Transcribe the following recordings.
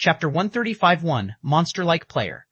Chapter 1351, Monster-like Player.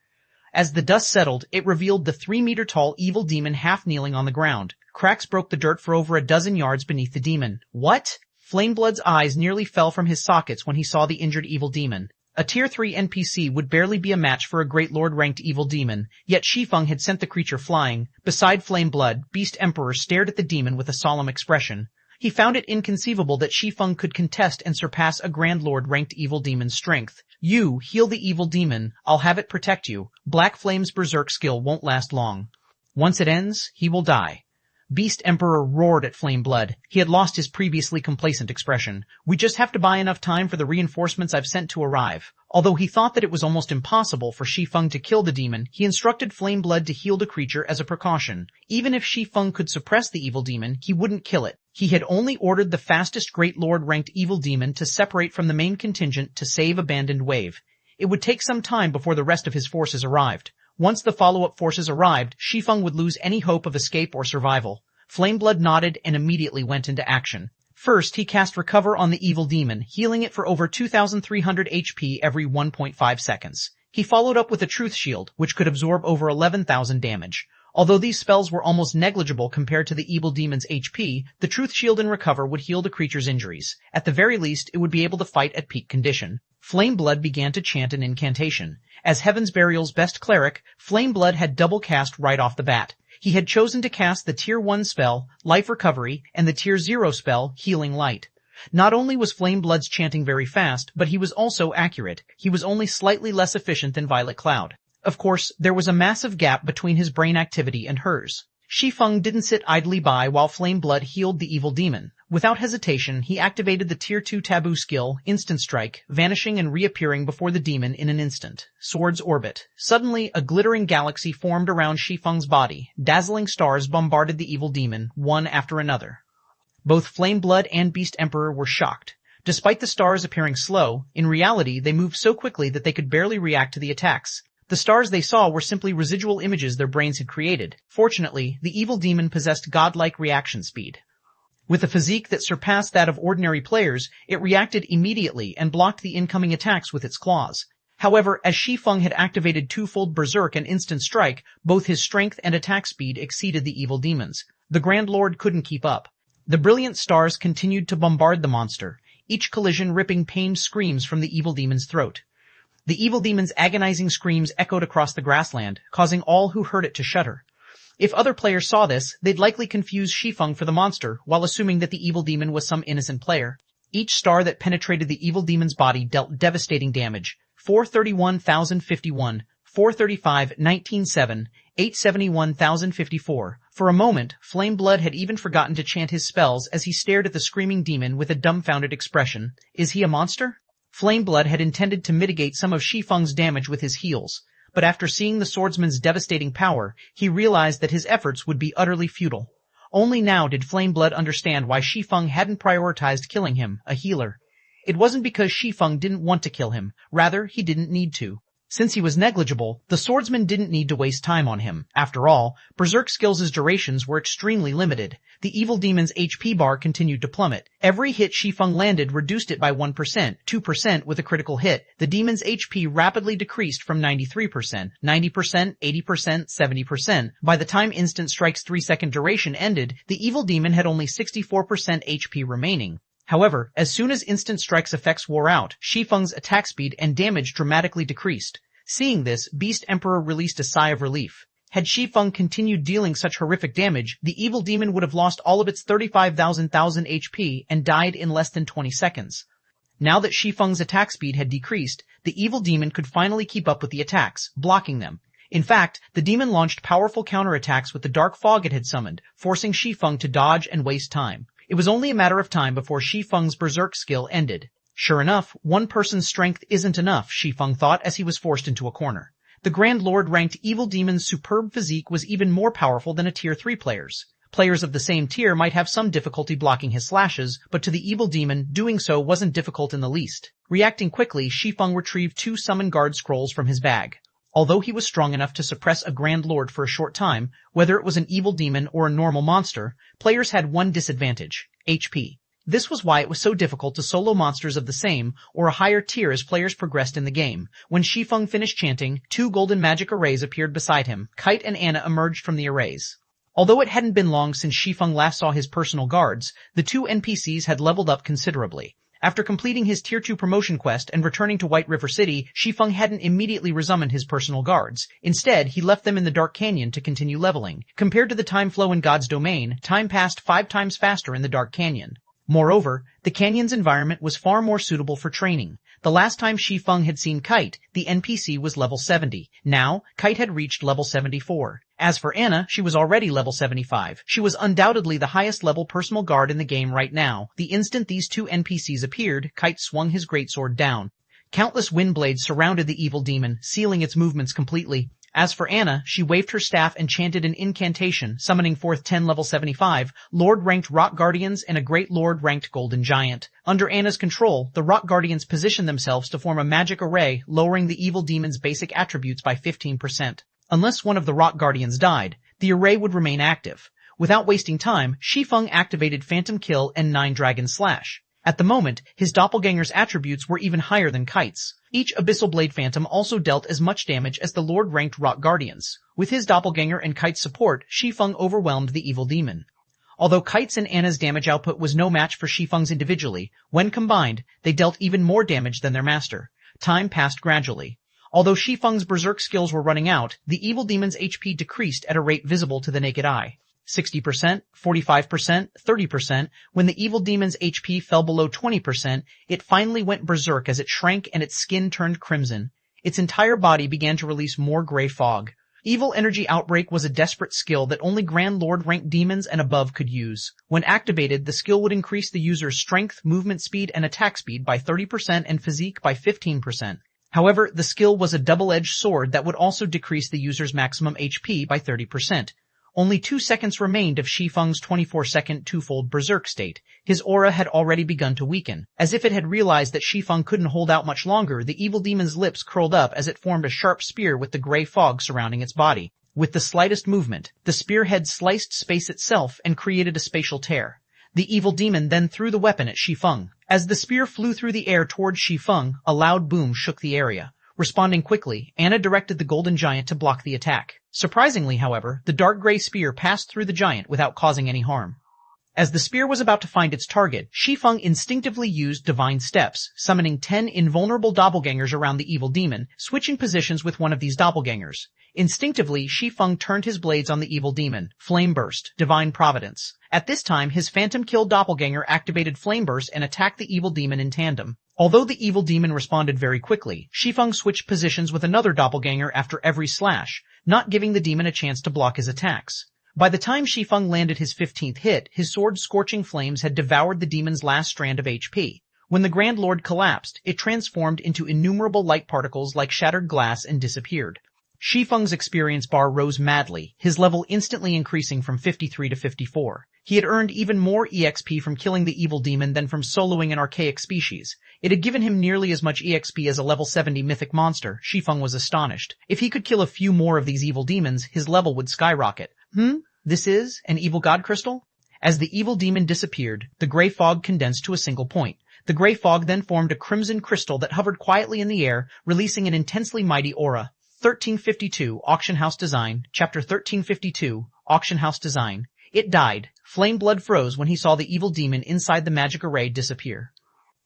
As the dust settled, it revealed the 3-meter-tall evil demon half kneeling on the ground. Cracks broke the dirt for over a dozen yards beneath the demon. What? Flameblood's eyes nearly fell from his sockets when he saw the injured evil demon. A Tier 3 NPC would barely be a match for a Great Lord-ranked evil demon, yet Shi Feng had sent the creature flying. Beside Flameblood, Beast Emperor stared at the demon with a solemn expression. He found it inconceivable that Shi Feng could contest and surpass a Grand Lord-ranked evil demon's strength. You, heal the evil demon, I'll have it protect you. Black Flame's berserk skill won't last long. Once it ends, he will die. Beast Emperor roared at Flameblood. He had lost his previously complacent expression. We just have to buy enough time for the reinforcements I've sent to arrive. Although he thought that it was almost impossible for Shi Feng to kill the demon, he instructed Flameblood to heal the creature as a precaution. Even if Shi Feng could suppress the evil demon, he wouldn't kill it. He had only ordered the fastest Great Lord-ranked evil demon to separate from the main contingent to save Abandoned Wave. It would take some time before the rest of his forces arrived. Once the follow-up forces arrived, Shi Feng would lose any hope of escape or survival. Flameblood nodded and immediately went into action. First, he cast Recover on the evil demon, healing it for over 2,300 HP every 1.5 seconds. He followed up with a Truth Shield, which could absorb over 11,000 damage. Although these spells were almost negligible compared to the evil demon's HP, the Truth Shield and Recover would heal the creature's injuries. At the very least, it would be able to fight at peak condition. Flameblood began to chant an incantation. As Heaven's Burial's best cleric, Flameblood had double cast right off the bat. He had chosen to cast the Tier 1 spell, Life Recovery, and the Tier 0 spell, Healing Light. Not only was Flameblood's chanting very fast, but he was also accurate. He was only slightly less efficient than Violet Cloud. Of course, there was a massive gap between his brain activity and hers. Shi Feng didn't sit idly by while Flameblood healed the evil demon. Without hesitation, he activated the Tier 2 taboo skill, Instant Strike, vanishing and reappearing before the demon in an instant. Sword's Orbit. Suddenly, a glittering galaxy formed around Shi Feng's body. Dazzling stars bombarded the evil demon, one after another. Both Flameblood and Beast Emperor were shocked. Despite the stars appearing slow, in reality they moved so quickly that they could barely react to the attacks. The stars they saw were simply residual images their brains had created. Fortunately, the evil demon possessed godlike reaction speed. With a physique that surpassed that of ordinary players, it reacted immediately and blocked the incoming attacks with its claws. However, as Shi Feng had activated twofold Berserk and Instant Strike, both his strength and attack speed exceeded the evil demon's. The Grand Lord couldn't keep up. The brilliant stars continued to bombard the monster, each collision ripping pained screams from the evil demon's throat. The evil demon's agonizing screams echoed across the grassland, causing all who heard it to shudder. If other players saw this, they'd likely confuse Shi Feng for the monster, while assuming that the evil demon was some innocent player. Each star that penetrated the evil demon's body dealt devastating damage. 431,051, 435,19,7, 871,054. For a moment, Flameblood had even forgotten to chant his spells as he stared at the screaming demon with a dumbfounded expression. Is he a monster? Flameblood had intended to mitigate some of Shi Feng's damage with his heals, but after seeing the swordsman's devastating power, he realized that his efforts would be utterly futile. Only now did Flameblood understand why Shi Feng hadn't prioritized killing him, a healer. It wasn't because Shi Feng didn't want to kill him, rather he didn't need to. Since he was negligible, the swordsman didn't need to waste time on him. After all, Berserk skills' durations were extremely limited. The evil demon's HP bar continued to plummet. Every hit Shi Feng landed reduced it by 1%, 2% with a critical hit. The demon's HP rapidly decreased from 93%, 90%, 80%, 70%. By the time Instant Strike's 3-second duration ended, the evil demon had only 64% HP remaining. However, as soon as Instant Strike's effects wore out, Shi Feng's attack speed and damage dramatically decreased. Seeing this, Beast Emperor released a sigh of relief. Had Shi Feng continued dealing such horrific damage, the evil demon would have lost all of its 35,000 HP and died in less than 20 seconds. Now that Shi Feng's attack speed had decreased, the evil demon could finally keep up with the attacks, blocking them. In fact, the demon launched powerful counterattacks with the dark fog it had summoned, forcing Shi Feng to dodge and waste time. It was only a matter of time before Shi Feng's berserk skill ended. Sure enough, one person's strength isn't enough, Shi Feng thought as he was forced into a corner. The Grand Lord-ranked evil demon's superb physique was even more powerful than a Tier 3 player's. Players of the same tier might have some difficulty blocking his slashes, but to the evil demon, doing so wasn't difficult in the least. Reacting quickly, Shi Feng retrieved 2 Summon Guard scrolls from his bag. Although he was strong enough to suppress a Grand Lord for a short time, whether it was an evil demon or a normal monster, players had one disadvantage: HP. This was why it was so difficult to solo monsters of the same or a higher tier as players progressed in the game. When Shi Feng finished chanting, 2 golden magic arrays appeared beside him. Kite and Anna emerged from the arrays. Although it hadn't been long since Shi Feng last saw his personal guards, the 2 NPCs had leveled up considerably. After completing his Tier 2 promotion quest and returning to White River City, Shi Feng hadn't immediately resummoned his personal guards. Instead, he left them in the Dark Canyon to continue leveling. Compared to the time flow in God's domain, time passed 5 times faster in the Dark Canyon. Moreover, the canyon's environment was far more suitable for training. The last time Shi Feng had seen Kite, the NPC was level 70. Now, Kite had reached level 74. As for Anna, she was already level 75. She was undoubtedly the highest level personal guard in the game right now. The instant these 2 NPCs appeared, Kite swung his greatsword down. Countless wind blades surrounded the evil demon, sealing its movements completely. As for Anna, she waved her staff and chanted an incantation, summoning forth 10 level 75, Lord-ranked Rock Guardians and a Great Lord-ranked Golden Giant. Under Anna's control, the Rock Guardians positioned themselves to form a magic array, lowering the evil demon's basic attributes by 15%. Unless one of the Rock Guardians died, the array would remain active. Without wasting time, Shi Feng activated Phantom Kill and 9 Dragon Slash. At the moment, his doppelganger's attributes were even higher than Kite's. Each Abyssal Blade Phantom also dealt as much damage as the Lord-ranked Rock Guardians. With his doppelganger and Kite's support, Shi Feng overwhelmed the evil demon. Although Kite's and Anna's damage output was no match for Shi Feng's individually, when combined, they dealt even more damage than their master. Time passed gradually. Although Shi Feng's berserk skills were running out, the evil demon's HP decreased at a rate visible to the naked eye. 60%, 45%, 30%, when the evil demon's HP fell below 20%, it finally went berserk as it shrank and its skin turned crimson. Its entire body began to release more gray fog. Evil Energy Outbreak was a desperate skill that only Grand Lord ranked demons and above could use. When activated, the skill would increase the user's strength, movement speed, and attack speed by 30% and physique by 15%. However, the skill was a double-edged sword that would also decrease the user's maximum HP by 30%. Only 2 seconds remained of Shi Feng's 24-second twofold berserk state. His aura had already begun to weaken. As if it had realized that Shi Feng couldn't hold out much longer, the evil demon's lips curled up as it formed a sharp spear with the gray fog surrounding its body. With the slightest movement, the spearhead sliced space itself and created a spatial tear. The evil demon then threw the weapon at Shi Feng. As the spear flew through the air towards Shi Feng, a loud boom shook the area. Responding quickly, Anna directed the Golden Giant to block the attack. Surprisingly, however, the dark gray spear passed through the giant without causing any harm. As the spear was about to find its target, Shi Feng instinctively used Divine Steps, summoning 10 invulnerable doppelgangers around the evil demon, switching positions with one of these doppelgangers. Instinctively, Shi Feng turned his blades on the evil demon. Flame Burst, Divine Providence. At this time, his Phantom Kill doppelganger activated Flame Burst and attacked the evil demon in tandem. Although the evil demon responded very quickly, Shi Feng switched positions with another doppelganger after every slash, not giving the demon a chance to block his attacks. By the time Shi Feng landed his 15th hit, his sword's scorching flames had devoured the demon's last strand of HP. When the Grand Lord collapsed, it transformed into innumerable light particles like shattered glass and disappeared. Shi Feng's experience bar rose madly, his level instantly increasing from 53 to 54. He had earned even more EXP from killing the evil demon than from soloing an archaic species. It had given him nearly as much EXP as a level 70 mythic monster. Shi Feng was astonished. If he could kill a few more of these evil demons, his level would skyrocket. This is an evil god crystal? As the evil demon disappeared, the gray fog condensed to a single point. The gray fog then formed a crimson crystal that hovered quietly in the air, releasing an intensely mighty aura. 1352, Auction House Design, Chapter 1352, Auction House Design. It died. Flame blood froze when he saw the evil demon inside the magic array disappear.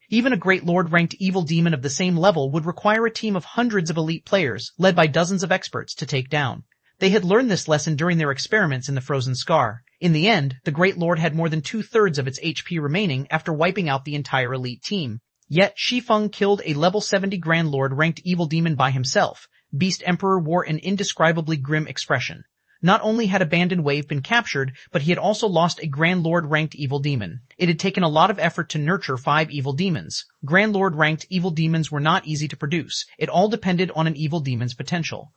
Even a Great Lord-ranked evil demon of the same level would require a team of hundreds of elite players, led by dozens of experts, to take down. They had learned this lesson during their experiments in the Frozen Scar. In the end, the Great Lord had more than 2/3 of its HP remaining after wiping out the entire elite team. Yet, Shi Feng killed a level 70 Grand Lord-ranked evil demon by himself. Beast Emperor wore an indescribably grim expression. Not only had Abandoned Wave been captured, but he had also lost a Grand Lord-ranked evil demon. It had taken a lot of effort to nurture 5 evil demons. Grand Lord-ranked evil demons were not easy to produce. It all depended on an evil demon's potential.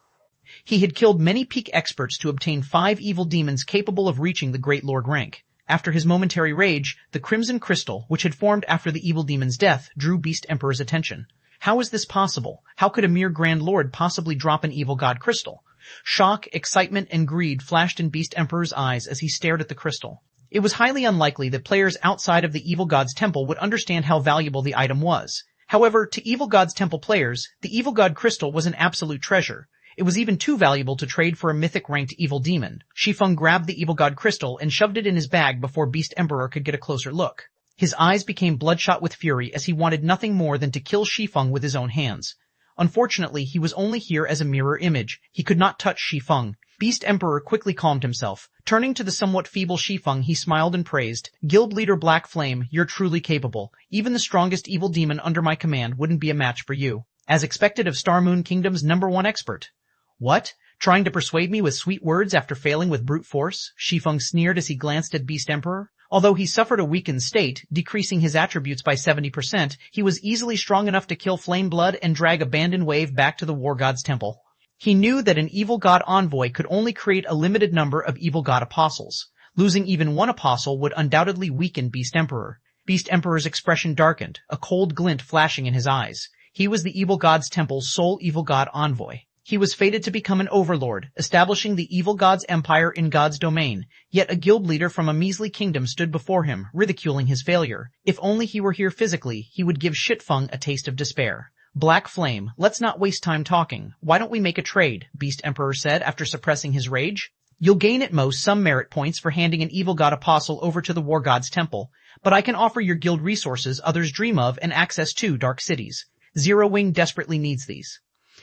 He had killed many peak experts to obtain 5 evil demons capable of reaching the Great Lord rank. After his momentary rage, the Crimson Crystal, which had formed after the evil demon's death, drew Beast Emperor's attention. How is this possible? How could a mere Grand Lord possibly drop an evil god crystal? Shock, excitement, and greed flashed in Beast Emperor's eyes as he stared at the crystal. It was highly unlikely that players outside of the Evil God's temple would understand how valuable the item was. However, to Evil God's temple players, the Evil God crystal was an absolute treasure. It was even too valuable to trade for a mythic-ranked evil demon. Shi Feng grabbed the Evil God crystal and shoved it in his bag before Beast Emperor could get a closer look. His eyes became bloodshot with fury as he wanted nothing more than to kill Shi Feng with his own hands. Unfortunately, he was only here as a mirror image. He could not touch Shi Feng. Beast Emperor quickly calmed himself. Turning to the somewhat feeble Shi Feng, he smiled and praised, "Guild Leader Black Flame, you're truly capable. Even the strongest evil demon under my command wouldn't be a match for you. As expected of Star Moon Kingdom's #1 expert." "What? Trying to persuade me with sweet words after failing with brute force?" Shi Feng sneered as he glanced at Beast Emperor. Although he suffered a weakened state, decreasing his attributes by 70%, he was easily strong enough to kill Flame Blood and drag Abandoned Wave back to the War God's temple. He knew that an Evil God envoy could only create a limited number of Evil God apostles. Losing even one apostle would undoubtedly weaken Beast Emperor. Beast Emperor's expression darkened, a cold glint flashing in his eyes. He was the Evil God's temple's sole Evil God envoy. He was fated to become an overlord, establishing the Evil God's empire in God's domain, yet a guild leader from a measly kingdom stood before him, ridiculing his failure. If only he were here physically, he would give Shi Feng a taste of despair. "Black Flame, let's not waste time talking. Why don't we make a trade?" Beast Emperor said after suppressing his rage. "You'll gain at most some merit points for handing an Evil God apostle over to the War God's temple, but I can offer your guild resources others dream of and access to Dark Cities. Zero Wing desperately needs these."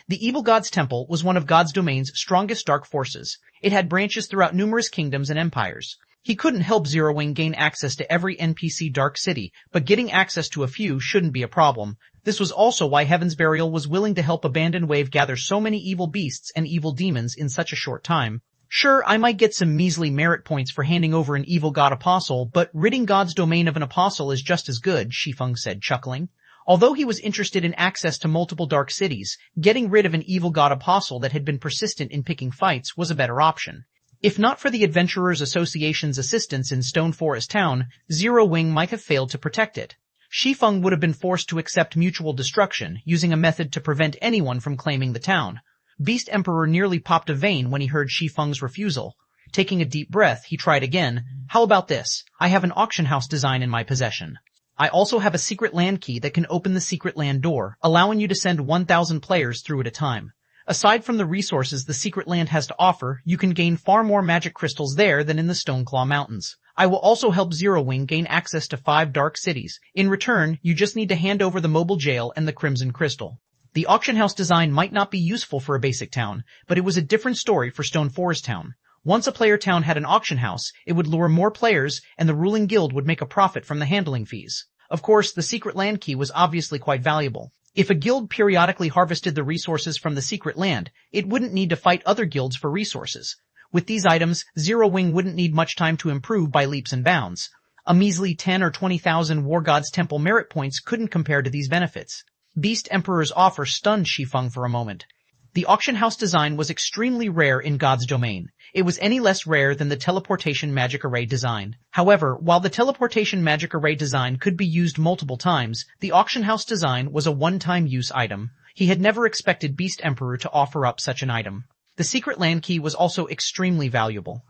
The Evil God's temple was one of God's domain's strongest dark forces. It had branches throughout numerous kingdoms and empires. He couldn't help Zero Wing gain access to every NPC Dark City, but getting access to a few shouldn't be a problem. This was also why Heaven's Burial was willing to help Abandoned Wave gather so many evil beasts and evil demons in such a short time. "Sure, I might get some measly merit points for handing over an Evil God apostle, but ridding God's domain of an apostle is just as good," Shi Feng said, chuckling. Although he was interested in access to multiple Dark Cities, getting rid of an Evil God apostle that had been persistent in picking fights was a better option. If not for the Adventurers Association's assistance in Stone Forest Town, Zero Wing might have failed to protect it. Shi Feng would have been forced to accept mutual destruction, using a method to prevent anyone from claiming the town. Beast Emperor nearly popped a vein when he heard Shi Feng's refusal. Taking a deep breath, he tried again. "How about this? I have an auction house design in my possession. I also have a secret land key that can open the secret land door, allowing you to send 1,000 players through at a time. Aside from the resources the secret land has to offer, you can gain far more magic crystals there than in the Stoneclaw Mountains. I will also help Zero Wing gain access to 5 dark cities. In return, you just need to hand over the mobile jail and the Crimson Crystal." The auction house design might not be useful for a basic town, but it was a different story for Stone Forest Town. Once a player town had an auction house, it would lure more players, and the ruling guild would make a profit from the handling fees. Of course, the secret land key was obviously quite valuable. If a guild periodically harvested the resources from the secret land, it wouldn't need to fight other guilds for resources. With these items, Zero Wing wouldn't need much time to improve by leaps and bounds. A measly 10 or 20,000 War God's Temple merit points couldn't compare to these benefits. Beast Emperor's offer stunned Shi Feng for a moment. The auction house design was extremely rare in God's domain. It was any less rare than the teleportation magic array design. However, while the teleportation magic array design could be used multiple times, the auction house design was a one-time use item. He had never expected Beast Emperor to offer up such an item. The secret land key was also extremely valuable.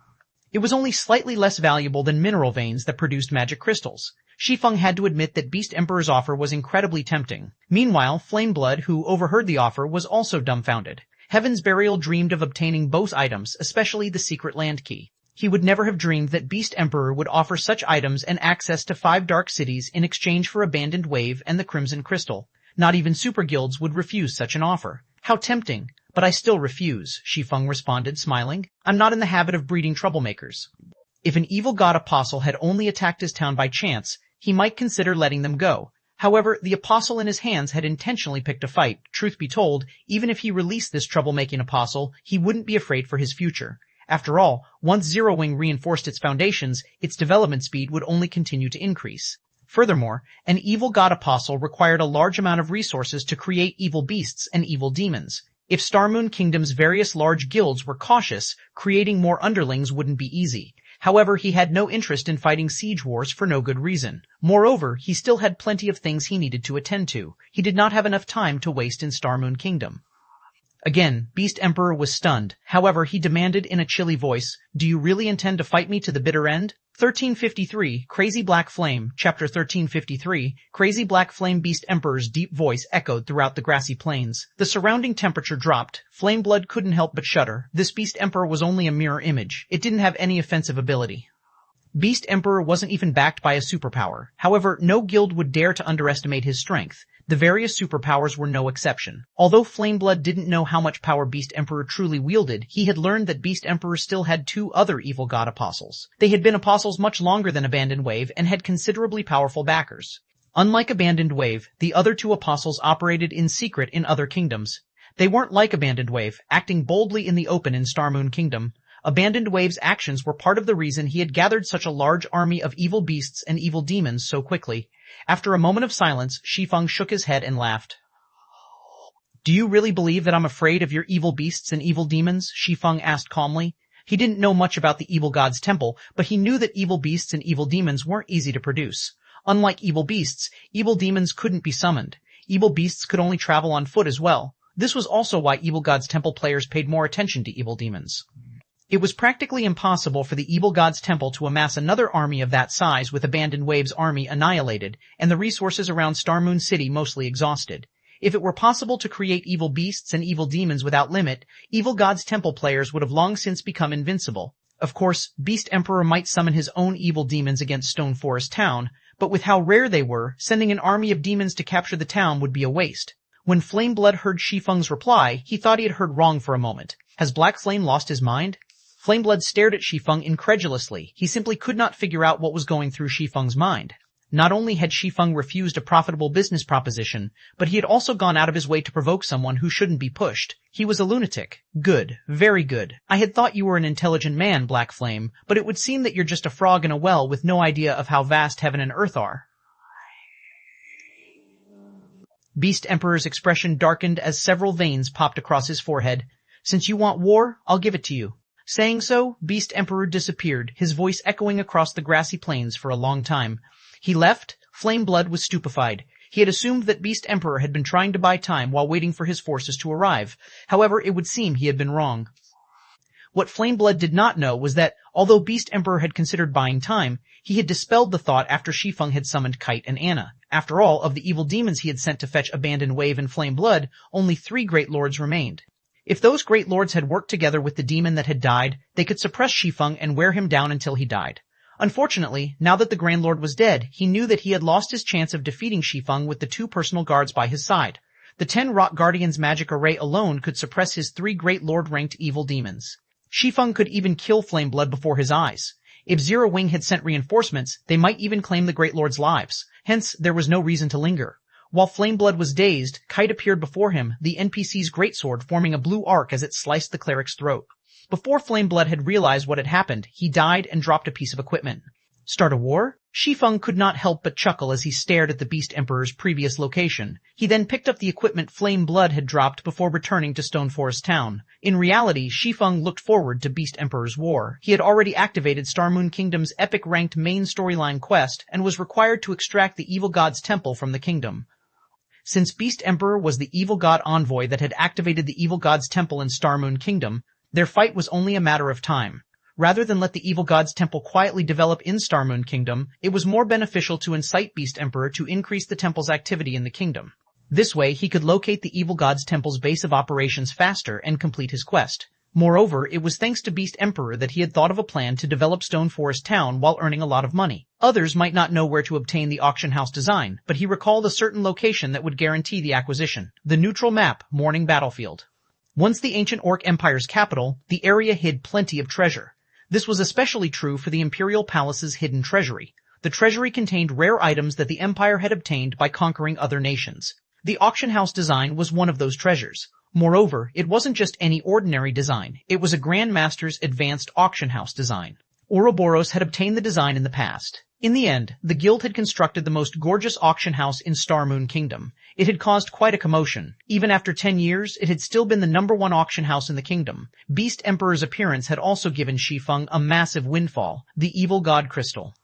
It was only slightly less valuable than mineral veins that produced magic crystals. Shi Feng had to admit that Beast Emperor's offer was incredibly tempting. Meanwhile, Flameblood, who overheard the offer, was also dumbfounded. Heaven's Burial dreamed of obtaining both items, especially the secret land key. He would never have dreamed that Beast Emperor would offer such items and access to 5 dark cities in exchange for Abandoned Wave and the Crimson Crystal. Not even super guilds would refuse such an offer. How tempting. But I still refuse, Shi Feng responded, smiling. I'm not in the habit of breeding troublemakers. If an evil god apostle had only attacked his town by chance, he might consider letting them go. However, the apostle in his hands had intentionally picked a fight. Truth be told, even if he released this troublemaking apostle, he wouldn't be afraid for his future. After all, once Zero Wing reinforced its foundations, its development speed would only continue to increase. Furthermore, an evil god apostle required a large amount of resources to create evil beasts and evil demons. If Starmoon Kingdom's various large guilds were cautious, creating more underlings wouldn't be easy. However, he had no interest in fighting siege wars for no good reason. Moreover, he still had plenty of things he needed to attend to. He did not have enough time to waste in Starmoon Kingdom. Again, Beast Emperor was stunned. However, he demanded in a chilly voice, "Do you really intend to fight me to the bitter end?" 1353, Crazy Black Flame, Chapter 1353, Crazy Black Flame. Beast Emperor's deep voice echoed throughout the grassy plains. The surrounding temperature dropped. Flameblood couldn't help but shudder. This Beast Emperor was only a mirror image. It didn't have any offensive ability. Beast Emperor wasn't even backed by a superpower. However, no guild would dare to underestimate his strength. The various superpowers were no exception. Although Flameblood didn't know how much power Beast Emperor truly wielded, he had learned that Beast Emperor still had two other evil god apostles. They had been apostles much longer than Abandoned Wave and had considerably powerful backers. Unlike Abandoned Wave, the other two apostles operated in secret in other kingdoms. They weren't like Abandoned Wave, acting boldly in the open in Starmoon Kingdom. Abandoned Wave's actions were part of the reason he had gathered such a large army of evil beasts and evil demons so quickly. After a moment of silence, Shi Feng shook his head and laughed. "Do you really believe that I'm afraid of your evil beasts and evil demons?" Shi Feng asked calmly. He didn't know much about the evil god's temple, but he knew that evil beasts and evil demons weren't easy to produce. Unlike evil beasts, evil demons couldn't be summoned. Evil beasts could only travel on foot as well. This was also why evil god's temple players paid more attention to evil demons. It was practically impossible for the evil god's temple to amass another army of that size with Abandoned Wave's army annihilated and the resources around Starmoon City mostly exhausted. If it were possible to create evil beasts and evil demons without limit, evil god's temple players would have long since become invincible. Of course, Beast Emperor might summon his own evil demons against Stone Forest Town, but with how rare they were, sending an army of demons to capture the town would be a waste. When Flameblood heard Shi Feng's reply, he thought he had heard wrong for a moment. Has Black Flame lost his mind? Flameblood stared at Shi Feng incredulously. He simply could not figure out what was going through Shi Feng's mind. Not only had Shi Feng refused a profitable business proposition, but he had also gone out of his way to provoke someone who shouldn't be pushed. He was a lunatic. Good. Very good. I had thought you were an intelligent man, Black Flame, but it would seem that you're just a frog in a well with no idea of how vast heaven and earth are. Beast Emperor's expression darkened as several veins popped across his forehead. Since you want war, I'll give it to you. Saying so, Beast Emperor disappeared, his voice echoing across the grassy plains for a long time. He left. Flameblood was stupefied. He had assumed that Beast Emperor had been trying to buy time while waiting for his forces to arrive. However, it would seem he had been wrong. What Flameblood did not know was that, although Beast Emperor had considered buying time, he had dispelled the thought after Shi Feng had summoned Kite and Anna. After all, of the evil demons he had sent to fetch Abandoned Wave and Flameblood, only 3 great lords remained. If those great lords had worked together with the demon that had died, they could suppress Shi Feng and wear him down until he died. Unfortunately, now that the Grand Lord was dead, he knew that he had lost his chance of defeating Shi Feng with the 2 personal guards by his side. The 10 Rock Guardians' magic array alone could suppress his 3 great lord-ranked evil demons. Shi Feng could even kill Flameblood before his eyes. If Zero Wing had sent reinforcements, they might even claim the great lord's lives. Hence, there was no reason to linger. While Flameblood was dazed, Kite appeared before him, the NPC's greatsword forming a blue arc as it sliced the cleric's throat. Before Flameblood had realized what had happened, he died and dropped a piece of equipment. Start a war? Shi Feng could not help but chuckle as he stared at the Beast Emperor's previous location. He then picked up the equipment Flameblood had dropped before returning to Stone Forest Town. In reality, Shi Feng looked forward to Beast Emperor's war. He had already activated Starmoon Kingdom's epic-ranked main storyline quest and was required to extract the evil god's temple from the kingdom. Since Beast Emperor was the evil god envoy that had activated the evil god's temple in Starmoon Kingdom, their fight was only a matter of time. Rather than let the evil god's temple quietly develop in Starmoon Kingdom, it was more beneficial to incite Beast Emperor to increase the temple's activity in the kingdom. This way, he could locate the evil god's temple's base of operations faster and complete his quest. Moreover, it was thanks to Beast Emperor that he had thought of a plan to develop Stone Forest Town while earning a lot of money. Others might not know where to obtain the auction house design, but he recalled a certain location that would guarantee the acquisition. The neutral map, Morning Battlefield. Once the ancient Orc Empire's capital, the area hid plenty of treasure. This was especially true for the Imperial Palace's hidden treasury. The treasury contained rare items that the Empire had obtained by conquering other nations. The auction house design was one of those treasures. Moreover, it wasn't just any ordinary design. It was a Grand Master's advanced auction house design. Ouroboros had obtained the design in the past. In the end, the guild had constructed the most gorgeous auction house in Starmoon Kingdom. It had caused quite a commotion. Even after 10 years, it had still been the #1 auction house in the kingdom. Beast Emperor's appearance had also given Shi Feng a massive windfall, the Evil God Crystal.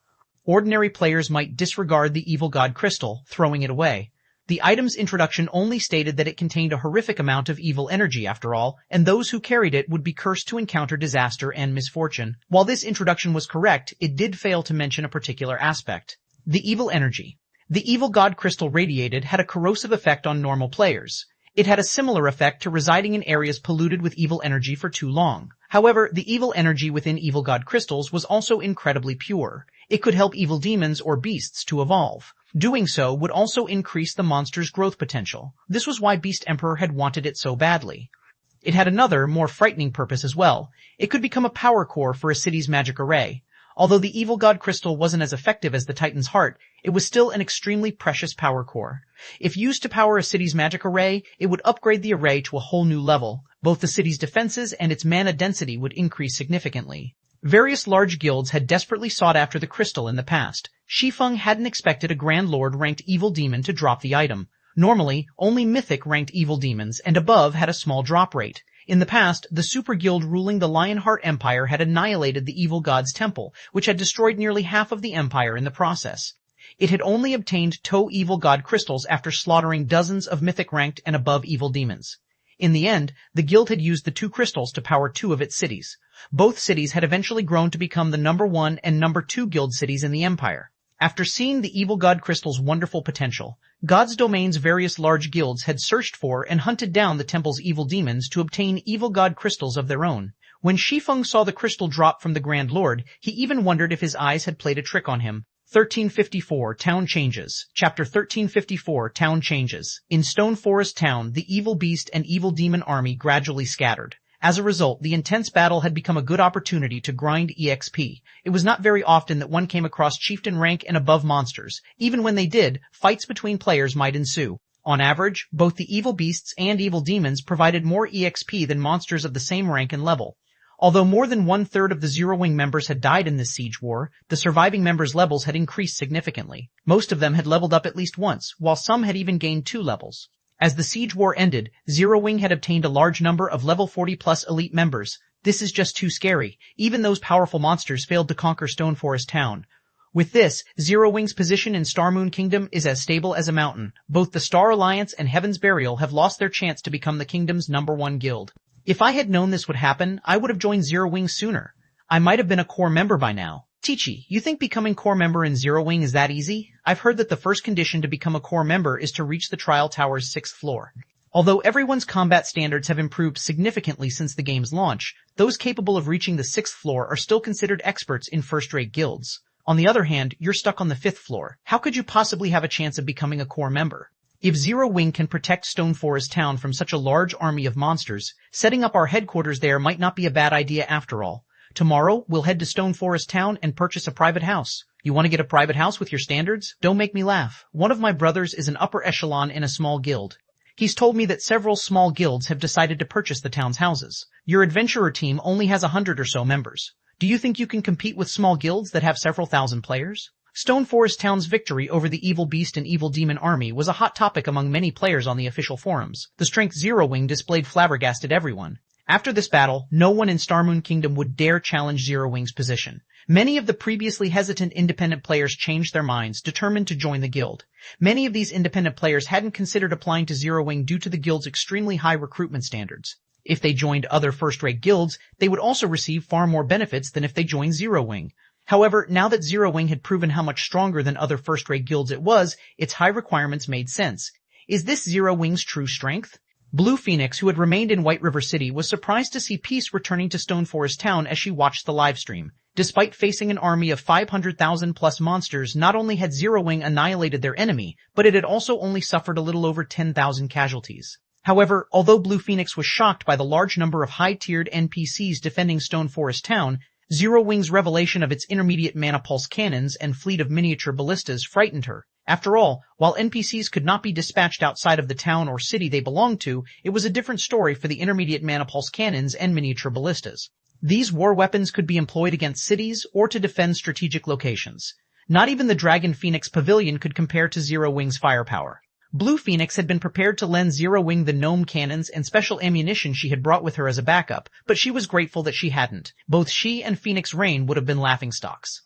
Ordinary players might disregard the Evil God Crystal, throwing it away. The item's introduction only stated that it contained a horrific amount of evil energy after all, and those who carried it would be cursed to encounter disaster and misfortune. While this introduction was correct, it did fail to mention a particular aspect. The evil energy. The evil god crystal radiated had a corrosive effect on normal players. It had a similar effect to residing in areas polluted with evil energy for too long. However, the evil energy within evil god crystals was also incredibly pure. It could help evil demons or beasts to evolve. Doing so would also increase the monster's growth potential. This was why Beast Emperor had wanted it so badly. It had another, more frightening purpose as well. It could become a power core for a city's magic array. Although the evil god crystal wasn't as effective as the Titan's heart, it was still an extremely precious power core. If used to power a city's magic array, it would upgrade the array to a whole new level. Both the city's defenses and its mana density would increase significantly. Various large guilds had desperately sought after the crystal in the past. Shi Feng hadn't expected a Grand Lord ranked evil demon to drop the item. Normally, only mythic ranked evil demons and above had a small drop rate. In the past, the super guild ruling the Lionheart Empire had annihilated the evil god's temple, which had destroyed nearly half of the empire in the process. It had only obtained evil god crystals after slaughtering dozens of mythic ranked and above evil demons. In the end, the guild had used the 2 crystals to power 2 of its cities. Both cities had eventually grown to become the number 1 and number 2 guild cities in the empire. After seeing the evil god crystal's wonderful potential, God's Domain's various large guilds had searched for and hunted down the temple's evil demons to obtain evil god crystals of their own. When Shi Feng saw the crystal drop from the Grand Lord, he even wondered if his eyes had played a trick on him. 1354 Town Changes. Chapter 1354 Town Changes. In Stone Forest Town, the evil beast and evil demon army gradually scattered. As a result, the intense battle had become a good opportunity to grind EXP. It was not very often that one came across chieftain rank and above monsters. Even when they did, fights between players might ensue. On average, both the evil beasts and evil demons provided more EXP than monsters of the same rank and level. Although more than 1/3 of the Zero Wing members had died in this siege war, the surviving members' levels had increased significantly. Most of them had leveled up at least once, while some had even gained 2 levels. As the siege war ended, Zero Wing had obtained a large number of level 40+ elite members. This is just too scary. Even those powerful monsters failed to conquer Stone Forest Town. With this, Zero Wing's position in Starmoon Kingdom is as stable as a mountain. Both the Star Alliance and Heaven's Burial have lost their chance to become the kingdom's number 1 guild. If I had known this would happen, I would have joined Zero Wing sooner. I might have been a core member by now. Tichi, you think becoming core member in Zero Wing is that easy? I've heard that the first condition to become a core member is to reach the Trial Tower's 6th floor. Although everyone's combat standards have improved significantly since the game's launch, those capable of reaching the 6th floor are still considered experts in first-rate guilds. On the other hand, you're stuck on the 5th floor. How could you possibly have a chance of becoming a core member? If Zero Wing can protect Stone Forest Town from such a large army of monsters, setting up our headquarters there might not be a bad idea after all. Tomorrow, we'll head to Stone Forest Town and purchase a private house. You want to get a private house with your standards? Don't make me laugh. One of my brothers is an upper echelon in a small guild. He's told me that several small guilds have decided to purchase the town's houses. Your adventurer team only has 100 or so members. Do you think you can compete with small guilds that have several thousand players? Stone Forest Town's victory over the evil beast and evil demon army was a hot topic among many players on the official forums. The strength Zero Wing displayed flabbergasted everyone. After this battle, no one in Starmoon Kingdom would dare challenge Zero Wing's position. Many of the previously hesitant independent players changed their minds, determined to join the guild. Many of these independent players hadn't considered applying to Zero Wing due to the guild's extremely high recruitment standards. If they joined other first-rate guilds, they would also receive far more benefits than if they joined Zero Wing. However, now that Zero Wing had proven how much stronger than other first-rate guilds it was, its high requirements made sense. Is this Zero Wing's true strength? Blue Phoenix, who had remained in White River City, was surprised to see peace returning to Stone Forest Town as she watched the livestream. Despite facing an army of 500,000+ monsters, not only had Zero Wing annihilated their enemy, but it had also only suffered a little over 10,000 casualties. However, although Blue Phoenix was shocked by the large number of high-tiered NPCs defending Stone Forest Town, Zero Wing's revelation of its intermediate mana pulse cannons and fleet of miniature ballistas frightened her. After all, while NPCs could not be dispatched outside of the town or city they belonged to, it was a different story for the intermediate mana pulse cannons and miniature ballistas. These war weapons could be employed against cities or to defend strategic locations. Not even the Dragon Phoenix Pavilion could compare to Zero Wing's firepower. Blue Phoenix had been prepared to lend Zero Wing the gnome cannons and special ammunition she had brought with her as a backup, but she was grateful that she hadn't. Both she and Phoenix Rain would have been laughingstocks.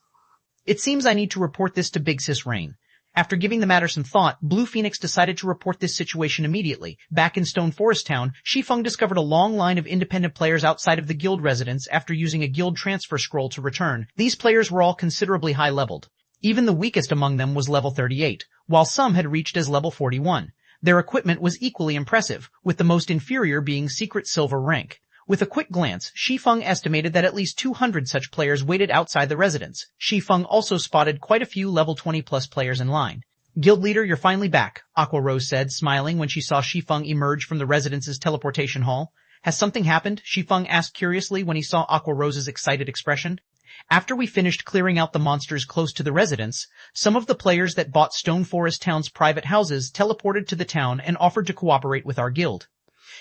It seems I need to report this to Big Sis Rain. After giving the matter some thought, Blue Phoenix decided to report this situation immediately. Back in Stone Forest Town, Shi Feng discovered a long line of independent players outside of the guild residence after using a guild transfer scroll to return. These players were all considerably high-leveled. Even the weakest among them was level 38, while some had reached as level 41. Their equipment was equally impressive, with the most inferior being Secret Silver rank. With a quick glance, Shi Feng estimated that at least 200 such players waited outside the residence. Shi Feng also spotted quite a few level 20-plus players in line. Guild leader, you're finally back, Aqua Rose said, smiling when she saw Shi Feng emerge from the residence's teleportation hall. Has something happened? Shi Feng asked curiously when he saw Aqua Rose's excited expression. After we finished clearing out the monsters close to the residence, some of the players that bought Stone Forest Town's private houses teleported to the town and offered to cooperate with our guild.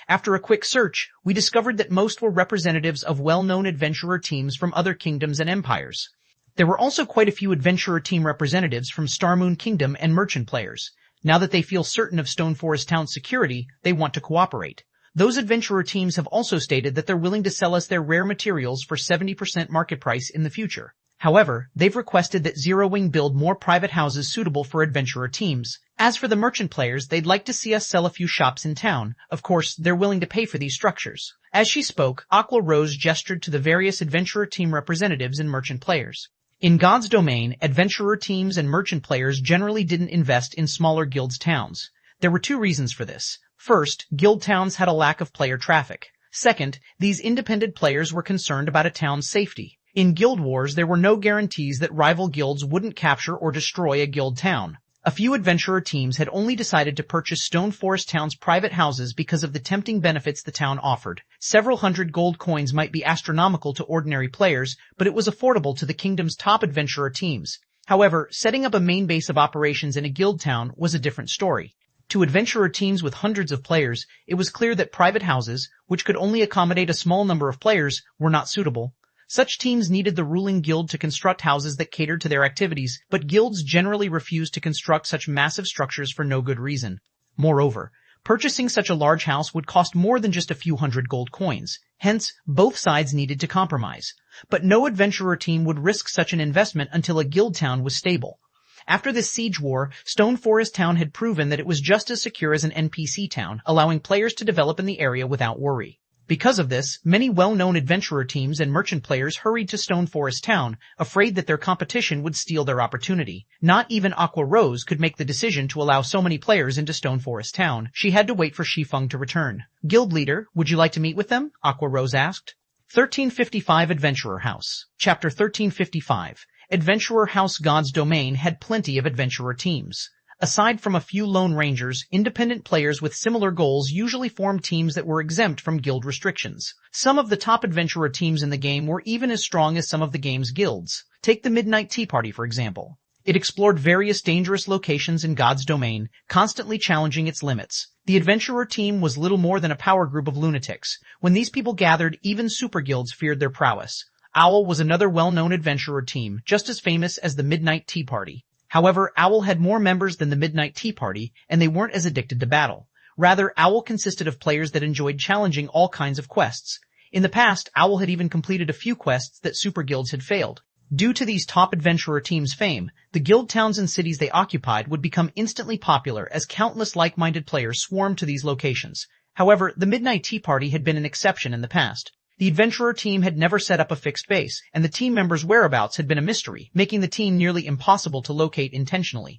After a quick search, we discovered that most were representatives of well-known adventurer teams from other kingdoms and empires. There were also quite a few adventurer team representatives from Starmoon Kingdom and merchant players. Now that they feel certain of Stone Forest Town's security, they want to cooperate. Those adventurer teams have also stated that they're willing to sell us their rare materials for 70% market price in the future. However, they've requested that Zero Wing build more private houses suitable for adventurer teams. As for the merchant players, they'd like to see us sell a few shops in town. Of course, they're willing to pay for these structures. As she spoke, Aqua Rose gestured to the various adventurer team representatives and merchant players. In God's domain, adventurer teams and merchant players generally didn't invest in smaller guilds' towns. There were two reasons for this. First, guild towns had a lack of player traffic. Second, these independent players were concerned about a town's safety. In guild wars, there were no guarantees that rival guilds wouldn't capture or destroy a guild town. A few adventurer teams had only decided to purchase Stone Forest Town's private houses because of the tempting benefits the town offered. Several hundred gold coins might be astronomical to ordinary players, but it was affordable to the kingdom's top adventurer teams. However, setting up a main base of operations in a guild town was a different story. To adventurer teams with hundreds of players, it was clear that private houses, which could only accommodate a small number of players, were not suitable. Such teams needed the ruling guild to construct houses that catered to their activities, but guilds generally refused to construct such massive structures for no good reason. Moreover, purchasing such a large house would cost more than just a few hundred gold coins. Hence, both sides needed to compromise. But no adventurer team would risk such an investment until a guild town was stable. After this siege war, Stone Forest Town had proven that it was just as secure as an NPC town, allowing players to develop in the area without worry. Because of this, many well-known adventurer teams and merchant players hurried to Stone Forest Town, afraid that their competition would steal their opportunity. Not even Aqua Rose could make the decision to allow so many players into Stone Forest Town. She had to wait for Shi Feng to return. Guild leader, would you like to meet with them? Aqua Rose asked. 1355 Adventurer House. Chapter 1355. Adventurer House God's Domain had plenty of adventurer teams. Aside from a few lone rangers, independent players with similar goals usually formed teams that were exempt from guild restrictions. Some of the top adventurer teams in the game were even as strong as some of the game's guilds. Take the Midnight Tea Party, for example. It explored various dangerous locations in God's domain, constantly challenging its limits. The adventurer team was little more than a power group of lunatics. When these people gathered, even super guilds feared their prowess. Owl was another well-known adventurer team, just as famous as the Midnight Tea Party. However, Owl had more members than the Midnight Tea Party, and they weren't as addicted to battle. Rather, Owl consisted of players that enjoyed challenging all kinds of quests. In the past, Owl had even completed a few quests that super guilds had failed. Due to these top adventurer teams' fame, the guild towns and cities they occupied would become instantly popular as countless like-minded players swarmed to these locations. However, the Midnight Tea Party had been an exception in the past. The adventurer team had never set up a fixed base, and the team members' whereabouts had been a mystery, making the team nearly impossible to locate intentionally.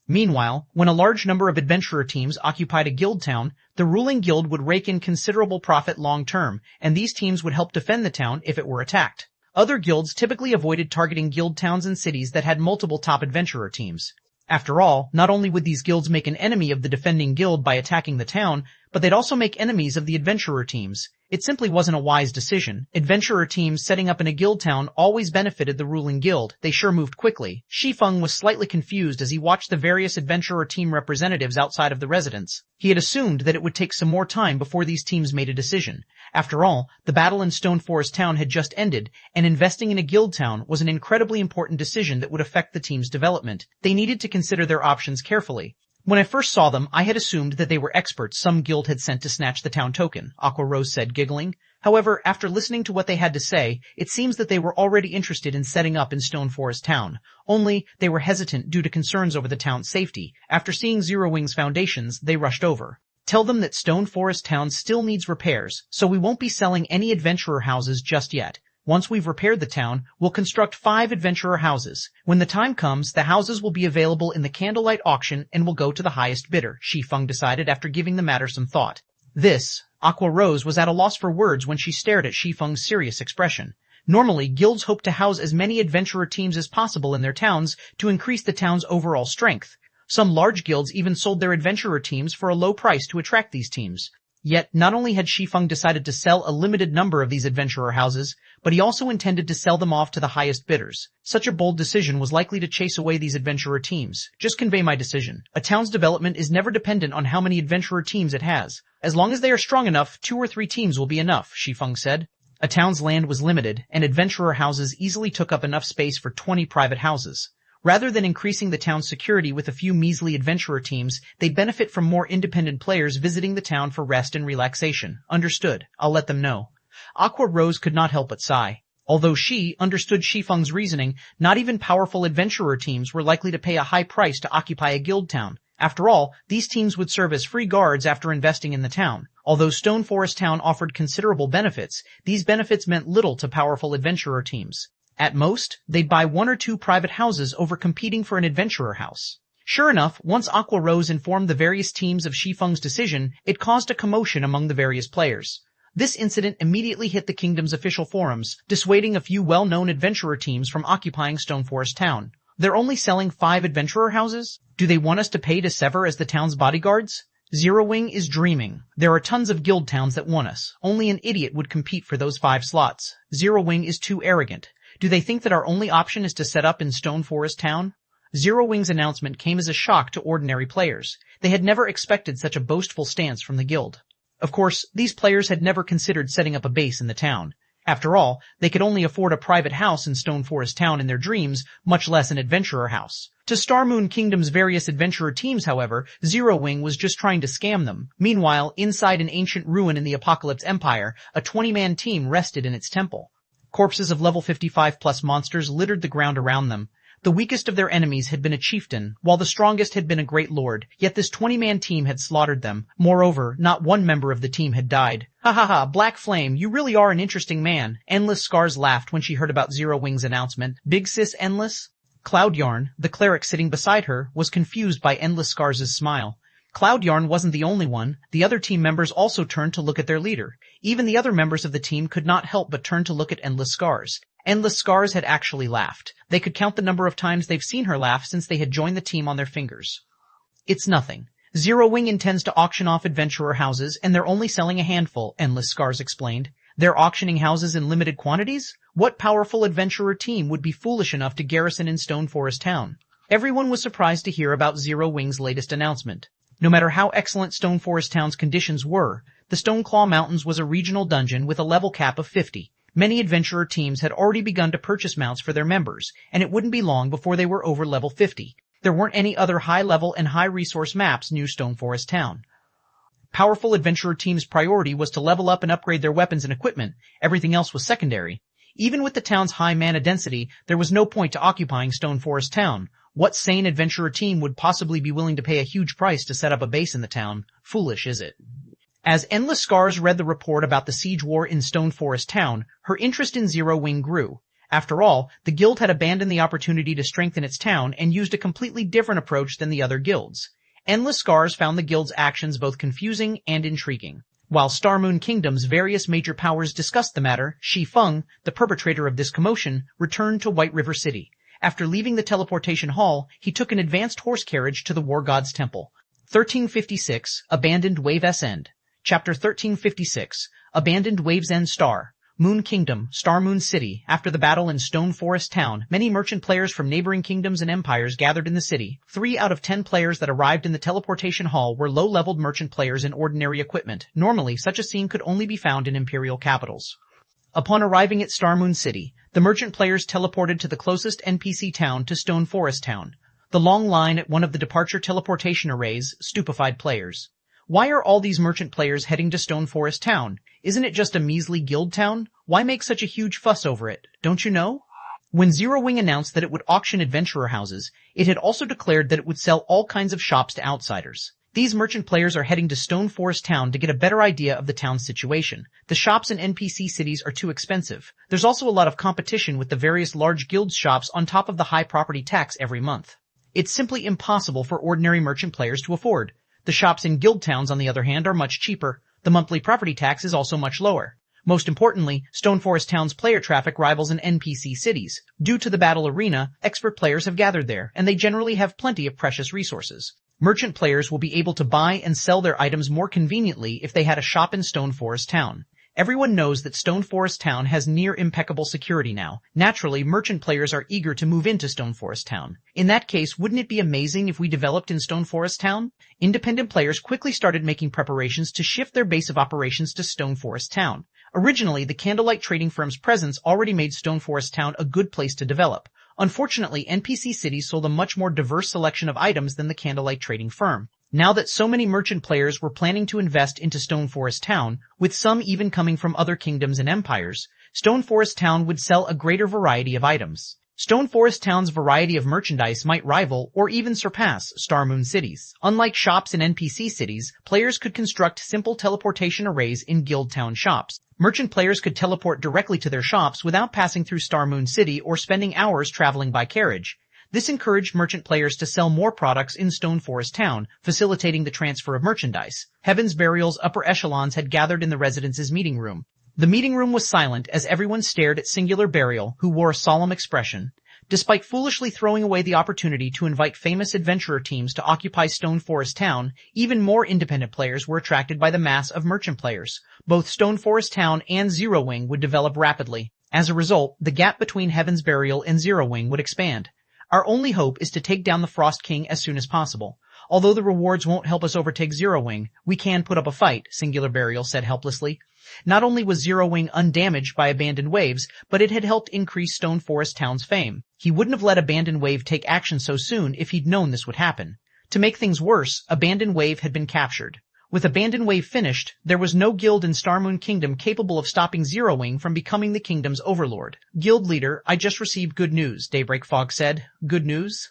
Meanwhile, when a large number of adventurer teams occupied a guild town, the ruling guild would rake in considerable profit long-term, and these teams would help defend the town if it were attacked. Other guilds typically avoided targeting guild towns and cities that had multiple top adventurer teams. After all, not only would these guilds make an enemy of the defending guild by attacking the town, but they'd also make enemies of the adventurer teams. It simply wasn't a wise decision. Adventurer teams setting up in a guild town always benefited the ruling guild. They sure moved quickly. Shi Feng was slightly confused as he watched the various adventurer team representatives outside of the residence. He had assumed that it would take some more time before these teams made a decision. After all, the battle in Stone Forest Town had just ended, and investing in a guild town was an incredibly important decision that would affect the team's development. They needed to consider their options carefully. When I first saw them, I had assumed that they were experts some guild had sent to snatch the town token, Aqua Rose said, giggling. However, after listening to what they had to say, it seems that they were already interested in setting up in Stone Forest Town. Only, they were hesitant due to concerns over the town's safety. After seeing Zero Wing's foundations, they rushed over. Tell them that Stone Forest Town still needs repairs, so we won't be selling any adventurer houses just yet. Once we've repaired the town, we'll construct 5 adventurer houses. When the time comes, the houses will be available in the candlelight auction and will go to the highest bidder, Shi Feng decided after giving the matter some thought. Aqua Rose was at a loss for words when she stared at Shi Feng's serious expression. Normally, guilds hope to house as many adventurer teams as possible in their towns to increase the town's overall strength. Some large guilds even sold their adventurer teams for a low price to attract these teams. Yet, not only had Shi Feng decided to sell a limited number of these adventurer houses, but he also intended to sell them off to the highest bidders. Such a bold decision was likely to chase away these adventurer teams. Just convey my decision. A town's development is never dependent on how many adventurer teams it has. As long as they are strong enough, 2 or 3 teams will be enough, Shi Feng said. A town's land was limited, and adventurer houses easily took up enough space for 20 private houses. Rather than increasing the town's security with a few measly adventurer teams, they benefit from more independent players visiting the town for rest and relaxation. Understood. I'll let them know. Aqua Rose could not help but sigh. Although she understood Shi Feng's reasoning, not even powerful adventurer teams were likely to pay a high price to occupy a guild town. After all, these teams would serve as free guards after investing in the town. Although Stone Forest Town offered considerable benefits, these benefits meant little to powerful adventurer teams. At most, they'd buy 1 or 2 private houses over competing for an adventurer house. Sure enough, once Aqua Rose informed the various teams of Shi Feng's decision, it caused a commotion among the various players. This incident immediately hit the kingdom's official forums, dissuading a few well-known adventurer teams from occupying Stone Forest Town. They're only selling 5 adventurer houses? Do they want us to pay to sever as the town's bodyguards? Zero Wing is dreaming. There are tons of guild towns that want us. Only an idiot would compete for those 5 slots. Zero Wing is too arrogant. Do they think that our only option is to set up in Stone Forest Town? Zero Wing's announcement came as a shock to ordinary players. They had never expected such a boastful stance from the guild. Of course, these players had never considered setting up a base in the town. After all, they could only afford a private house in Stone Forest Town in their dreams, much less an adventurer house. To Star Moon Kingdom's various adventurer teams, however, Zero Wing was just trying to scam them. Meanwhile, inside an ancient ruin in the Apocalypse Empire, a 20-man team rested in its temple. Corpses of level 55+ monsters littered the ground around them. The weakest of their enemies had been a chieftain, while the strongest had been a great lord, yet this 20-man team had slaughtered them. Moreover, not one member of the team had died. Ha ha ha, Black Flame, you really are an interesting man. Endless Scars laughed when she heard about Zero Wing's announcement. Big Sis Endless? Cloud Yarn, the cleric sitting beside her, was confused by Endless Scars' smile. Cloud Yarn wasn't the only one. The other team members also turned to look at their leader. Even the other members of the team could not help but turn to look at Endless Scars. Endless Scars had actually laughed. They could count the number of times they've seen her laugh since they had joined the team on their fingers. It's nothing. Zero Wing intends to auction off adventurer houses, and they're only selling a handful, Endless Scars explained. They're auctioning houses in limited quantities? What powerful adventurer team would be foolish enough to garrison in Stone Forest Town? Everyone was surprised to hear about Zero Wing's latest announcement. No matter how excellent Stone Forest Town's conditions were, the Stoneclaw Mountains was a regional dungeon with a level cap of 50. Many adventurer teams had already begun to purchase mounts for their members, and it wouldn't be long before they were over level 50. There weren't any other high-level and high-resource maps near Stone Forest Town. Powerful adventurer teams' priority was to level up and upgrade their weapons and equipment. Everything else was secondary. Even with the town's high mana density, there was no point to occupying Stone Forest Town. What sane adventurer team would possibly be willing to pay a huge price to set up a base in the town? Foolish, is it? As Endless Scars read the report about the siege war in Stone Forest Town, her interest in Zero Wing grew. After all, the guild had abandoned the opportunity to strengthen its town and used a completely different approach than the other guilds. Endless Scars found the guild's actions both confusing and intriguing. While Star Moon Kingdom's various major powers discussed the matter, Shi Feng, the perpetrator of this commotion, returned to White River City. After leaving the teleportation hall, he took an advanced horse carriage to the War God's Temple. 1356, Abandoned Wave's End. Chapter 1356, Abandoned Wave's End Star. Moon Kingdom, Star Moon City. After the battle in Stone Forest Town, many merchant players from neighboring kingdoms and empires gathered in the city. 3 out of 10 players that arrived in the teleportation hall were low-leveled merchant players in ordinary equipment. Normally, such a scene could only be found in imperial capitals. Upon arriving at Star Moon City, the merchant players teleported to the closest NPC town to Stone Forest Town. The long line at one of the departure teleportation arrays stupefied players. Why are all these merchant players heading to Stone Forest Town? Isn't it just a measly guild town? Why make such a huge fuss over it? Don't you know? When Zero Wing announced that it would auction adventurer houses, it had also declared that it would sell all kinds of shops to outsiders. These merchant players are heading to Stone Forest Town to get a better idea of the town's situation. The shops in NPC cities are too expensive. There's also a lot of competition with the various large guild shops on top of the high property tax every month. It's simply impossible for ordinary merchant players to afford. The shops in guild towns, on the other hand, are much cheaper. The monthly property tax is also much lower. Most importantly, Stone Forest Town's player traffic rivals in NPC cities. Due to the battle arena, expert players have gathered there, and they generally have plenty of precious resources. Merchant players will be able to buy and sell their items more conveniently if they had a shop in Stone Forest Town. Everyone knows that Stone Forest Town has near impeccable security now. Naturally, merchant players are eager to move into Stone Forest Town. In that case, wouldn't it be amazing if we developed in Stone Forest Town? Independent players quickly started making preparations to shift their base of operations to Stone Forest Town. Originally, the Candlelight Trading Firm's presence already made Stone Forest Town a good place to develop. Unfortunately, NPC cities sold a much more diverse selection of items than the Candlelight Trading Firm. Now that so many merchant players were planning to invest into Stone Forest Town, with some even coming from other kingdoms and empires, Stone Forest Town would sell a greater variety of items. Stone Forest Town's variety of merchandise might rival or even surpass Star Moon cities. Unlike shops in NPC cities, players could construct simple teleportation arrays in Guild Town shops. Merchant players could teleport directly to their shops without passing through Star Moon City or spending hours traveling by carriage. This encouraged merchant players to sell more products in Stone Forest Town, facilitating the transfer of merchandise. Heaven's Burial's upper echelons had gathered in the residence's meeting room. The meeting room was silent as everyone stared at Singular Burial, who wore a solemn expression. Despite foolishly throwing away the opportunity to invite famous adventurer teams to occupy Stone Forest Town, even more independent players were attracted by the mass of merchant players. Both Stone Forest Town and Zero Wing would develop rapidly. As a result, the gap between Heaven's Burial and Zero Wing would expand. Our only hope is to take down the Frost King as soon as possible. Although the rewards won't help us overtake Zero Wing, we can put up a fight, Singular Burial said helplessly. Not only was Zero Wing undamaged by Abandoned Waves, but it had helped increase Stone Forest Town's fame. He wouldn't have let Abandoned Wave take action so soon if he'd known this would happen. To make things worse, Abandoned Wave had been captured. With Abandoned Wave finished, there was no guild in Star Moon Kingdom capable of stopping Zero Wing from becoming the kingdom's overlord. Guild leader, I just received good news, Daybreak Fog said. Good news?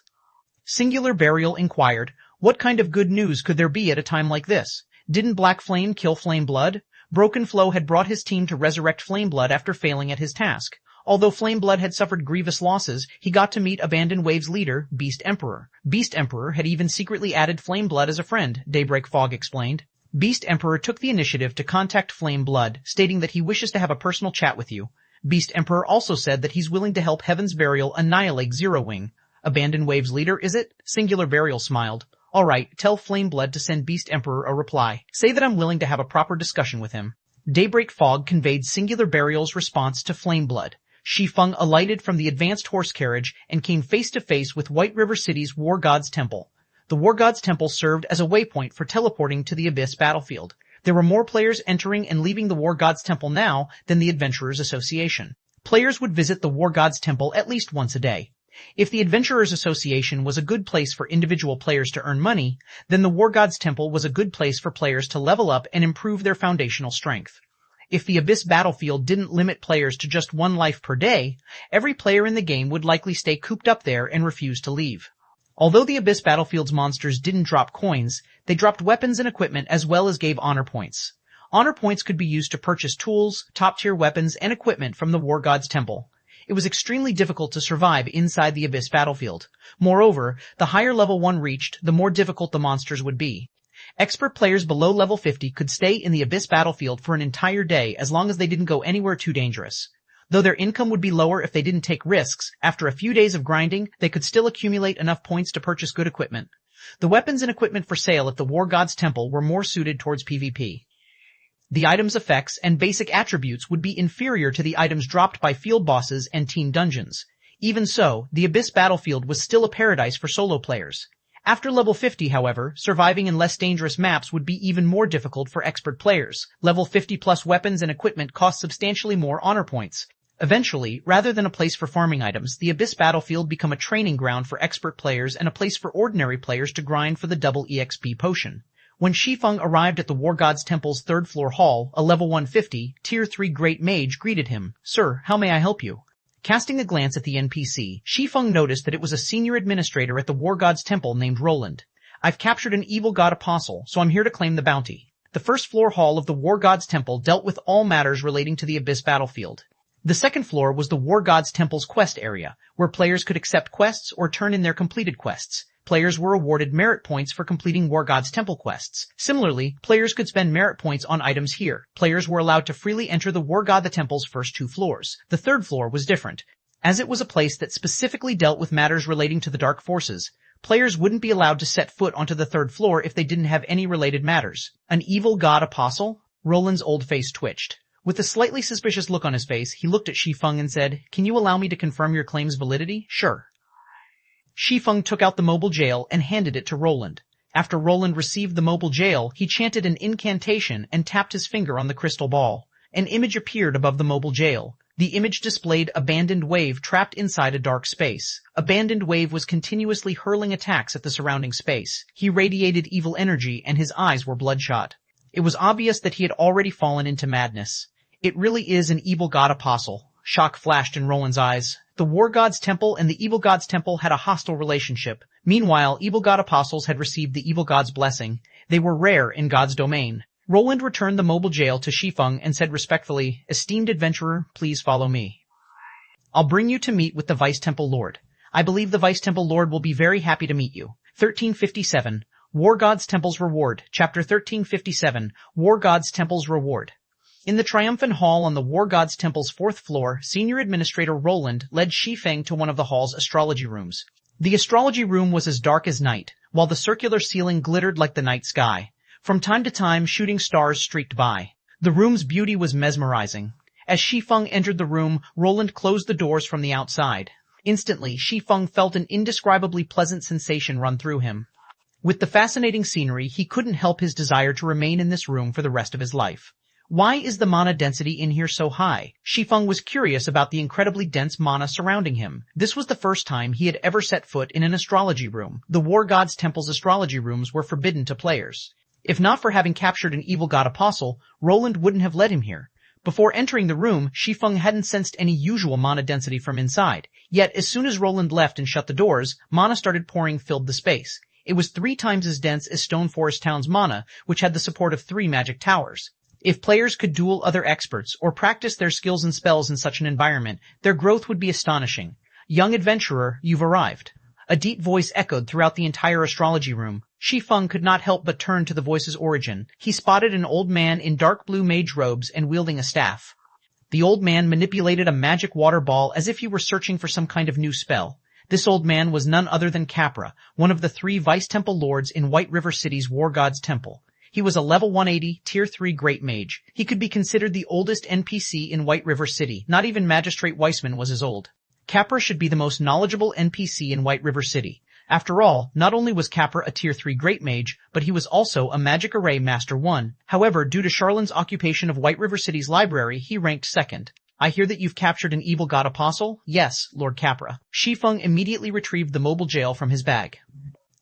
Singular Burial inquired. What kind of good news could there be at a time like this? Didn't Black Flame kill Flame Blood? Broken Flow had brought his team to resurrect Flame Blood after failing at his task. Although Flame Blood had suffered grievous losses, he got to meet Abandoned Wave's leader, Beast Emperor. Beast Emperor had even secretly added Flame Blood as a friend, Daybreak Fog explained. Beast Emperor took the initiative to contact Flame Blood, stating that he wishes to have a personal chat with you. Beast Emperor also said that he's willing to help Heaven's Burial annihilate Zero Wing. Abandoned Wave's leader, is it? Singular Burial smiled. Alright, tell Flame Blood to send Beast Emperor a reply. Say that I'm willing to have a proper discussion with him. Daybreak Fog conveyed Singular Burial's response to Flame Blood. Shi Feng alighted from the advanced horse carriage and came face to face with White River City's War God's Temple. The War God's Temple served as a waypoint for teleporting to the Abyss battlefield. There were more players entering and leaving the War God's Temple now than the Adventurers Association. Players would visit the War God's Temple at least once a day. If the Adventurers Association was a good place for individual players to earn money, then the War God's Temple was a good place for players to level up and improve their foundational strength. If the Abyss battlefield didn't limit players to just one life per day, every player in the game would likely stay cooped up there and refuse to leave. Although the Abyss battlefield's monsters didn't drop coins, they dropped weapons and equipment as well as gave honor points. Honor points could be used to purchase tools, top-tier weapons, and equipment from the War God's Temple. It was extremely difficult to survive inside the Abyss battlefield. Moreover, the higher level one reached, the more difficult the monsters would be. Expert players below level 50 could stay in the Abyss battlefield for an entire day as long as they didn't go anywhere too dangerous. Though their income would be lower if they didn't take risks, after a few days of grinding, they could still accumulate enough points to purchase good equipment. The weapons and equipment for sale at the War God's Temple were more suited towards PvP. The item's effects and basic attributes would be inferior to the items dropped by field bosses and team dungeons. Even so, the Abyss battlefield was still a paradise for solo players. After level 50, however, surviving in less dangerous maps would be even more difficult for expert players. Level 50 plus weapons and equipment cost substantially more honor points. Eventually, rather than a place for farming items, the Abyss battlefield became a training ground for expert players and a place for ordinary players to grind for the double EXP potion. When Shi Feng arrived at the War God's Temple's third-floor hall, a level 150, Tier 3 Great Mage greeted him. "Sir, how may I help you?" Casting a glance at the NPC, Shi Feng noticed that it was a senior administrator at the War God's Temple named Roland. "I've captured an evil god apostle, so I'm here to claim the bounty." The first-floor hall of the War God's Temple dealt with all matters relating to the Abyss battlefield. The second floor was the War God's Temple's quest area, where players could accept quests or turn in their completed quests. Players were awarded merit points for completing War God's Temple quests. Similarly, players could spend merit points on items here. Players were allowed to freely enter the War God the Temple's first two floors. The third floor was different. As it was a place that specifically dealt with matters relating to the Dark Forces, players wouldn't be allowed to set foot onto the third floor if they didn't have any related matters. An evil god apostle? Roland's old face twitched. With a slightly suspicious look on his face, he looked at Shi Feng and said, "Can you allow me to confirm your claim's validity?" "Sure." Shi Feng took out the mobile jail and handed it to Roland. After Roland received the mobile jail, he chanted an incantation and tapped his finger on the crystal ball. An image appeared above the mobile jail. The image displayed Abandoned Wave trapped inside a dark space. Abandoned Wave was continuously hurling attacks at the surrounding space. He radiated evil energy and his eyes were bloodshot. It was obvious that he had already fallen into madness. "It really is an evil god apostle." Shock flashed in Roland's eyes. The War God's Temple and the Evil God's Temple had a hostile relationship. Meanwhile, evil god apostles had received the evil god's blessing. They were rare in God's domain. Roland returned the mobile jail to Shi Feng and said respectfully, "Esteemed adventurer, please follow me. I'll bring you to meet with the Vice Temple Lord. I believe the Vice Temple Lord will be very happy to meet you." 1357. War God's Temple's Reward. Chapter 1357. War God's Temple's Reward. In the triumphant hall on the War God's Temple's fourth floor, Senior Administrator Roland led Shi Feng to one of the hall's astrology rooms. The astrology room was as dark as night, while the circular ceiling glittered like the night sky. From time to time, shooting stars streaked by. The room's beauty was mesmerizing. As Shi Feng entered the room, Roland closed the doors from the outside. Instantly, Shi Feng felt an indescribably pleasant sensation run through him. With the fascinating scenery, he couldn't help his desire to remain in this room for the rest of his life. Why is the mana density in here so high? Shi Feng was curious about the incredibly dense mana surrounding him. This was the first time he had ever set foot in an astrology room. The War God's Temple's astrology rooms were forbidden to players. If not for having captured an evil god apostle, Roland wouldn't have led him here. Before entering the room, Shi Feng hadn't sensed any usual mana density from inside. Yet, as soon as Roland left and shut the doors, mana started pouring filled the space. It was 3 times as dense as Stone Forest Town's mana, which had the support of 3 magic towers. If players could duel other experts or practice their skills and spells in such an environment, their growth would be astonishing. "Young adventurer, you've arrived." A deep voice echoed throughout the entire astrology room. Shi Feng could not help but turn to the voice's origin. He spotted an old man in dark blue mage robes and wielding a staff. The old man manipulated a magic water ball as if he were searching for some kind of new spell. This old man was none other than Capra, one of the 3 Vice Temple Lords in White River City's War God's Temple. He was a level 180, Tier 3 Great Mage. He could be considered the oldest NPC in White River City. Not even Magistrate Weissman was as old. Capra should be the most knowledgeable NPC in White River City. After all, not only was Capra a Tier 3 Great Mage, but he was also a Magic Array Master 1. However, due to Charlin's occupation of White River City's library, he ranked second. "I hear that you've captured an evil god apostle?" "Yes, Lord Capra." Shi Feng immediately retrieved the mobile jail from his bag.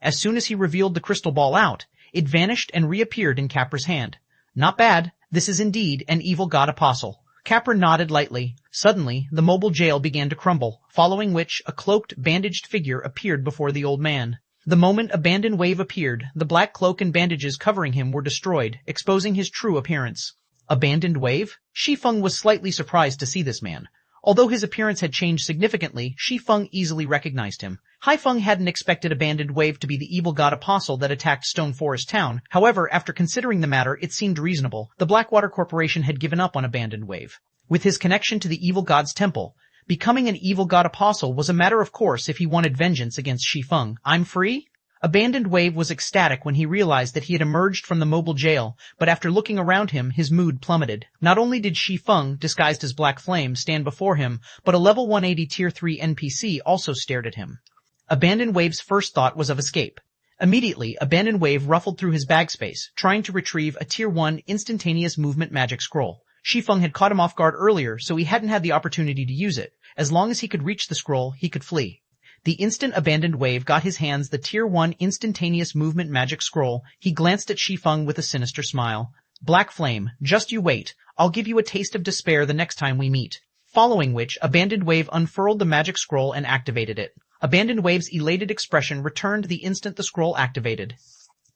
As soon as he revealed the crystal ball out, it vanished and reappeared in Capra's hand. "Not bad. This is indeed an evil god apostle." Capra nodded lightly. Suddenly, the mobile jail began to crumble, following which a cloaked, bandaged figure appeared before the old man. The moment Abandoned Wave appeared, the black cloak and bandages covering him were destroyed, exposing his true appearance. Abandoned Wave? Shi Feng was slightly surprised to see this man. Although his appearance had changed significantly, Shi Feng easily recognized him. Hai Feng hadn't expected Abandoned Wave to be the evil god apostle that attacked Stone Forest Town. However, after considering the matter, it seemed reasonable. The Blackwater Corporation had given up on Abandoned Wave. With his connection to the evil god's temple, becoming an evil god apostle was a matter of course if he wanted vengeance against Shi Feng. "I'm free?" Abandoned Wave was ecstatic when he realized that he had emerged from the mobile jail, but after looking around him, his mood plummeted. Not only did Shi Feng, disguised as Black Flame, stand before him, but a level 180 Tier 3 NPC also stared at him. Abandoned Wave's first thought was of escape. Immediately, Abandoned Wave ruffled through his bag space, trying to retrieve a Tier 1 instantaneous movement magic scroll. Shi Feng had caught him off guard earlier, so he hadn't had the opportunity to use it. As long as he could reach the scroll, he could flee. The instant Abandoned Wave got his hands the Tier 1 instantaneous movement magic scroll, he glanced at Shi Feng with a sinister smile. Black Flame, just you wait. I'll give you a taste of despair the next time we meet. Following which, Abandoned Wave unfurled the magic scroll and activated it. Abandoned Wave's elated expression returned the instant the scroll activated.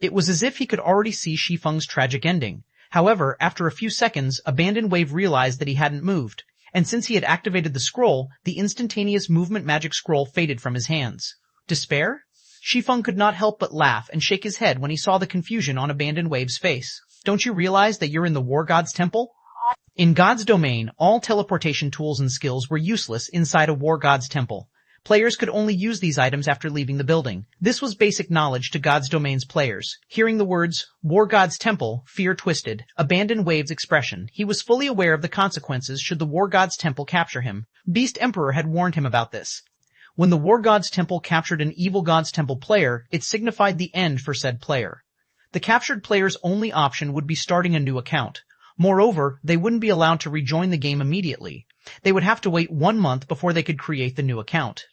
It was as if he could already see Shi Feng's tragic ending. However, after a few seconds, Abandoned Wave realized that he hadn't moved, and since he had activated the scroll, the instantaneous movement magic scroll faded from his hands. Despair? Shi Feng could not help but laugh and shake his head when he saw the confusion on Abandoned Wave's face. Don't you realize that you're in the War God's temple? In God's domain, all teleportation tools and skills were useless inside a War God's temple. Players could only use these items after leaving the building. This was basic knowledge to God's domain's players. Hearing the words, War God's temple, fear twisted, Abandoned Wave's expression. He was fully aware of the consequences should the War God's temple capture him. Beast Emperor had warned him about this. When the War God's temple captured an evil God's temple player, it signified the end for said player. The captured player's only option would be starting a new account. Moreover, they wouldn't be allowed to rejoin the game immediately. They would have to wait 1 month before they could create the new account.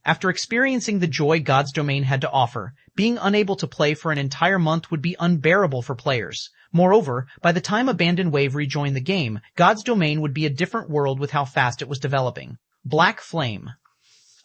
After experiencing the joy God's domain had to offer, being unable to play for an entire month would be unbearable for players. Moreover, by the time Abandoned Wave rejoined the game, God's domain would be a different world with how fast it was developing. Black Flame.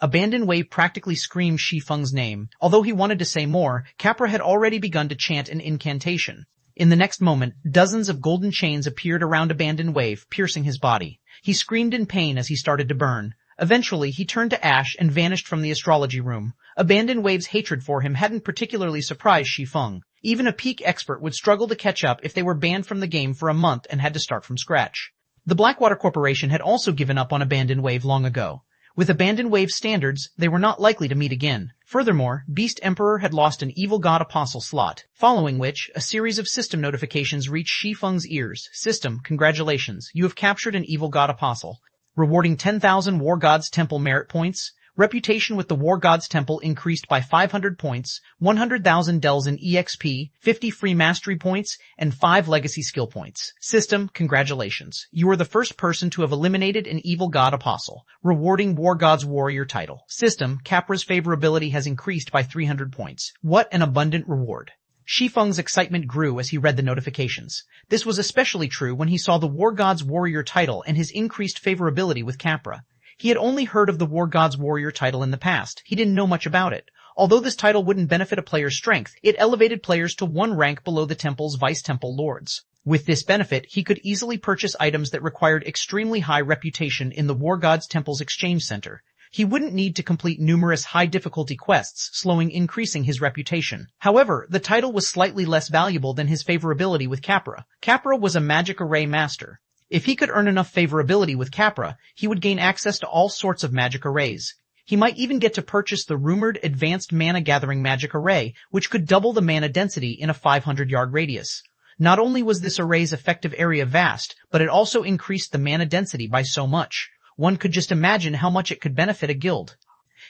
Abandoned Wave practically screamed Shi Feng's name. Although he wanted to say more, Capra had already begun to chant an incantation. In the next moment, dozens of golden chains appeared around Abandoned Wave, piercing his body. He screamed in pain as he started to burn. Eventually, he turned to ash and vanished from the astrology room. Abandoned Wave's hatred for him hadn't particularly surprised Shi Feng. Even a peak expert would struggle to catch up if they were banned from the game for a month and had to start from scratch. The Blackwater Corporation had also given up on Abandoned Wave long ago. With Abandoned Wave standards, they were not likely to meet again. Furthermore, Beast Emperor had lost an Evil God Apostle slot, following which, a series of system notifications reached Shi Feng's ears. System, congratulations, you have captured an Evil God Apostle. Rewarding 10,000 War God's Temple merit points. Reputation with the War God's Temple increased by 500 points, 100,000 Dells in EXP, 50 free mastery points, and 5 legacy skill points. System, congratulations. You are the first person to have eliminated an Evil God Apostle, rewarding War God's Warrior title. System, Capra's favorability has increased by 300 points. What an abundant reward. Shi Feng's excitement grew as he read the notifications. This was especially true when he saw the War God's Warrior title and his increased favorability with Capra. He had only heard of the War God's Warrior title in the past. He didn't know much about it. Although this title wouldn't benefit a player's strength, it elevated players to 1 rank below the temple's vice-temple lords. With this benefit, he could easily purchase items that required extremely high reputation in the War God's Temple's exchange center. He wouldn't need to complete numerous high-difficulty quests, increasing his reputation. However, the title was slightly less valuable than his favorability with Capra. Capra was a magic array master. If he could earn enough favorability with Capra, he would gain access to all sorts of magic arrays. He might even get to purchase the rumored advanced mana-gathering magic array, which could double the mana density in a 500-yard radius. Not only was this array's effective area vast, but it also increased the mana density by so much. One could just imagine how much it could benefit a guild.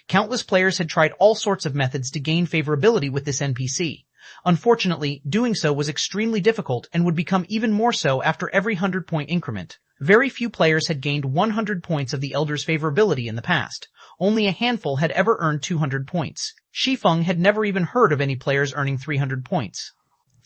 Countless players had tried all sorts of methods to gain favorability with this NPC. Unfortunately, doing so was extremely difficult and would become even more so after every 100-point increment. Very few players had gained 100 points of the Elder's favorability in the past. Only a handful had ever earned 200 points. Shi Feng had never even heard of any players earning 300 points.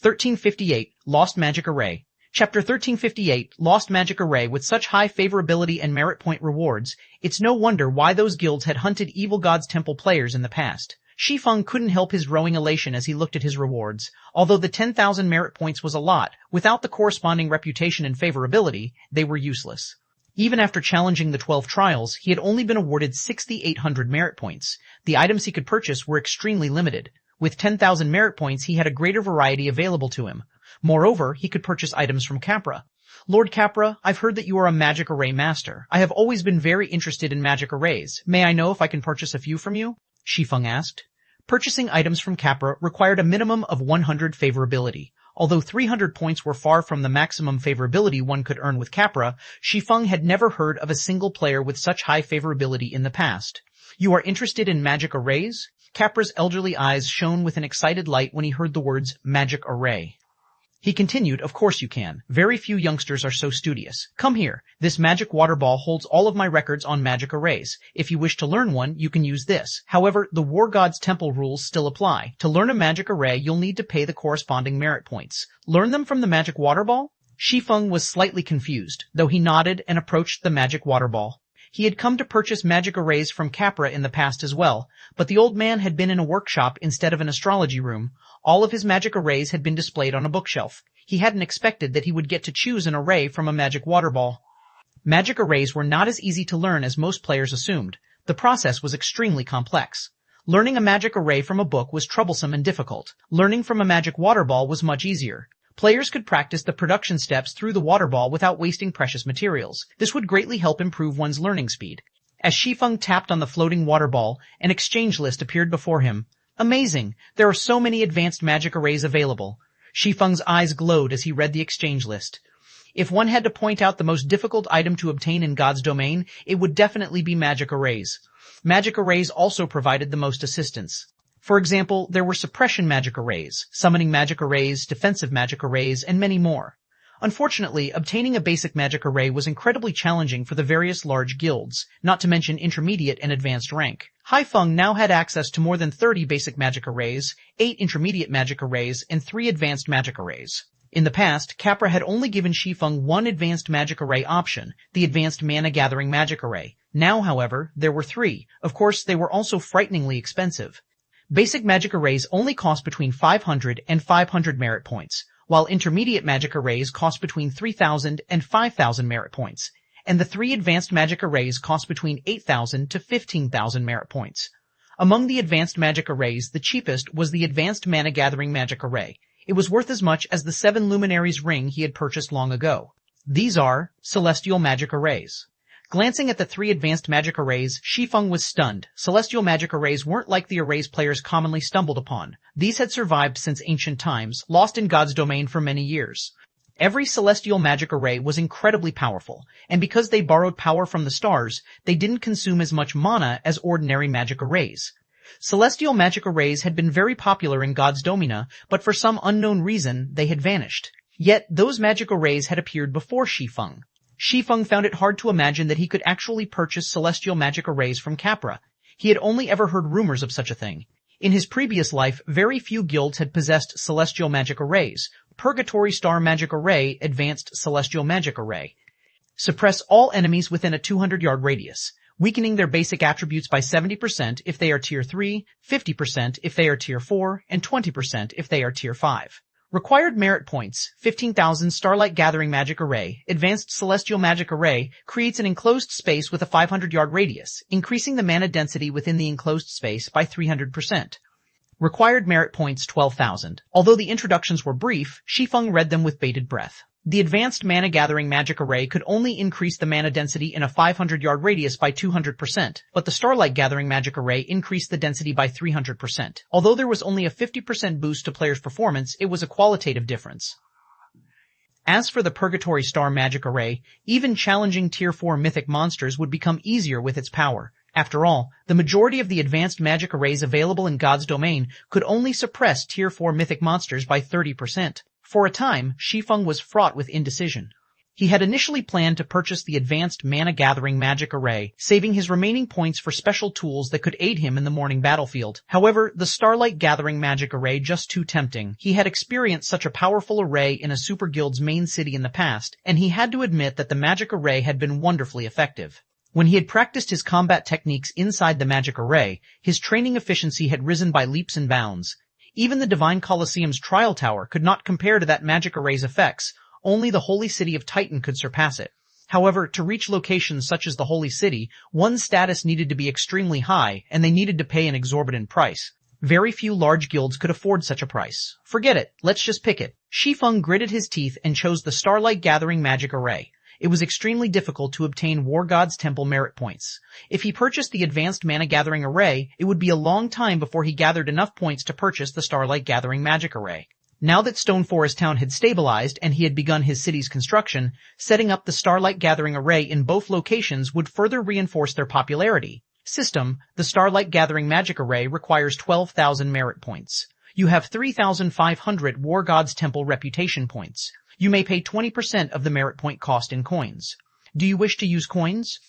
1358, Lost Magic Array. Chapter 1358, Lost Magic Array. With such high favorability and merit point rewards, it's no wonder why those guilds had hunted Evil God's Temple players in the past. Shi Feng couldn't help his growing elation as he looked at his rewards. Although the 10,000 merit points was a lot, without the corresponding reputation and favorability, they were useless. Even after challenging the 12 trials, he had only been awarded 6,800 merit points. The items he could purchase were extremely limited. With 10,000 merit points, he had a greater variety available to him. Moreover, he could purchase items from Capra. Lord Capra, I've heard that you are a magic array master. I have always been very interested in magic arrays. May I know if I can purchase a few from you? Shi Feng asked. Purchasing items from Capra required a minimum of 100 favorability. Although 300 points were far from the maximum favorability one could earn with Capra, Shi Feng had never heard of a single player with such high favorability in the past. You are interested in magic arrays? Capra's elderly eyes shone with an excited light when he heard the words magic array. He continued, of course you can. Very few youngsters are so studious. Come here. This magic water ball holds all of my records on magic arrays. If you wish to learn one, you can use this. However, the War God's Temple rules still apply. To learn a magic array, you'll need to pay the corresponding merit points. Learn them from the magic water ball? Shi Feng was slightly confused, though he nodded and approached the magic water ball. He had come to purchase magic arrays from Capra in the past as well, but the old man had been in a workshop instead of an astrology room. All of his magic arrays had been displayed on a bookshelf. He hadn't expected that he would get to choose an array from a magic water ball. Magic arrays were not as easy to learn as most players assumed. The process was extremely complex. Learning a magic array from a book was troublesome and difficult. Learning from a magic water ball was much easier. Players could practice the production steps through the water ball without wasting precious materials. This would greatly help improve one's learning speed. As Shi Feng tapped on the floating water ball, an exchange list appeared before him. Amazing! There are so many advanced magic arrays available. Shi Feng's eyes glowed as he read the exchange list. If one had to point out the most difficult item to obtain in God's domain, it would definitely be magic arrays. Magic arrays also provided the most assistance. For example, there were suppression magic arrays, summoning magic arrays, defensive magic arrays, and many more. Unfortunately, obtaining a basic magic array was incredibly challenging for the various large guilds, not to mention intermediate and advanced rank. Shi Feng now had access to more than 30 basic magic arrays, 8 intermediate magic arrays, and 3 advanced magic arrays. In the past, Capra had only given Shi Feng one advanced magic array option, the advanced mana-gathering magic array. Now, however, there were 3. Of course, they were also frighteningly expensive. Basic magic arrays only cost between 500 and 500 merit points, while intermediate magic arrays cost between 3,000 and 5,000 merit points, and the 3 advanced magic arrays cost between 8,000 to 15,000 merit points. Among the advanced magic arrays, the cheapest was the advanced mana-gathering magic array. It was worth as much as the 7 luminaries ring he had purchased long ago. These are celestial magic arrays. Glancing at the 3 advanced magic arrays, Shi Feng was stunned. Celestial magic arrays weren't like the arrays players commonly stumbled upon. These had survived since ancient times, lost in God's domain for many years. Every celestial magic array was incredibly powerful, and because they borrowed power from the stars, they didn't consume as much mana as ordinary magic arrays. Celestial magic arrays had been very popular in God's domina, but for some unknown reason, they had vanished. Yet, those magic arrays had appeared before Shi Feng. Shi Feng found it hard to imagine that he could actually purchase celestial magic arrays from Capra. He had only ever heard rumors of such a thing. In his previous life, very few guilds had possessed celestial magic arrays. Purgatory Star Magic Array, Advanced Celestial Magic Array. Suppress all enemies within a 200-yard radius, weakening their basic attributes by 70% if they are Tier 3, 50% if they are Tier 4, and 20% if they are Tier 5. Required merit points, 15,000 Starlight Gathering Magic Array, Advanced Celestial Magic Array, creates an enclosed space with a 500-yard radius, increasing the mana density within the enclosed space by 300%. Required merit points 12,000. Although the introductions were brief, Shi Feng read them with bated breath. The Advanced Mana Gathering Magic Array could only increase the mana density in a 500-yard radius by 200%, but the Starlight Gathering Magic Array increased the density by 300%. Although there was only a 50% boost to players' performance, it was a qualitative difference. As for the Purgatory Star Magic Array, even challenging Tier 4 mythic monsters would become easier with its power. After all, the majority of the advanced magic arrays available in God's domain could only suppress Tier 4 mythic monsters by 30%. For a time, Shi Feng was fraught with indecision. He had initially planned to purchase the Advanced Mana-Gathering Magic Array, saving his remaining points for special tools that could aid him in the morning battlefield. However, the Starlight Gathering Magic Array just too tempting. He had experienced such a powerful array in a super guild's main city in the past, and he had to admit that the magic array had been wonderfully effective. When he had practiced his combat techniques inside the magic array, his training efficiency had risen by leaps and bounds. Even the Divine Colosseum's Trial Tower could not compare to that magic array's effects. Only the Holy City of Titan could surpass it. However, to reach locations such as the Holy City, one's status needed to be extremely high, and they needed to pay an exorbitant price. Very few large guilds could afford such a price. Forget it, let's just pick it. Shi Feng gritted his teeth and chose the Starlight Gathering Magic Array. It was extremely difficult to obtain War God's Temple merit points. If he purchased the Advanced Mana Gathering Array, it would be a long time before he gathered enough points to purchase the Starlight Gathering Magic Array. Now that Stone Forest Town had stabilized and he had begun his city's construction, setting up the Starlight Gathering Array in both locations would further reinforce their popularity. System: the Starlight Gathering Magic Array requires 12,000 merit points. You have 3,500 War God's Temple reputation points. You may pay 20% of the merit point cost in coins. Do you wish to use coins?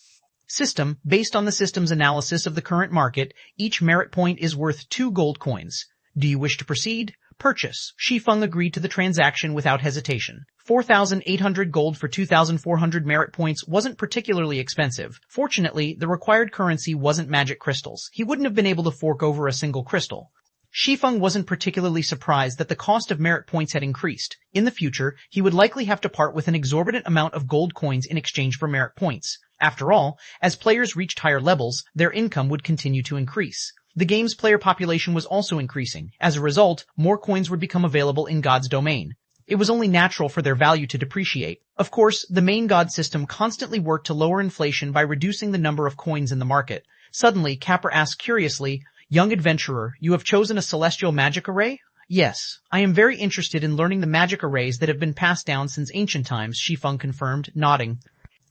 System. Based on the system's analysis of the current market, each merit point is worth 2 gold coins. Do you wish to proceed? Purchase. Shi Feng agreed to the transaction without hesitation. 4,800 gold for 2,400 merit points wasn't particularly expensive. Fortunately, the required currency wasn't magic crystals. He wouldn't have been able to fork over a single crystal. Shi Feng wasn't particularly surprised that the cost of merit points had increased. In the future, he would likely have to part with an exorbitant amount of gold coins in exchange for merit points. After all, as players reached higher levels, their income would continue to increase. The game's player population was also increasing. As a result, more coins would become available in God's domain. It was only natural for their value to depreciate. Of course, the main God system constantly worked to lower inflation by reducing the number of coins in the market. Suddenly, Capra asked curiously, "Young adventurer, you have chosen a celestial magic array?" "Yes. I am very interested in learning the magic arrays that have been passed down since ancient times," Shi Feng confirmed, nodding.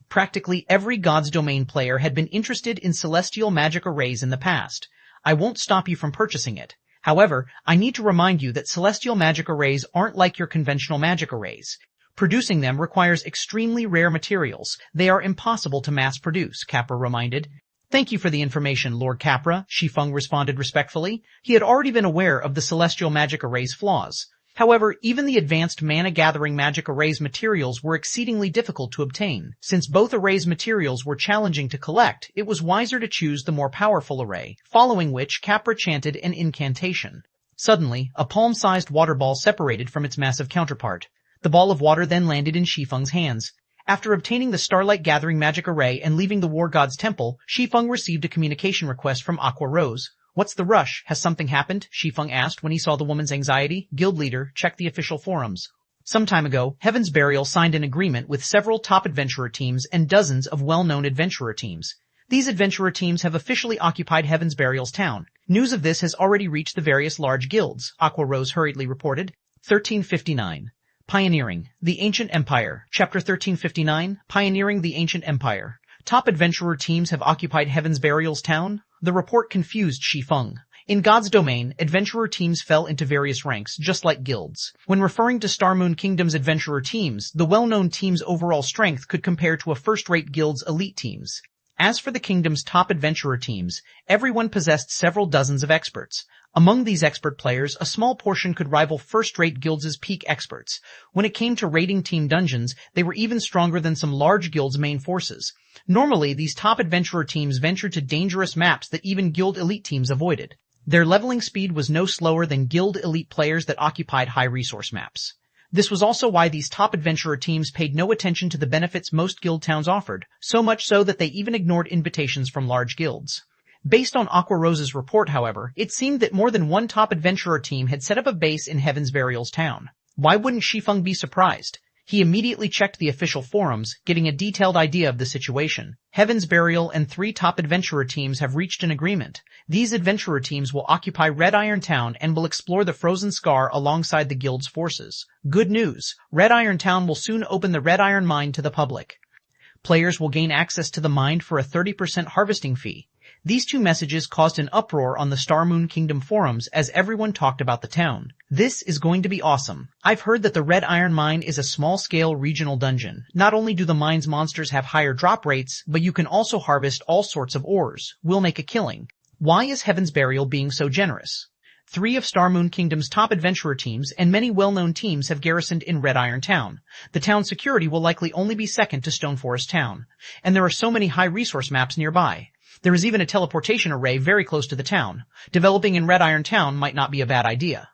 Practically every God's domain player had been interested in celestial magic arrays in the past. I won't stop you from purchasing it. However, I need to remind you that celestial magic arrays aren't like your conventional magic arrays. Producing them requires extremely rare materials. They are impossible to mass produce, Capra reminded. Thank you for the information, Lord Capra, Shi Feng responded respectfully. He had already been aware of the celestial magic array's flaws. However, even the advanced mana-gathering magic array's materials were exceedingly difficult to obtain. Since both arrays' materials were challenging to collect, it was wiser to choose the more powerful array, following which Capra chanted an incantation. Suddenly, a palm-sized water ball separated from its massive counterpart. The ball of water then landed in Shi Feng's hands. After obtaining the Starlight Gathering magic array and leaving the War God's Temple, Shi Feng received a communication request from Aqua Rose. "What's the rush? Has something happened?" Shi Feng asked when he saw the woman's anxiety. "Guild leader, check the official forums." Some time ago, Heaven's Burial signed an agreement with several top adventurer teams and dozens of well-known adventurer teams. These adventurer teams have officially occupied Heaven's Burial's town. News of this has already reached the various large guilds, Aqua Rose hurriedly reported. 1359. Pioneering the Ancient Empire. Chapter 1359, Pioneering the Ancient Empire. Top adventurer teams have occupied Heaven's Burial's town? The report confused Shi Feng. In God's domain, adventurer teams fell into various ranks, just like guilds. When referring to Star Moon Kingdom's adventurer teams, the well-known team's overall strength could compare to a first-rate guild's elite teams. As for the kingdom's top adventurer teams, everyone possessed several dozens of experts. Among these expert players, a small portion could rival first-rate guilds' peak experts. When it came to raiding team dungeons, they were even stronger than some large guilds' main forces. Normally, these top adventurer teams ventured to dangerous maps that even guild elite teams avoided. Their leveling speed was no slower than guild elite players that occupied high-resource maps. This was also why these top adventurer teams paid no attention to the benefits most guild towns offered, so much so that they even ignored invitations from large guilds. Based on Aqua Rose's report, however, it seemed that more than one top adventurer team had set up a base in Heaven's Burial's town. Why wouldn't Shi Feng be surprised? He immediately checked the official forums, getting a detailed idea of the situation. Heaven's Burial and 3 top adventurer teams have reached an agreement. These adventurer teams will occupy Red Iron Town and will explore the Frozen Scar alongside the guild's forces. Good news! Red Iron Town will soon open the Red Iron Mine to the public. Players will gain access to the mine for a 30% harvesting fee. These 2 messages caused an uproar on the Star Moon Kingdom forums as everyone talked about the town. This is going to be awesome. I've heard that the Red Iron Mine is a small-scale regional dungeon. Not only do the mine's monsters have higher drop rates, but you can also harvest all sorts of ores. We'll make a killing. Why is Heaven's Burial being so generous? 3 of Star Moon Kingdom's top adventurer teams and many well-known teams have garrisoned in Red Iron Town. The town's security will likely only be second to Stone Forest Town. And there are so many high-resource maps nearby. There is even a teleportation array very close to the town. Developing in Red Iron Town might not be a bad idea.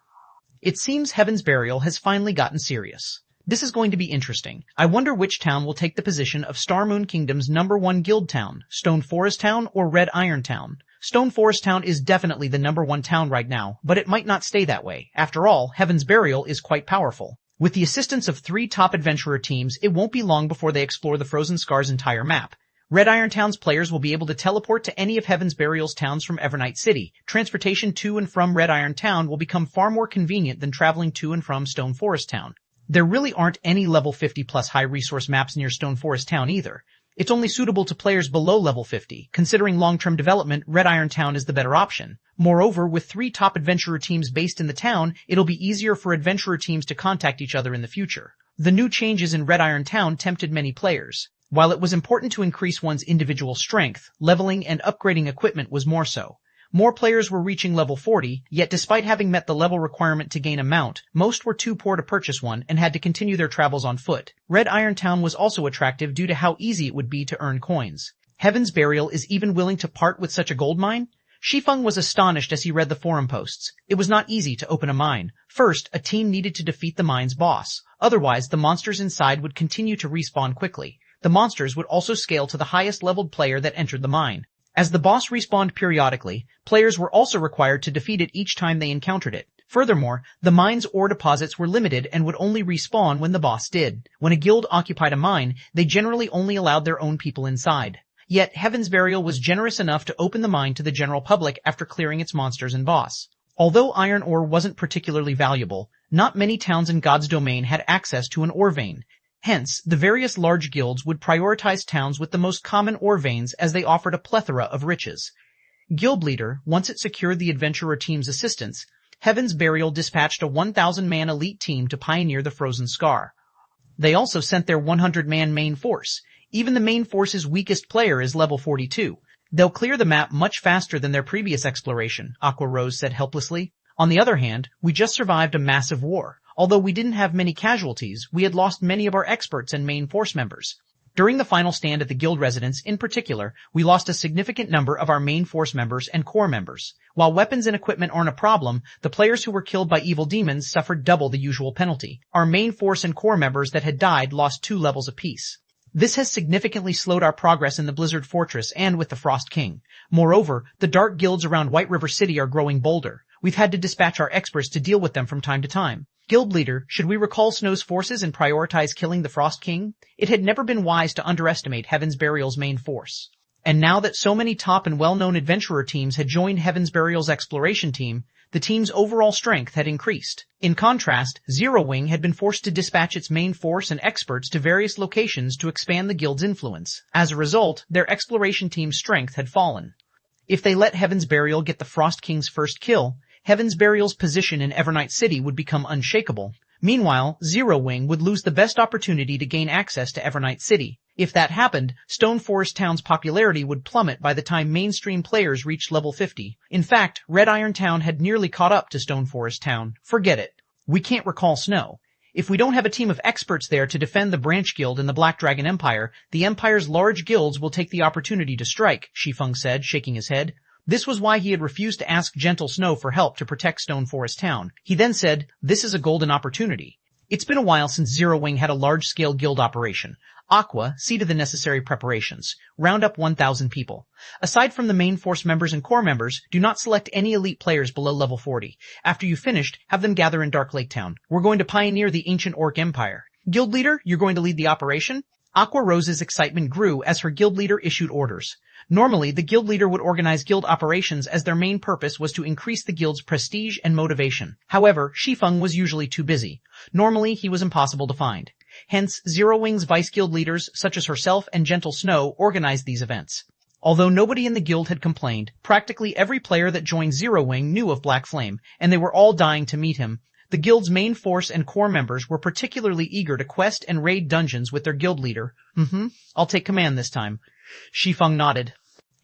It seems Heaven's Burial has finally gotten serious. This is going to be interesting. I wonder which town will take the position of Star Moon Kingdom's #1 guild town, Stone Forest Town or Red Iron Town. Stone Forest Town is definitely the #1 town right now, but it might not stay that way. After all, Heaven's Burial is quite powerful. With the assistance of 3 top adventurer teams, it won't be long before they explore the Frozen Scar's entire map. Red Iron Town's players will be able to teleport to any of Heaven's Burial's towns from Evernight City. Transportation to and from Red Iron Town will become far more convenient than traveling to and from Stone Forest Town. There really aren't any level 50+ high-resource maps near Stone Forest Town either. It's only suitable to players below level 50. Considering long-term development, Red Iron Town is the better option. Moreover, with 3 top adventurer teams based in the town, it'll be easier for adventurer teams to contact each other in the future. The new changes in Red Iron Town tempted many players. While it was important to increase one's individual strength, leveling and upgrading equipment was more so. More players were reaching level 40, yet despite having met the level requirement to gain a mount, most were too poor to purchase one and had to continue their travels on foot. Red Iron Town was also attractive due to how easy it would be to earn coins. Heaven's Burial is even willing to part with such a gold mine? Shi Feng was astonished as he read the forum posts. It was not easy to open a mine. First, a team needed to defeat the mine's boss. Otherwise, the monsters inside would continue to respawn quickly. The monsters would also scale to the highest leveled player that entered the mine. As the boss respawned periodically, players were also required to defeat it each time they encountered it. Furthermore, the mine's ore deposits were limited and would only respawn when the boss did. When a guild occupied a mine, they generally only allowed their own people inside. Yet, Heaven's Burial was generous enough to open the mine to the general public after clearing its monsters and boss. Although iron ore wasn't particularly valuable, not many towns in God's domain had access to an ore vein. Hence, the various large guilds would prioritize towns with the most common ore veins as they offered a plethora of riches. Guild leader, once it secured the adventurer team's assistance, Heaven's Burial dispatched a 1,000-man elite team to pioneer the Frozen Scar. They also sent their 100-man main force. Even the main force's weakest player is level 42. They'll clear the map much faster than their previous exploration, Aqua Rose said helplessly. On the other hand, we just survived a massive war. Although we didn't have many casualties, we had lost many of our experts and main force members. During the final stand at the guild residence, in particular, we lost a significant number of our main force members and core members. While weapons and equipment aren't a problem, the players who were killed by evil demons suffered double the usual penalty. Our main force and core members that had died lost 2 levels apiece. This has significantly slowed our progress in the Blizzard Fortress and with the Frost King. Moreover, the dark guilds around White River City are growing bolder. We've had to dispatch our experts to deal with them from time to time. Guild leader, should we recall Snow's forces and prioritize killing the Frost King? It had never been wise to underestimate Heaven's Burial's main force. And now that so many top and well-known adventurer teams had joined Heaven's Burial's exploration team, the team's overall strength had increased. In contrast, Zero Wing had been forced to dispatch its main force and experts to various locations to expand the guild's influence. As a result, their exploration team's strength had fallen. If they let Heaven's Burial get the Frost King's first kill, Heaven's Burial's position in Evernight City would become unshakable. Meanwhile, Zero Wing would lose the best opportunity to gain access to Evernight City. If that happened, Stone Forest Town's popularity would plummet by the time mainstream players reached level 50. In fact, Red Iron Town had nearly caught up to Stone Forest Town. Forget it. We can't recall Snow. If we don't have a team of experts there to defend the Branch Guild and the Black Dragon Empire, the Empire's large guilds will take the opportunity to strike, Shi Feng said, shaking his head. This was why he had refused to ask Gentle Snow for help to protect Stone Forest Town. He then said, "This is a golden opportunity." It's been a while since Zero Wing had a large-scale guild operation. Aqua, see to the necessary preparations. Round up 1,000 people. Aside from the main force members and core members, do not select any elite players below level 40. After you've finished, have them gather in Dark Lake Town. We're going to pioneer the ancient Orc Empire. Guild leader, you're going to lead the operation? Aqua Rose's excitement grew as her guild leader issued orders. Normally, the guild leader would organize guild operations as their main purpose was to increase the guild's prestige and motivation. However, Shi Feng was usually too busy. Normally, he was impossible to find. Hence, Zero Wing's vice guild leaders, such as herself and Gentle Snow, organized these events. Although nobody in the guild had complained, practically every player that joined Zero Wing knew of Black Flame, and they were all dying to meet him. The guild's main force and core members were particularly eager to quest and raid dungeons with their guild leader. I'll take command this time. Shi Feng nodded.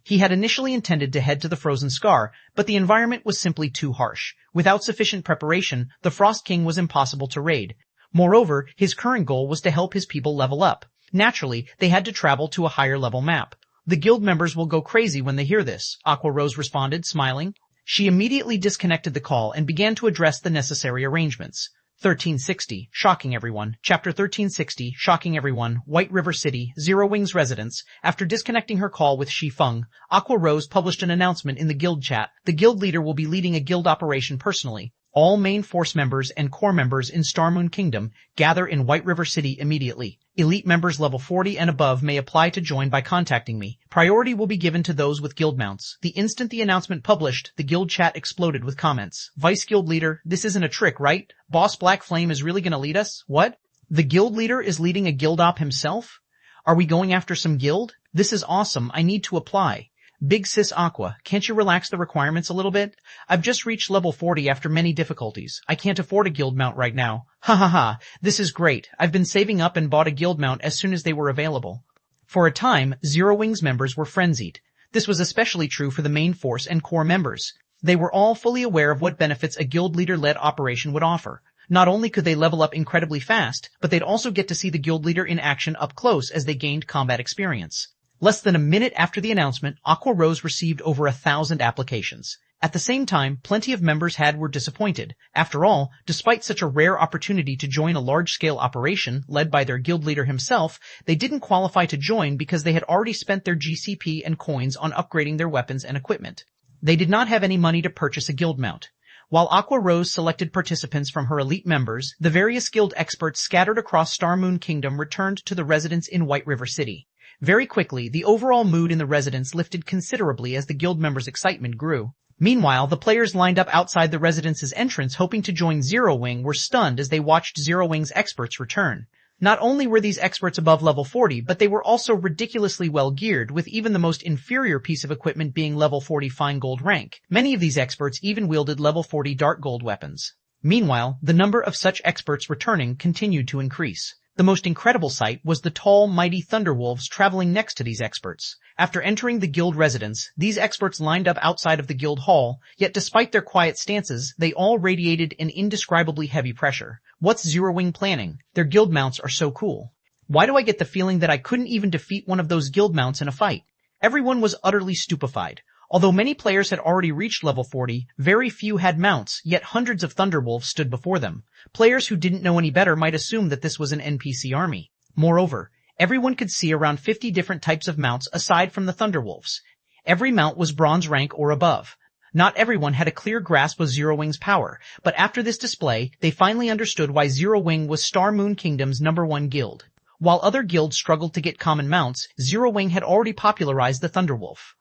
He had initially intended to head to the Frozen Scar, but the environment was simply too harsh. Without sufficient preparation, the Frost King was impossible to raid. Moreover, his current goal was to help his people level up. Naturally, they had to travel to a higher level map. The guild members will go crazy when they hear this, Aqua Rose responded, smiling. She immediately disconnected the call and began to address the necessary arrangements. 1360, shocking everyone. Chapter 1360, shocking everyone. White River City, Zero Wing's residence. After disconnecting her call with Shi Feng, Aqua Rose published an announcement in the guild chat. The guild leader will be leading a guild operation personally. All main force members and core members in Starmoon Kingdom gather in White River City immediately. Elite members level 40 and above may apply to join by contacting me. Priority will be given to those with guild mounts. The instant the announcement published, the guild chat exploded with comments. Vice guild leader, this isn't a trick, right? Boss Black Flame is really gonna lead us? What? The guild leader is leading a guild op himself? Are we going after some guild? This is awesome. I need to apply. Big Sis Aqua, can't you relax the requirements a little bit? I've just reached level 40 after many difficulties. I can't afford a guild mount right now. Ha ha ha, this is great. I've been saving up and bought a guild mount as soon as they were available. For a time, Zero Wings members were frenzied. This was especially true for the main force and core members. They were all fully aware of what benefits a guild leader-led operation would offer. Not only could they level up incredibly fast, but they'd also get to see the guild leader in action up close as they gained combat experience. Less than a minute after the announcement, Aqua Rose received over 1,000 applications. At the same time, plenty of members were disappointed. After all, despite such a rare opportunity to join a large-scale operation led by their guild leader himself, they didn't qualify to join because they had already spent their GCP and coins on upgrading their weapons and equipment. They did not have any money to purchase a guild mount. While Aqua Rose selected participants from her elite members, the various guild experts scattered across Star Moon Kingdom returned to the residence in White River City. Very quickly, the overall mood in the residence lifted considerably as the guild members' excitement grew. Meanwhile, the players lined up outside the residence's entrance hoping to join Zero Wing were stunned as they watched Zero Wing's experts return. Not only were these experts above level 40, but they were also ridiculously well geared, with even the most inferior piece of equipment being level 40 fine gold rank. Many of these experts even wielded level 40 dark gold weapons. Meanwhile, the number of such experts returning continued to increase. The most incredible sight was the tall, mighty Thunderwolves traveling next to these experts. After entering the guild residence, these experts lined up outside of the guild hall, yet despite their quiet stances, they all radiated an indescribably heavy pressure. What's Zero Wing planning? Their guild mounts are so cool. Why do I get the feeling that I couldn't even defeat one of those guild mounts in a fight? Everyone was utterly stupefied. Although many players had already reached level 40, very few had mounts, yet hundreds of Thunderwolves stood before them. Players who didn't know any better might assume that this was an NPC army. Moreover, everyone could see around 50 different types of mounts aside from the Thunderwolves. Every mount was bronze rank or above. Not everyone had a clear grasp of Zero Wing's power, but after this display, they finally understood why Zero Wing was Star Moon Kingdom's #1 guild. While other guilds struggled to get common mounts, Zero Wing had already popularized the Thunderwolf.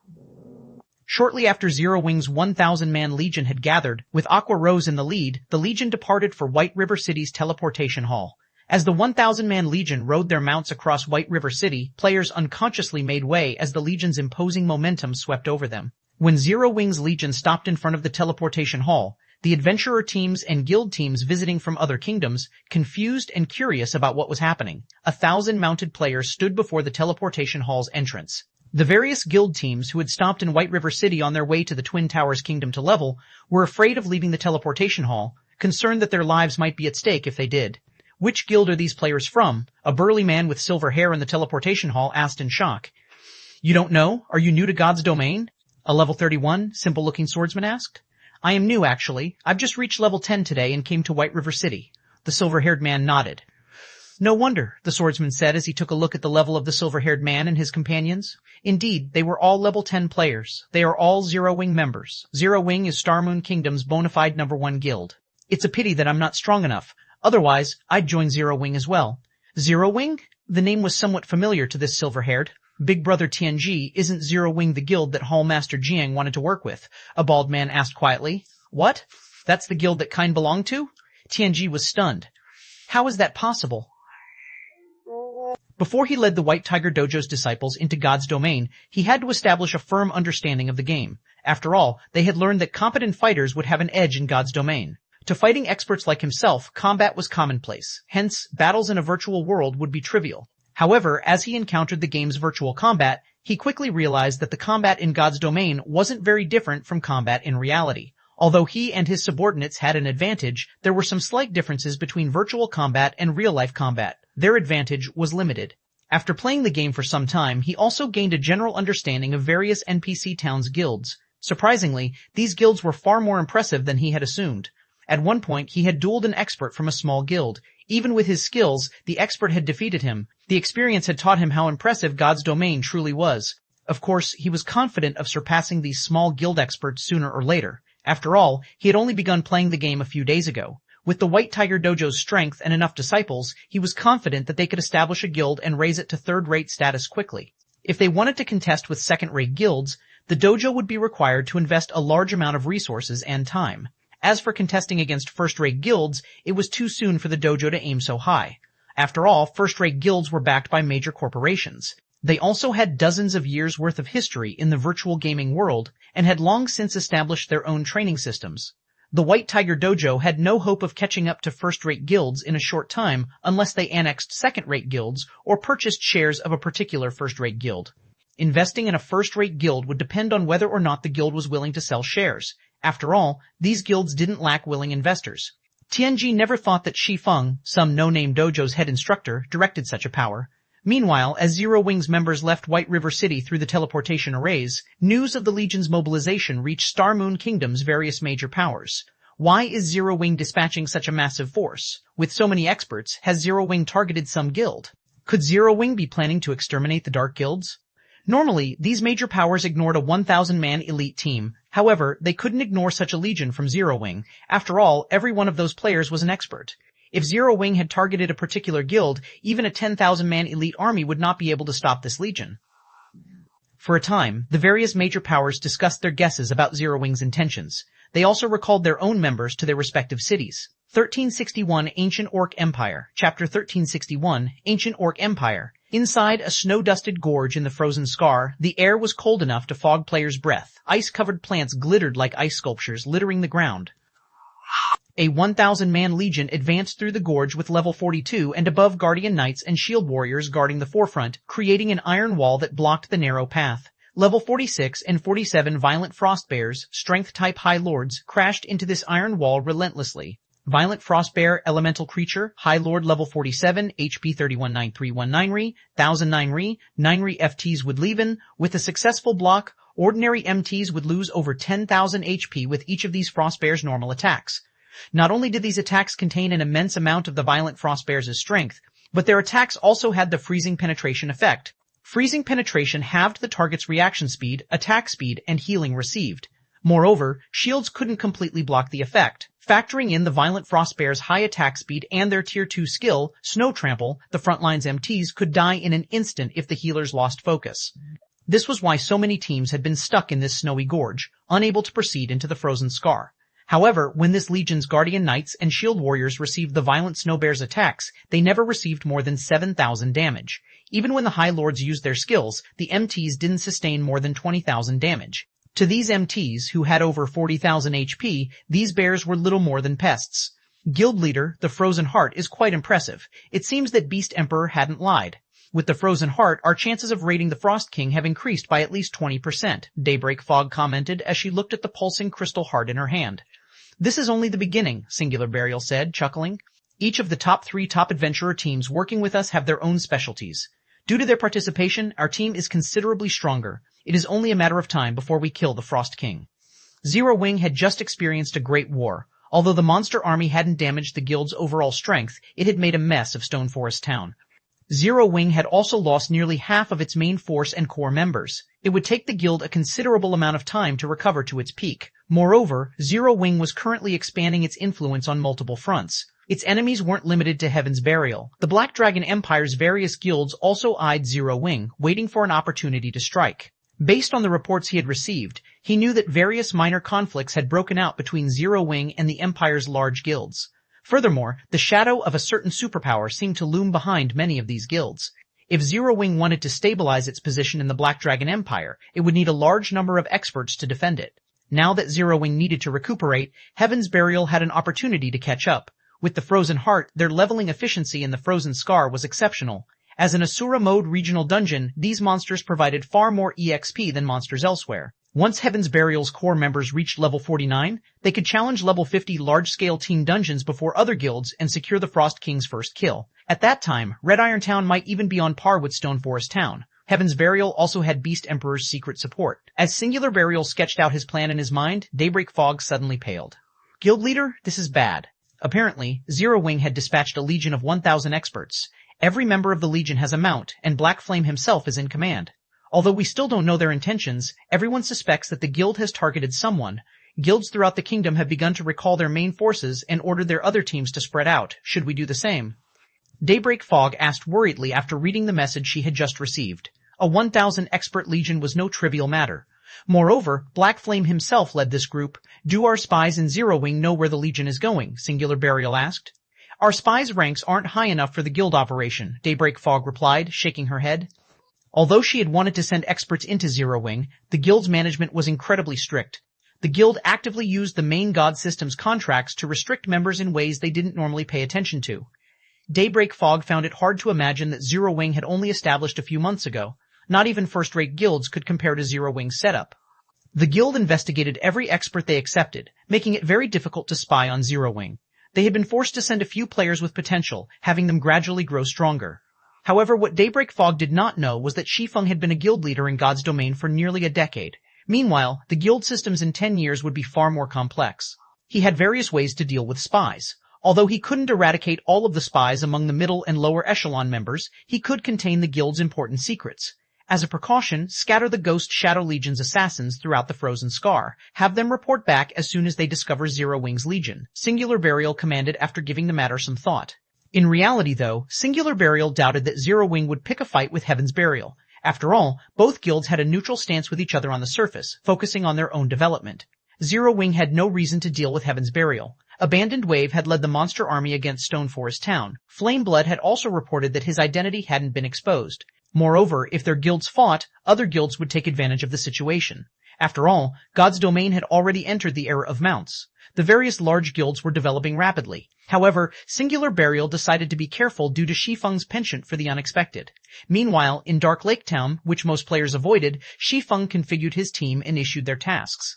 Shortly after Zero Wing's 1,000-man legion had gathered, with Aqua Rose in the lead, the legion departed for White River City's teleportation hall. As the 1,000-man legion rode their mounts across White River City, players unconsciously made way as the legion's imposing momentum swept over them. When Zero Wing's legion stopped in front of the teleportation hall, the adventurer teams and guild teams visiting from other kingdoms, confused and curious about what was happening, 1,000 mounted players stood before the teleportation hall's entrance. The various guild teams who had stopped in White River City on their way to the Twin Towers Kingdom to level were afraid of leaving the teleportation hall, concerned that their lives might be at stake if they did. Which guild are these players from? A burly man with silver hair in the teleportation hall asked in shock. You don't know? Are you new to God's domain? A level 31, simple-looking swordsman asked. I am new, actually. I've just reached level 10 today and came to White River City. The silver-haired man nodded. No wonder, the swordsman said as he took a look at the level of the silver-haired man and his companions. Indeed, they were all level 10 players. They are all Zero Wing members. Zero Wing is Star Moon Kingdom's bona fide #1 guild. It's a pity that I'm not strong enough. Otherwise, I'd join Zero Wing as well. Zero Wing? The name was somewhat familiar to this silver-haired. Big Brother Tianji, isn't Zero Wing the guild that Hall Master Jiang wanted to work with? A bald man asked quietly. What? That's the guild that Kine belonged to? Tianji was stunned. How is that possible? Before he led the White Tiger Dojo's disciples into God's domain, he had to establish a firm understanding of the game. After all, they had learned that competent fighters would have an edge in God's domain. To fighting experts like himself, combat was commonplace. Hence, battles in a virtual world would be trivial. However, as he encountered the game's virtual combat, he quickly realized that the combat in God's domain wasn't very different from combat in reality. Although he and his subordinates had an advantage, there were some slight differences between virtual combat and real-life combat. Their advantage was limited. After playing the game for some time, he also gained a general understanding of various NPC towns' guilds. Surprisingly, these guilds were far more impressive than he had assumed. At one point, he had dueled an expert from a small guild. Even with his skills, the expert had defeated him. The experience had taught him how impressive God's domain truly was. Of course, he was confident of surpassing these small guild experts sooner or later. After all, he had only begun playing the game a few days ago. With the White Tiger Dojo's strength and enough disciples, he was confident that they could establish a guild and raise it to third-rate status quickly. If they wanted to contest with second-rate guilds, the dojo would be required to invest a large amount of resources and time. As for contesting against first-rate guilds, it was too soon for the dojo to aim so high. After all, first-rate guilds were backed by major corporations. They also had dozens of years' worth of history in the virtual gaming world and had long since established their own training systems. The White Tiger Dojo had no hope of catching up to first-rate guilds in a short time unless they annexed second-rate guilds or purchased shares of a particular first-rate guild. Investing in a first-rate guild would depend on whether or not the guild was willing to sell shares. After all, these guilds didn't lack willing investors. Tianji never thought that Shi Feng, some no-name dojo's head instructor, directed such a power. Meanwhile, as Zero Wing's members left White River City through the teleportation arrays, news of the Legion's mobilization reached Star Moon Kingdom's various major powers. Why is Zero Wing dispatching such a massive force? With so many experts, has Zero Wing targeted some guild? Could Zero Wing be planning to exterminate the Dark Guilds? Normally, these major powers ignored a 1,000-man elite team. However, they couldn't ignore such a legion from Zero Wing. After all, every one of those players was an expert. If Zero Wing had targeted a particular guild, even a 10,000-man elite army would not be able to stop this legion. For a time, the various major powers discussed their guesses about Zero Wing's intentions. They also recalled their own members to their respective cities. 1361 Ancient Orc Empire, Chapter 1361, Ancient Orc Empire. Inside a snow-dusted gorge in the frozen scar, the air was cold enough to fog players' breath. Ice-covered plants glittered like ice sculptures littering the ground. A 1,000-man legion advanced through the gorge with level 42 and above Guardian Knights and Shield Warriors guarding the forefront, creating an iron wall that blocked the narrow path. Level 46 and 47 Violent Frost Bears, Strength-type High Lords, crashed into this iron wall relentlessly. Violent Frostbear, Elemental Creature, High Lord level 47, HP 319319 Re, 1009 Re, 9 Re FTs would leaven. With a successful block, ordinary MTs would lose over 10,000 HP with each of these Frostbear's normal attacks. Not only did these attacks contain an immense amount of the Violent Frostbear's strength, but their attacks also had the Freezing Penetration effect. Freezing Penetration halved the target's reaction speed, attack speed, and healing received. Moreover, shields couldn't completely block the effect. Factoring in the Violent Frostbear's high attack speed and their Tier 2 skill, Snow Trample, the frontline's MTs could die in an instant if the healers lost focus. This was why so many teams had been stuck in this snowy gorge, unable to proceed into the frozen scar. However, when this legion's Guardian Knights and Shield Warriors received the Violent Snowbear's attacks, they never received more than 7,000 damage. Even when the High Lords used their skills, the MTs didn't sustain more than 20,000 damage. To these MTs, who had over 40,000 HP, these bears were little more than pests. Guild Leader, the Frozen Heart, is quite impressive. It seems that Beast Emperor hadn't lied. With the Frozen Heart, our chances of raiding the Frost King have increased by at least 20%, Daybreak Fog commented as she looked at the pulsing crystal heart in her hand. This is only the beginning, Singular Burial said, chuckling. Each of the top 3 top adventurer teams working with us have their own specialties. Due to their participation, our team is considerably stronger. It is only a matter of time before we kill the Frost King. Zero Wing had just experienced a great war. Although the monster army hadn't damaged the guild's overall strength, it had made a mess of Stone Forest Town. Zero Wing had also lost nearly half of its main force and core members. It would take the guild a considerable amount of time to recover to its peak. Moreover, Zero Wing was currently expanding its influence on multiple fronts. Its enemies weren't limited to Heaven's Burial. The Black Dragon Empire's various guilds also eyed Zero Wing, waiting for an opportunity to strike. Based on the reports he had received, he knew that various minor conflicts had broken out between Zero Wing and the Empire's large guilds. Furthermore, the shadow of a certain superpower seemed to loom behind many of these guilds. If Zero Wing wanted to stabilize its position in the Black Dragon Empire, it would need a large number of experts to defend it. Now that Zero Wing needed to recuperate, Heaven's Burial had an opportunity to catch up. With the Frozen Heart, their leveling efficiency in the Frozen Scar was exceptional. As an Asura mode regional dungeon, these monsters provided far more EXP than monsters elsewhere. Once Heaven's Burial's core members reached level 49, they could challenge level 50 large-scale team dungeons before other guilds and secure the Frost King's first kill. At that time, Red Iron Town might even be on par with Stone Forest Town. Heaven's Burial also had Beast Emperor's secret support. As Singular Burial sketched out his plan in his mind, Daybreak Fog suddenly paled. Guild Leader, this is bad. Apparently, Zero Wing had dispatched a legion of 1,000 experts. Every member of the legion has a mount, and Black Flame himself is in command. Although we still don't know their intentions, everyone suspects that the guild has targeted someone. Guilds throughout the kingdom have begun to recall their main forces and ordered their other teams to spread out. Should we do the same? Daybreak Fog asked worriedly after reading the message she had just received. A 1,000 expert legion was no trivial matter. Moreover, Black Flame himself led this group. Do our spies in Zero Wing know where the legion is going? Singular Burial asked. Our spies' ranks aren't high enough for the guild operation, Daybreak Fog replied, shaking her head. Although she had wanted to send experts into Zero Wing, the guild's management was incredibly strict. The guild actively used the main god system's contracts to restrict members in ways they didn't normally pay attention to. Daybreak Fog found it hard to imagine that Zero Wing had only established a few months ago. Not even first-rate guilds could compare to Zero Wing's setup. The guild investigated every expert they accepted, making it very difficult to spy on Zero Wing. They had been forced to send a few players with potential, having them gradually grow stronger. However, what Daybreak Fog did not know was that Shi Feng had been a guild leader in God's domain for nearly a decade. Meanwhile, the guild systems in 10 years would be far more complex. He had various ways to deal with spies. Although he couldn't eradicate all of the spies among the middle and lower echelon members, he could contain the guild's important secrets. As a precaution, scatter the Ghost Shadow Legion's assassins throughout the Frozen Scar. Have them report back as soon as they discover Zero Wing's Legion, Singular Burial commanded after giving the matter some thought. In reality, though, Singular Burial doubted that Zero Wing would pick a fight with Heaven's Burial. After all, both guilds had a neutral stance with each other on the surface, focusing on their own development. Zero Wing had no reason to deal with Heaven's Burial. Abandoned Wave had led the monster army against Stone Forest Town. Flameblood had also reported that his identity hadn't been exposed. Moreover, if their guilds fought, other guilds would take advantage of the situation. After all, God's domain had already entered the era of mounts. The various large guilds were developing rapidly. However, Singular Burial decided to be careful due to Shi Feng's penchant for the unexpected. Meanwhile, in Dark Lake Town, which most players avoided, Shi Feng configured his team and issued their tasks.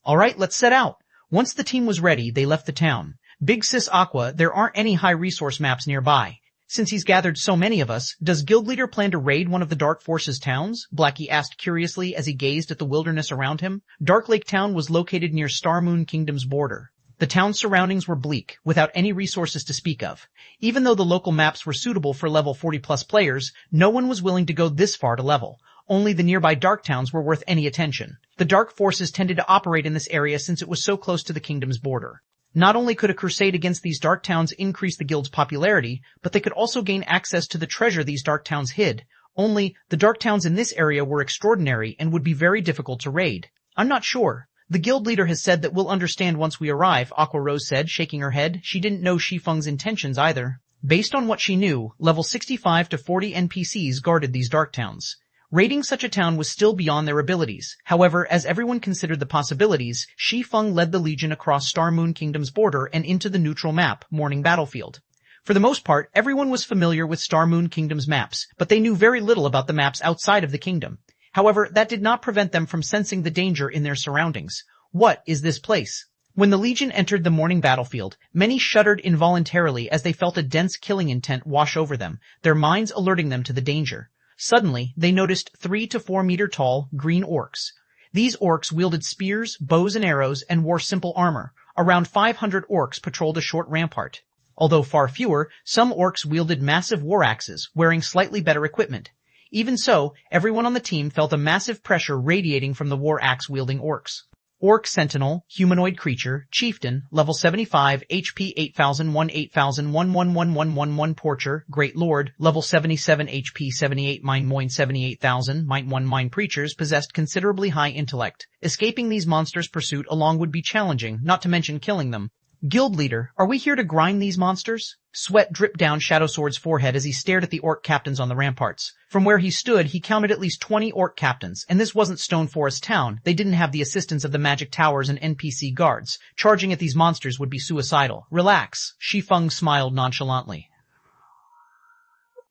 Alright, let's set out. Once the team was ready, they left the town. Big Sis Aqua, there aren't any high-resource maps nearby. Since he's gathered so many of us, does Guild Leader plan to raid one of the Dark Forces towns? Blackie asked curiously as he gazed at the wilderness around him. Dark Lake Town was located near Star Moon Kingdom's border. The town's surroundings were bleak, without any resources to speak of. Even though the local maps were suitable for level 40-plus players, no one was willing to go this far to level. Only the nearby Dark Towns were worth any attention. The Dark Forces tended to operate in this area since it was so close to the kingdom's border. Not only could a crusade against these Dark Towns increase the guild's popularity, but they could also gain access to the treasure these Dark Towns hid. Only, the Dark Towns in this area were extraordinary and would be very difficult to raid. I'm not sure. The guild leader has said that we'll understand once we arrive, Aqua Rose said, shaking her head. She didn't know Shi Feng's intentions either. Based on what she knew, level 65 to 40 NPCs guarded these Dark Towns. Raiding such a town was still beyond their abilities. However, as everyone considered the possibilities, Shi Feng led the Legion across Star Moon Kingdom's border and into the neutral map, Morning Battlefield. For the most part, everyone was familiar with Star Moon Kingdom's maps, but they knew very little about the maps outside of the kingdom. However, that did not prevent them from sensing the danger in their surroundings. What is this place? When the Legion entered the Morning Battlefield, many shuddered involuntarily as they felt a dense killing intent wash over them, their minds alerting them to the danger. Suddenly, they noticed 3 to 4 meter tall, green orcs. These orcs wielded spears, bows and arrows, and wore simple armor. Around 500 orcs patrolled a short rampart. Although far fewer, some orcs wielded massive war axes, wearing slightly better equipment. Even so, everyone on the team felt a massive pressure radiating from the war axe-wielding orcs. Orc Sentinel, Humanoid Creature, Chieftain, Level 75, HP 8001 8001 Porcher, Great Lord, Level 77 HP 78 Mind Moin 78,000 Might 1 Mind Preachers possessed considerably high intellect. Escaping these monsters' pursuit along would be challenging, not to mention killing them. Guild Leader, are we here to grind these monsters? Sweat dripped down Shadow Sword's forehead as he stared at the orc captains on the ramparts. From where he stood, he counted at least 20 orc captains, and this wasn't Stone Forest Town. They didn't have the assistance of the magic towers and NPC guards. Charging at these monsters would be suicidal. Relax. Shi Feng smiled nonchalantly.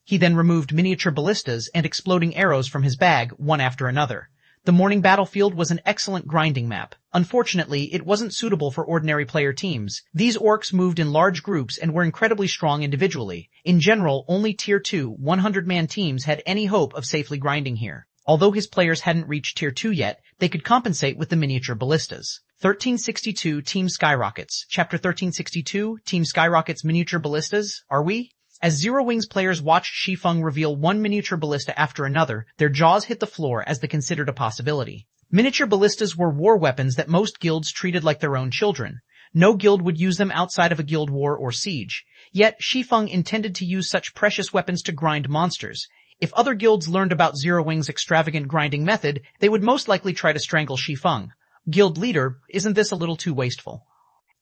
He then removed miniature ballistas and exploding arrows from his bag, one after another. The Morning Battlefield was an excellent grinding map. Unfortunately, it wasn't suitable for ordinary player teams. These orcs moved in large groups and were incredibly strong individually. In general, only Tier 2, 100-man teams had any hope of safely grinding here. Although his players hadn't reached Tier 2 yet, they could compensate with the miniature ballistas. 1362 Team Skyrockets. Chapter 1362, Team Skyrockets Miniature Ballistas. Are we? As Zero Wing's players watched Shi Feng reveal one miniature ballista after another, their jaws hit the floor as they considered a possibility. Miniature ballistas were war weapons that most guilds treated like their own children. No guild would use them outside of a guild war or siege. Yet, Shi Feng intended to use such precious weapons to grind monsters. If other guilds learned about Zero Wing's extravagant grinding method, they would most likely try to strangle Shi Feng. Guild Leader, isn't this a little too wasteful?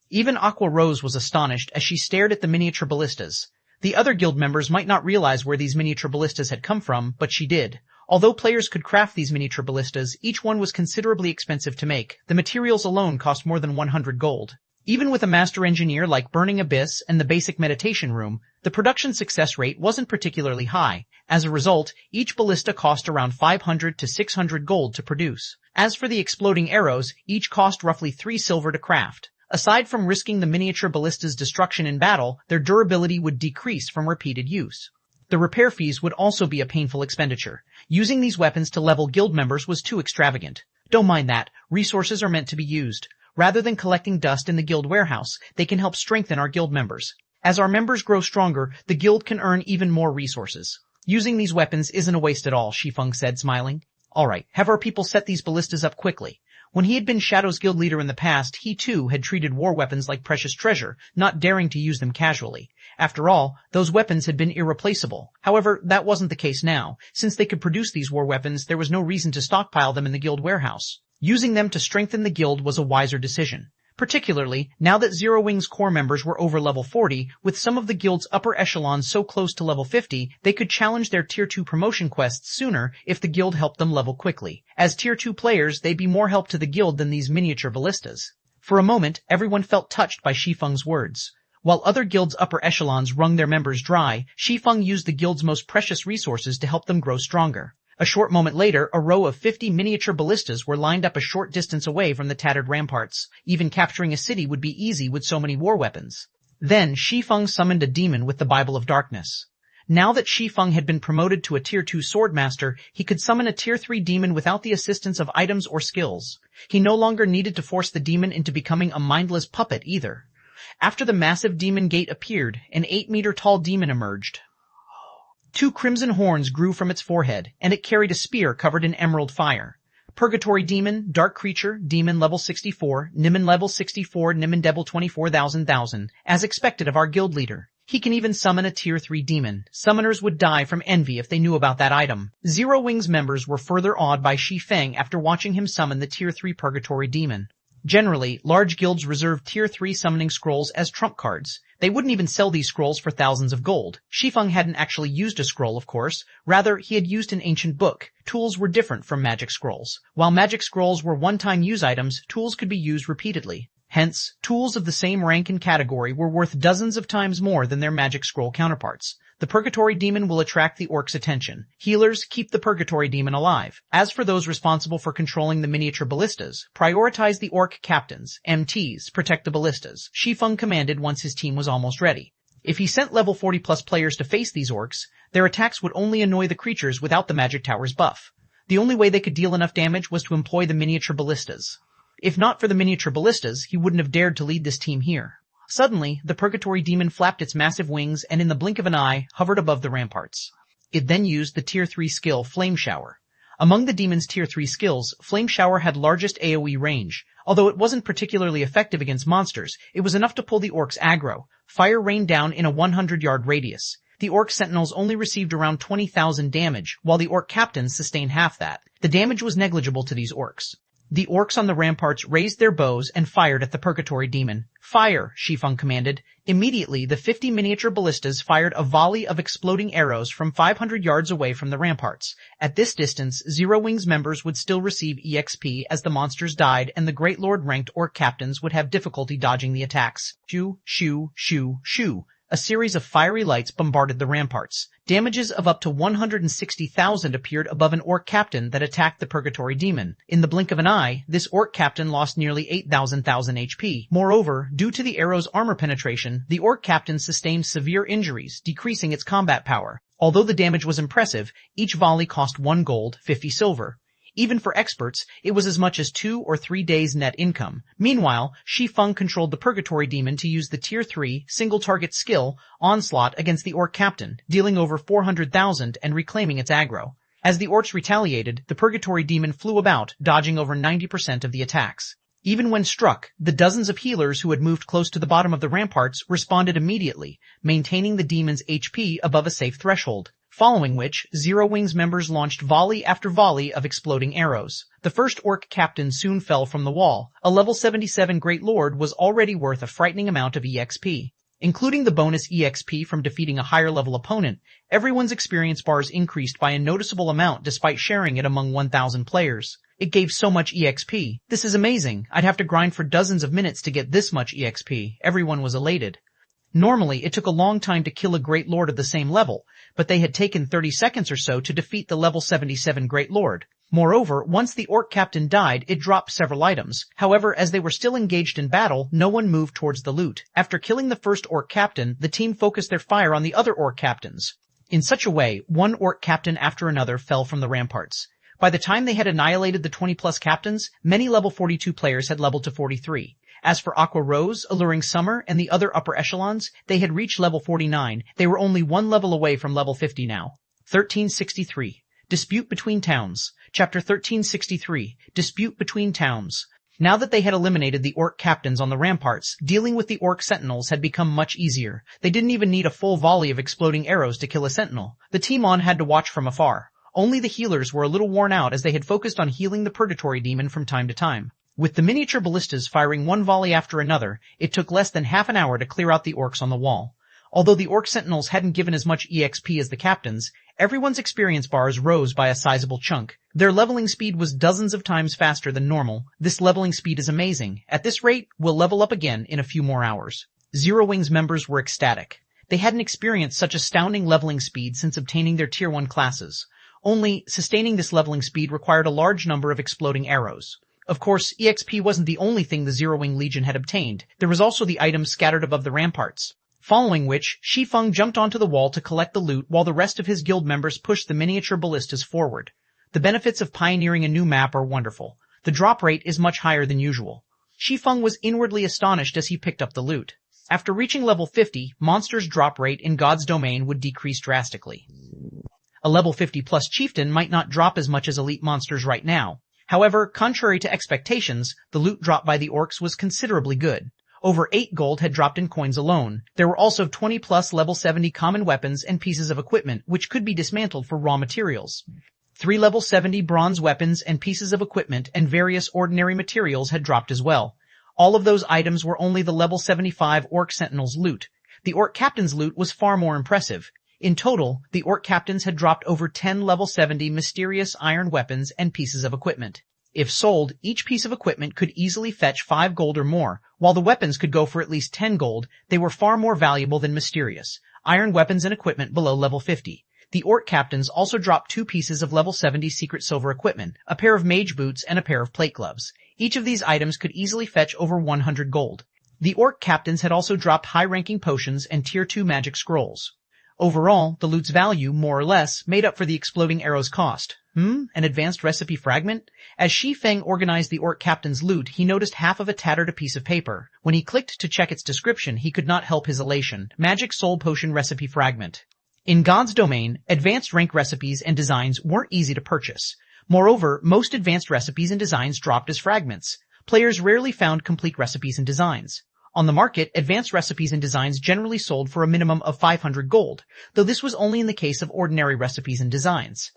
Even Aqua Rose was astonished as she stared at the miniature ballistas. The other guild members might not realize where these miniature ballistas had come from, but she did. Although players could craft these miniature ballistas, each one was considerably expensive to make. The materials alone cost more than 100 gold. Even with a master engineer like Burning Abyss and the basic meditation room, the production success rate wasn't particularly high. As a result, each ballista cost around 500 to 600 gold to produce. As for the exploding arrows, each cost roughly 3 silver to craft. Aside from risking the miniature ballista's destruction in battle, their durability would decrease from repeated use. The repair fees would also be a painful expenditure. Using these weapons to level guild members was too extravagant. Don't mind that. Resources are meant to be used. Rather than collecting dust in the guild warehouse, they can help strengthen our guild members. As our members grow stronger, the guild can earn even more resources. Using these weapons isn't a waste at all, Shi Feng said, smiling. Alright, have our people set these ballistas up quickly. When he had been Shadow's guild leader in the past, he too had treated war weapons like precious treasure, not daring to use them casually. After all, those weapons had been irreplaceable. However, that wasn't the case now. Since they could produce these war weapons, there was no reason to stockpile them in the guild warehouse. Using them to strengthen the guild was a wiser decision. Particularly, now that Zero Wing's core members were over level 40, with some of the guild's upper echelons so close to level 50, they could challenge their Tier 2 promotion quests sooner if the guild helped them level quickly. As Tier 2 players, they'd be more help to the guild than these miniature ballistas. For a moment, everyone felt touched by Shi Feng's words. While other guilds' upper echelons wrung their members dry, Shi Feng used the guild's most precious resources to help them grow stronger. A short moment later, a row of 50 miniature ballistas were lined up a short distance away from the tattered ramparts. Even capturing a city would be easy with so many war weapons. Then, Shi Feng summoned a demon with the Bible of Darkness. Now that Shi Feng had been promoted to a Tier 2 swordmaster, he could summon a Tier 3 demon without the assistance of items or skills. He no longer needed to force the demon into becoming a mindless puppet either. After the massive demon gate appeared, an 8-meter-tall demon emerged. 2 crimson horns grew from its forehead, and it carried a spear covered in emerald fire. Purgatory Demon, Dark Creature, Demon level 64, Nimin level 64, Nimin Devil 24,000, as expected of our guild leader. He can even summon a Tier 3 demon. Summoners would die from envy if they knew about that item. Zero Wing's members were further awed by Shi Feng after watching him summon the Tier 3 Purgatory Demon. Generally, large guilds reserve Tier 3 summoning scrolls as trump cards. They wouldn't even sell these scrolls for thousands of gold. Shi Feng hadn't actually used a scroll, of course. Rather, he had used an ancient book. Tools were different from magic scrolls. While magic scrolls were one-time use items, tools could be used repeatedly. Hence, tools of the same rank and category were worth dozens of times more than their magic scroll counterparts. The Purgatory Demon will attract the orcs' attention. Healers keep the Purgatory Demon alive. As for those responsible for controlling the miniature ballistas, prioritize the orc captains. MTs protect the ballistas. Shi Feng commanded once his team was almost ready. If he sent level 40+ players to face these orcs, their attacks would only annoy the creatures without the magic tower's buff. The only way they could deal enough damage was to employ the miniature ballistas. If not for the miniature ballistas, he wouldn't have dared to lead this team here. Suddenly, the Purgatory Demon flapped its massive wings and in the blink of an eye, hovered above the ramparts. It then used the Tier 3 skill Flame Shower. Among the demon's Tier 3 skills, Flame Shower had largest AoE range. Although it wasn't particularly effective against monsters, it was enough to pull the orcs aggro. Fire rained down in a 100-yard radius. The orc sentinels only received around 20,000 damage, while the orc captains sustained half that. The damage was negligible to these orcs. The orcs on the ramparts raised their bows and fired at the Purgatory Demon. Fire, Shi Feng commanded. Immediately, the 50 miniature ballistas fired a volley of exploding arrows from 500 yards away from the ramparts. At this distance, Zero Wing's members would still receive EXP as the monsters died, and the Great Lord-ranked orc captains would have difficulty dodging the attacks. Shoo, shoo, shoo, shoo. A series of fiery lights bombarded the ramparts. Damages of up to 160,000 appeared above an orc captain that attacked the Purgatory Demon. In the blink of an eye, this orc captain lost nearly 8,000 HP. Moreover, due to the arrow's armor penetration, the orc captain sustained severe injuries, decreasing its combat power. Although the damage was impressive, each volley cost 1 gold, 50 silver. Even for experts, it was as much as 2 or 3 days net income. Meanwhile, Shi Feng controlled the Purgatory Demon to use the Tier 3 single-target skill, Onslaught, against the Orc Captain, dealing over 400,000 and reclaiming its aggro. As the Orcs retaliated, the Purgatory Demon flew about, dodging over 90% of the attacks. Even when struck, the dozens of healers who had moved close to the bottom of the ramparts responded immediately, maintaining the demon's HP above a safe threshold. following which, Zero Wings members launched volley after volley of exploding arrows. The first orc captain soon fell from the wall. A level 77 Great Lord was already worth a frightening amount of EXP. Including the bonus EXP from defeating a higher level opponent, everyone's experience bars increased by a noticeable amount despite sharing it among 1,000 players. It gave so much EXP. This is amazing. I'd have to grind for dozens of minutes to get this much EXP. Everyone was elated. Normally, it took a long time to kill a Great Lord of the same level, but they had taken 30 seconds or so to defeat the level 77 Great Lord. Moreover, once the orc captain died, it dropped several items. However, as they were still engaged in battle, no one moved towards the loot. After killing the first orc captain, the team focused their fire on the other orc captains. In such a way, one orc captain after another fell from the ramparts. By the time they had annihilated the 20-plus captains, many level 42 players had leveled to 43. As for Aqua Rose, Alluring Summer, and the other upper echelons, they had reached level 49. They were only one level away from level 50 now. 1363. Dispute Between Towns. Chapter 1363. Dispute Between Towns. Now that they had eliminated the orc captains on the ramparts, dealing with the orc sentinels had become much easier. They didn't even need a full volley of exploding arrows to kill a sentinel. The team on had to watch from afar. Only the healers were a little worn out as they had focused on healing the purgatory demon from time to time. With the miniature ballistas firing one volley after another, it took less than half an hour to clear out the orcs on the wall. Although the orc sentinels hadn't given as much EXP as the captains, everyone's experience bars rose by a sizable chunk. Their leveling speed was dozens of times faster than normal. This leveling speed is amazing. At this rate, we'll level up again in a few more hours. Zero Wings members were ecstatic. They hadn't experienced such astounding leveling speed since obtaining their Tier 1 classes. Only, sustaining this leveling speed required a large number of exploding arrows. Of course, EXP wasn't the only thing the Zero Wing Legion had obtained. There was also the items scattered above the ramparts. Following which, Shi Feng jumped onto the wall to collect the loot while the rest of his guild members pushed the miniature ballistas forward. The benefits of pioneering a new map are wonderful. The drop rate is much higher than usual. Shi Feng was inwardly astonished as he picked up the loot. After reaching level 50, monsters' drop rate in God's domain would decrease drastically. A level 50 plus chieftain might not drop as much as elite monsters right now. However, contrary to expectations, the loot dropped by the orcs was considerably good. Over 8 gold had dropped in coins alone. There were also 20 plus level 70 common weapons and pieces of equipment which could be dismantled for raw materials. 3 level 70 bronze weapons and pieces of equipment and various ordinary materials had dropped as well. All of those items were only the level 75 orc sentinels loot. The orc captain's loot was far more impressive. In total, the orc captains had dropped over 10 level 70 mysterious iron weapons and pieces of equipment. If sold, each piece of equipment could easily fetch 5 gold or more. While the weapons could go for at least 10 gold, they were far more valuable than mysterious iron weapons and equipment below level 50. The orc captains also dropped 2 pieces of level 70 secret silver equipment, a pair of mage boots and a pair of plate gloves. Each of these items could easily fetch over 100 gold. The orc captains had also dropped high-ranking potions and tier 2 magic scrolls. Overall, the loot's value, more or less, made up for the exploding arrow's cost. An advanced recipe fragment? As Shi Feng organized the orc captain's loot, he noticed half of a tattered piece of paper. When he clicked to check its description, he could not help his elation. Magic Soul Potion Recipe Fragment. In God's domain, advanced rank recipes and designs weren't easy to purchase. Moreover, most advanced recipes and designs dropped as fragments. Players rarely found complete recipes and designs. On the market, advanced recipes and designs generally sold for a minimum of 500 gold, though this was only in the case of ordinary recipes and designs.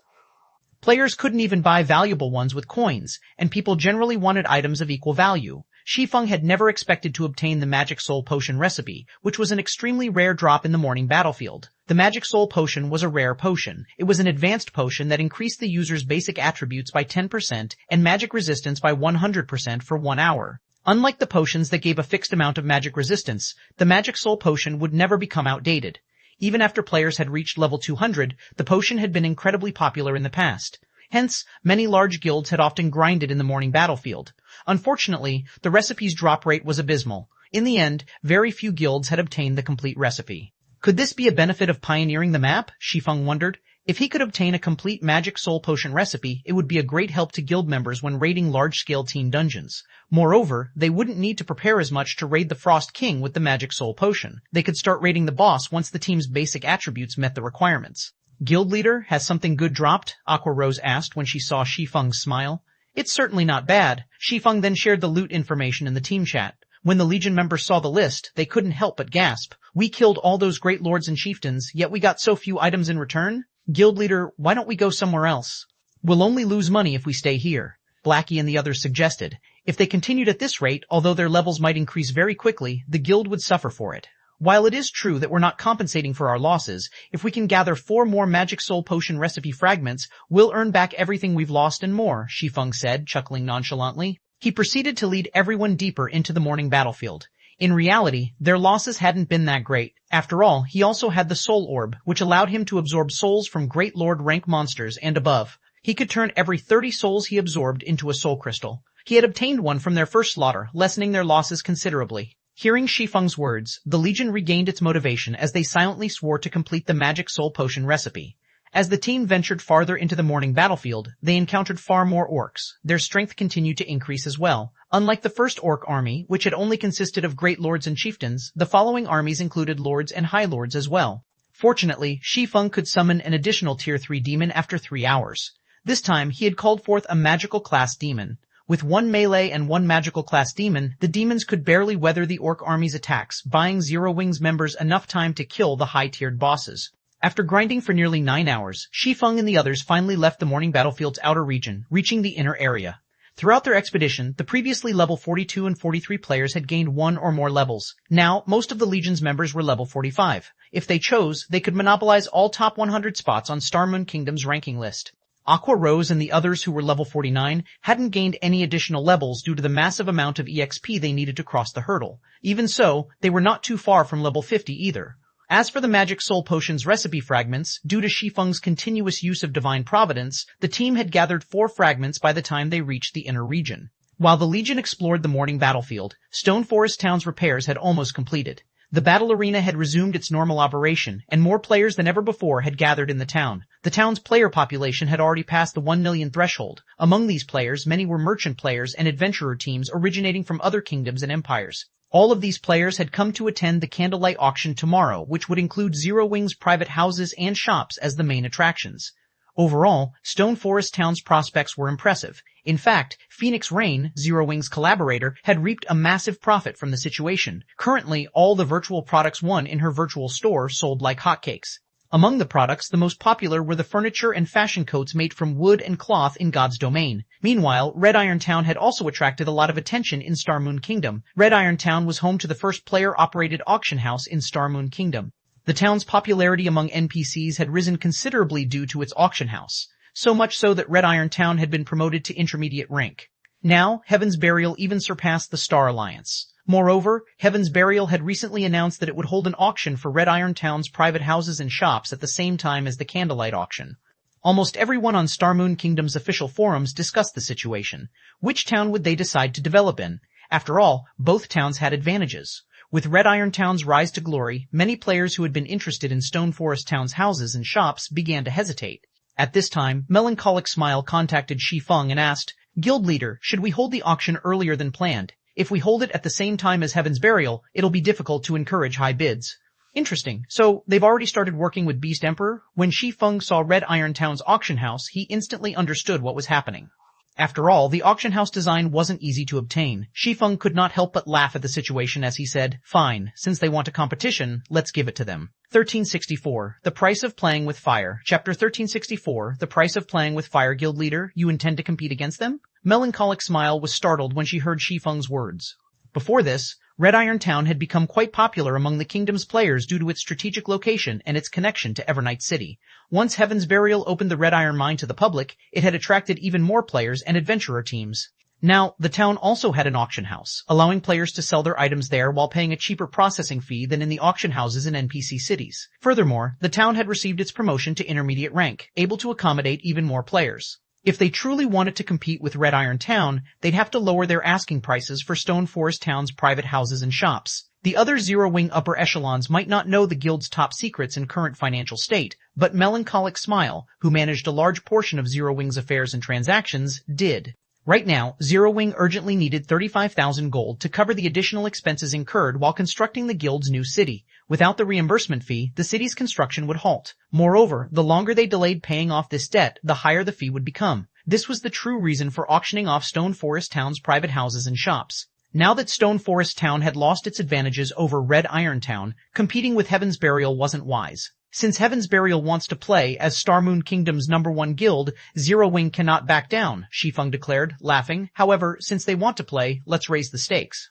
Players couldn't even buy valuable ones with coins, and people generally wanted items of equal value. Shi Feng had never expected to obtain the Magic Soul Potion recipe, which was an extremely rare drop in the morning battlefield. The Magic Soul Potion was a rare potion. It was an advanced potion that increased the user's basic attributes by 10% and magic resistance by 100% for 1 hour. Unlike the potions that gave a fixed amount of magic resistance, the Magic Soul Potion would never become outdated. Even after players had reached level 200, the potion had been incredibly popular in the past. Hence, many large guilds had often grinded in the morning battlefield. Unfortunately, the recipe's drop rate was abysmal. In the end, very few guilds had obtained the complete recipe. Could this be a benefit of pioneering the map? Shi Feng wondered. If he could obtain a complete Magic Soul Potion recipe, it would be a great help to guild members when raiding large-scale team dungeons. Moreover, they wouldn't need to prepare as much to raid the Frost King with the Magic Soul Potion. They could start raiding the boss once the team's basic attributes met the requirements. Guild leader, has something good dropped? Aqua Rose asked when she saw Shi Feng's smile. It's certainly not bad. Shi Feng then shared the loot information in the team chat. When the Legion members saw the list, they couldn't help but gasp. We killed all those great lords and chieftains, yet we got so few items in return? Guild leader, why don't we go somewhere else? We'll only lose money if we stay here, Blackie and the others suggested. If they continued at this rate, although their levels might increase very quickly, the guild would suffer for it. While it is true that we're not compensating for our losses, if we can gather 4 more magic soul potion recipe fragments, we'll earn back everything we've lost and more, Shi Feng said, chuckling nonchalantly. He proceeded to lead everyone deeper into the morning battlefield. In reality, their losses hadn't been that great. After all, he also had the soul orb, which allowed him to absorb souls from Great Lord rank monsters and above. He could turn every 30 souls he absorbed into a soul crystal. He had obtained one from their first slaughter, lessening their losses considerably. Hearing Shi Feng's words, the Legion regained its motivation as they silently swore to complete the magic soul potion recipe. As the team ventured farther into the morning battlefield, they encountered far more orcs. Their strength continued to increase as well. Unlike the first orc army, which had only consisted of great lords and chieftains, the following armies included lords and high lords as well. Fortunately, Shi Feng could summon an additional tier 3 demon after 3 hours. This time, he had called forth a magical class demon. With 1 melee and 1 magical class demon, the demons could barely weather the orc army's attacks, buying Zero Wings members enough time to kill the high-tiered bosses. After grinding for nearly 9 hours, Shi Feng and the others finally left the morning battlefield's outer region, reaching the inner area. Throughout their expedition, the previously level 42 and 43 players had gained 1 or more levels. Now, most of the Legion's members were level 45. If they chose, they could monopolize all top 100 spots on Starmoon Kingdom's ranking list. Aqua Rose and the others who were level 49 hadn't gained any additional levels due to the massive amount of EXP they needed to cross the hurdle. Even so, they were not too far from level 50 either. As for the magic soul potions recipe fragments, due to Shi Feng's continuous use of divine providence, the team had gathered 4 fragments by the time they reached the inner region. While the Legion explored the morning battlefield, Stone Forest Town's repairs had almost completed. The battle arena had resumed its normal operation, and more players than ever before had gathered in the town. The town's player population had already passed the 1 million threshold. Among these players, many were merchant players and adventurer teams originating from other kingdoms and empires. All of these players had come to attend the candlelight auction tomorrow, which would include Zero Wings private houses and shops as the main attractions. Overall, Stone Forest Town's prospects were impressive. In fact, Phoenix Rain, Zero Wings' collaborator, had reaped a massive profit from the situation. Currently, all the virtual products won in her virtual store sold like hotcakes. Among the products, the most popular were the furniture and fashion coats made from wood and cloth in God's domain. Meanwhile, Red Iron Town had also attracted a lot of attention in Starmoon Kingdom. Red Iron Town was home to the first player-operated auction house in Starmoon Kingdom. The town's popularity among NPCs had risen considerably due to its auction house, so much so that Red Iron Town had been promoted to intermediate rank. Now, Heaven's Burial even surpassed the Star Alliance. Moreover, Heaven's Burial had recently announced that it would hold an auction for Red Iron Town's private houses and shops at the same time as the candlelight auction. Almost everyone on Starmoon Kingdom's official forums discussed the situation. Which town would they decide to develop in? After all, both towns had advantages. With Red Iron Town's rise to glory, many players who had been interested in Stone Forest Town's houses and shops began to hesitate. At this time, Melancholic Smile contacted Shi Feng and asked, "Guild leader, should we hold the auction earlier than planned? If we hold it at the same time as Heaven's Burial, it'll be difficult to encourage high bids." Interesting. So, they've already started working with Beast Emperor? When Shi Feng saw Red Iron Town's auction house, he instantly understood what was happening. After all, the auction house design wasn't easy to obtain. Shi Feng could not help but laugh at the situation as he said, "Fine, since they want a competition, let's give it to them." 1364. The Price of Playing with Fire. Chapter 1364. The Price of Playing with Fire. Guild leader, you intend to compete against them? Melancholic Smile was startled when she heard Shi Feng's words. Before this, Red Iron Town had become quite popular among the kingdom's players due to its strategic location and its connection to Evernight City. Once Heaven's Burial opened the Red Iron Mine to the public, it had attracted even more players and adventurer teams. Now, the town also had an auction house, allowing players to sell their items there while paying a cheaper processing fee than in the auction houses in NPC cities. Furthermore, the town had received its promotion to intermediate rank, able to accommodate even more players. If they truly wanted to compete with Red Iron Town, they'd have to lower their asking prices for Stone Forest Town's private houses and shops. The other Zero-Wing upper echelons might not know the guild's top secrets and current financial state, but Melancholic Smile, who managed a large portion of Zero-Wing's affairs and transactions, did. Right now, Zero-Wing urgently needed 35,000 gold to cover the additional expenses incurred while constructing the guild's new city. Without the reimbursement fee, the city's construction would halt. Moreover, the longer they delayed paying off this debt, the higher the fee would become. This was the true reason for auctioning off Stone Forest Town's private houses and shops. Now that Stone Forest Town had lost its advantages over Red Iron Town, competing with Heaven's Burial wasn't wise. Since Heaven's Burial wants to play as Star Moon Kingdom's #1 guild, Zero Wing cannot back down, Shi Feng declared, laughing. However, since they want to play, let's raise the stakes.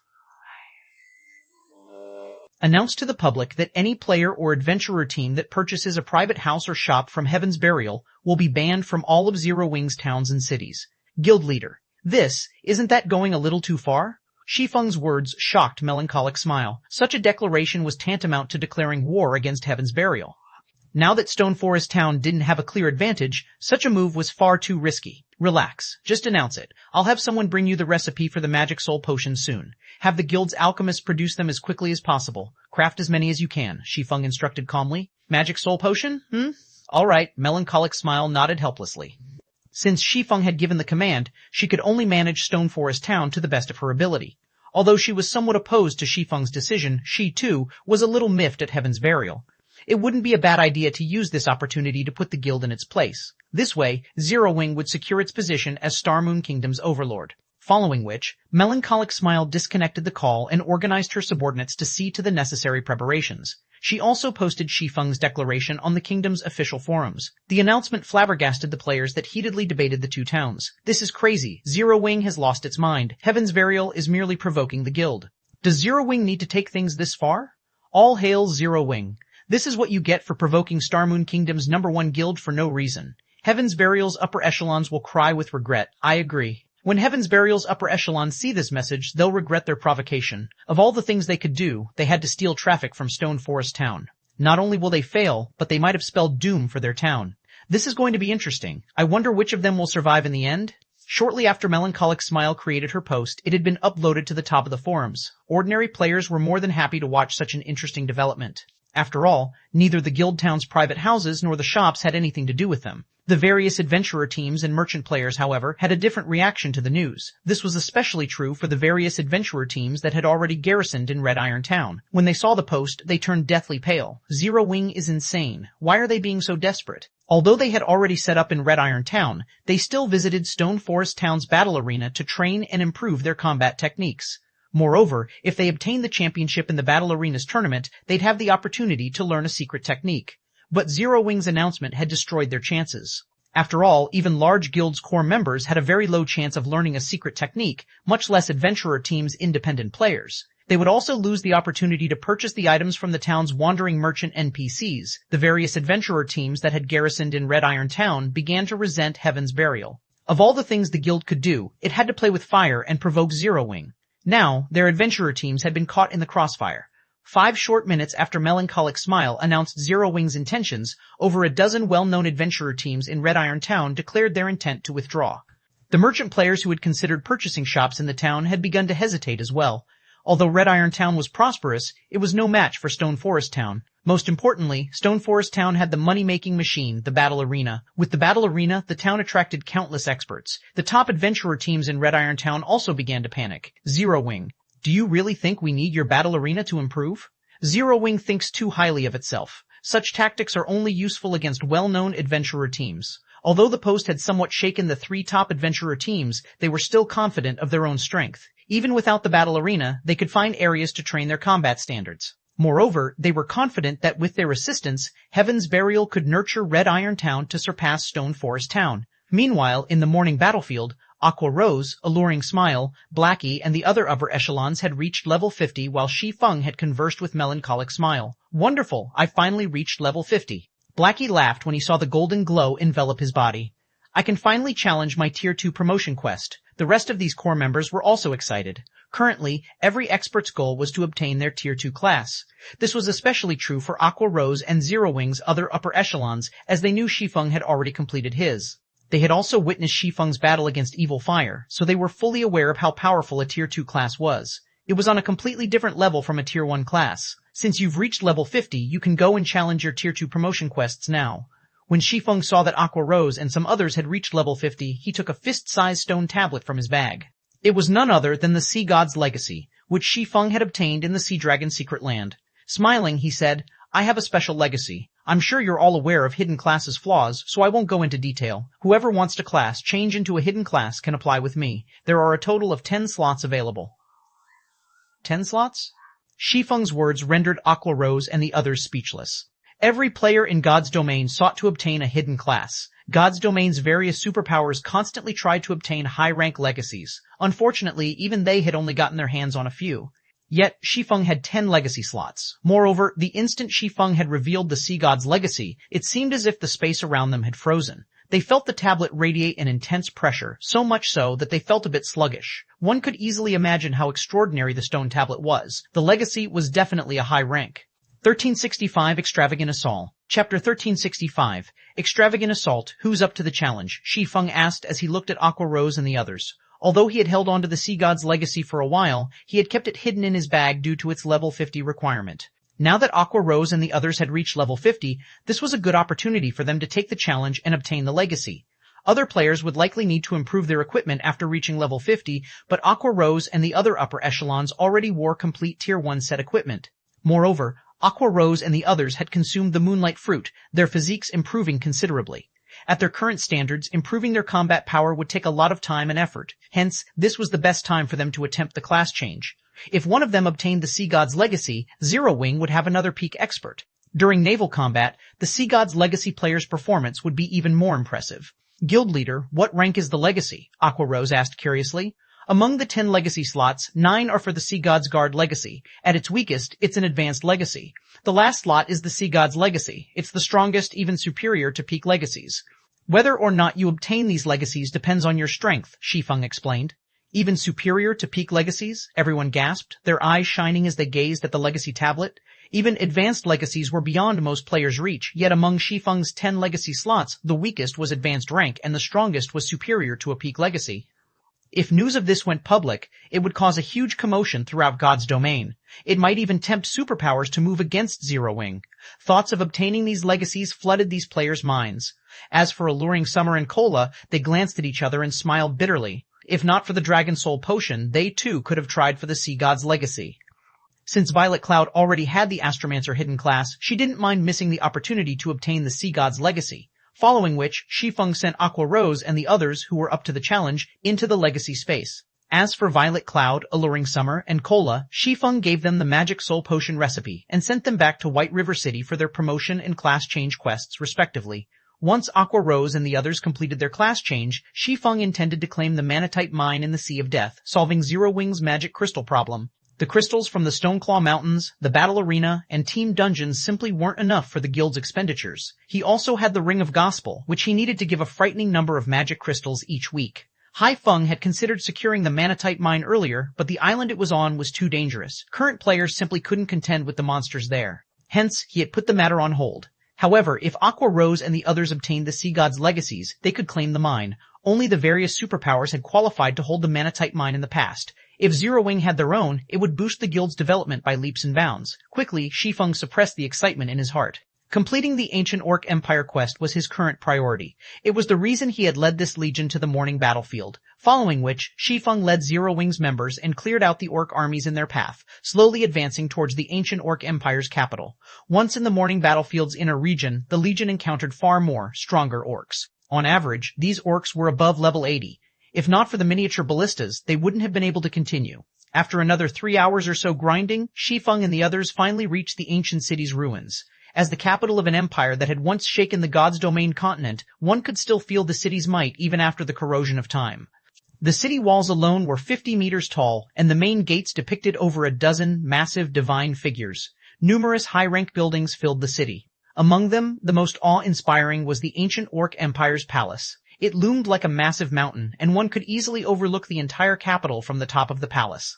Announced to the public that any player or adventurer team that purchases a private house or shop from Heaven's Burial will be banned from all of Zero Wing's towns and cities. Guild leader. Isn't that going a little too far? Shi Feng's words shocked Melancholic Smile. Such a declaration was tantamount to declaring war against Heaven's Burial. Now that Stone Forest Town didn't have a clear advantage, such a move was far too risky. Relax. Just announce it. I'll have someone bring you the recipe for the magic soul potion soon. Have the guild's alchemists produce them as quickly as possible. Craft as many as you can, Shi Feng instructed calmly. Magic soul potion? All right, Melancholic Smile nodded helplessly. Since Shi Feng had given the command, she could only manage Stone Forest Town to the best of her ability. Although she was somewhat opposed to Shi Feng's decision, she, too, was a little miffed at Heaven's Burial. It wouldn't be a bad idea to use this opportunity to put the guild in its place. This way, Zero Wing would secure its position as Star Moon Kingdom's overlord. Following which, Melancholic Smile disconnected the call and organized her subordinates to see to the necessary preparations. She also posted Shi Feng's declaration on the kingdom's official forums. The announcement flabbergasted the players that heatedly debated the two towns. This is crazy. Zero Wing has lost its mind. Heaven's Burial is merely provoking the guild. Does Zero Wing need to take things this far? All hail Zero Wing. This is what you get for provoking Star Moon Kingdom's #1 guild for no reason. Heaven's Burial's upper echelons will cry with regret. I agree. When Heaven's Burial's upper echelons see this message, they'll regret their provocation. Of all the things they could do, they had to steal traffic from Stone Forest Town. Not only will they fail, but they might have spelled doom for their town. This is going to be interesting. I wonder which of them will survive in the end? Shortly after Melancholic Smile created her post, it had been uploaded to the top of the forums. Ordinary players were more than happy to watch such an interesting development. After all, neither the guild town's private houses nor the shops had anything to do with them. The various adventurer teams and merchant players, however, had a different reaction to the news. This was especially true for the various adventurer teams that had already garrisoned in Red Iron Town. When they saw the post, they turned deathly pale. Zero Wing is insane. Why are they being so desperate? Although they had already set up in Red Iron Town, they still visited Stone Forest Town's battle arena to train and improve their combat techniques. Moreover, if they obtained the championship in the Battle Arenas tournament, they'd have the opportunity to learn a secret technique. But Zero Wing's announcement had destroyed their chances. After all, even large guilds' core members had a very low chance of learning a secret technique, much less adventurer teams' independent players. They would also lose the opportunity to purchase the items from the town's wandering merchant NPCs. The various adventurer teams that had garrisoned in Red Iron Town began to resent Heaven's Burial. Of all the things the guild could do, it had to play with fire and provoke Zero Wing. Now, their adventurer teams had been caught in the crossfire. 5 short minutes after Melancholic Smile announced Zero Wing's intentions, over a dozen well-known adventurer teams in Red Iron Town declared their intent to withdraw. The merchant players who had considered purchasing shops in the town had begun to hesitate as well. Although Red Iron Town was prosperous, it was no match for Stone Forest Town. Most importantly, Stone Forest Town had the money-making machine, the Battle Arena. With the Battle Arena, the town attracted countless experts. The top adventurer teams in Red Iron Town also began to panic. Zero Wing. Do you really think we need your Battle Arena to improve? Zero Wing thinks too highly of itself. Such tactics are only useful against well-known adventurer teams. Although the post had somewhat shaken the 3 top adventurer teams, they were still confident of their own strength. Even without the Battle Arena, they could find areas to train their combat standards. Moreover, they were confident that with their assistance, Heaven's Burial could nurture Red Iron Town to surpass Stone Forest Town. Meanwhile, in the morning battlefield, Aqua Rose, Alluring Smile, Blackie, and the other upper echelons had reached level 50 while Shi Feng had conversed with Melancholic Smile. Wonderful, I finally reached level 50. Blackie laughed when he saw the golden glow envelop his body. I can finally challenge my Tier 2 promotion quest. The rest of these core members were also excited. Currently, every expert's goal was to obtain their Tier 2 class. This was especially true for Aqua Rose and Zero Wing's other upper echelons, as they knew Shi Feng had already completed his. They had also witnessed Shi Feng's battle against Evil Fire, so they were fully aware of how powerful a Tier 2 class was. It was on a completely different level from a Tier 1 class. Since you've reached level 50, you can go and challenge your Tier 2 promotion quests now. When Shi Feng saw that Aqua Rose and some others had reached level 50, he took a fist-sized stone tablet from his bag. It was none other than the Sea God's Legacy, which Shi Feng had obtained in the Sea Dragon's secret land. Smiling, he said, I have a special legacy. I'm sure you're all aware of hidden classes' flaws, so I won't go into detail. Whoever wants to class change into a hidden class can apply with me. There are a total of 10 slots available. 10 slots? Shi Feng's words rendered Aqua Rose and the others speechless. Every player in God's domain sought to obtain a hidden class. God's domain's various superpowers constantly tried to obtain high-rank legacies. Unfortunately, even they had only gotten their hands on a few. Yet, Shi Feng had 10 legacy slots. Moreover, the instant Shi Feng had revealed the Sea God's legacy, it seemed as if the space around them had frozen. They felt the tablet radiate an intense pressure, so much so that they felt a bit sluggish. One could easily imagine how extraordinary the stone tablet was. The legacy was definitely a high rank. 1365 Extravagant Assault. Chapter 1365. Extravagant Assault. Who's up to the challenge? Shi Feng asked as he looked at Aqua Rose and the others. Although he had held on to the Sea God's legacy for a while, he had kept it hidden in his bag due to its level 50 requirement. Now that Aqua Rose and the others had reached level 50, this was a good opportunity for them to take the challenge and obtain the legacy. Other players would likely need to improve their equipment after reaching level 50, but Aqua Rose and the other upper echelons already wore complete Tier 1 set equipment. Moreover, Aqua Rose and the others had consumed the Moonlight Fruit, their physiques improving considerably. At their current standards, improving their combat power would take a lot of time and effort. Hence, this was the best time for them to attempt the class change. If one of them obtained the Sea God's legacy, Zero Wing would have another peak expert. During naval combat, the Sea God's legacy player's performance would be even more impressive. Guild leader, what rank is the legacy? Aqua Rose asked curiously. Among the 10 legacy slots, 9 are for the Sea God's Guard legacy. At its weakest, it's an advanced legacy. The last slot is the Sea God's legacy. It's the strongest, even superior to peak legacies. Whether or not you obtain these legacies depends on your strength, Shi Feng explained. Even superior to peak legacies? Everyone gasped, their eyes shining as they gazed at the legacy tablet. Even advanced legacies were beyond most players' reach, yet among Shi Feng's 10 legacy slots, the weakest was advanced rank and the strongest was superior to a peak legacy. If news of this went public, it would cause a huge commotion throughout God's domain. It might even tempt superpowers to move against Zero Wing. Thoughts of obtaining these legacies flooded these players' minds. As for alluring Summer and Cola, they glanced at each other and smiled bitterly. If not for the Dragon Soul potion, they too could have tried for the Sea God's legacy. Since Violet Cloud already had the Astromancer hidden class, she didn't mind missing the opportunity to obtain the Sea God's legacy. Following which, Shi Feng sent Aqua Rose and the others who were up to the challenge into the legacy space. As for Violet Cloud, Alluring Summer, and Cola, Shi Feng gave them the magic soul potion recipe and sent them back to White River City for their promotion and class change quests respectively. Once Aqua Rose and the others completed their class change, Shi Feng intended to claim the Manatite Mine in the Sea of Death, solving Zero Wing's magic crystal problem. The crystals from the Stoneclaw Mountains, the Battle Arena, and Team Dungeons simply weren't enough for the guild's expenditures. He also had the Ring of Gospel, which he needed to give a frightening number of magic crystals each week. Hai Feng had considered securing the Manatite Mine earlier, but the island it was on was too dangerous. Current players simply couldn't contend with the monsters there. Hence, he had put the matter on hold. However, if Aqua Rose and the others obtained the Sea God's legacies, they could claim the mine. Only the various superpowers had qualified to hold the Manatite Mine in the past. If Zero Wing had their own, it would boost the guild's development by leaps and bounds. Quickly, Shi Feng suppressed the excitement in his heart. Completing the Ancient Orc Empire quest was his current priority. It was the reason he had led this legion to the morning battlefield. Following which, Shi Feng led Zero Wing's members and cleared out the orc armies in their path, slowly advancing towards the Ancient Orc Empire's capital. Once in the morning battlefield's inner region, the legion encountered far more, stronger orcs. On average, these orcs were above level 80. If not for the miniature ballistas, they wouldn't have been able to continue. After another 3 hours or so grinding, Shi Feng and the others finally reached the ancient city's ruins. As the capital of an empire that had once shaken the God's Domain continent, one could still feel the city's might even after the corrosion of time. The city walls alone were 50 meters tall, and the main gates depicted over a dozen massive divine figures. Numerous high-rank buildings filled the city. Among them, the most awe-inspiring was the ancient Orc Empire's palace. It loomed like a massive mountain, and one could easily overlook the entire capital from the top of the palace.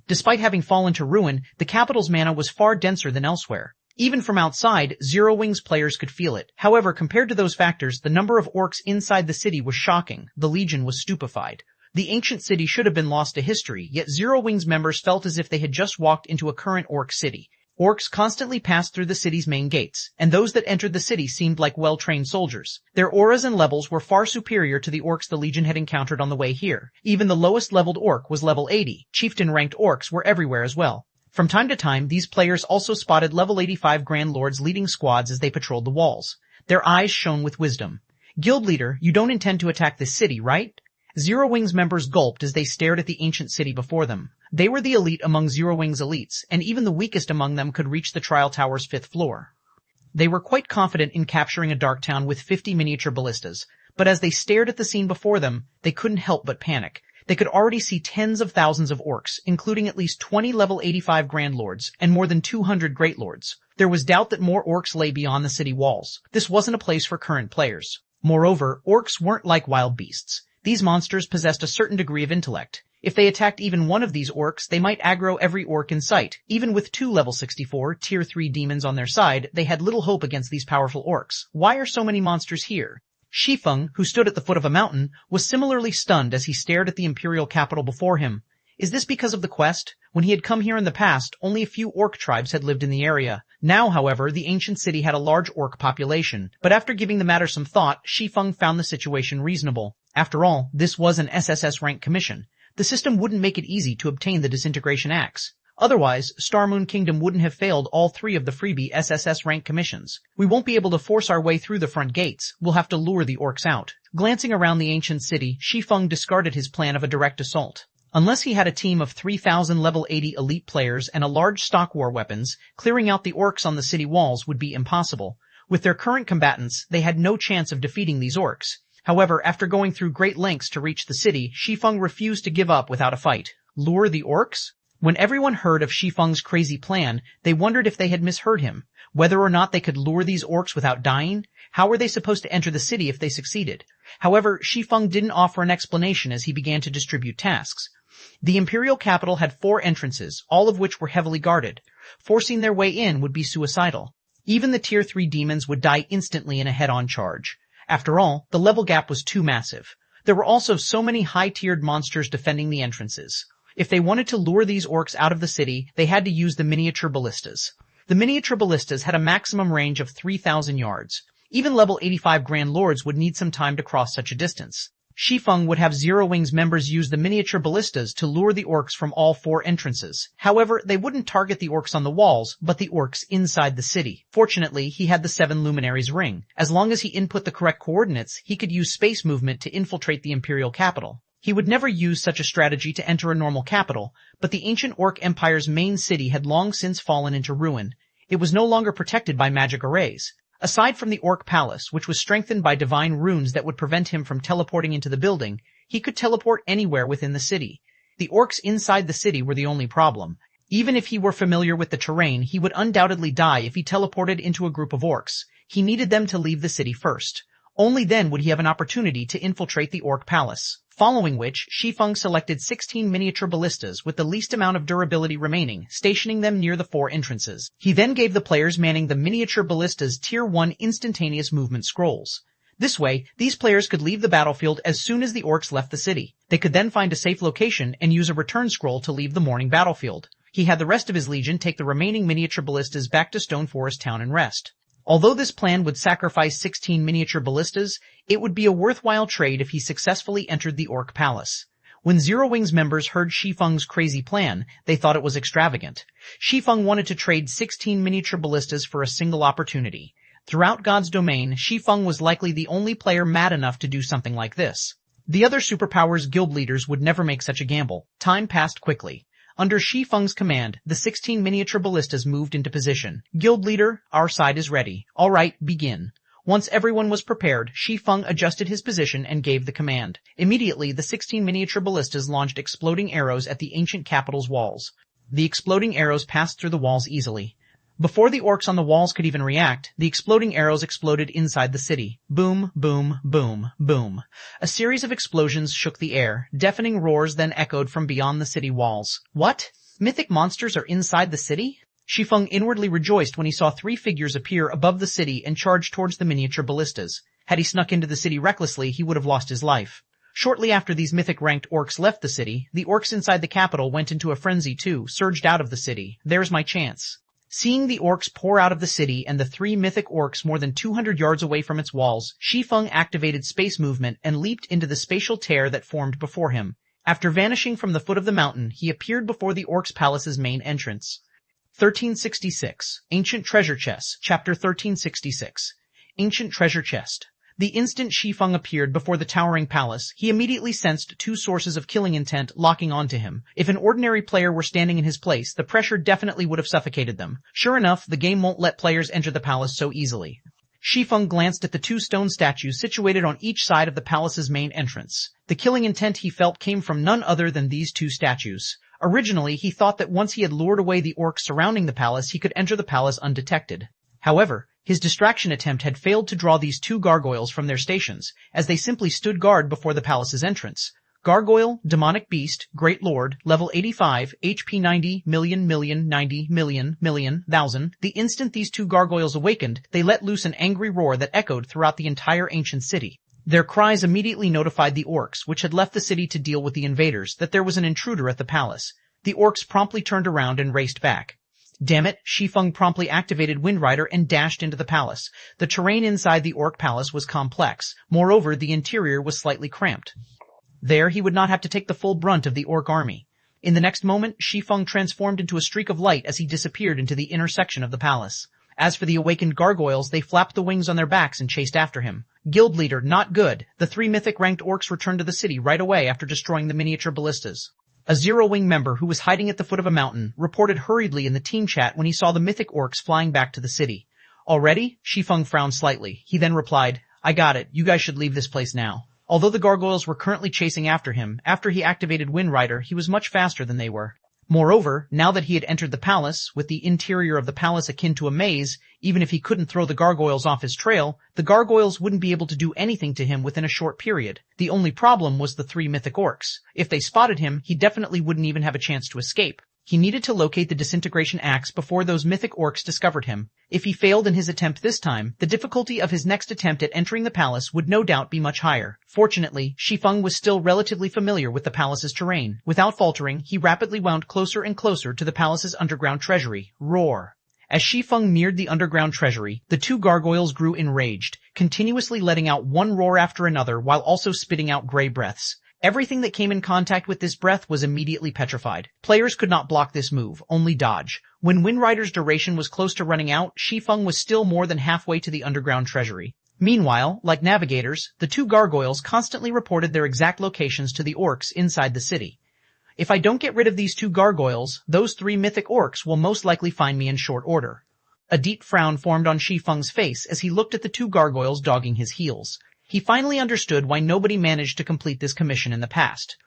Despite having fallen to ruin, the capital's mana was far denser than elsewhere. Even from outside, Zero Wing's players could feel it. However, compared to those factors, the number of orcs inside the city was shocking. The Legion was stupefied. The ancient city should have been lost to history, yet Zero Wing's members felt as if they had just walked into a current orc city. Orcs constantly passed through the city's main gates, and those that entered the city seemed like well-trained soldiers. Their auras and levels were far superior to the orcs the Legion had encountered on the way here. Even the lowest-leveled orc was level 80. Chieftain-ranked orcs were everywhere as well. From time to time, these players also spotted level 85 Grand Lords leading squads as they patrolled the walls. Their eyes shone with wisdom. Guild leader, you don't intend to attack this city, right? Zero Wing's members gulped as they stared at the ancient city before them. They were the elite among Zero Wing's elites, and even the weakest among them could reach the Trial Tower's 5th floor. They were quite confident in capturing a dark town with 50 miniature ballistas, but as they stared at the scene before them, they couldn't help but panic. They could already see tens of thousands of orcs, including at least 20 level 85 Grand Lords and more than 200 Great Lords. There was doubt that more orcs lay beyond the city walls. This wasn't a place for current players. Moreover, orcs weren't like wild beasts. These monsters possessed a certain degree of intellect. If they attacked even one of these orcs, they might aggro every orc in sight. Even with 2 level 64, tier 3 demons on their side, they had little hope against these powerful orcs. Why are so many monsters here? Shi Feng, who stood at the foot of a mountain, was similarly stunned as he stared at the imperial capital before him. Is this because of the quest? When he had come here in the past, only a few orc tribes had lived in the area. Now, however, the ancient city had a large orc population. But after giving the matter some thought, Shi Feng found the situation reasonable. After all, this was an SSS rank commission. The system wouldn't make it easy to obtain the disintegration axe. Otherwise, Star Moon Kingdom wouldn't have failed all 3 of the freebie SSS rank commissions. We won't be able to force our way through the front gates. We'll have to lure the orcs out. Glancing around the ancient city, Shi Feng discarded his plan of a direct assault. Unless he had a team of 3,000 level 80 elite players and a large stock war weapons, clearing out the orcs on the city walls would be impossible. With their current combatants, they had no chance of defeating these orcs. However, after going through great lengths to reach the city, Shi Feng refused to give up without a fight. Lure the orcs? When everyone heard of Shi Feng's crazy plan, they wondered if they had misheard him. Whether or not they could lure these orcs without dying? How were they supposed to enter the city if they succeeded? However, Shi Feng didn't offer an explanation as he began to distribute tasks. The imperial capital had 4 entrances, all of which were heavily guarded. Forcing their way in would be suicidal. Even the tier 3 demons would die instantly in a head-on charge. After all, the level gap was too massive. There were also so many high-tiered monsters defending the entrances. If they wanted to lure these orcs out of the city, they had to use the miniature ballistas. The miniature ballistas had a maximum range of 3,000 yards. Even level 85 Grand Lords would need some time to cross such a distance. Shi Feng would have Zero Wings members use the miniature ballistas to lure the orcs from all 4 entrances. However, they wouldn't target the orcs on the walls, but the orcs inside the city. Fortunately, he had the 7 Luminaries ring. As long as he input the correct coordinates, he could use space movement to infiltrate the imperial capital. He would never use such a strategy to enter a normal capital, but the ancient Orc Empire's main city had long since fallen into ruin. It was no longer protected by magic arrays. Aside from the Orc Palace, which was strengthened by divine runes that would prevent him from teleporting into the building, he could teleport anywhere within the city. The orcs inside the city were the only problem. Even if he were familiar with the terrain, he would undoubtedly die if he teleported into a group of orcs. He needed them to leave the city first. Only then would he have an opportunity to infiltrate the Orc Palace. Following which, Shi Feng selected 16 miniature ballistas with the least amount of durability remaining, stationing them near the 4 entrances. He then gave the players manning the miniature ballistas Tier 1 instantaneous movement scrolls. This way, these players could leave the battlefield as soon as the orcs left the city. They could then find a safe location and use a return scroll to leave the morning battlefield. He had the rest of his legion take the remaining miniature ballistas back to Stone Forest Town and rest. Although this plan would sacrifice 16 miniature ballistas, it would be a worthwhile trade if he successfully entered the Orc Palace. When Zero Wings members heard Shi Feng's crazy plan, they thought it was extravagant. Shi Feng wanted to trade 16 miniature ballistas for a single opportunity. Throughout God's domain, Shi Feng was likely the only player mad enough to do something like this. The other superpowers guild leaders would never make such a gamble. Time passed quickly. Under Shi Feng's command, the 16 miniature ballistas moved into position. Guild leader, our side is ready. All right, begin. Once everyone was prepared, Shi Feng adjusted his position and gave the command. Immediately, the 16 miniature ballistas launched exploding arrows at the ancient capital's walls. The exploding arrows passed through the walls easily. Before the orcs on the walls could even react, the exploding arrows exploded inside the city. Boom, boom, boom, boom. A series of explosions shook the air. Deafening roars then echoed from beyond the city walls. What? Mythic monsters are inside the city? Shi Feng inwardly rejoiced when he saw 3 figures appear above the city and charge towards the miniature ballistas. Had he snuck into the city recklessly, he would have lost his life. Shortly after these mythic-ranked orcs left the city, the orcs inside the capital went into a frenzy too, surged out of the city. There's my chance. Seeing the orcs pour out of the city and the 3 mythic orcs more than 200 yards away from its walls, Shi Feng activated space movement and leaped into the spatial tear that formed before him. After vanishing from the foot of the mountain, he appeared before the orcs' palace's main entrance. 1366. Ancient Treasure Chest. Chapter 1366. Ancient Treasure Chest. The instant Shi Feng appeared before the towering palace, he immediately sensed two sources of killing intent locking onto him. If an ordinary player were standing in his place, the pressure definitely would have suffocated them. Sure enough, the game won't let players enter the palace so easily. Shi Feng glanced at the two stone statues situated on each side of the palace's main entrance. The killing intent he felt came from none other than these two statues. Originally, he thought that once he had lured away the orcs surrounding the palace, he could enter the palace undetected. However, his distraction attempt had failed to draw these two gargoyles from their stations, as they simply stood guard before the palace's entrance. Gargoyle, Demonic Beast, Great Lord, level 85, HP 90 million million 90 million million thousand. The instant these two gargoyles awakened, they let loose an angry roar that echoed throughout the entire ancient city. Their cries immediately notified the orcs, which had left the city to deal with the invaders, that there was an intruder at the palace. The orcs promptly turned around and raced back. Damn it, Shi Feng promptly activated Wind Rider and dashed into the palace. The terrain inside the orc palace was complex. Moreover, the interior was slightly cramped. There, he would not have to take the full brunt of the orc army. In the next moment, Shi Feng transformed into a streak of light as he disappeared into the inner section of the palace. As for the awakened gargoyles, they flapped the wings on their backs and chased after him. Guild leader, not good. The three mythic-ranked orcs returned to the city right away after destroying the miniature ballistas. A Zero-Wing member who was hiding at the foot of a mountain reported hurriedly in the team chat when he saw the mythic orcs flying back to the city. Already? Shi Feng frowned slightly. He then replied, I got it. You guys should leave this place now. Although the gargoyles were currently chasing after him, after he activated Wind Rider, he was much faster than they were. Moreover, now that he had entered the palace, with the interior of the palace akin to a maze, even if he couldn't throw the gargoyles off his trail, the gargoyles wouldn't be able to do anything to him within a short period. The only problem was the three mythic orcs. If they spotted him, he definitely wouldn't even have a chance to escape. He needed to locate the disintegration axe before those mythic orcs discovered him. If he failed in his attempt this time, the difficulty of his next attempt at entering the palace would no doubt be much higher. Fortunately, Shi Feng was still relatively familiar with the palace's terrain. Without faltering, he rapidly wound closer and closer to the palace's underground treasury. Roar! As Shi Feng neared the underground treasury, the two gargoyles grew enraged, continuously letting out one roar after another while also spitting out gray breaths. Everything that came in contact with this breath was immediately petrified. Players could not block this move, only dodge. When Wind Rider's duration was close to running out, Shi Feng was still more than halfway to the underground treasury. Meanwhile, like navigators, the two gargoyles constantly reported their exact locations to the orcs inside the city. If I don't get rid of these two gargoyles, those three mythic orcs will most likely find me in short order. A deep frown formed on Shi Feng's face as he looked at the two gargoyles dogging his heels. He finally understood why nobody managed to complete this commission in the past.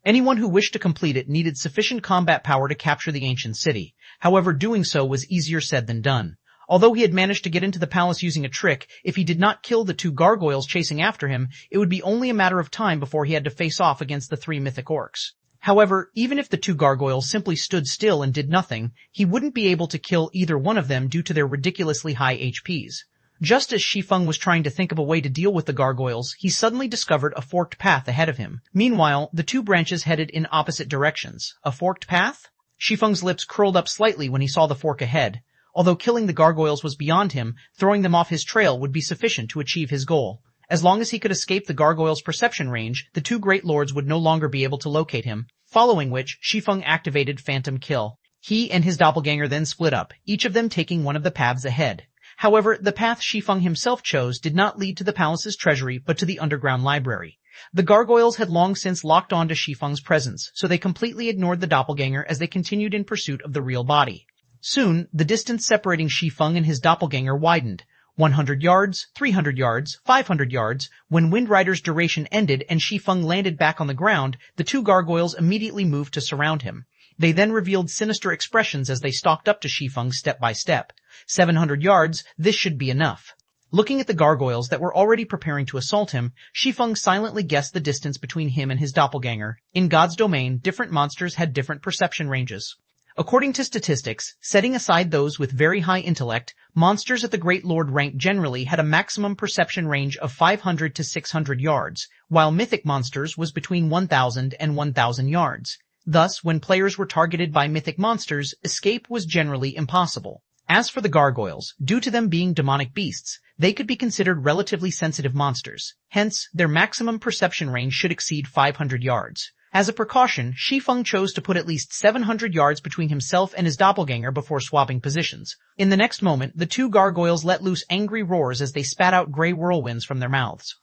Anyone who wished to complete it needed sufficient combat power to capture the ancient city. However, doing so was easier said than done. Although he had managed to get into the palace using a trick, if he did not kill the two gargoyles chasing after him, it would be only a matter of time before he had to face off against the three mythic orcs. However, even if the two gargoyles simply stood still and did nothing, he wouldn't be able to kill either one of them due to their ridiculously high HPs. Just as Shi Feng was trying to think of a way to deal with the gargoyles, he suddenly discovered a forked path ahead of him. Meanwhile, the two branches headed in opposite directions. A forked path? Shi Feng's lips curled up slightly when he saw the fork ahead. Although killing the gargoyles was beyond him, throwing them off his trail would be sufficient to achieve his goal. As long as he could escape the gargoyles' perception range, the two great lords would no longer be able to locate him, following which Shi Feng activated Phantom Kill. He and his doppelganger then split up, each of them taking one of the paths ahead. However, the path Shi Feng himself chose did not lead to the palace's treasury but to the underground library. The gargoyles had long since locked on to Shi Feng's presence, so they completely ignored the doppelganger as they continued in pursuit of the real body. Soon, the distance separating Shi Feng and his doppelganger widened. 100 yards, 300 yards, 500 yards. When Wind Rider's duration ended and Shi Feng landed back on the ground, the two gargoyles immediately moved to surround him. They then revealed sinister expressions as they stalked up to Shi Feng step by step. 700 yards, this should be enough. Looking at the gargoyles that were already preparing to assault him, Shi Feng silently guessed the distance between him and his doppelganger. In God's domain, different monsters had different perception ranges. According to statistics, setting aside those with very high intellect, monsters at the Great Lord rank generally had a maximum perception range of 500 to 600 yards, while mythic monsters was between 1,000 and 1,000 yards. Thus, when players were targeted by mythic monsters, escape was generally impossible. As for the gargoyles, due to them being demonic beasts, they could be considered relatively sensitive monsters. Hence, their maximum perception range should exceed 500 yards. As a precaution, Shi Feng chose to put at least 700 yards between himself and his doppelganger before swapping positions. In the next moment, the two gargoyles let loose angry roars as they spat out gray whirlwinds from their mouths.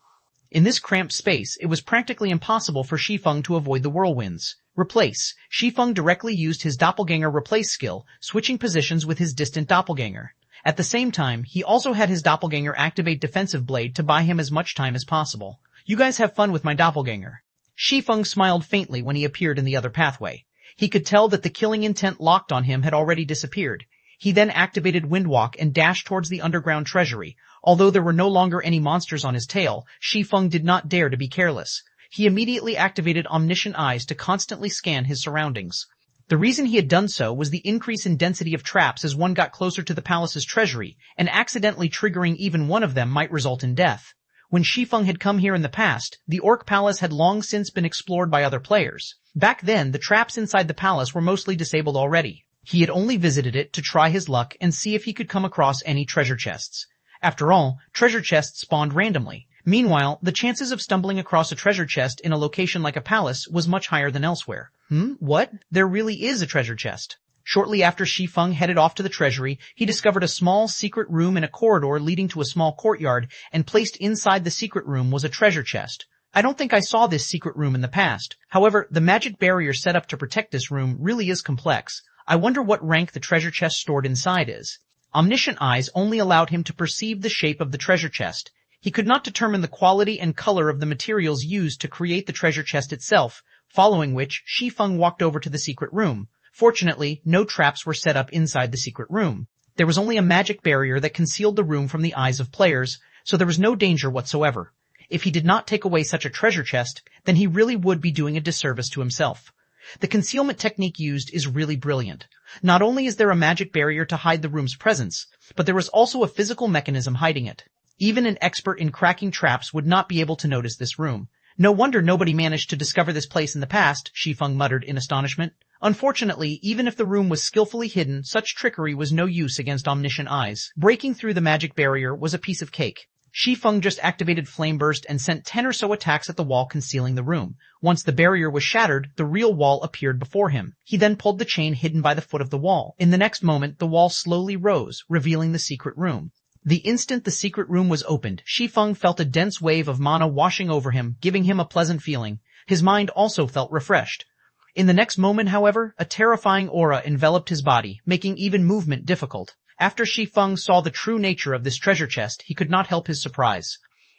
In this cramped space, it was practically impossible for Shi Feng to avoid the whirlwinds. Replace. Shi Feng directly used his doppelganger replace skill, switching positions with his distant doppelganger. At the same time, he also had his doppelganger activate defensive blade to buy him as much time as possible. You guys have fun with my doppelganger. Shi Feng smiled faintly when he appeared in the other pathway. He could tell that the killing intent locked on him had already disappeared. He then activated Windwalk and dashed towards the underground treasury. Although there were no longer any monsters on his tail, Shi Feng did not dare to be careless. He immediately activated Omniscient Eyes to constantly scan his surroundings. The reason he had done so was the increase in density of traps as one got closer to the palace's treasury, and accidentally triggering even one of them might result in death. When Shi Feng had come here in the past, the Orc Palace had long since been explored by other players. Back then, the traps inside the palace were mostly disabled already. He had only visited it to try his luck and see if he could come across any treasure chests. After all, treasure chests spawned randomly. Meanwhile, the chances of stumbling across a treasure chest in a location like a palace was much higher than elsewhere. What? There really is a treasure chest. Shortly after Shi Feng headed off to the treasury, he discovered a small secret room in a corridor leading to a small courtyard, and placed inside the secret room was a treasure chest. I don't think I saw this secret room in the past. However, the magic barrier set up to protect this room really is complex. I wonder what rank the treasure chest stored inside is. Omniscient Eyes only allowed him to perceive the shape of the treasure chest. He could not determine the quality and color of the materials used to create the treasure chest itself, following which Shi Feng walked over to the secret room. Fortunately, no traps were set up inside the secret room. There was only a magic barrier that concealed the room from the eyes of players, so there was no danger whatsoever. If he did not take away such a treasure chest, then he really would be doing a disservice to himself. The concealment technique used is really brilliant. Not only is there a magic barrier to hide the room's presence, but there is also a physical mechanism hiding it. Even an expert in cracking traps would not be able to notice this room. No wonder nobody managed to discover this place in the past, Shi Feng muttered in astonishment. Unfortunately, even if the room was skillfully hidden, such trickery was no use against Omniscient Eyes. Breaking through the magic barrier was a piece of cake. Shi Feng just activated Flame Burst and sent 10 or so attacks at the wall concealing the room. Once the barrier was shattered, the real wall appeared before him. He then pulled the chain hidden by the foot of the wall. In the next moment, the wall slowly rose, revealing the secret room. The instant the secret room was opened, Shi Feng felt a dense wave of mana washing over him, giving him a pleasant feeling. His mind also felt refreshed. In the next moment, however, a terrifying aura enveloped his body, making even movement difficult. After Shi Feng saw the true nature of this treasure chest, he could not help his surprise.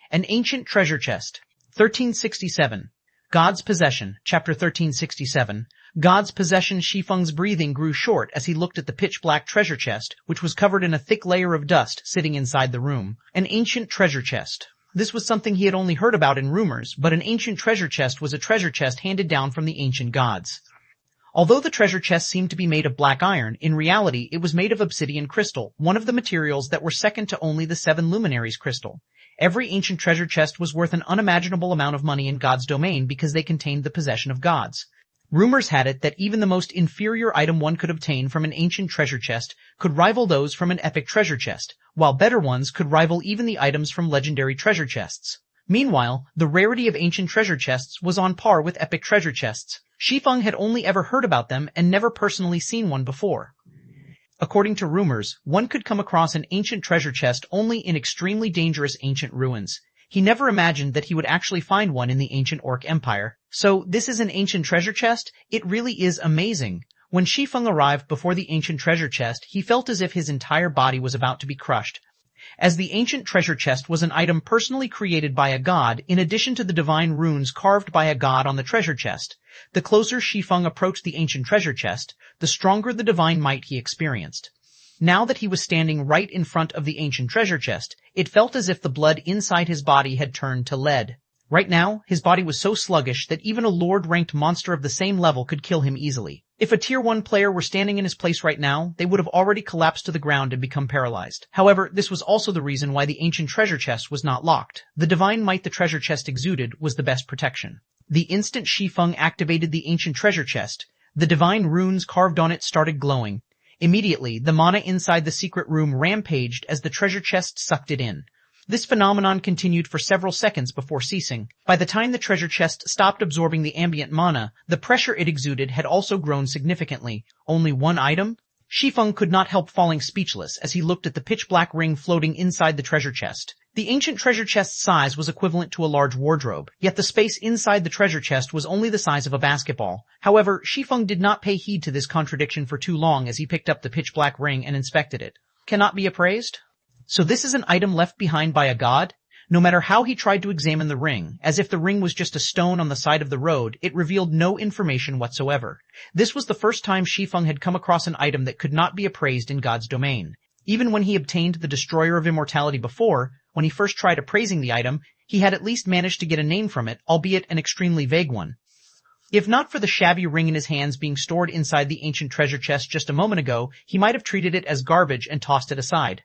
An ancient treasure chest. 1367. God's Possession. Chapter 1367. God's Possession. Shi Feng's breathing grew short as he looked at the pitch-black treasure chest, which was covered in a thick layer of dust sitting inside the room. An ancient treasure chest. This was something he had only heard about in rumors, but an ancient treasure chest was a treasure chest handed down from the ancient gods. Although the treasure chest seemed to be made of black iron, in reality it was made of obsidian crystal, one of the materials that were second to only the 7 luminaries crystal. Every ancient treasure chest was worth an unimaginable amount of money in God's domain because they contained the possession of gods. Rumors had it that even the most inferior item one could obtain from an ancient treasure chest could rival those from an epic treasure chest, while better ones could rival even the items from legendary treasure chests. Meanwhile, the rarity of ancient treasure chests was on par with epic treasure chests. Shi Feng had only ever heard about them and never personally seen one before. According to rumors, one could come across an ancient treasure chest only in extremely dangerous ancient ruins. He never imagined that he would actually find one in the ancient Orc Empire. So, this is an ancient treasure chest? It really is amazing. When Shi Feng arrived before the ancient treasure chest, he felt as if his entire body was about to be crushed. As the ancient treasure chest was an item personally created by a god, in addition to the divine runes carved by a god on the treasure chest. The closer Shi Feng approached the ancient treasure chest, the stronger the divine might he experienced. Now that he was standing right in front of the ancient treasure chest, it felt as if the blood inside his body had turned to lead. Right now, his body was so sluggish that even a Lord-ranked monster of the same level could kill him easily. If a Tier 1 player were standing in his place right now, they would have already collapsed to the ground and become paralyzed. However, this was also the reason why the ancient treasure chest was not locked. The divine might the treasure chest exuded was the best protection. The instant Shi Feng activated the ancient treasure chest, the divine runes carved on it started glowing. Immediately, the mana inside the secret room rampaged as the treasure chest sucked it in. This phenomenon continued for several seconds before ceasing. By the time the treasure chest stopped absorbing the ambient mana, the pressure it exuded had also grown significantly. Only one item? Shi Feng could not help falling speechless as he looked at the pitch-black ring floating inside the treasure chest. The ancient treasure chest's size was equivalent to a large wardrobe, yet the space inside the treasure chest was only the size of a basketball. However, Shi Feng did not pay heed to this contradiction for too long as he picked up the pitch-black ring and inspected it. Cannot be appraised? So this is an item left behind by a god? No matter how he tried to examine the ring, as if the ring was just a stone on the side of the road, it revealed no information whatsoever. This was the first time Shi Feng had come across an item that could not be appraised in God's domain. Even when he obtained the Destroyer of Immortality before, when he first tried appraising the item, he had at least managed to get a name from it, albeit an extremely vague one. If not for the shabby ring in his hands being stored inside the ancient treasure chest just a moment ago, he might have treated it as garbage and tossed it aside.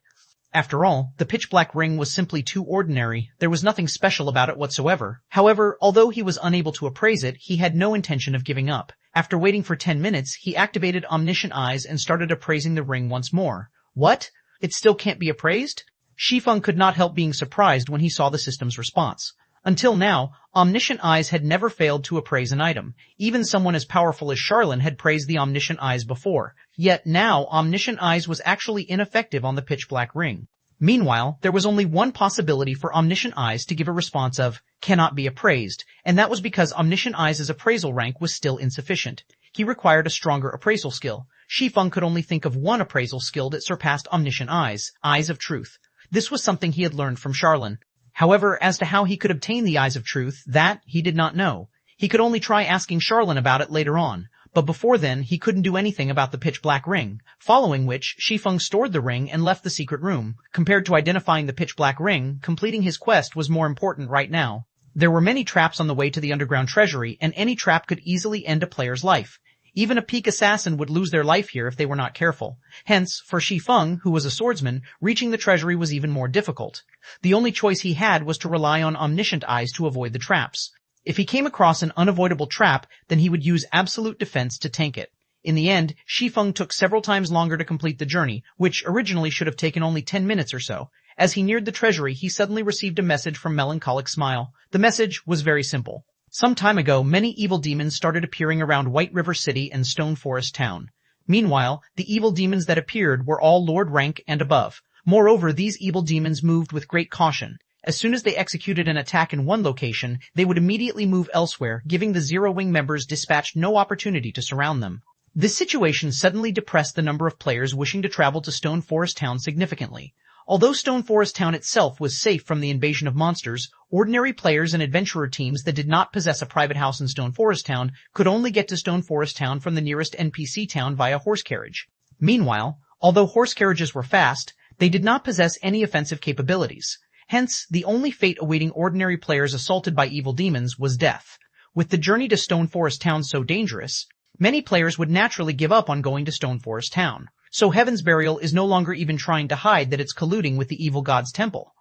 After all, the pitch-black ring was simply too ordinary. There was nothing special about it whatsoever. However, although he was unable to appraise it, he had no intention of giving up. After waiting for 10 minutes, he activated Omniscient Eyes and started appraising the ring once more. What? It still can't be appraised? Shi Feng could not help being surprised when he saw the system's response. Until now, Omniscient Eyes had never failed to appraise an item. Even someone as powerful as Charlene had praised the Omniscient Eyes before. Yet now, Omniscient Eyes was actually ineffective on the pitch-black ring. Meanwhile, there was only one possibility for Omniscient Eyes to give a response of, cannot be appraised, and that was because Omniscient Eyes' appraisal rank was still insufficient. He required a stronger appraisal skill. Shi Feng could only think of one appraisal skill that surpassed Omniscient Eyes, Eyes of Truth. This was something he had learned from Charlene. However, as to how he could obtain the Eyes of Truth, that he did not know. He could only try asking Charlene about it later on. But before then, he couldn't do anything about the pitch-black ring, following which Shi Feng stored the ring and left the secret room. Compared to identifying the pitch-black ring, completing his quest was more important right now. There were many traps on the way to the underground treasury, and any trap could easily end a player's life. Even a peak assassin would lose their life here if they were not careful. Hence, for Shi Feng, who was a swordsman, reaching the treasury was even more difficult. The only choice he had was to rely on Omniscient Eyes to avoid the traps. If he came across an unavoidable trap, then he would use absolute defense to tank it. In the end, Shi Feng took several times longer to complete the journey, which originally should have taken only 10 minutes or so. As he neared the treasury, he suddenly received a message from Melancholic Smile. The message was very simple. Some time ago, many evil demons started appearing around White River City and Stone Forest Town. Meanwhile, the evil demons that appeared were all Lord rank and above. Moreover, these evil demons moved with great caution. As soon as they executed an attack in one location, they would immediately move elsewhere, giving the Zero Wing members dispatched no opportunity to surround them. This situation suddenly depressed the number of players wishing to travel to Stone Forest Town significantly. Although Stone Forest Town itself was safe from the invasion of monsters, ordinary players and adventurer teams that did not possess a private house in Stone Forest Town could only get to Stone Forest Town from the nearest NPC town via horse carriage. Meanwhile, although horse carriages were fast, they did not possess any offensive capabilities. Hence, the only fate awaiting ordinary players assaulted by evil demons was death. With the journey to Stone Forest Town so dangerous, many players would naturally give up on going to Stone Forest Town. So Heaven's Burial is no longer even trying to hide that it's colluding with the evil god's temple.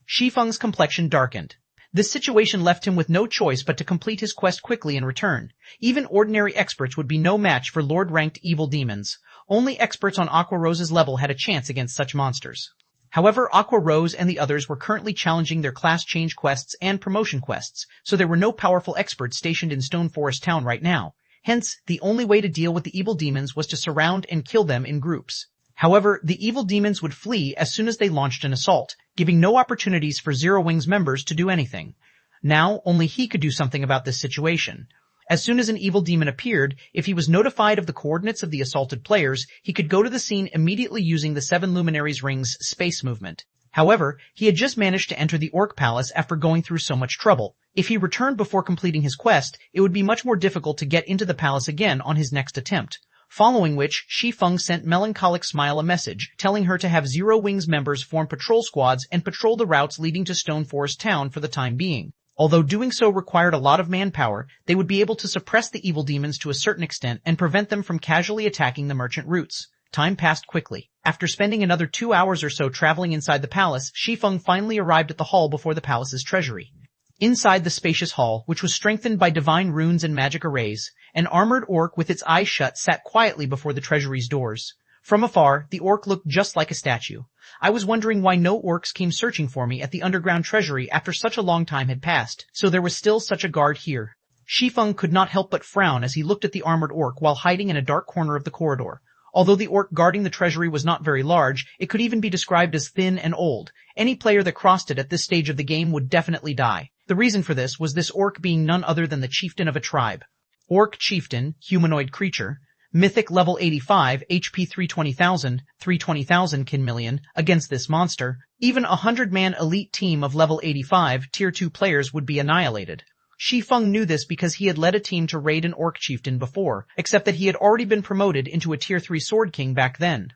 Shi Feng's complexion darkened. This situation left him with no choice but to complete his quest quickly and return. Even ordinary experts would be no match for Lord-ranked evil demons. Only experts on Aqua Rose's level had a chance against such monsters. However, Aqua Rose and the others were currently challenging their class change quests and promotion quests, so there were no powerful experts stationed in Stone Forest Town right now. Hence, the only way to deal with the evil demons was to surround and kill them in groups. However, the evil demons would flee as soon as they launched an assault, giving no opportunities for Zero Wing's members to do anything. Now, only he could do something about this situation. As soon as an evil demon appeared, if he was notified of the coordinates of the assaulted players, he could go to the scene immediately using the Seven Luminaries Ring's space movement. However, he had just managed to enter the Orc Palace after going through so much trouble. If he returned before completing his quest, it would be much more difficult to get into the palace again on his next attempt. Following which, Shi Feng sent Melancholic Smile a message, telling her to have Zero Wing's members form patrol squads and patrol the routes leading to Stone Forest Town for the time being. Although doing so required a lot of manpower, they would be able to suppress the evil demons to a certain extent and prevent them from casually attacking the merchant routes. Time passed quickly. After spending another 2 hours or so traveling inside the palace, Shi Feng finally arrived at the hall before the palace's treasury. Inside the spacious hall, which was strengthened by divine runes and magic arrays, an armored orc with its eyes shut sat quietly before the treasury's doors. From afar, the orc looked just like a statue. I was wondering why no orcs came searching for me at the underground treasury after such a long time had passed, so there was still such a guard here. Shi Feng could not help but frown as he looked at the armored orc while hiding in a dark corner of the corridor. Although the orc guarding the treasury was not very large, it could even be described as thin and old. Any player that crossed it at this stage of the game would definitely die. The reason for this was this orc being none other than the chieftain of a tribe. Orc chieftain, humanoid creature. Mythic level 85, HP 320,000 kin million. Against this monster, even a 100-man elite team of level 85 tier 2 players would be annihilated. Shi Feng knew this because he had led a team to raid an orc chieftain before, except that he had already been promoted into a tier 3 sword king back then.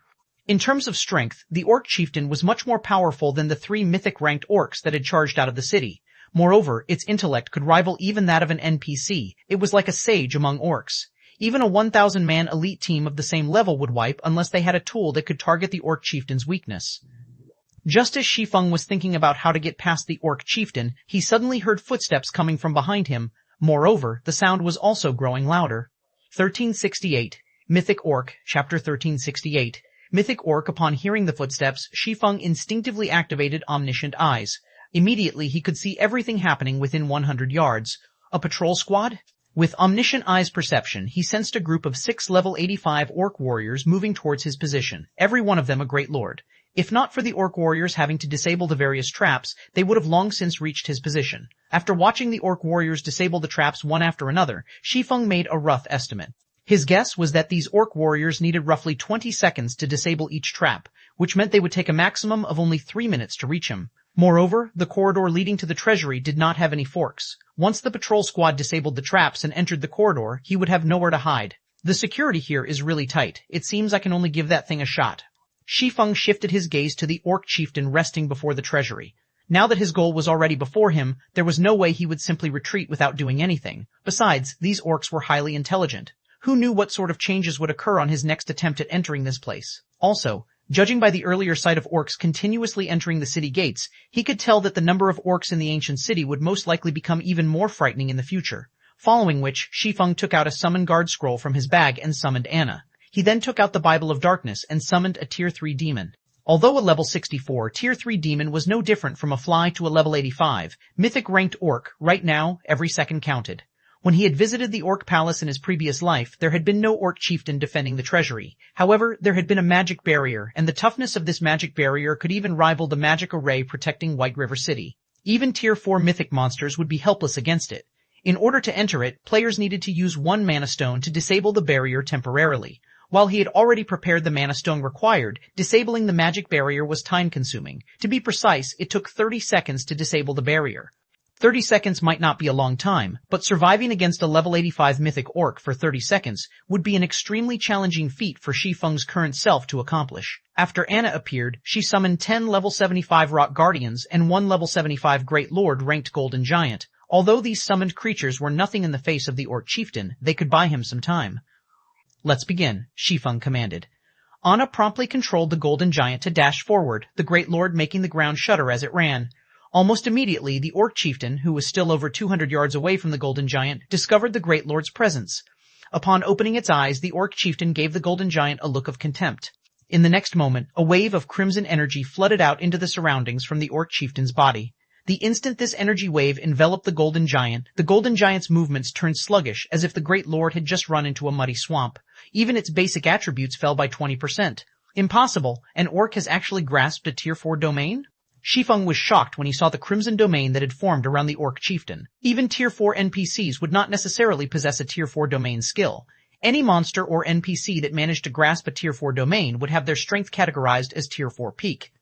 In terms of strength, the orc chieftain was much more powerful than the 3 mythic ranked orcs that had charged out of the city. Moreover, its intellect could rival even that of an NPC. It was like a sage among orcs. Even a 1,000-man elite team of the same level would wipe unless they had a tool that could target the orc chieftain's weakness. Just as Shi Feng was thinking about how to get past the orc chieftain, he suddenly heard footsteps coming from behind him. Moreover, the sound was also growing louder. 1368. Mythic Orc, Chapter 1368. Mythic Orc. Upon hearing the footsteps, Shi Feng instinctively activated Omniscient Eyes. Immediately he could see everything happening within 100 yards. A patrol squad? With Omniscient Eyes perception, he sensed a group of 6 level 85 orc warriors moving towards his position, every one of them a great lord. If not for the orc warriors having to disable the various traps, they would have long since reached his position. After watching the orc warriors disable the traps one after another, Shi Feng made a rough estimate. His guess was that these orc warriors needed roughly 20 seconds to disable each trap, which meant they would take a maximum of only 3 minutes to reach him. Moreover, the corridor leading to the treasury did not have any forks. Once the patrol squad disabled the traps and entered the corridor, he would have nowhere to hide. The security here is really tight. It seems I can only give that thing a shot. Shi Feng shifted his gaze to the orc chieftain resting before the treasury. Now that his goal was already before him, there was no way he would simply retreat without doing anything. Besides, these orcs were highly intelligent. Who knew what sort of changes would occur on his next attempt at entering this place? Also, judging by the earlier sight of orcs continuously entering the city gates, he could tell that the number of orcs in the ancient city would most likely become even more frightening in the future. Following which, Shi Feng took out a summon guard scroll from his bag and summoned Anna. He then took out the Bible of Darkness and summoned a tier 3 demon. Although a level 64 tier 3 demon was no different from a fly to a level 85, mythic ranked orc, right now, every second counted. When he had visited the Orc Palace in his previous life, there had been no Orc chieftain defending the treasury. However, there had been a magic barrier, and the toughness of this magic barrier could even rival the magic array protecting White River City. Even Tier 4 mythic monsters would be helpless against it. In order to enter it, players needed to use 1 mana stone to disable the barrier temporarily. While he had already prepared the mana stone required, disabling the magic barrier was time-consuming. To be precise, it took 30 seconds to disable the barrier. 30 seconds might not be a long time, but surviving against a level 85 mythic orc for 30 seconds would be an extremely challenging feat for Shi Feng's current self to accomplish. After Anna appeared, she summoned 10 level 75 rock guardians and 1 level 75 great lord ranked golden giant. Although these summoned creatures were nothing in the face of the orc chieftain, they could buy him some time. "Let's begin," Shi Feng commanded. Anna promptly controlled the golden giant to dash forward, the great lord making the ground shudder as it ran. Almost immediately, the orc chieftain, who was still over 200 yards away from the golden giant, discovered the great lord's presence. Upon opening its eyes, the orc chieftain gave the golden giant a look of contempt. In the next moment, a wave of crimson energy flooded out into the surroundings from the orc chieftain's body. The instant this energy wave enveloped the golden giant's movements turned sluggish, as if the great lord had just run into a muddy swamp. Even its basic attributes fell by 20%. Impossible! An orc has actually grasped a tier 4 domain? Shi Feng was shocked when he saw the crimson domain that had formed around the orc chieftain. Even tier 4 NPCs would not necessarily possess a tier 4 domain skill. Any monster or NPC that managed to grasp a tier 4 domain would have their strength categorized as tier 4 peak.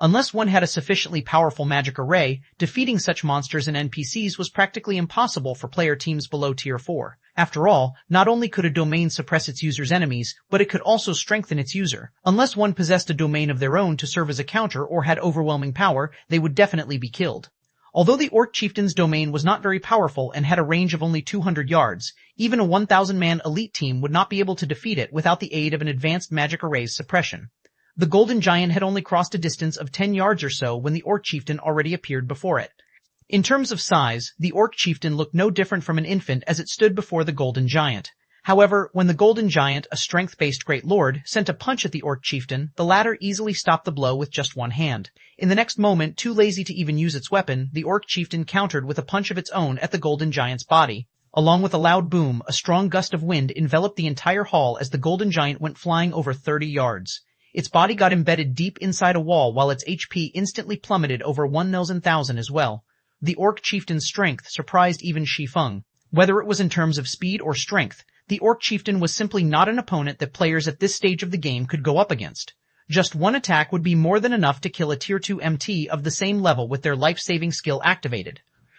Unless one had a sufficiently powerful magic array, defeating such monsters and NPCs was practically impossible for player teams below tier 4. After all, not only could a domain suppress its user's enemies, but it could also strengthen its user. Unless one possessed a domain of their own to serve as a counter or had overwhelming power, they would definitely be killed. Although the orc chieftain's domain was not very powerful and had a range of only 200 yards, even a 1,000-man elite team would not be able to defeat it without the aid of an advanced magic array's suppression. The golden giant had only crossed a distance of 10 yards or so when the orc chieftain already appeared before it. In terms of size, the orc chieftain looked no different from an infant as it stood before the golden giant. However, when the Golden Giant, a strength-based great lord, sent a punch at the Orc Chieftain, the latter easily stopped the blow with just one hand. In the next moment, too lazy to even use its weapon, the Orc Chieftain countered with a punch of its own at the Golden Giant's body. Along with a loud boom, a strong gust of wind enveloped the entire hall as the Golden Giant went flying over 30 yards. Its body got embedded deep inside a wall while its HP instantly plummeted over 1,000,000 as well. The Orc Chieftain's strength surprised even Shi Feng. Whether it was in terms of speed or strength, the Orc Chieftain was simply not an opponent that players at this stage of the game could go up against. Just one attack would be more than enough to kill a Tier 2 MT of the same level with their life-saving skill activated.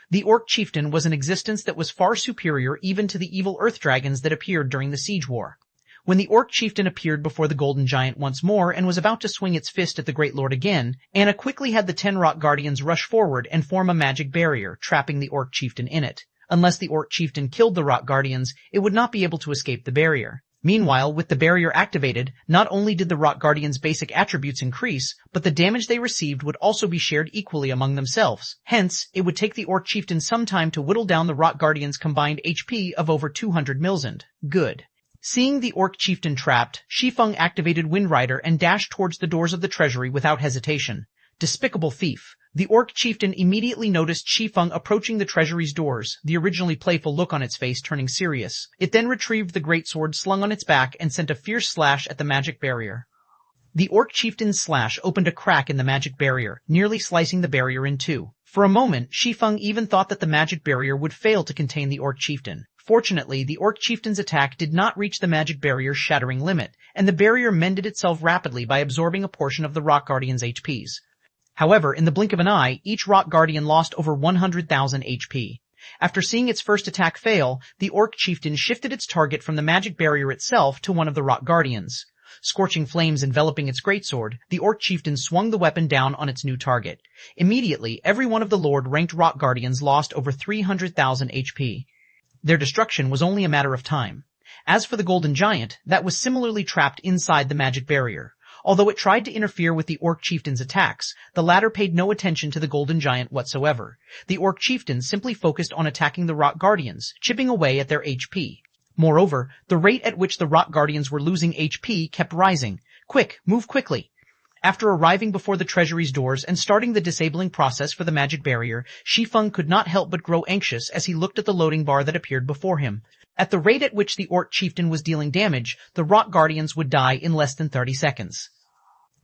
The Orc Chieftain was an existence that was far superior even to the evil Earth Dragons that appeared during the Siege War. When the Orc Chieftain appeared before the Golden Giant once more and was about to swing its fist at the Great Lord again, Anna quickly had the 10 Rock Guardians rush forward and form a magic barrier, trapping the Orc Chieftain in it. Unless the Orc Chieftain killed the Rock Guardians, it would not be able to escape the barrier. Meanwhile, with the barrier activated, not only did the Rock Guardians' basic attributes increase, but the damage they received would also be shared equally among themselves. Hence, it would take the Orc Chieftain some time to whittle down the Rock Guardians' combined HP of over 200,000. Good. Seeing the Orc Chieftain trapped, Shi Feng activated Wind Rider and dashed towards the doors of the treasury without hesitation. Despicable thief. The Orc Chieftain immediately noticed Shi Feng approaching the treasury's doors, the originally playful look on its face turning serious. It then retrieved the greatsword slung on its back and sent a fierce slash at the magic barrier. The Orc Chieftain's slash opened a crack in the magic barrier, nearly slicing the barrier in two. For a moment, Shi Feng even thought that the magic barrier would fail to contain the Orc Chieftain. Fortunately, the Orc Chieftain's attack did not reach the magic barrier's shattering limit, and the barrier mended itself rapidly by absorbing a portion of the Rock Guardian's HPs. However, in the blink of an eye, each Rock Guardian lost over 100,000 HP. After seeing its first attack fail, the Orc Chieftain shifted its target from the magic barrier itself to one of the Rock Guardians. Scorching flames enveloping its greatsword, the Orc Chieftain swung the weapon down on its new target. Immediately, every one of the Lord-ranked Rock Guardians lost over 300,000 HP. Their destruction was only a matter of time. As for the Golden Giant, that was similarly trapped inside the magic barrier. Although it tried to interfere with the Orc Chieftain's attacks, the latter paid no attention to the Golden Giant whatsoever. The Orc Chieftain simply focused on attacking the Rock Guardians, chipping away at their HP. Moreover, the rate at which the Rock Guardians were losing HP kept rising. Quick, move quickly! After arriving before the treasury's doors and starting the disabling process for the magic barrier, Shi Feng could not help but grow anxious as he looked at the loading bar that appeared before him. At the rate at which the Orc Chieftain was dealing damage, the Rock Guardians would die in less than 30 seconds.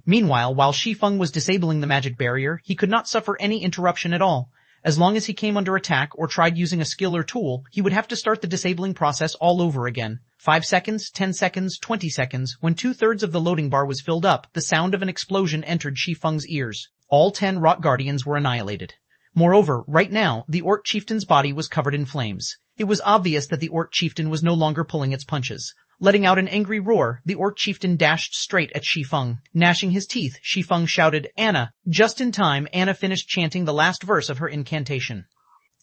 Meanwhile, while Shi Feng was disabling the magic barrier, he could not suffer any interruption at all. As long as he came under attack or tried using a skill or tool, he would have to start the disabling process all over again. 5 seconds, 10 seconds, 20 seconds. When 2/3 of the loading bar was filled up, the sound of an explosion entered Shi Feng's ears. All 10 Rock Guardians were annihilated. Moreover, right now, the Orc Chieftain's body was covered in flames. It was obvious that the Orc Chieftain was no longer pulling its punches. Letting out an angry roar, the Orc Chieftain dashed straight at Shi Feng. Gnashing his teeth, Shi Feng shouted, "Anna!" Just in time, Anna finished chanting the last verse of her incantation.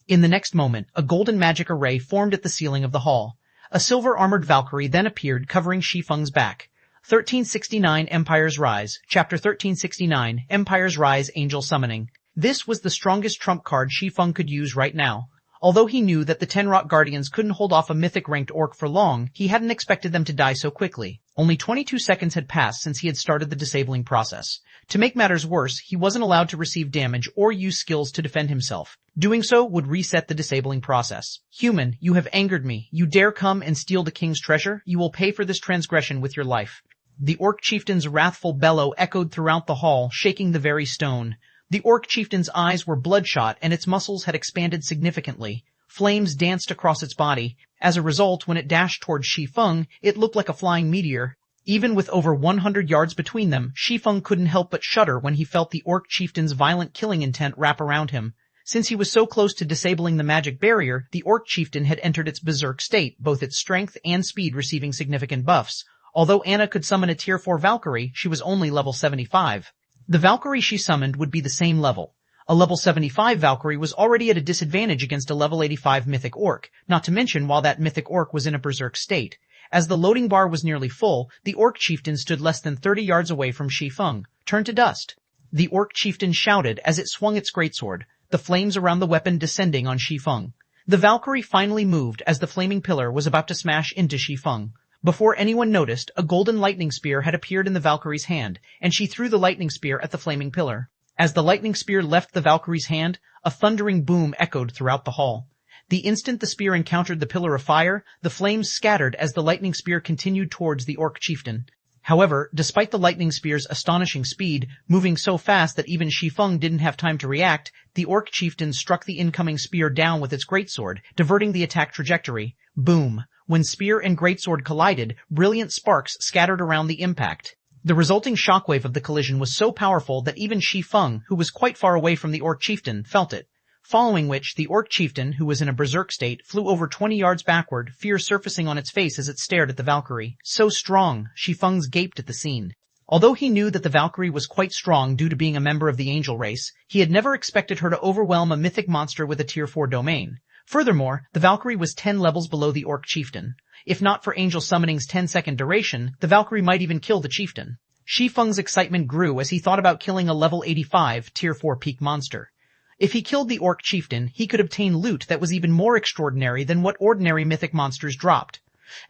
In the next moment, a golden magic array formed at the ceiling of the hall. A silver-armored Valkyrie then appeared, covering Shi Feng's back. 1369 Empire's Rise, Chapter 1369, Empire's Rise Angel Summoning. This was the strongest trump card Shi Feng could use right now. Although he knew that the 10 Rock Guardians couldn't hold off a mythic-ranked orc for long, he hadn't expected them to die so quickly. Only 22 seconds had passed since he had started the disabling process. To make matters worse, he wasn't allowed to receive damage or use skills to defend himself. Doing so would reset the disabling process. "Human, you have angered me. You dare come and steal the king's treasure? You will pay for this transgression with your life." The Orc Chieftain's wrathful bellow echoed throughout the hall, shaking the very stone. The Orc Chieftain's eyes were bloodshot and its muscles had expanded significantly. Flames danced across its body. As a result, when it dashed towards Shi Feng, it looked like a flying meteor. Even with over 100 yards between them, Shi Feng couldn't help but shudder when he felt the Orc Chieftain's violent killing intent wrap around him. Since he was so close to disabling the magic barrier, the Orc Chieftain had entered its berserk state, both its strength and speed receiving significant buffs. Although Anna could summon a Tier 4 Valkyrie, she was only level 75. The Valkyrie she summoned would be the same level. A level 75 Valkyrie was already at a disadvantage against a level 85 Mythic Orc, not to mention while that Mythic Orc was in a berserk state. As the loading bar was nearly full, the Orc Chieftain stood less than 30 yards away from Shi Feng. "Turn to dust." The Orc Chieftain shouted as it swung its greatsword, the flames around the weapon descending on Shi Feng. The Valkyrie finally moved as the flaming pillar was about to smash into Shi Feng. Before anyone noticed, a golden lightning spear had appeared in the Valkyrie's hand, and she threw the lightning spear at the flaming pillar. As the lightning spear left the Valkyrie's hand, a thundering boom echoed throughout the hall. The instant the spear encountered the pillar of fire, the flames scattered as the lightning spear continued towards the orc chieftain. However, despite the lightning spear's astonishing speed, moving so fast that even Shi Feng didn't have time to react, the orc chieftain struck the incoming spear down with its greatsword, diverting the attack trajectory. Boom! When spear and greatsword collided, brilliant sparks scattered around the impact. The resulting shockwave of the collision was so powerful that even Shi Feng, who was quite far away from the orc chieftain, felt it. Following which, the orc chieftain, who was in a berserk state, flew over 20 yards backward, fear surfacing on its face as it stared at the Valkyrie. So strong, Shi Feng's gaped at the scene. Although he knew that the Valkyrie was quite strong due to being a member of the angel race, he had never expected her to overwhelm a mythic monster with a tier 4 domain. Furthermore, the Valkyrie was 10 levels below the orc chieftain. If not for angel summoning's 10-second duration, the Valkyrie might even kill the chieftain. Shi Feng's excitement grew as he thought about killing a level 85 tier 4 peak monster. If he killed the orc chieftain, he could obtain loot that was even more extraordinary than what ordinary mythic monsters dropped.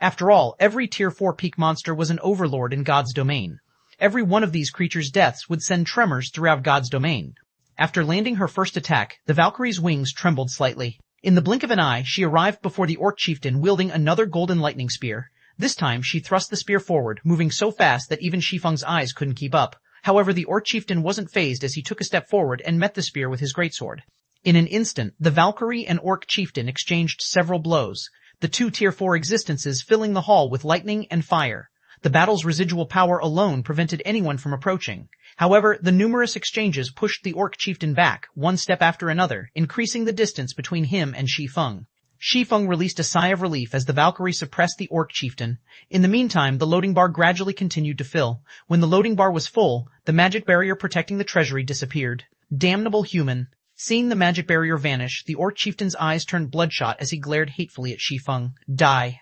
After all, every tier 4 peak monster was an overlord in God's domain. Every one of these creatures' deaths would send tremors throughout God's domain. After landing her first attack, the Valkyrie's wings trembled slightly. In the blink of an eye, she arrived before the orc chieftain wielding another golden lightning spear. This time, she thrust the spear forward, moving so fast that even Shi Feng's eyes couldn't keep up. However, the orc chieftain wasn't fazed as he took a step forward and met the spear with his greatsword. In an instant, the Valkyrie and orc chieftain exchanged several blows, the two tier 4 existences filling the hall with lightning and fire. The battle's residual power alone prevented anyone from approaching. However, the numerous exchanges pushed the orc chieftain back, one step after another, increasing the distance between him and Shi Feng. Shi Feng released a sigh of relief as the Valkyrie suppressed the orc chieftain. In the meantime, the loading bar gradually continued to fill. When the loading bar was full, the magic barrier protecting the treasury disappeared. Damnable human. Seeing the magic barrier vanish, the orc chieftain's eyes turned bloodshot as he glared hatefully at Shi Feng. Die.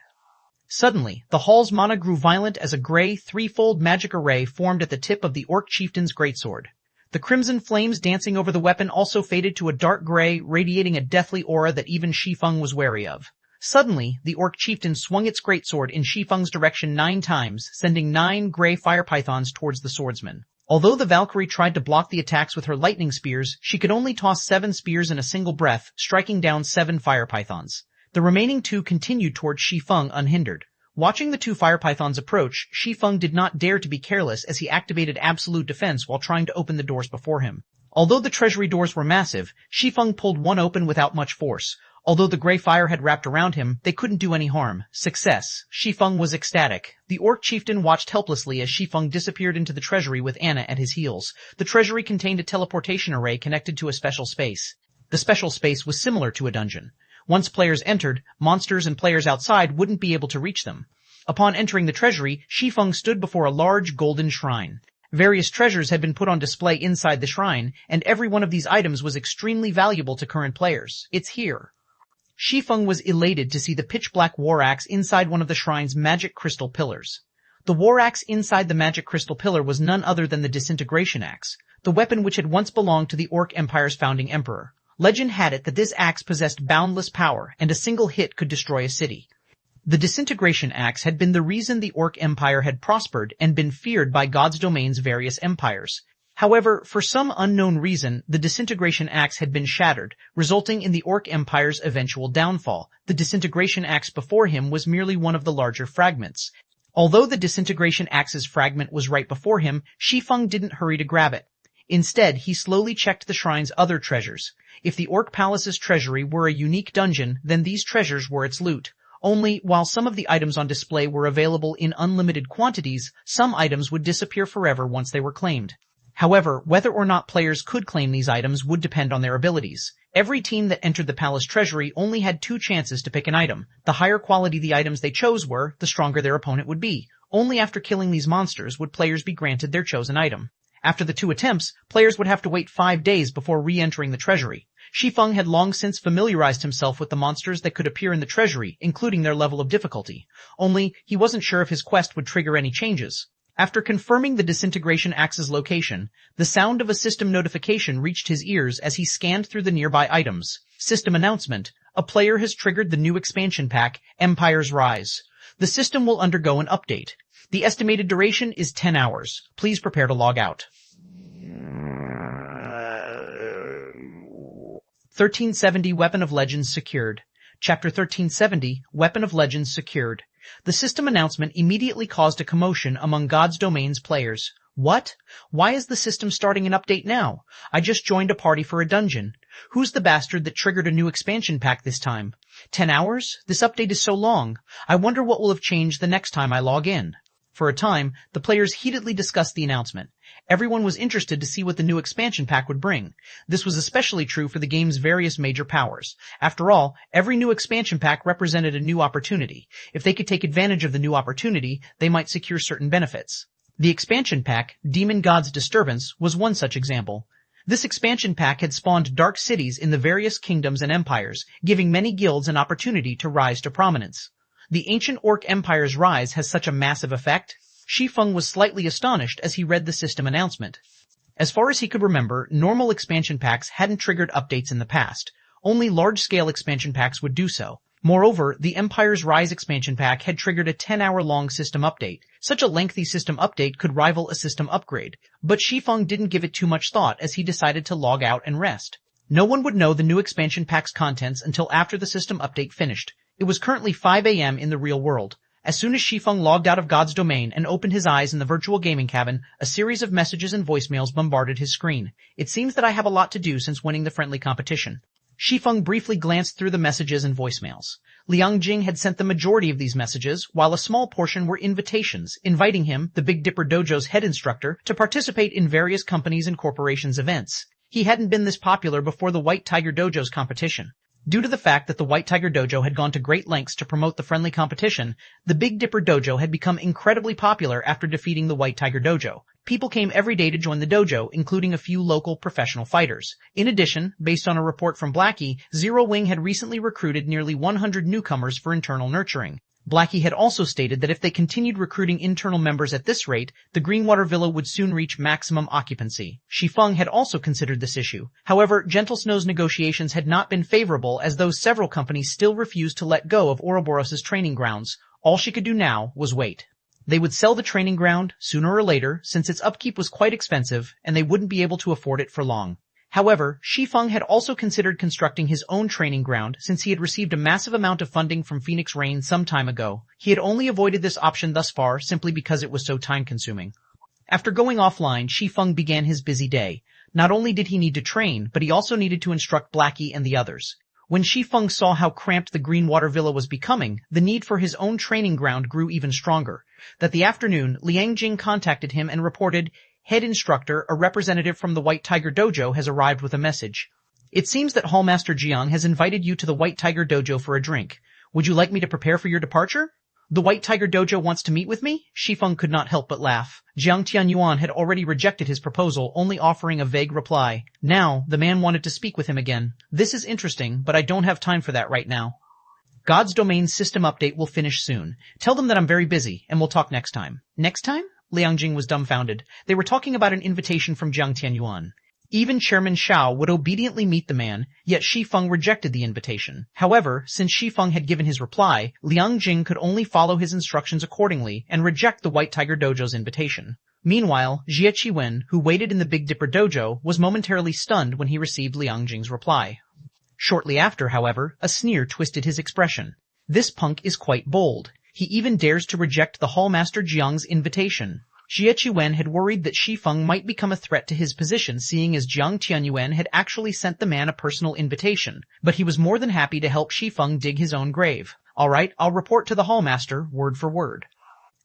Suddenly, the hall's mana grew violent as a gray, threefold magic array formed at the tip of the orc chieftain's greatsword. The crimson flames dancing over the weapon also faded to a dark gray, radiating a deathly aura that even Shi Feng was wary of. Suddenly, the orc chieftain swung its greatsword in Shi Feng's direction 9 times, sending 9 gray fire pythons towards the swordsman. Although the Valkyrie tried to block the attacks with her lightning spears, she could only toss 7 spears in a single breath, striking down 7 fire pythons. The remaining 2 continued towards Shi Feng unhindered. Watching the 2 fire pythons approach, Shi Feng did not dare to be careless as he activated absolute defense while trying to open the doors before him. Although the treasury doors were massive, Shi Feng pulled one open without much force. Although the gray fire had wrapped around him, they couldn't do any harm. Success. Shi Feng was ecstatic. The orc chieftain watched helplessly as Shi Feng disappeared into the treasury with Anna at his heels. The treasury contained a teleportation array connected to a special space. The special space was similar to a dungeon. Once players entered, monsters and players outside wouldn't be able to reach them. Upon entering the treasury, Shi Feng stood before a large golden shrine. Various treasures had been put on display inside the shrine, and every one of these items was extremely valuable to current players. It's here. Shi Feng was elated to see the pitch-black war axe inside one of the shrine's magic crystal pillars. The war axe inside the magic crystal pillar was none other than the disintegration axe, the weapon which had once belonged to the Orc Empire's founding emperor. Legend had it that this axe possessed boundless power, and a single hit could destroy a city. The disintegration axe had been the reason the Orc Empire had prospered and been feared by God's domain's various empires. However, for some unknown reason, the disintegration axe had been shattered, resulting in the Orc Empire's eventual downfall. The disintegration axe before him was merely one of the larger fragments. Although the disintegration axe's fragment was right before him, Shi Feng didn't hurry to grab it. Instead, he slowly checked the shrine's other treasures. If the Orc Palace's treasury were a unique dungeon, then these treasures were its loot. Only, while some of the items on display were available in unlimited quantities, some items would disappear forever once they were claimed. However, whether or not players could claim these items would depend on their abilities. Every team that entered the palace treasury only had 2 chances to pick an item. The higher quality the items they chose were, the stronger their opponent would be. Only after killing these monsters would players be granted their chosen item. After the 2 attempts, players would have to wait 5 days before re-entering the treasury. Shi Feng had long since familiarized himself with the monsters that could appear in the treasury, including their level of difficulty. Only, he wasn't sure if his quest would trigger any changes. After confirming the disintegration axe's location, the sound of a system notification reached his ears as he scanned through the nearby items. System announcement. A player has triggered the new expansion pack, Empire's Rise. The system will undergo an update. The estimated duration is 10 hours. Please prepare to log out. 1370 Weapon of Legends secured. Chapter 1370, Weapon of Legends secured. The system announcement immediately caused a commotion among God's Domain's players. What? Why is the system starting an update now? I just joined a party for a dungeon. Who's the bastard that triggered a new expansion pack this time? 10 hours? This update is so long. I wonder what will have changed the next time I log in. For a time, the players heatedly discussed the announcement. Everyone was interested to see what the new expansion pack would bring. This was especially true for the game's various major powers. After all, every new expansion pack represented a new opportunity. If they could take advantage of the new opportunity, they might secure certain benefits. The expansion pack, Demon God's Disturbance, was one such example. This expansion pack had spawned dark cities in the various kingdoms and empires, giving many guilds an opportunity to rise to prominence. The ancient Orc Empire's rise has such a massive effect. Shi Feng was slightly astonished as he read the system announcement. As far as he could remember, normal expansion packs hadn't triggered updates in the past. Only large-scale expansion packs would do so. Moreover, the Empire's Rise expansion pack had triggered a 10-hour-long system update. Such a lengthy system update could rival a system upgrade. But Shi Feng didn't give it too much thought as he decided to log out and rest. No one would know the new expansion pack's contents until after the system update finished. It was currently 5 a.m. in the real world. As soon as Shi Feng logged out of God's Domain and opened his eyes in the virtual gaming cabin, a series of messages and voicemails bombarded his screen. It seems that I have a lot to do since winning the friendly competition. Shi Feng briefly glanced through the messages and voicemails. Liang Jing had sent the majority of these messages, while a small portion were invitations, inviting him, the Big Dipper Dojo's head instructor, to participate in various companies' and corporations' events. He hadn't been this popular before the White Tiger Dojo's competition. Due to the fact that the White Tiger Dojo had gone to great lengths to promote the friendly competition, the Big Dipper Dojo had become incredibly popular after defeating the White Tiger Dojo. People came every day to join the dojo, including a few local professional fighters. In addition, based on a report from Blackie, Zero Wing had recently recruited nearly 100 newcomers for internal nurturing. Blackie had also stated that if they continued recruiting internal members at this rate, the Greenwater Villa would soon reach maximum occupancy. Shi Feng had also considered this issue. However, Gentle Snow's negotiations had not been favorable as though several companies still refused to let go of Ouroboros' training grounds. All she could do now was wait. They would sell the training ground, sooner or later, since its upkeep was quite expensive, and they wouldn't be able to afford it for long. However, Shi Feng had also considered constructing his own training ground since he had received a massive amount of funding from Phoenix Rain some time ago. He had only avoided this option thus far simply because it was so time-consuming. After going offline, Shi Feng began his busy day. Not only did he need to train, but he also needed to instruct Blackie and the others. When Shi Feng saw how cramped the Greenwater Villa was becoming, the need for his own training ground grew even stronger. That afternoon, Liang Jing contacted him and reported, "Head instructor, a representative from the White Tiger Dojo has arrived with a message. It seems that Hallmaster Jiang has invited you to the White Tiger Dojo for a drink. Would you like me to prepare for your departure?" "The White Tiger Dojo wants to meet with me?" Shi Feng could not help but laugh. Jiang Tianyuan had already rejected his proposal, only offering a vague reply. Now, the man wanted to speak with him again. "This is interesting, but I don't have time for that right now. God's Domain system update will finish soon. Tell them that I'm very busy, and we'll talk next time." "Next time?" Liang Jing was dumbfounded. They were talking about an invitation from Jiang Tianyuan. Even Chairman Shao would obediently meet the man, yet Shi Feng rejected the invitation. However, since Shi Feng had given his reply, Liang Jing could only follow his instructions accordingly and reject the White Tiger Dojo's invitation. Meanwhile, Jie Qiwen, who waited in the Big Dipper Dojo, was momentarily stunned when he received Liang Jing's reply. Shortly after, however, a sneer twisted his expression. "This punk is quite bold. He even dares to reject the Hallmaster Jiang's invitation." Jie Qiwen had worried that Shi Feng might become a threat to his position, seeing as Jiang Tianyuan had actually sent the man a personal invitation, but he was more than happy to help Shi Feng dig his own grave. "All right, I'll report to the Hallmaster, word for word."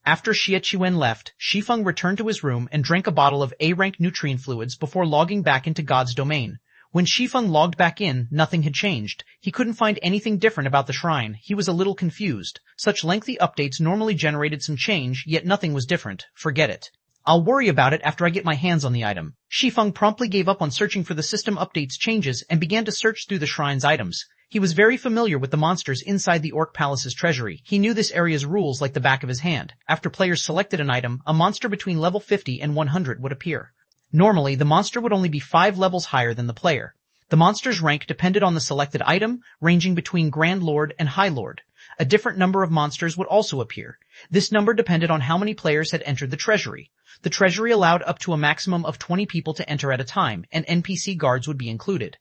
After Jie Qiwen left, Shi Feng returned to his room and drank a bottle of A-rank nutrient fluids before logging back into God's Domain. When Shi Feng logged back in, nothing had changed. He couldn't find anything different about the shrine. He was a little confused. Such lengthy updates normally generated some change, yet nothing was different. Forget it. "I'll worry about it after I get my hands on the item." Shi Feng promptly gave up on searching for the system update's changes and began to search through the shrine's items. He was very familiar with the monsters inside the Orc Palace's treasury. He knew this area's rules like the back of his hand. After players selected an item, a monster between level 50 and 100 would appear. Normally, the monster would only be 5 levels higher than the player. The monster's rank depended on the selected item, ranging between Grand Lord and High Lord. A different number of monsters would also appear. This number depended on how many players had entered the treasury. The treasury allowed up to a maximum of 20 people to enter at a time, and NPC guards would be included.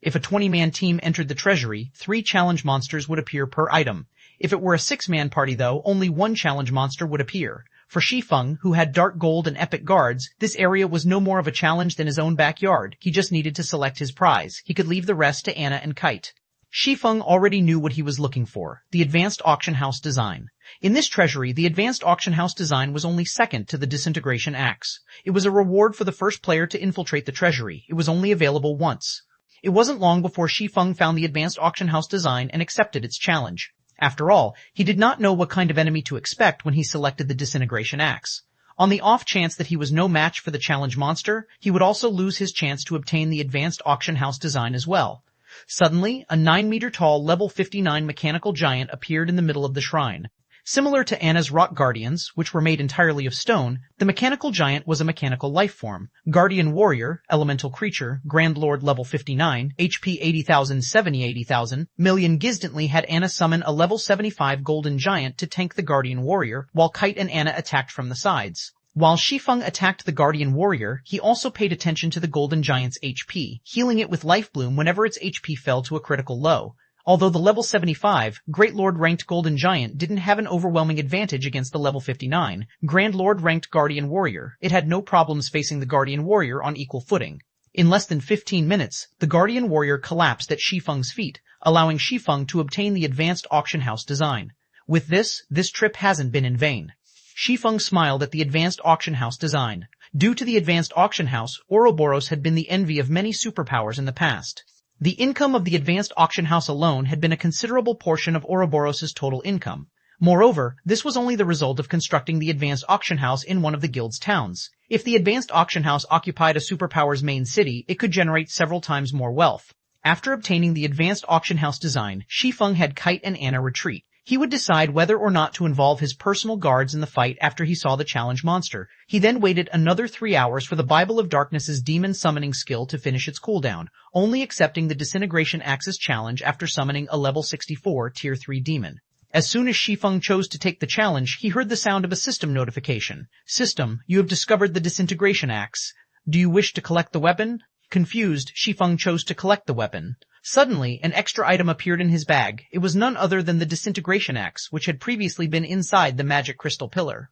If a 20-man team entered the treasury, 3 challenge monsters would appear per item. If it were a 6-man party though, only 1 challenge monster would appear. For Shi Feng, who had dark gold and epic guards, this area was no more of a challenge than his own backyard. He just needed to select his prize. He could leave the rest to Anna and Kite. Shi Feng already knew what he was looking for, the advanced auction house design. In this treasury, the advanced auction house design was only second to the disintegration axe. It was a reward for the first player to infiltrate the treasury. It was only available once. It wasn't long before Shi Feng found the advanced auction house design and accepted its challenge. After all, he did not know what kind of enemy to expect when he selected the disintegration axe. On the off chance that he was no match for the challenge monster, he would also lose his chance to obtain the advanced auction house design as well. Suddenly, a 9-meter-tall level 59 mechanical giant appeared in the middle of the shrine. Similar to Anna's rock guardians, which were made entirely of stone, the mechanical giant was a mechanical life form. Guardian warrior, elemental creature, Grand Lord level 59, HP 80,000 70,000, Million Gizdantly had Anna summon a level 75 golden giant to tank the guardian warrior, while Kite and Anna attacked from the sides. While Shi Feng attacked the guardian warrior, he also paid attention to the golden giant's HP, healing it with life bloom whenever its HP fell to a critical low. Although the level 75, Great Lord ranked Golden Giant didn't have an overwhelming advantage against the level 59, Grand Lord ranked Guardian Warrior. It had no problems facing the Guardian Warrior on equal footing. In less than 15 minutes, the Guardian Warrior collapsed at Shi Feng's feet, allowing Shi Feng to obtain the advanced auction house design. With this trip hasn't been in vain. Shi Feng smiled at the advanced auction house design. Due to the advanced auction house, Ouroboros had been the envy of many superpowers in the past. The income of the advanced auction house alone had been a considerable portion of Ouroboros' total income. Moreover, this was only the result of constructing the advanced auction house in one of the guild's towns. If the advanced auction house occupied a superpower's main city, it could generate several times more wealth. After obtaining the advanced auction house design, Shi Feng had Kite and Anna retreat. He would decide whether or not to involve his personal guards in the fight after he saw the challenge monster. He then waited another 3 hours for the Bible of Darkness's demon summoning skill to finish its cooldown, only accepting the Disintegration Axe's challenge after summoning a level 64 Tier 3 demon. As soon as Shi Feng chose to take the challenge, he heard the sound of a system notification. System, you have discovered the Disintegration Axe. Do you wish to collect the weapon? Confused, Shi Feng chose to collect the weapon. Suddenly, an extra item appeared in his bag. It was none other than the Disintegration Axe, which had previously been inside the magic crystal pillar.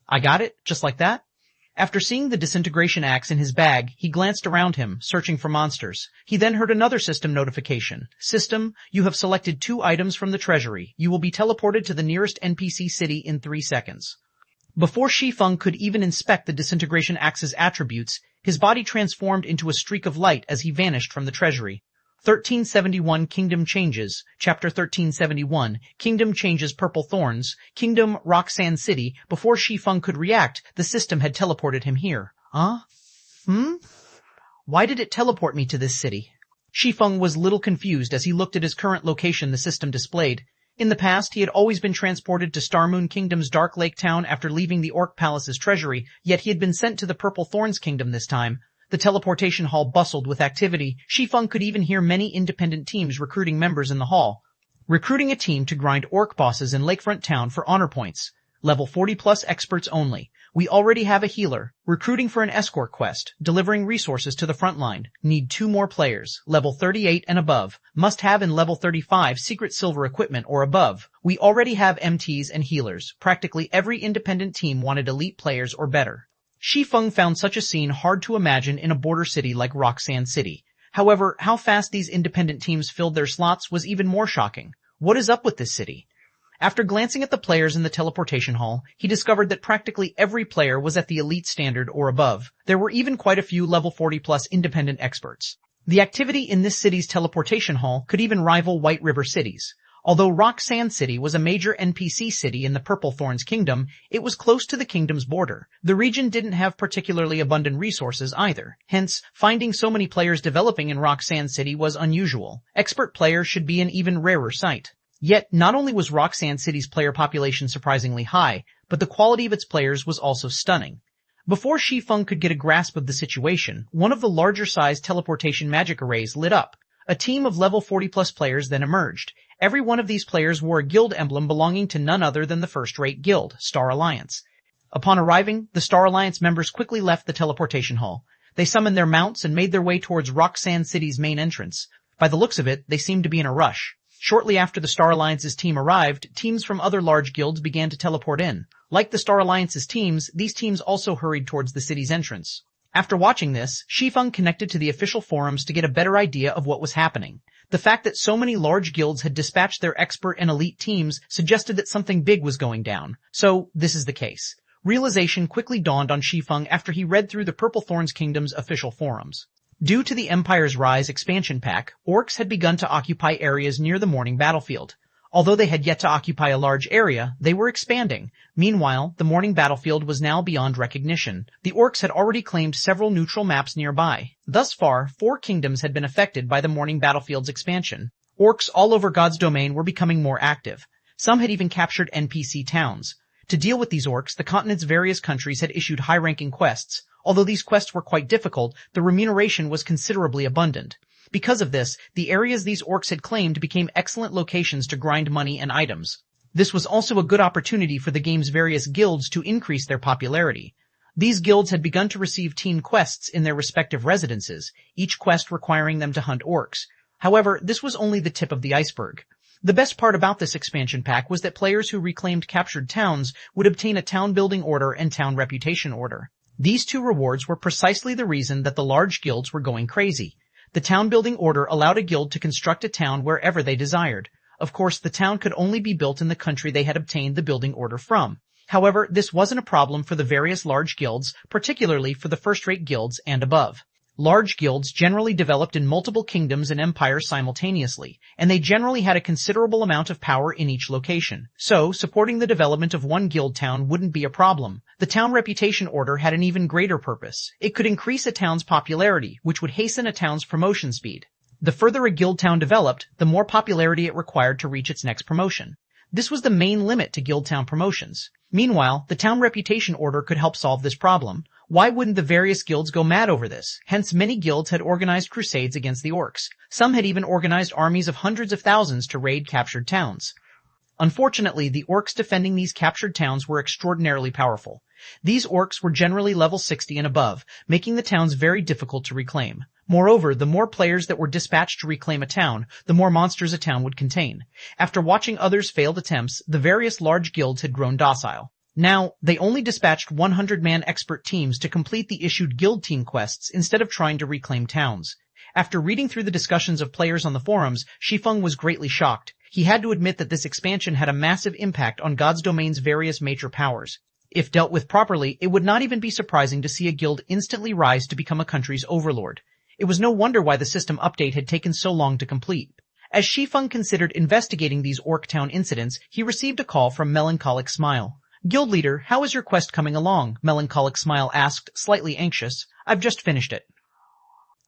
I got it, just like that? After seeing the Disintegration Axe in his bag, he glanced around him, searching for monsters. He then heard another system notification. System, you have selected 2 items from the treasury. You will be teleported to the nearest NPC city in 3 seconds. Before Shi Feng could even inspect the Disintegration Axe's attributes, his body transformed into a streak of light as he vanished from the treasury. 1371 Kingdom Changes, Chapter 1371, Kingdom Changes Purple Thorns, Kingdom Roxanne City. Before Shi Feng could react, the system had teleported him here. Huh? Why did it teleport me to this city? Shi Feng was little confused as he looked at his current location the system displayed. In the past, he had always been transported to Starmoon Kingdom's Dark Lake Town after leaving the Orc Palace's treasury, yet he had been sent to the Purple Thorns Kingdom this time. The teleportation hall bustled with activity. Shi Feng could even hear many independent teams recruiting members in the hall. Recruiting a team to grind orc bosses in Lakefront Town for honor points. Level 40+ experts only. We already have a healer. Recruiting for an escort quest. Delivering resources to the front line. Need 2 more players. Level 38 and above. Must have in level 35 secret silver equipment or above. We already have MTs and healers. Practically every independent team wanted elite players or better. Shi Feng found such a scene hard to imagine in a border city like Roxanne City. However, how fast these independent teams filled their slots was even more shocking. What is up with this city? After glancing at the players in the teleportation hall, he discovered that practically every player was at the elite standard or above. There were even quite a few level 40+ independent experts. The activity in this city's teleportation hall could even rival White River cities. Although Roxanne City was a major NPC city in the Purple Thorns Kingdom, it was close to the kingdom's border. The region didn't have particularly abundant resources either. Hence, finding so many players developing in Roxanne City was unusual. Expert players should be an even rarer sight. Yet, not only was Roxanne City's player population surprisingly high, but the quality of its players was also stunning. Before Shi Feng could get a grasp of the situation, one of the larger-sized teleportation magic arrays lit up. A team of level 40-plus players then emerged. Every one of these players wore a guild emblem belonging to none other than the first-rate guild, Star Alliance. Upon arriving, the Star Alliance members quickly left the teleportation hall. They summoned their mounts and made their way towards Roxanne City's main entrance. By the looks of it, they seemed to be in a rush. Shortly after the Star Alliance's team arrived, teams from other large guilds began to teleport in. Like the Star Alliance's teams, these teams also hurried towards the city's entrance. After watching this, Shi Feng connected to the official forums to get a better idea of what was happening. The fact that so many large guilds had dispatched their expert and elite teams suggested that something big was going down. So, this is the case. Realization quickly dawned on Shi Feng after he read through the Purple Thorns Kingdom's official forums. Due to the Empire's Rise expansion pack, orcs had begun to occupy areas near the morning battlefield. Although they had yet to occupy a large area, they were expanding. Meanwhile, the morning battlefield was now beyond recognition. The orcs had already claimed several neutral maps nearby. Thus far, 4 kingdoms had been affected by the morning battlefield's expansion. Orcs all over God's domain were becoming more active. Some had even captured NPC towns. To deal with these orcs, the continent's various countries had issued high-ranking quests. Although these quests were quite difficult, the remuneration was considerably abundant. Because of this, the areas these orcs had claimed became excellent locations to grind money and items. This was also a good opportunity for the game's various guilds to increase their popularity. These guilds had begun to receive team quests in their respective residences, each quest requiring them to hunt orcs. However, this was only the tip of the iceberg. The best part about this expansion pack was that players who reclaimed captured towns would obtain a town-building order and town reputation order. These 2 rewards were precisely the reason that the large guilds were going crazy. The town-building order allowed a guild to construct a town wherever they desired. Of course, the town could only be built in the country they had obtained the building order from. However, this wasn't a problem for the various large guilds, particularly for the first-rate guilds and above. Large guilds generally developed in multiple kingdoms and empires simultaneously, and they generally had a considerable amount of power in each location. So, supporting the development of one guild town wouldn't be a problem. The town reputation order had an even greater purpose. It could increase a town's popularity, which would hasten a town's promotion speed. The further a guild town developed, the more popularity it required to reach its next promotion. This was the main limit to guild town promotions. Meanwhile, the town reputation order could help solve this problem. Why wouldn't the various guilds go mad over this? Hence, many guilds had organized crusades against the orcs. Some had even organized armies of hundreds of thousands to raid captured towns. Unfortunately, the orcs defending these captured towns were extraordinarily powerful. These orcs were generally level 60 and above, making the towns very difficult to reclaim. Moreover, the more players that were dispatched to reclaim a town, the more monsters a town would contain. After watching others' failed attempts, the various large guilds had grown docile. Now, they only dispatched 100-man expert teams to complete the issued guild team quests instead of trying to reclaim towns. After reading through the discussions of players on the forums, Shi Feng was greatly shocked. He had to admit that this expansion had a massive impact on God's domain's various major powers. If dealt with properly, it would not even be surprising to see a guild instantly rise to become a country's overlord. It was no wonder why the system update had taken so long to complete. As Shi Feng considered investigating these Orc Town incidents, he received a call from Melancholic Smile. "Guild leader, how is your quest coming along?" Melancholic Smile asked, slightly anxious. "I've just finished it."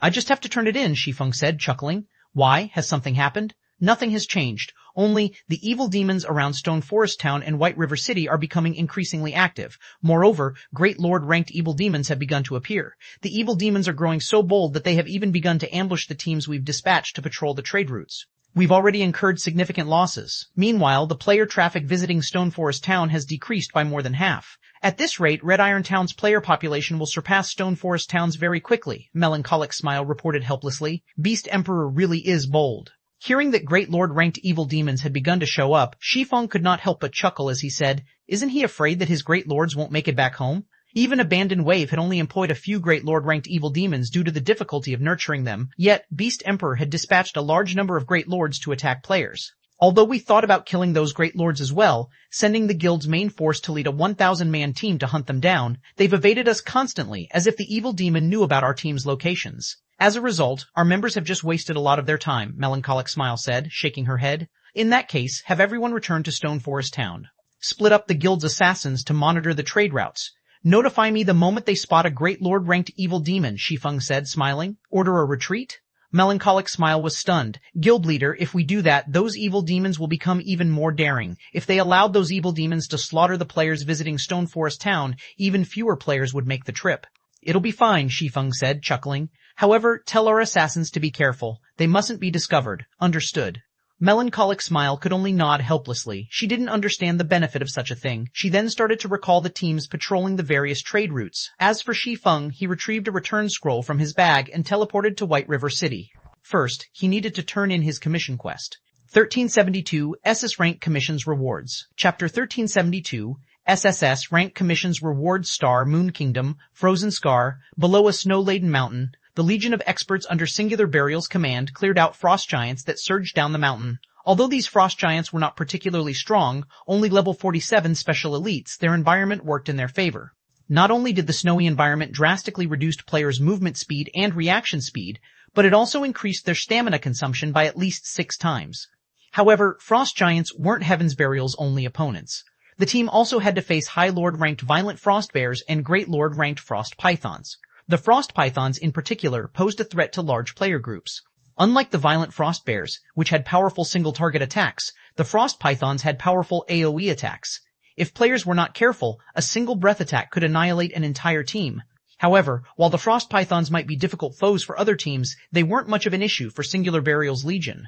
"I just have to turn it in," Shi Feng said, chuckling. "Why? Has something happened?" "Nothing has changed. Only, the evil demons around Stone Forest Town and White River City are becoming increasingly active. Moreover, Great Lord-ranked evil demons have begun to appear. The evil demons are growing so bold that they have even begun to ambush the teams we've dispatched to patrol the trade routes. We've already incurred significant losses. Meanwhile, the player traffic visiting Stone Forest Town has decreased by more than half. At this rate, Red Iron Town's player population will surpass Stone Forest Town's very quickly," Melancholic Smile reported helplessly. "Beast Emperor really is bold." Hearing that Great Lord-ranked evil demons had begun to show up, Shi Feng could not help but chuckle as he said, "Isn't he afraid that his Great Lords won't make it back home?" Even Abandoned Wave had only employed a few Great Lord-ranked evil demons due to the difficulty of nurturing them, yet Beast Emperor had dispatched a large number of Great Lords to attack players. Although we thought about killing those Great Lords as well, sending the guild's main force to lead a 1,000-man team to hunt them down, they've evaded us constantly, as if the evil demon knew about our team's locations. As a result, our members have just wasted a lot of their time," Melancholic Smile said, shaking her head. "In that case, have everyone return to Stone Forest Town. Split up the guild's assassins to monitor the trade routes. Notify me the moment they spot a Great Lord-ranked evil demon," Shi Feng said, smiling. "Order a retreat?" Melancholic Smile was stunned. Guild leader, if we do that, those evil demons will become even more daring. If they allowed those evil demons to slaughter the players visiting Stone Forest Town, even fewer players would make the trip. It'll be fine, Shi Feng said, chuckling. However, tell our assassins to be careful. They mustn't be discovered. Understood. Melancholic Smile could only nod helplessly. She didn't understand the benefit of such a thing. She then started to recall the teams patrolling the various trade routes. As for Shi Feng, he retrieved a return scroll from his bag and teleported to White River City. First, he needed to turn in his commission quest. 1372 SS Rank Commissions Rewards. Chapter 1372 SSS Rank Commissions Rewards Star Moon Kingdom, Frozen Scar, below a snow-laden mountain. The Legion of Experts under Singular Burial's command cleared out frost giants that surged down the mountain. Although these frost giants were not particularly strong, only level 47 special elites, their environment worked in their favor. Not only did the snowy environment drastically reduce players' movement speed and reaction speed, but it also increased their stamina consumption by at least 6 times. However, frost giants weren't Heaven's Burial's only opponents. The team also had to face High Lord-ranked Violent Frost Bears and Great Lord-ranked Frost Pythons. The Frost Pythons in particular posed a threat to large player groups. Unlike the Violent Frost Bears, which had powerful single-target attacks, the Frost Pythons had powerful AoE attacks. If players were not careful, a single breath attack could annihilate an entire team. However, while the Frost Pythons might be difficult foes for other teams, they weren't much of an issue for Singular Burial's Legion.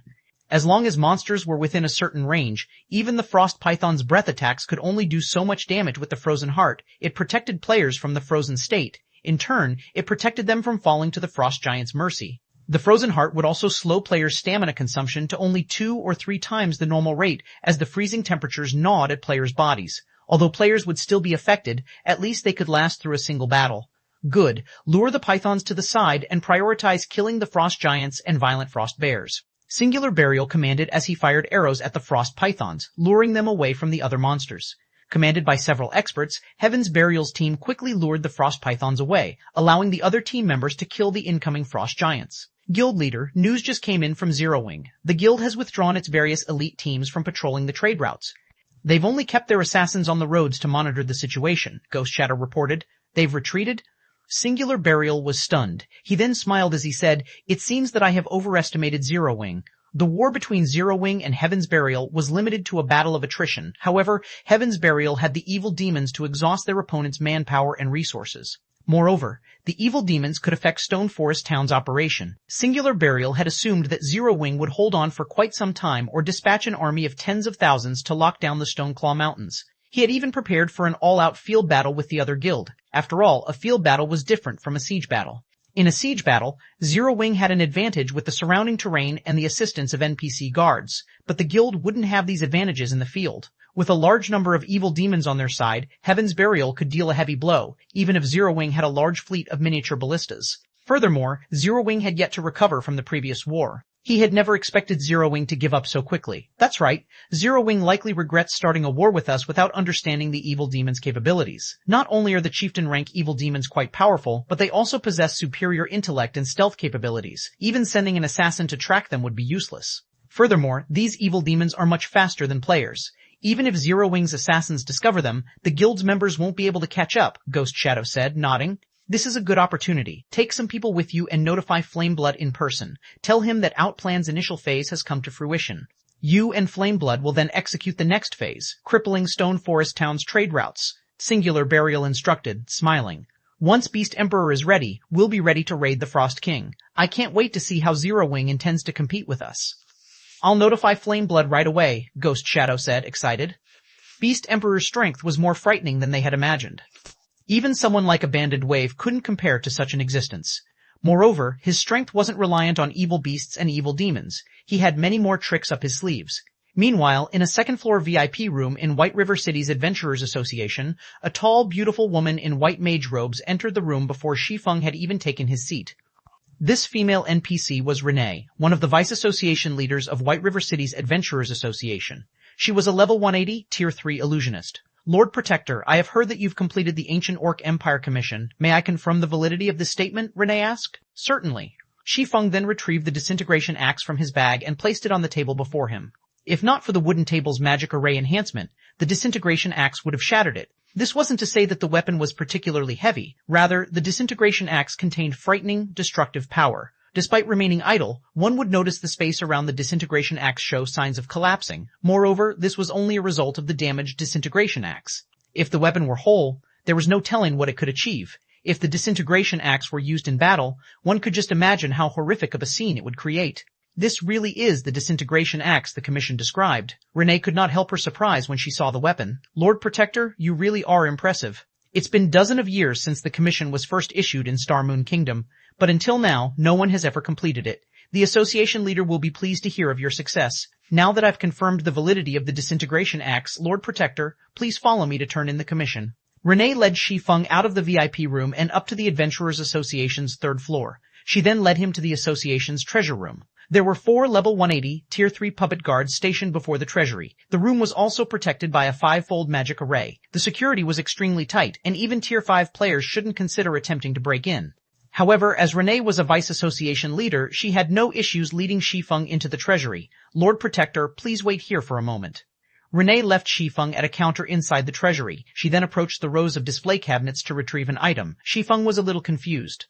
As long as monsters were within a certain range, even the Frost Python's breath attacks could only do so much damage with the Frozen Heart. It protected players from the frozen state. In turn, it protected them from falling to the Frost Giant's mercy. The Frozen Heart would also slow players' stamina consumption to only 2 or 3 times the normal rate as the freezing temperatures gnawed at players' bodies. Although players would still be affected, at least they could last through a single battle. Good. Lure the Pythons to the side and prioritize killing the Frost Giants and Violent Frost Bears. Singular Burial commanded as he fired arrows at the Frost Pythons, luring them away from the other monsters. Commanded by several experts, Heaven's Burial's team quickly lured the Frost Pythons away, allowing the other team members to kill the incoming Frost Giants. Guild leader, news just came in from Zero Wing. The guild has withdrawn its various elite teams from patrolling the trade routes. They've only kept their assassins on the roads to monitor the situation, Ghost Shadow reported. They've retreated? Singular Burial was stunned. He then smiled as he said, "It seems that I have overestimated Zero Wing." The war between Zero Wing and Heaven's Burial was limited to a battle of attrition. However, Heaven's Burial had the evil demons to exhaust their opponent's manpower and resources. Moreover, the evil demons could affect Stone Forest Town's operation. Singular Burial had assumed that Zero Wing would hold on for quite some time or dispatch an army of tens of thousands to lock down the Stoneclaw Mountains. He had even prepared for an all-out field battle with the other guild. After all, a field battle was different from a siege battle. In a siege battle, Zero Wing had an advantage with the surrounding terrain and the assistance of NPC guards, but the guild wouldn't have these advantages in the field. With a large number of evil demons on their side, Heaven's Burial could deal a heavy blow, even if Zero Wing had a large fleet of miniature ballistas. Furthermore, Zero Wing had yet to recover from the previous war. He had never expected Zero Wing to give up so quickly. That's right, Zero Wing likely regrets starting a war with us without understanding the evil demon's capabilities. Not only are the chieftain rank evil demons quite powerful, but they also possess superior intellect and stealth capabilities. Even sending an assassin to track them would be useless. Furthermore, these evil demons are much faster than players. Even if Zero Wing's assassins discover them, the guild's members won't be able to catch up, Ghost Shadow said, nodding. This is a good opportunity. Take some people with you and notify Flameblood in person. Tell him that Outplan's initial phase has come to fruition. You and Flameblood will then execute the next phase, crippling Stone Forest Town's trade routes. Singular Burial instructed, smiling. Once Beast Emperor is ready, we'll be ready to raid the Frost King. I can't wait to see how Zero Wing intends to compete with us. I'll notify Flameblood right away, Ghost Shadow said, excited. Beast Emperor's strength was more frightening than they had imagined. Even someone like Abandoned Wave couldn't compare to such an existence. Moreover, his strength wasn't reliant on evil beasts and evil demons. He had many more tricks up his sleeves. Meanwhile, in a second-floor VIP room in White River City's Adventurers Association, a tall, beautiful woman in white mage robes entered the room before Shi Feng had even taken his seat. This female NPC was Renee, one of the Vice Association leaders of White River City's Adventurers Association. She was a level 180, Tier 3 illusionist. Lord Protector, I have heard that you've completed the Ancient Orc Empire Commission. May I confirm the validity of this statement? Renee asked. Certainly. Shi Feng then retrieved the disintegration axe from his bag and placed it on the table before him. If not for the wooden table's magic array enhancement, the disintegration axe would have shattered it. This wasn't to say that the weapon was particularly heavy. Rather, the disintegration axe contained frightening, destructive power. Despite remaining idle, one would notice the space around the disintegration axe show signs of collapsing. Moreover, this was only a result of the damaged disintegration axe. If the weapon were whole, there was no telling what it could achieve. If the disintegration axe were used in battle, one could just imagine how horrific of a scene it would create. This really is the disintegration axe the Commission described. Renee could not help her surprise when she saw the weapon. Lord Protector, you really are impressive. It's been dozens of years since the Commission was first issued in Star Moon Kingdom, but until now, no one has ever completed it. The association leader will be pleased to hear of your success. Now that I've confirmed the validity of the disintegration axe, Lord Protector, please follow me to turn in the commission. Renee led Shi Feng out of the VIP room and up to the Adventurers Association's third floor. She then led him to the association's treasure room. There were 4 level 180, tier 3 puppet guards stationed before the treasury. The room was also protected by a 5-fold magic array. The security was extremely tight, and even tier 5 players shouldn't consider attempting to break in. However, as Renee was a vice association leader, she had no issues leading Shi Feng into the treasury. Lord Protector, please wait here for a moment. Renee left Shi Feng at a counter inside the treasury. She then approached the rows of display cabinets to retrieve an item. Shi Feng was a little confused.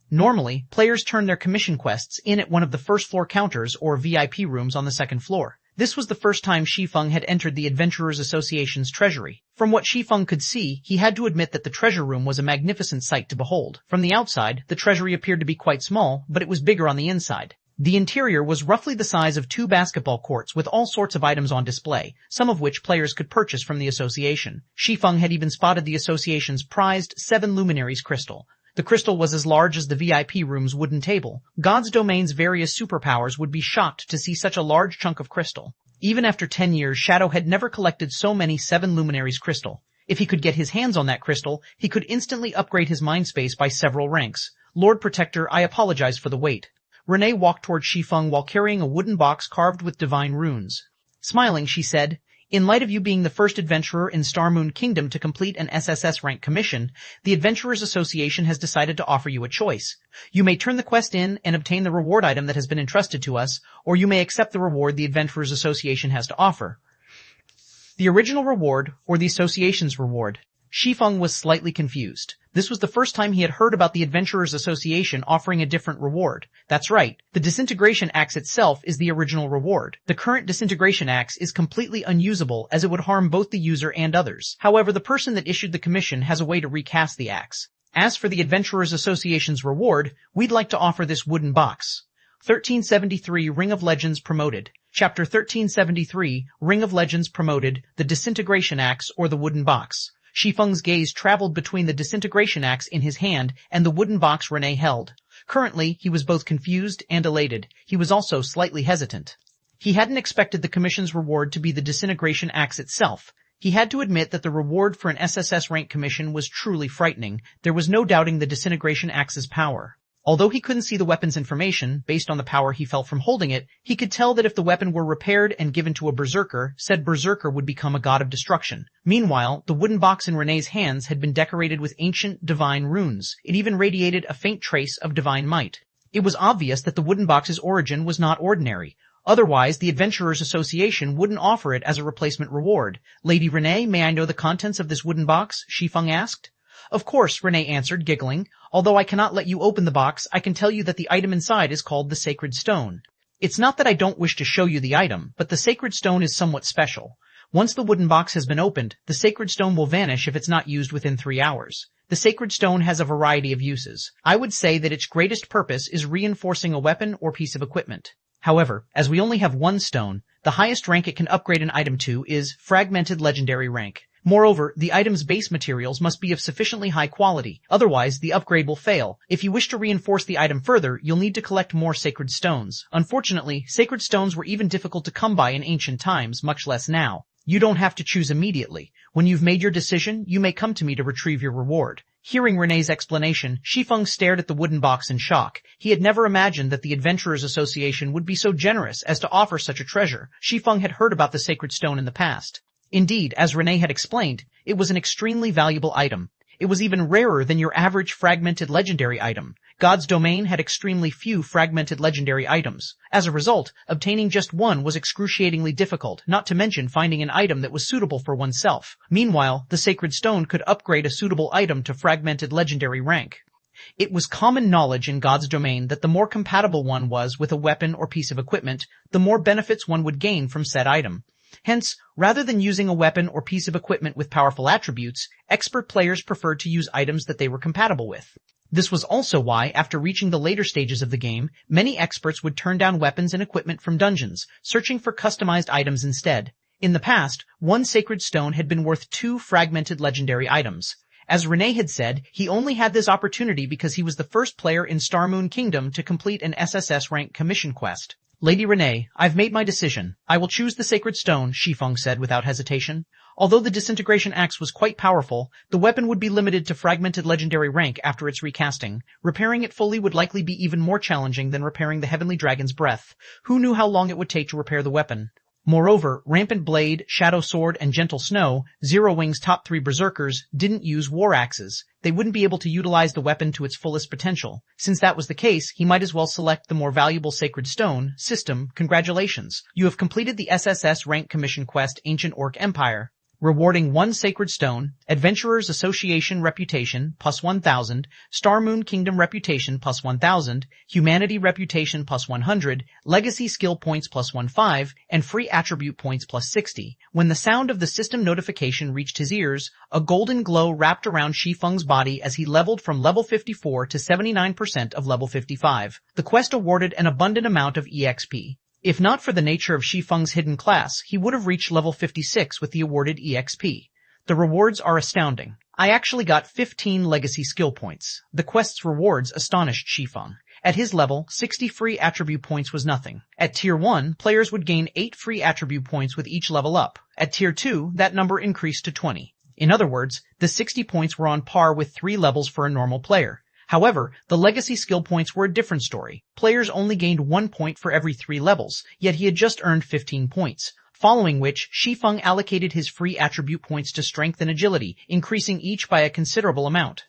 Normally, players turn their commission quests in at one of the first floor counters or VIP rooms on the second floor. This was the first time Shi Feng had entered the Adventurers Association's treasury. From what Shi Feng could see, he had to admit that the treasure room was a magnificent sight to behold. From the outside, the treasury appeared to be quite small, but it was bigger on the inside. The interior was roughly the size of 2 basketball courts with all sorts of items on display, some of which players could purchase from the association. Shi Feng had even spotted the association's prized 7 Luminaries crystal. The crystal was as large as the VIP room's wooden table. God's Domain's various superpowers would be shocked to see such a large chunk of crystal. Even after 10 years, Shadow had never collected so many 7 Luminaries crystal. If he could get his hands on that crystal, he could instantly upgrade his mind space by several ranks. Lord Protector, I apologize for the wait. Renee walked toward Shi Feng while carrying a wooden box carved with divine runes. Smiling, she said, in light of you being the first adventurer in Star Moon Kingdom to complete an SSS rank commission, the Adventurers Association has decided to offer you a choice. You may turn the quest in and obtain the reward item that has been entrusted to us, or you may accept the reward the Adventurers Association has to offer. The original reward, or the Association's reward? Shi Feng was slightly confused. This was the first time he had heard about the Adventurers Association offering a different reward. That's right, the disintegration axe itself is the original reward. The current disintegration axe is completely unusable as it would harm both the user and others. However, the person that issued the commission has a way to recast the axe. As for the Adventurers Association's reward, we'd like to offer this wooden box. 1373 Ring of Legends promoted. Chapter 1373 Ring of Legends promoted, the disintegration axe or the wooden box. Shi Feng's gaze traveled between the disintegration axe in his hand and the wooden box Renee held. Currently, he was both confused and elated. He was also slightly hesitant. He hadn't expected the commission's reward to be the disintegration axe itself. He had to admit that the reward for an SSS rank commission was truly frightening. There was no doubting the disintegration axe's power. Although he couldn't see the weapon's information, based on the power he felt from holding it, he could tell that if the weapon were repaired and given to a berserker, said berserker would become a god of destruction. Meanwhile, the wooden box in Renee's hands had been decorated with ancient divine runes. It even radiated a faint trace of divine might. It was obvious that the wooden box's origin was not ordinary. Otherwise, the Adventurers Association wouldn't offer it as a replacement reward. Lady Renee, may I know the contents of this wooden box? Shi Feng asked. Of course, Renee answered, giggling. Although I cannot let you open the box, I can tell you that the item inside is called the Sacred Stone. It's not that I don't wish to show you the item, but the Sacred Stone is somewhat special. Once the wooden box has been opened, the Sacred Stone will vanish if it's not used within 3 hours. The Sacred Stone has a variety of uses. I would say that its greatest purpose is reinforcing a weapon or piece of equipment. However, as we only have one stone, the highest rank it can upgrade an item to is Fragmented Legendary rank. Moreover, the item's base materials must be of sufficiently high quality, otherwise the upgrade will fail. If you wish to reinforce the item further, you'll need to collect more sacred stones. Unfortunately, sacred stones were even difficult to come by in ancient times, much less now. You don't have to choose immediately. When you've made your decision, you may come to me to retrieve your reward. Hearing Renee's explanation, Shi Feng stared at the wooden box in shock. He had never imagined that the Adventurers Association would be so generous as to offer such a treasure. Shi Feng had heard about the sacred stone in the past. Indeed, as Renee had explained, it was an extremely valuable item. It was even rarer than your average fragmented legendary item. God's Domain had extremely few fragmented legendary items. As a result, obtaining just one was excruciatingly difficult, not to mention finding an item that was suitable for oneself. Meanwhile, the Sacred Stone could upgrade a suitable item to fragmented legendary rank. It was common knowledge in God's domain that the more compatible one was with a weapon or piece of equipment, the more benefits one would gain from said item. Hence, rather than using a weapon or piece of equipment with powerful attributes, expert players preferred to use items that they were compatible with. This was also why, after reaching the later stages of the game, many experts would turn down weapons and equipment from dungeons, searching for customized items instead. In the past, one sacred stone had been worth 2 fragmented legendary items. As Renee had said, he only had this opportunity because he was the first player in Starmoon Kingdom to complete an SSS rank commission quest. Lady Renee, I've made my decision. I will choose the sacred stone, Shi Feng said without hesitation. Although the disintegration axe was quite powerful, the weapon would be limited to fragmented legendary rank after its recasting. Repairing it fully would likely be even more challenging than repairing the Heavenly Dragon's breath. Who knew how long it would take to repair the weapon? Moreover, Rampant Blade, Shadow Sword, and Gentle Snow, Zero Wing's top 3 berserkers, didn't use war axes. They wouldn't be able to utilize the weapon to its fullest potential. Since that was the case, he might as well select the more valuable Sacred Stone. System, congratulations. You have completed the SSS rank commission quest Ancient Orc Empire. Rewarding 1 Sacred Stone, Adventurers Association Reputation, plus 1,000, Starmoon Kingdom Reputation, plus 1,000, Humanity Reputation, plus 100, Legacy Skill Points, plus 15, and Free Attribute Points, plus 60. When the sound of the system notification reached his ears, a golden glow wrapped around Shi Feng's body as he leveled from level 54 to 79% of level 55. The quest awarded an abundant amount of EXP. If not for the nature of Shi Feng's hidden class, he would have reached level 56 with the awarded EXP. The rewards are astounding. I actually got 15 legacy skill points. The quest's rewards astonished Shi Feng. At his level, 60 free attribute points was nothing. At Tier 1, players would gain 8 free attribute points with each level up. At Tier 2, that number increased to 20. In other words, the 60 points were on par with 3 levels for a normal player. However, the legacy skill points were a different story. Players only gained 1 point for every 3 levels, yet he had just earned 15 points. Following which, Shi Feng allocated his free attribute points to strength and agility, increasing each by a considerable amount.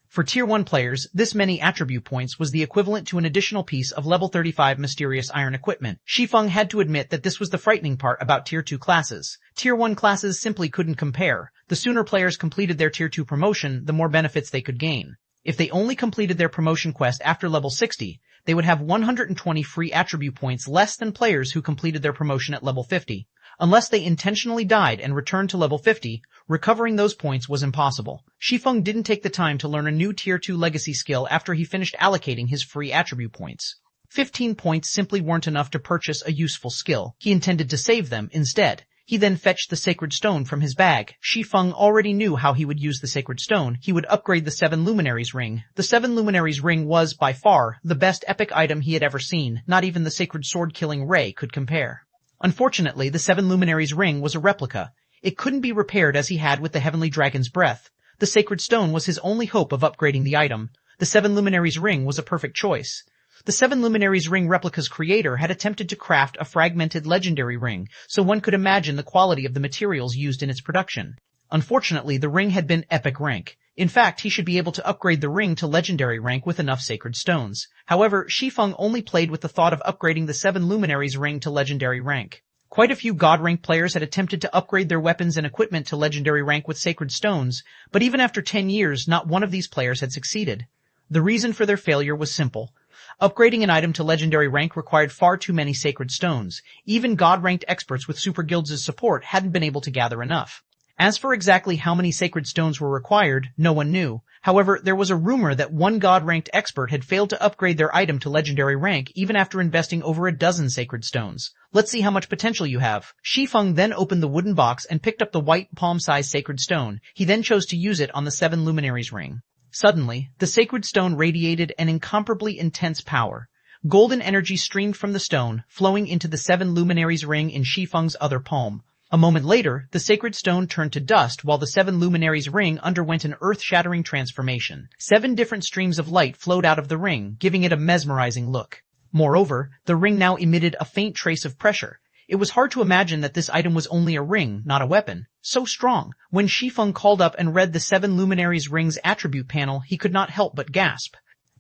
For Tier 1 players, this many attribute points was the equivalent to an additional piece of level 35 mysterious iron equipment. Shi Feng had to admit that this was the frightening part about Tier 2 classes. Tier 1 classes simply couldn't compare. The sooner players completed their Tier 2 promotion, the more benefits they could gain. If they only completed their promotion quest after level 60, they would have 120 free attribute points less than players who completed their promotion at level 50. Unless they intentionally died and returned to level 50, recovering those points was impossible. Shi Feng didn't take the time to learn a new Tier 2 legacy skill after he finished allocating his free attribute points. 15 points simply weren't enough to purchase a useful skill. He intended to save them instead. He then fetched the sacred stone from his bag. Shi Feng already knew how he would use the sacred stone. He would upgrade the 7 Luminaries ring. The 7 Luminaries ring was, by far, the best epic item he had ever seen. Not even the sacred sword-killing ray could compare. Unfortunately, the 7 Luminaries ring was a replica. It couldn't be repaired as he had with the Heavenly Dragon's breath. The sacred stone was his only hope of upgrading the item. The 7 Luminaries ring was a perfect choice. The 7 Luminaries ring replica's creator had attempted to craft a fragmented legendary ring, so one could imagine the quality of the materials used in its production. Unfortunately, the ring had been epic rank. In fact, he should be able to upgrade the ring to legendary rank with enough sacred stones. However, Shi Feng only played with the thought of upgrading the 7 Luminaries ring to legendary rank. Quite a few God rank players had attempted to upgrade their weapons and equipment to legendary rank with sacred stones, but even after 10 years, not one of these players had succeeded. The reason for their failure was simple. Upgrading an item to legendary rank required far too many sacred stones. Even God-ranked experts with Super Guilds' support hadn't been able to gather enough. As for exactly how many sacred stones were required, no one knew. However, there was a rumor that one God-ranked expert had failed to upgrade their item to legendary rank even after investing over a dozen sacred stones. Let's see how much potential you have. Shi Feng then opened the wooden box and picked up the white palm-sized sacred stone. He then chose to use it on the 7 Luminaries ring. Suddenly, the sacred stone radiated an incomparably intense power. Golden energy streamed from the stone, flowing into the 7 Luminaries ring in Shi Feng's other palm. A moment later, the sacred stone turned to dust while the 7 Luminaries ring underwent an earth-shattering transformation. 7 different streams of light flowed out of the ring, giving it a mesmerizing look. Moreover, the ring now emitted a faint trace of pressure. It was hard to imagine that this item was only a ring, not a weapon. So strong. When Shi Feng called up and read the 7 Luminaries ring's attribute panel, he could not help but gasp.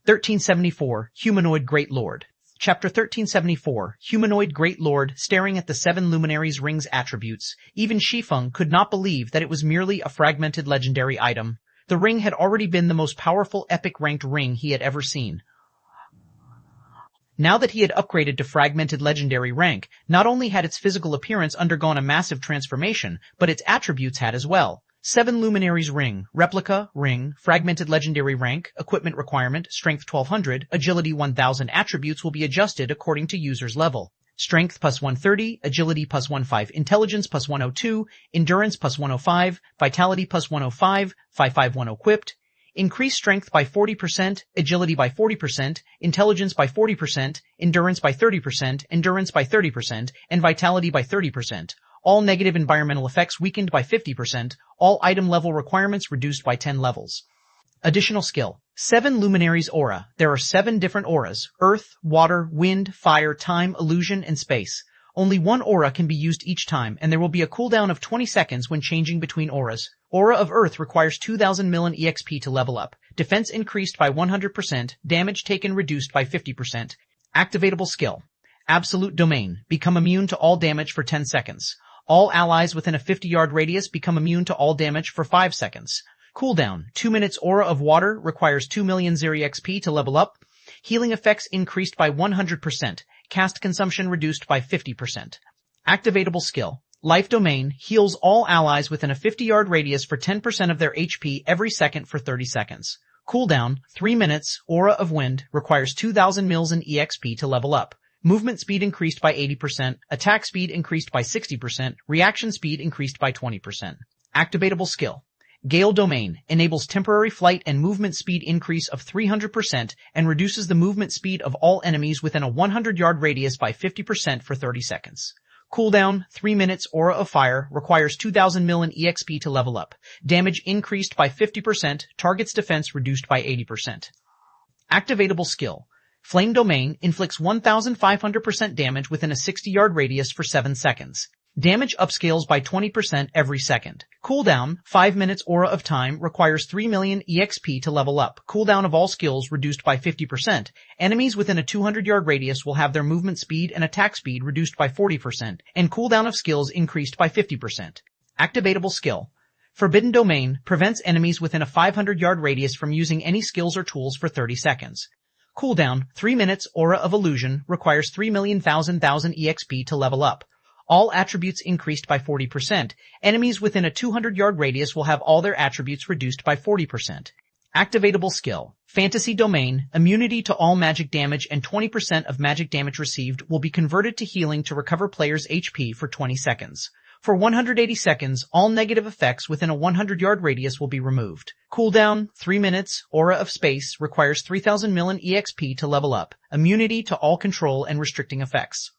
1374, Humanoid Great Lord. Chapter 1374, Humanoid Great Lord. Staring at the 7 Luminaries ring's attributes, even Shi Feng could not believe that it was merely a fragmented legendary item. The ring had already been the most powerful epic-ranked ring he had ever seen. Now that he had upgraded to fragmented legendary rank, not only had its physical appearance undergone a massive transformation, but its attributes had as well. 7 Luminaries Ring, Replica, Ring, Fragmented Legendary Rank, Equipment Requirement, Strength 1200, Agility 1000 attributes will be adjusted according to user's level. Strength plus 130, Agility plus 15, Intelligence plus 102, Endurance plus 105, Vitality plus 105, 551 equipped. Increase strength by 40%, agility by 40%, intelligence by 40%, endurance by 30%, endurance by 30%, and vitality by 30%. All negative environmental effects weakened by 50%, all item level requirements reduced by 10 levels. Additional skill. 7 Luminaries Aura. There are 7 different auras: earth, water, wind, fire, time, illusion, and space. Only one aura can be used each time, and there will be a cooldown of 20 seconds when changing between auras. Aura of Earth requires 2000 million EXP to level up. Defense increased by 100%, damage taken reduced by 50%. Activatable skill. Absolute Domain. Become immune to all damage for 10 seconds. All allies within a 50-yard radius become immune to all damage for 5 seconds. Cooldown. 2 minutes. Aura of Water requires 2 million EXP to level up. Healing effects increased by 100%. Cast consumption reduced by 50%. Activatable skill. Life Domain heals all allies within a 50-yard radius for 10% of their HP every second for 30 seconds. Cooldown, 3 minutes. Aura of Wind requires 2000 mils in EXP to level up. Movement speed increased by 80%, attack speed increased by 60%, reaction speed increased by 20%. Activatable skill. Gale Domain enables temporary flight and movement speed increase of 300% and reduces the movement speed of all enemies within a 100-yard radius by 50% for 30 seconds. Cooldown, 3 minutes. Aura of Fire requires 2000 mil in EXP to level up. Damage increased by 50%, target's defense reduced by 80%. Activatable skill. Flame Domain inflicts 1500% damage within a 60-yard radius for 7 seconds. Damage upscales by 20% every second. Cooldown, 5 minutes. Aura of Time requires 3 million EXP to level up. Cooldown of all skills reduced by 50%. Enemies within a 200-yard radius will have their movement speed and attack speed reduced by 40%, and cooldown of skills increased by 50%. Activatable skill. Forbidden Domain prevents enemies within a 500-yard radius from using any skills or tools for 30 seconds. Cooldown, 3 minutes. Aura of Illusion requires 3 million thousand EXP to level up. All attributes increased by 40%. Enemies within a 200-yard radius will have all their attributes reduced by 40%. Activatable skill. Fantasy Domain, immunity to all magic damage and 20% of magic damage received will be converted to healing to recover players' HP for 20 seconds. For 180 seconds, all negative effects within a 100-yard radius will be removed. Cooldown, 3 minutes. Aura of Space requires 3000 million EXP to level up. Immunity to all control and restricting effects.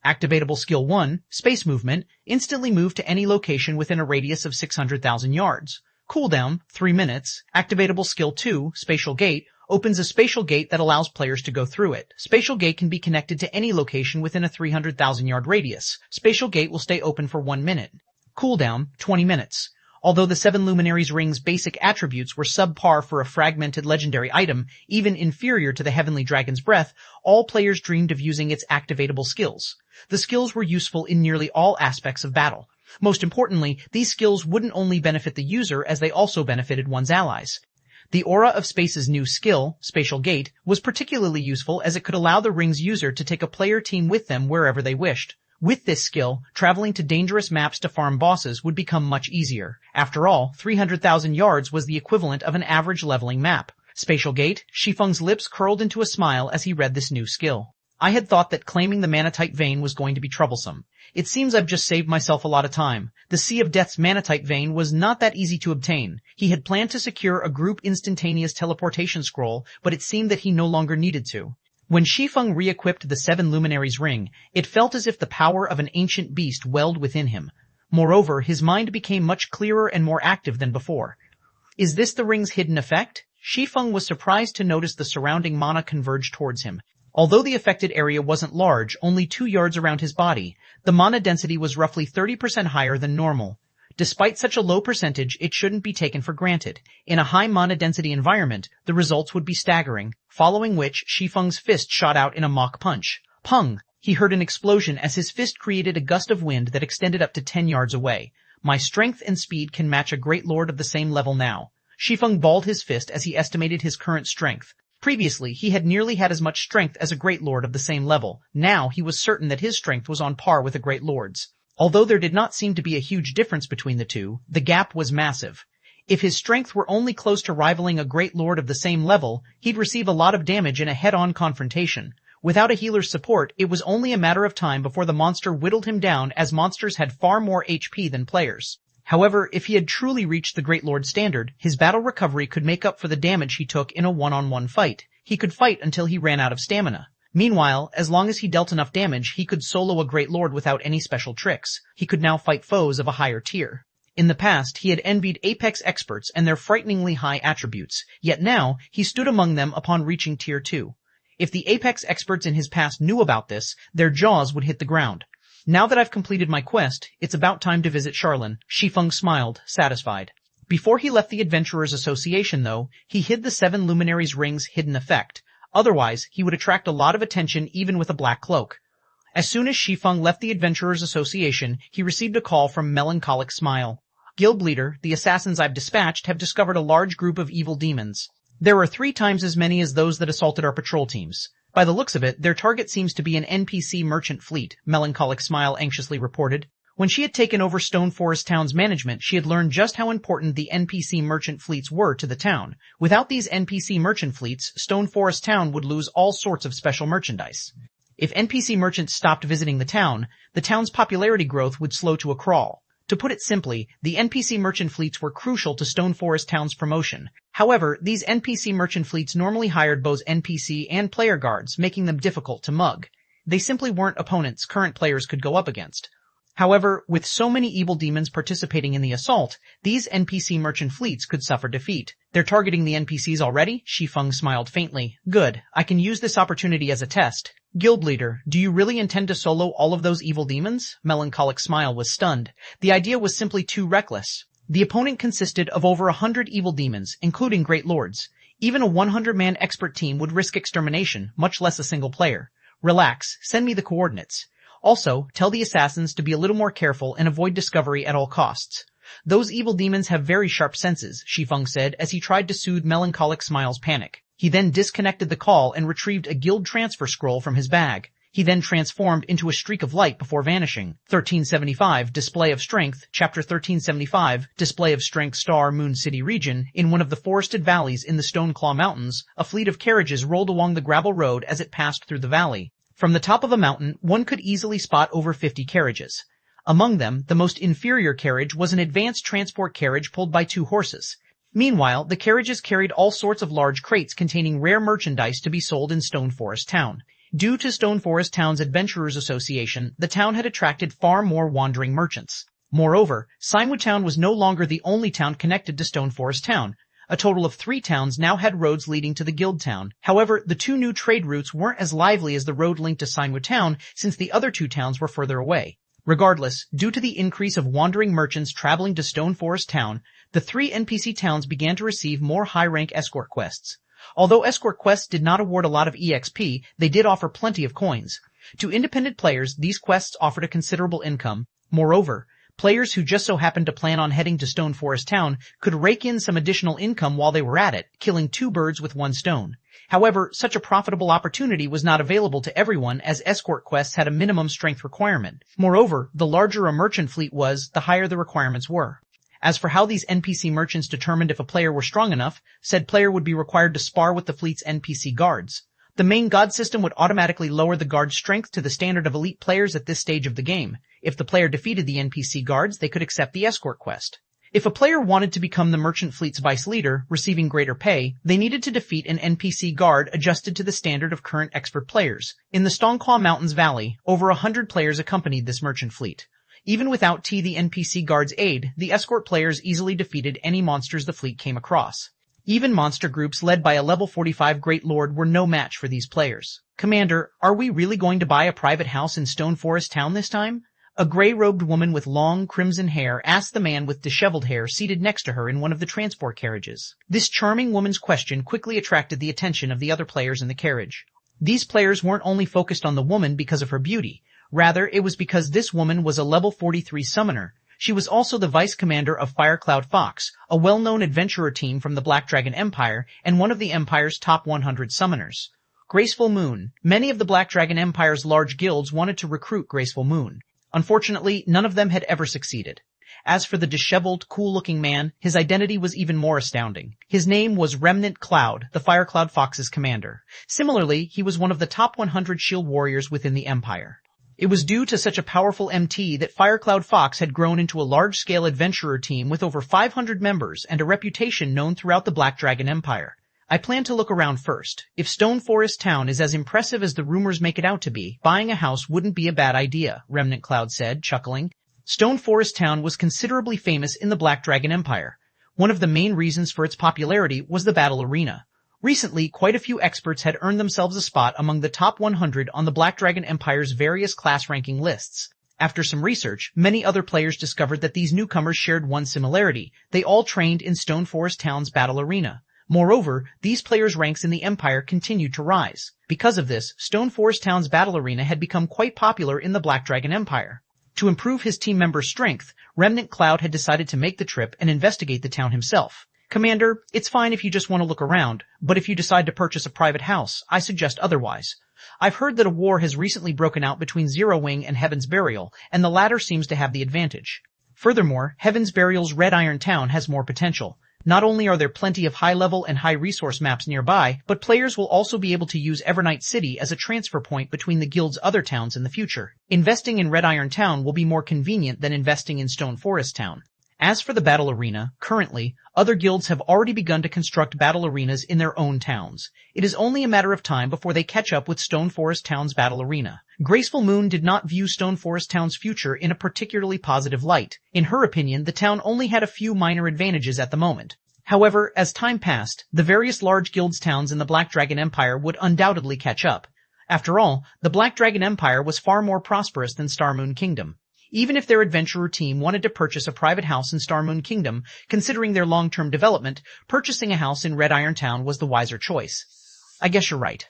Activatable Skill 1, Space Movement, instantly move to any location within a radius of 600,000 yards. Cooldown, 3 minutes. Activatable Skill 2, Spatial Gate, opens a spatial gate that allows players to go through it. Spatial Gate can be connected to any location within a 300,000 yard radius. Spatial Gate will stay open for 1 minute. Cooldown, 20 minutes. Although the 7 Luminaries Ring's basic attributes were subpar for a fragmented legendary item, even inferior to the Heavenly Dragon's Breath, all players dreamed of using its activatable skills. The skills were useful in nearly all aspects of battle. Most importantly, these skills wouldn't only benefit the user as they also benefited one's allies. The Aura of Space's new skill, Spatial Gate, was particularly useful as it could allow the ring's user to take a player team with them wherever they wished. With this skill, traveling to dangerous maps to farm bosses would become much easier. After all, 300,000 yards was the equivalent of an average leveling map. Spatial Gate, Shi Feng's lips curled into a smile as he read this new skill. I had thought that claiming the Manatite Vein was going to be troublesome. It seems I've just saved myself a lot of time. The Sea of Death's Manatite Vein was not that easy to obtain. He had planned to secure a group instantaneous teleportation scroll, but it seemed that he no longer needed to. When Shi Feng re-equipped the 7 Luminaries Ring, it felt as if the power of an ancient beast welled within him. Moreover, his mind became much clearer and more active than before. Is this the ring's hidden effect? Shi Feng was surprised to notice the surrounding mana converge towards him. Although the affected area wasn't large, only 2 yards around his body, the mana density was roughly 30% higher than normal. Despite such a low percentage, it shouldn't be taken for granted. In a high mana density environment, the results would be staggering, following which Shi Feng's fist shot out in a mock punch. Pung! He heard an explosion as his fist created a gust of wind that extended up to 10 yards away. My strength and speed can match a great lord of the same level now. Shi Feng balled his fist as he estimated his current strength. Previously, he had nearly had as much strength as a Great Lord of the same level. Now, he was certain that his strength was on par with a Great Lord's. Although there did not seem to be a huge difference between the two, the gap was massive. If his strength were only close to rivaling a Great Lord of the same level, he'd receive a lot of damage in a head-on confrontation. Without a healer's support, it was only a matter of time before the monster whittled him down, as monsters had far more HP than players. However, if he had truly reached the Great Lord standard, his battle recovery could make up for the damage he took in a one-on-one fight. He could fight until he ran out of stamina. Meanwhile, as long as he dealt enough damage, he could solo a Great Lord without any special tricks. He could now fight foes of a higher tier. In the past, he had envied Apex experts and their frighteningly high attributes, yet now, he stood among them upon reaching Tier 2. If the Apex experts in his past knew about this, their jaws would hit the ground. Now that I've completed my quest, it's about time to visit Charlene. Shi Feng smiled, satisfied. Before he left the Adventurers Association, though, he hid the 7 Luminaries' Ring's hidden effect. Otherwise, he would attract a lot of attention even with a black cloak. As soon as Shi Feng left the Adventurers Association, he received a call from Melancholic Smile. Guild leader, the assassins I've dispatched have discovered a large group of evil demons. There are 3 times as many as those that assaulted our patrol teams. By the looks of it, their target seems to be an NPC merchant fleet, Melancholic Smile anxiously reported. When she had taken over Stone Forest Town's management, she had learned just how important the NPC merchant fleets were to the town. Without these NPC merchant fleets, Stone Forest Town would lose all sorts of special merchandise. If NPC merchants stopped visiting the town's popularity growth would slow to a crawl. To put it simply, the NPC merchant fleets were crucial to Stone Forest Town's promotion. However, these NPC merchant fleets normally hired both NPC and player guards, making them difficult to mug. They simply weren't opponents current players could go up against. However, with so many evil demons participating in the assault, these NPC merchant fleets could suffer defeat. They're targeting the NPCs already? Shi Feng smiled faintly. Good. I can use this opportunity as a test. Guild leader, do you really intend to solo all of those evil demons? Melancholic Smile was stunned. The idea was simply too reckless. The opponent consisted of over 100 evil demons, including Great Lords. Even a 100-man expert team would risk extermination, much less a single player. Relax. Send me the coordinates. Also, tell the assassins to be a little more careful and avoid discovery at all costs. Those evil demons have very sharp senses, Shi Feng said as he tried to soothe Melancholic Smile's panic. He then disconnected the call and retrieved a guild transfer scroll from his bag. He then transformed into a streak of light before vanishing. 1375, Display of Strength, Chapter 1375, Display of Strength Star Moon City region. In one of the forested valleys in the Stoneclaw Mountains, a fleet of carriages rolled along the gravel road as it passed through the valley. From the top of a mountain, one could easily spot over 50 carriages. Among them, the most inferior carriage was an advanced transport carriage pulled by 2 horses. Meanwhile, the carriages carried all sorts of large crates containing rare merchandise to be sold in Stone Forest Town. Due to Stone Forest Town's Adventurers Association, the town had attracted far more wandering merchants. Moreover, Sinewood Town was no longer the only town connected to Stone Forest Town. A total of 3 towns now had roads leading to the guild town. However, the 2 new trade routes weren't as lively as the road linked to Sinewood Town, since the other 2 towns were further away. Regardless, due to the increase of wandering merchants traveling to Stone Forest Town, the 3 NPC towns began to receive more high-rank escort quests. Although escort quests did not award a lot of EXP, they did offer plenty of coins. To independent players, these quests offered a considerable income. Moreover, players who just so happened to plan on heading to Stone Forest Town could rake in some additional income while they were at it, killing 2 birds with 1 stone. However, such a profitable opportunity was not available to everyone as escort quests had a minimum strength requirement. Moreover, the larger a merchant fleet was, the higher the requirements were. As for how these NPC merchants determined if a player were strong enough, said player would be required to spar with the fleet's NPC guards. The main god system would automatically lower the guard's strength to the standard of elite players at this stage of the game. If the player defeated the NPC guards, they could accept the escort quest. If a player wanted to become the merchant fleet's vice leader, receiving greater pay, they needed to defeat an NPC guard adjusted to the standard of current expert players. In the Stoneclaw Mountains Valley, over 100 players accompanied this merchant fleet. Even without the NPC guard's aid, the escort players easily defeated any monsters the fleet came across. Even monster groups led by a level 45 Great Lord were no match for these players. Commander, are we really going to buy a private house in Stone Forest Town this time? A gray-robed woman with long, crimson hair asked the man with disheveled hair seated next to her in one of the transport carriages. This charming woman's question quickly attracted the attention of the other players in the carriage. These players weren't only focused on the woman because of her beauty. Rather, it was because this woman was a level 43 summoner. She was also the vice commander of Firecloud Fox, a well-known adventurer team from the Black Dragon Empire and one of the Empire's top 100 summoners. Graceful Moon. Many of the Black Dragon Empire's large guilds wanted to recruit Graceful Moon. Unfortunately, none of them had ever succeeded. As for the disheveled, cool-looking man, his identity was even more astounding. His name was Remnant Cloud, the Firecloud Fox's commander. Similarly, he was one of the top 100 shield warriors within the Empire. It was due to such a powerful MT that Firecloud Fox had grown into a large-scale adventurer team with over 500 members and a reputation known throughout the Black Dragon Empire. I plan to look around first. If Stone Forest Town is as impressive as the rumors make it out to be, buying a house wouldn't be a bad idea, Remnant Cloud said, chuckling. Stone Forest Town was considerably famous in the Black Dragon Empire. One of the main reasons for its popularity was the battle arena. Recently, quite a few experts had earned themselves a spot among the top 100 on the Black Dragon Empire's various class ranking lists. After some research, many other players discovered that these newcomers shared one similarity. They all trained in Stone Forest Town's battle arena. Moreover, these players' ranks in the Empire continued to rise. Because of this, Stone Forest Town's battle arena had become quite popular in the Black Dragon Empire. To improve his team members' strength, Remnant Cloud had decided to make the trip and investigate the town himself. Commander, it's fine if you just want to look around, but if you decide to purchase a private house, I suggest otherwise. I've heard that a war has recently broken out between Zero Wing and Heaven's Burial, and the latter seems to have the advantage. Furthermore, Heaven's Burial's Red Iron Town has more potential. Not only are there plenty of high-level and high-resource maps nearby, but players will also be able to use Evernight City as a transfer point between the guild's other towns in the future. Investing in Red Iron Town will be more convenient than investing in Stone Forest Town. As for the battle arena, currently, other guilds have already begun to construct battle arenas in their own towns. It is only a matter of time before they catch up with Stone Forest Town's battle arena. Graceful Moon did not view Stone Forest Town's future in a particularly positive light. In her opinion, the town only had a few minor advantages at the moment. However, as time passed, the various large guilds towns in the Black Dragon Empire would undoubtedly catch up. After all, the Black Dragon Empire was far more prosperous than Starmoon Kingdom. Even if their adventurer team wanted to purchase a private house in Starmoon Kingdom, considering their long-term development, purchasing a house in Red Iron Town was the wiser choice. I guess you're right.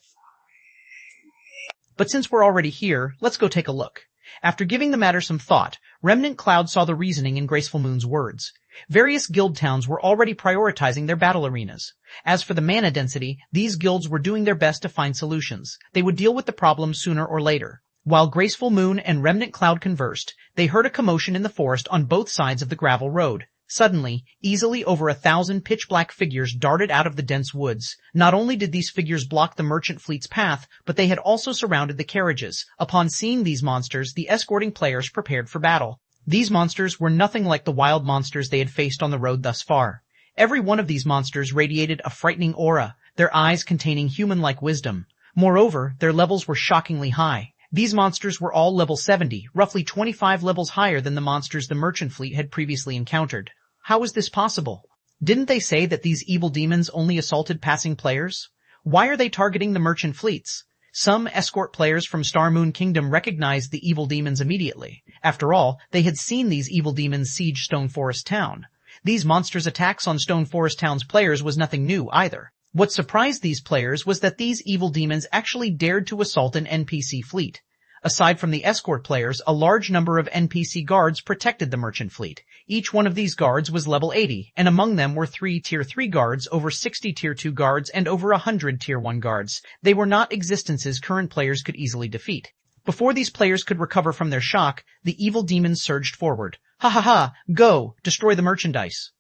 But since we're already here, let's go take a look. After giving the matter some thought, Remnant Cloud saw the reasoning in Graceful Moon's words. Various guild towns were already prioritizing their battle arenas. As for the mana density, these guilds were doing their best to find solutions. They would deal with the problem sooner or later. While Graceful Moon and Remnant Cloud conversed, they heard a commotion in the forest on both sides of the gravel road. Suddenly, easily over 1,000 pitch-black figures darted out of the dense woods. Not only did these figures block the merchant fleet's path, but they had also surrounded the carriages. Upon seeing these monsters, the escorting players prepared for battle. These monsters were nothing like the wild monsters they had faced on the road thus far. Every one of these monsters radiated a frightening aura, their eyes containing human-like wisdom. Moreover, their levels were shockingly high. These monsters were all level 70, roughly 25 levels higher than the monsters the merchant fleet had previously encountered. How is this possible? Didn't they say that these evil demons only assaulted passing players? Why are they targeting the merchant fleets? Some escort players from Starmoon Kingdom recognized the evil demons immediately. After all, they had seen these evil demons siege Stone Forest Town. These monsters' attacks on Stone Forest Town's players was nothing new either. What surprised these players was that these evil demons actually dared to assault an NPC fleet. Aside from the escort players, a large number of NPC guards protected the merchant fleet. Each one of these guards was level 80, and among them were 3 Tier 3 guards, over 60 Tier 2 guards, and over 100 Tier 1 guards. They were not existences current players could easily defeat. Before these players could recover from their shock, the evil demons surged forward. Ha ha ha! Go! Destroy the merchandise!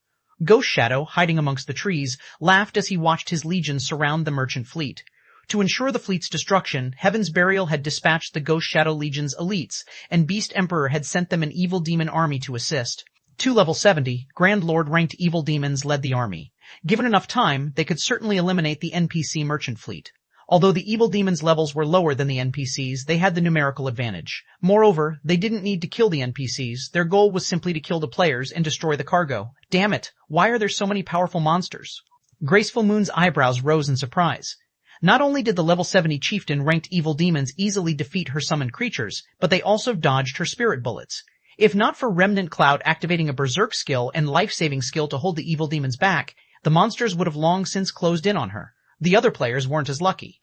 Ghost Shadow, hiding amongst the trees, laughed as he watched his legions surround the merchant fleet. To ensure the fleet's destruction, Heaven's Burial had dispatched the Ghost Shadow Legion's elites, and Beast Emperor had sent them an evil demon army to assist. 2 level 70, Grand Lord ranked evil demons led the army. Given enough time, they could certainly eliminate the NPC merchant fleet. Although the evil demons' levels were lower than the NPCs, they had the numerical advantage. Moreover, they didn't need to kill the NPCs. Their goal was simply to kill the players and destroy the cargo. Damn it, why are there so many powerful monsters? Graceful Moon's eyebrows rose in surprise. Not only did the level 70 chieftain ranked evil demons easily defeat her summoned creatures, but they also dodged her spirit bullets. If not for Remnant Cloud activating a berserk skill and life-saving skill to hold the evil demons back, the monsters would have long since closed in on her. The other players weren't as lucky.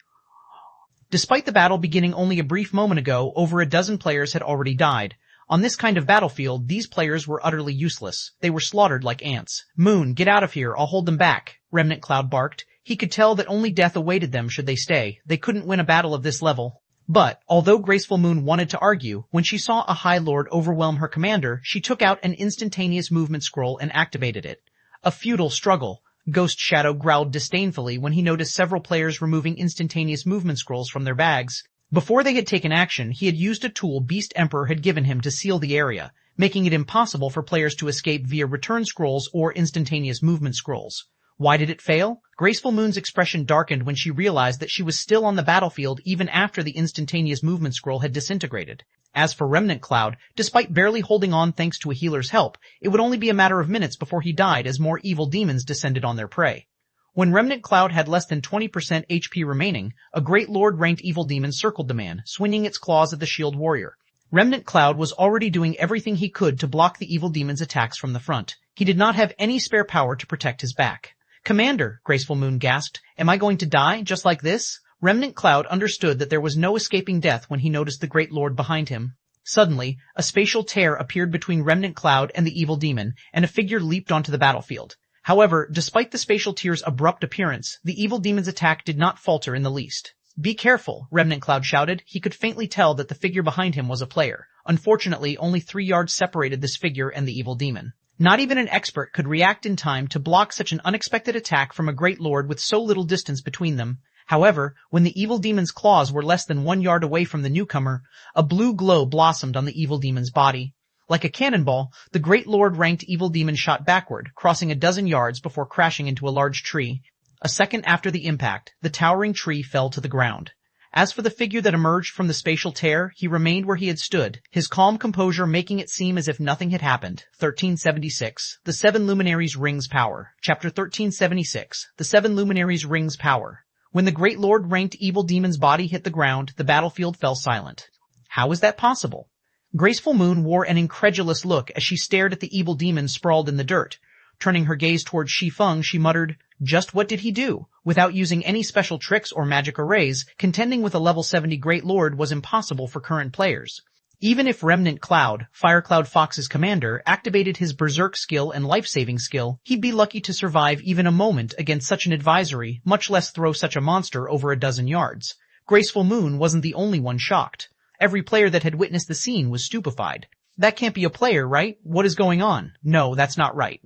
Despite the battle beginning only a brief moment ago, over a dozen players had already died. On this kind of battlefield, these players were utterly useless. They were slaughtered like ants. "Moon, get out of here, I'll hold them back," Remnant Cloud barked. He could tell that only death awaited them should they stay. They couldn't win a battle of this level. But, although Graceful Moon wanted to argue, when she saw a High Lord overwhelm her commander, she took out an instantaneous movement scroll and activated it. A futile struggle. Ghost Shadow growled disdainfully when he noticed several players removing instantaneous movement scrolls from their bags. Before they had taken action, he had used a tool Beast Emperor had given him to seal the area, making it impossible for players to escape via return scrolls or instantaneous movement scrolls. Why did it fail? Graceful Moon's expression darkened when she realized that she was still on the battlefield even after the instantaneous movement scroll had disintegrated. As for Remnant Cloud, despite barely holding on thanks to a healer's help, it would only be a matter of minutes before he died as more evil demons descended on their prey. When Remnant Cloud had less than 20% HP remaining, a Great Lord-ranked evil demon circled the man, swinging its claws at the shield warrior. Remnant Cloud was already doing everything he could to block the evil demon's attacks from the front. He did not have any spare power to protect his back. "Commander," Graceful Moon gasped, "am I going to die just like this?" Remnant Cloud understood that there was no escaping death when he noticed the Great Lord behind him. Suddenly, a spatial tear appeared between Remnant Cloud and the evil demon, and a figure leaped onto the battlefield. However, despite the spatial tear's abrupt appearance, the evil demon's attack did not falter in the least. "Be careful," Remnant Cloud shouted. He could faintly tell that the figure behind him was a player. Unfortunately, only 3 yards separated this figure and the evil demon. Not even an expert could react in time to block such an unexpected attack from a Great Lord with so little distance between them. However, when the evil demon's claws were less than 1 yard away from the newcomer, a blue glow blossomed on the evil demon's body. Like a cannonball, the Great Lord-ranked evil demon shot backward, crossing a dozen yards before crashing into a large tree. A second after the impact, the towering tree fell to the ground. As for the figure that emerged from the spatial tear, he remained where he had stood, his calm composure making it seem as if nothing had happened. 1376. The Seven Luminaries' Rings Power. Chapter 1376. The Seven Luminaries' Rings Power. When the Great Lord-ranked evil demon's body hit the ground, the battlefield fell silent. How is that possible? Graceful Moon wore an incredulous look as she stared at the evil demon sprawled in the dirt. Turning her gaze towards Shi Feng, she muttered, "Just what did he do?" Without using any special tricks or magic arrays, contending with a level 70 Great Lord was impossible for current players. Even if Remnant Cloud, Firecloud Fox's commander, activated his Berserk skill and life-saving skill, he'd be lucky to survive even a moment against such an advisory, much less throw such a monster over a dozen yards. Graceful Moon wasn't the only one shocked. Every player that had witnessed the scene was stupefied. "That can't be a player, right? What is going on?" "No, that's not right.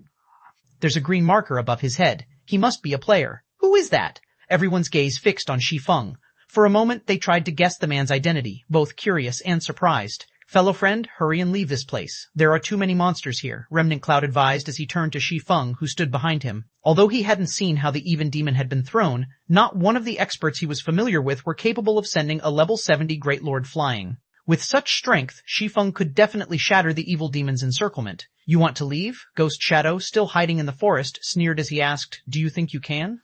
There's a green marker above his head. He must be a player. Who is that?" Everyone's gaze fixed on Shi Feng. For a moment, they tried to guess the man's identity, both curious and surprised. "Fellow friend, hurry and leave this place. There are too many monsters here," Remnant Cloud advised as he turned to Shi Feng, who stood behind him. Although he hadn't seen how the even demon had been thrown, not one of the experts he was familiar with were capable of sending a level 70 Great Lord flying. With such strength, Shi Feng could definitely shatter the evil demon's encirclement. "You want to leave?" Ghost Shadow, still hiding in the forest, sneered as he asked, "Do you think you can?"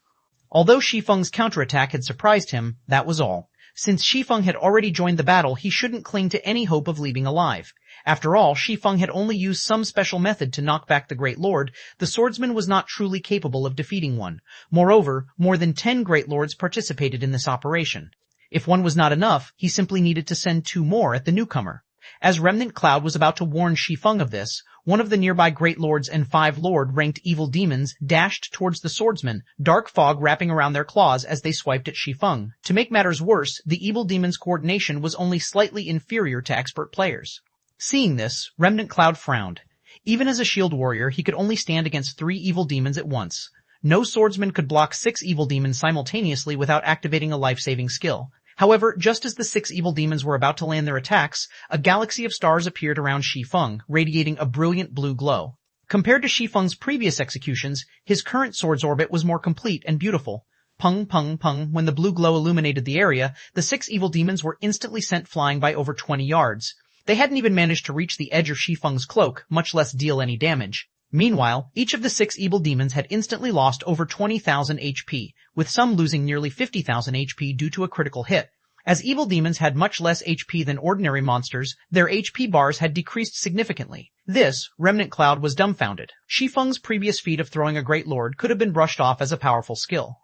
Although Shi Feng's counterattack had surprised him, that was all. Since Shi Feng had already joined the battle, he shouldn't cling to any hope of leaving alive. After all, Shi Feng had only used some special method to knock back the Great Lord. The swordsman was not truly capable of defeating one. Moreover, more than 10 Great Lords participated in this operation. If one was not enough, he simply needed to send 2 more at the newcomer. As Remnant Cloud was about to warn Shi Feng of this, one of the nearby Great Lords and 5 Lord-ranked evil demons dashed towards the swordsman, dark fog wrapping around their claws as they swiped at Shi Feng. To make matters worse, the evil demon's coordination was only slightly inferior to expert players. Seeing this, Remnant Cloud frowned. Even as a shield warrior, he could only stand against 3 evil demons at once. No swordsman could block 6 evil demons simultaneously without activating a life-saving skill. However, just as the 6 evil demons were about to land their attacks, a galaxy of stars appeared around Shi Feng, radiating a brilliant blue glow. Compared to Shi Feng's previous executions, his current sword's orbit was more complete and beautiful. Pung, pung, pung. When the blue glow illuminated the area, the 6 evil demons were instantly sent flying by over 20 yards. They hadn't even managed to reach the edge of Shi Feng's cloak, much less deal any damage. Meanwhile, each of the 6 evil demons had instantly lost over 20,000 HP, with some losing nearly 50,000 HP due to a critical hit. As evil demons had much less HP than ordinary monsters, their HP bars had decreased significantly. This, Remnant Cloud was dumbfounded. Shi Feng's previous feat of throwing a Great Lord could have been brushed off as a powerful skill.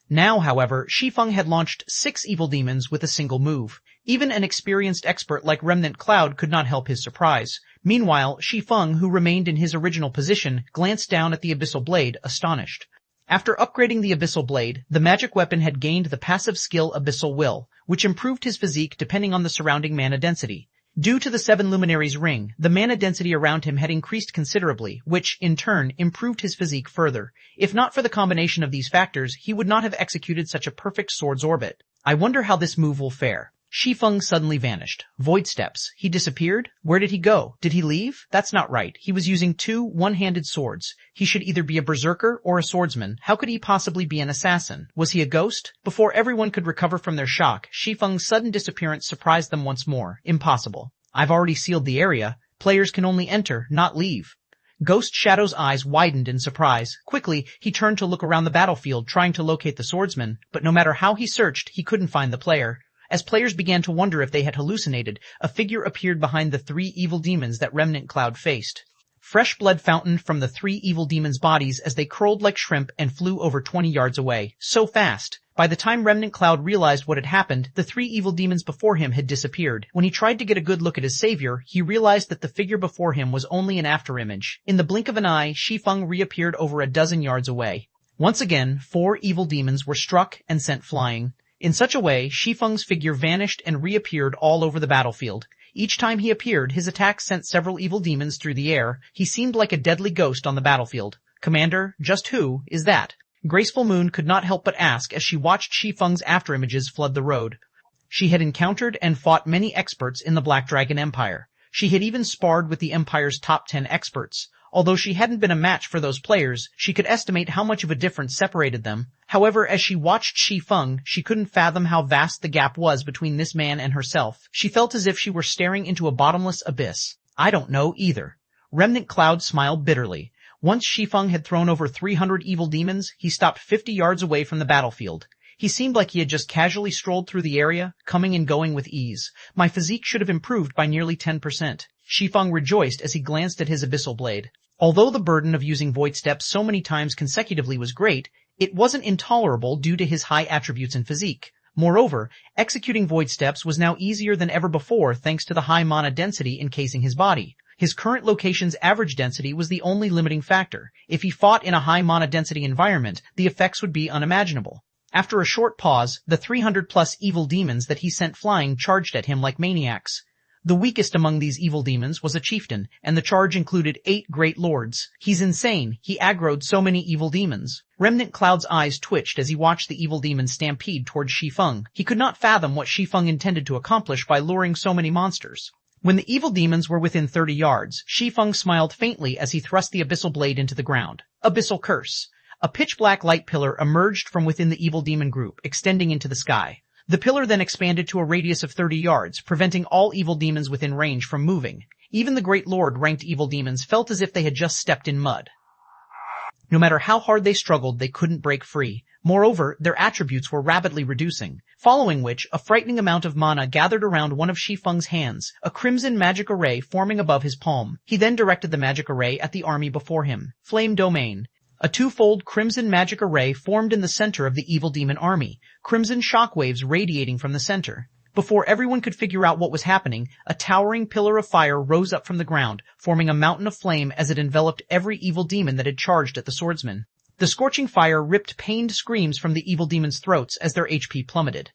Now, however, Shi Feng had launched 6 evil demons with a single move. Even an experienced expert like Remnant Cloud could not help his surprise. Meanwhile, Shi Feng, who remained in his original position, glanced down at the Abyssal Blade, astonished. After upgrading the Abyssal Blade, the magic weapon had gained the passive skill Abyssal Will, which improved his physique depending on the surrounding mana density. Due to the Seven Luminaries ring, the mana density around him had increased considerably, which, in turn, improved his physique further. If not for the combination of these factors, he would not have executed such a perfect sword's orbit. I wonder how this move will fare. Shi Feng suddenly vanished. Void steps. He disappeared? Where did he go? Did he leave? That's not right. He was using two one-handed swords. He should either be a berserker or a swordsman. How could he possibly be an assassin? Was he a ghost? Before everyone could recover from their shock, Shi Feng's sudden disappearance surprised them once more. Impossible. I've already sealed the area. Players can only enter, not leave. Ghost Shadow's eyes widened in surprise. Quickly, he turned to look around the battlefield, trying to locate the swordsman, but no matter how he searched, he couldn't find the player. As players began to wonder if they had hallucinated, a figure appeared behind the three evil demons that Remnant Cloud faced. Fresh blood fountained from the three evil demons' bodies as they curled like shrimp and flew over 20 yards away. So fast! By the time Remnant Cloud realized what had happened, the three evil demons before him had disappeared. When he tried to get a good look at his savior, he realized that the figure before him was only an afterimage. In the blink of an eye, Shi Feng reappeared over a dozen yards away. Once again, 4 evil demons were struck and sent flying. In such a way, Shi Feng's figure vanished and reappeared all over the battlefield. Each time he appeared, his attacks sent several evil demons through the air. He seemed like a deadly ghost on the battlefield. Commander, just who is that? Graceful Moon could not help but ask as she watched Shi Feng's afterimages flood the road. She had encountered and fought many experts in the Black Dragon Empire. She had even sparred with the Empire's top 10 experts. Although she hadn't been a match for those players, she could estimate how much of a difference separated them. However, as she watched Shi Feng, she couldn't fathom how vast the gap was between this man and herself. She felt as if she were staring into a bottomless abyss. I don't know either. Remnant Cloud smiled bitterly. Once Shi Feng had thrown over 300 evil demons, he stopped 50 yards away from the battlefield. He seemed like he had just casually strolled through the area, coming and going with ease. My physique should have improved by nearly 10%. Shi Feng rejoiced as he glanced at his Abyssal Blade. Although the burden of using Void Steps so many times consecutively was great, it wasn't intolerable due to his high attributes and physique. Moreover, executing Void Steps was now easier than ever before thanks to the high mana density encasing his body. His current location's average density was the only limiting factor. If he fought in a high mana density environment, the effects would be unimaginable. After a short pause, the 300+ evil demons that he sent flying charged at him like maniacs. The weakest among these evil demons was a chieftain, and the charge included 8 great lords. He's insane. He aggroed so many evil demons. Remnant Cloud's eyes twitched as he watched the evil demons stampede towards Shi Feng. He could not fathom what Shi Feng intended to accomplish by luring so many monsters. When the evil demons were within 30 yards, Shi Feng smiled faintly as he thrust the Abyssal Blade into the ground. Abyssal Curse. A pitch-black light pillar emerged from within the evil demon group, extending into the sky. The pillar then expanded to a radius of 30 yards, preventing all evil demons within range from moving. Even the Great Lord-ranked evil demons felt as if they had just stepped in mud. No matter how hard they struggled, they couldn't break free. Moreover, their attributes were rapidly reducing, following which a frightening amount of mana gathered around one of Shi Feng's hands, a crimson magic array forming above his palm. He then directed the magic array at the army before him. Flame Domain. A twofold crimson magic array formed in the center of the evil demon army, crimson shockwaves radiating from the center. Before everyone could figure out what was happening, a towering pillar of fire rose up from the ground, forming a mountain of flame as it enveloped every evil demon that had charged at the swordsman. The scorching fire ripped pained screams from the evil demons' throats as their HP plummeted.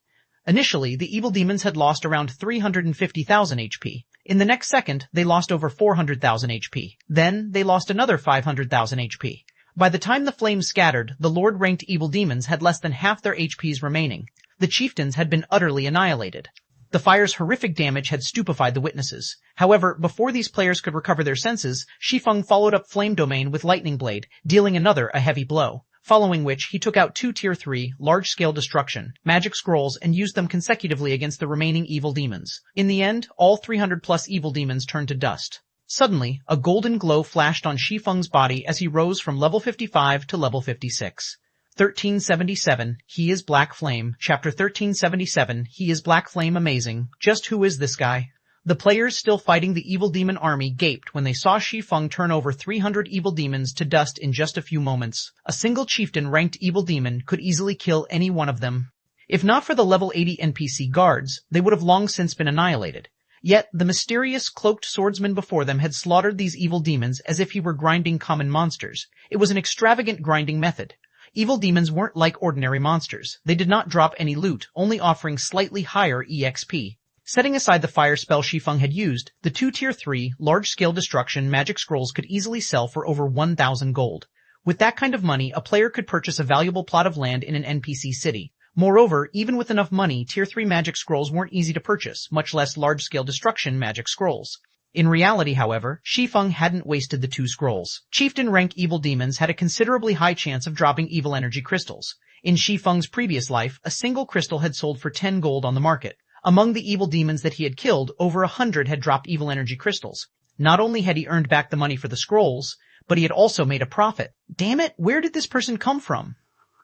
Initially, the evil demons had lost around 350,000 HP. In the next second, they lost over 400,000 HP. Then, they lost another 500,000 HP. By the time the flames scattered, the Lord-ranked evil demons had less than half their HPs remaining. The chieftains had been utterly annihilated. The fire's horrific damage had stupefied the witnesses. However, before these players could recover their senses, Shi Feng followed up Flame Domain with Lightning Blade, dealing another a heavy blow. Following which, he took out 2 Tier 3, large-scale destruction, magic scrolls, and used them consecutively against the remaining evil demons. In the end, all 300+ evil demons turned to dust. Suddenly, a golden glow flashed on Shi Feng's body as he rose from level 55 to level 56. 1377, He is Black Flame. Chapter 1377, He is Black Flame amazing. Just who is this guy? The players still fighting the evil demon army gaped when they saw Shi Feng turn over 300 evil demons to dust in just a few moments. A single chieftain-ranked evil demon could easily kill any one of them. If not for the level 80 NPC guards, they would have long since been annihilated. Yet, the mysterious, cloaked swordsman before them had slaughtered these evil demons as if he were grinding common monsters. It was an extravagant grinding method. Evil demons weren't like ordinary monsters. They did not drop any loot, only offering slightly higher EXP. Setting aside the fire spell Shi Feng had used, the 2 Tier 3, large-scale destruction magic scrolls could easily sell for over 1,000 gold. With that kind of money, a player could purchase a valuable plot of land in an NPC city. Moreover, even with enough money, Tier 3 magic scrolls weren't easy to purchase, much less large-scale destruction magic scrolls. In reality, however, Shi Feng hadn't wasted the 2 scrolls. Chieftain-rank evil demons had a considerably high chance of dropping evil energy crystals. In Shi Feng's previous life, a single crystal had sold for 10 gold on the market. Among the evil demons that he had killed, over 100 had dropped evil energy crystals. Not only had he earned back the money for the scrolls, but he had also made a profit. Damn it, where did this person come from?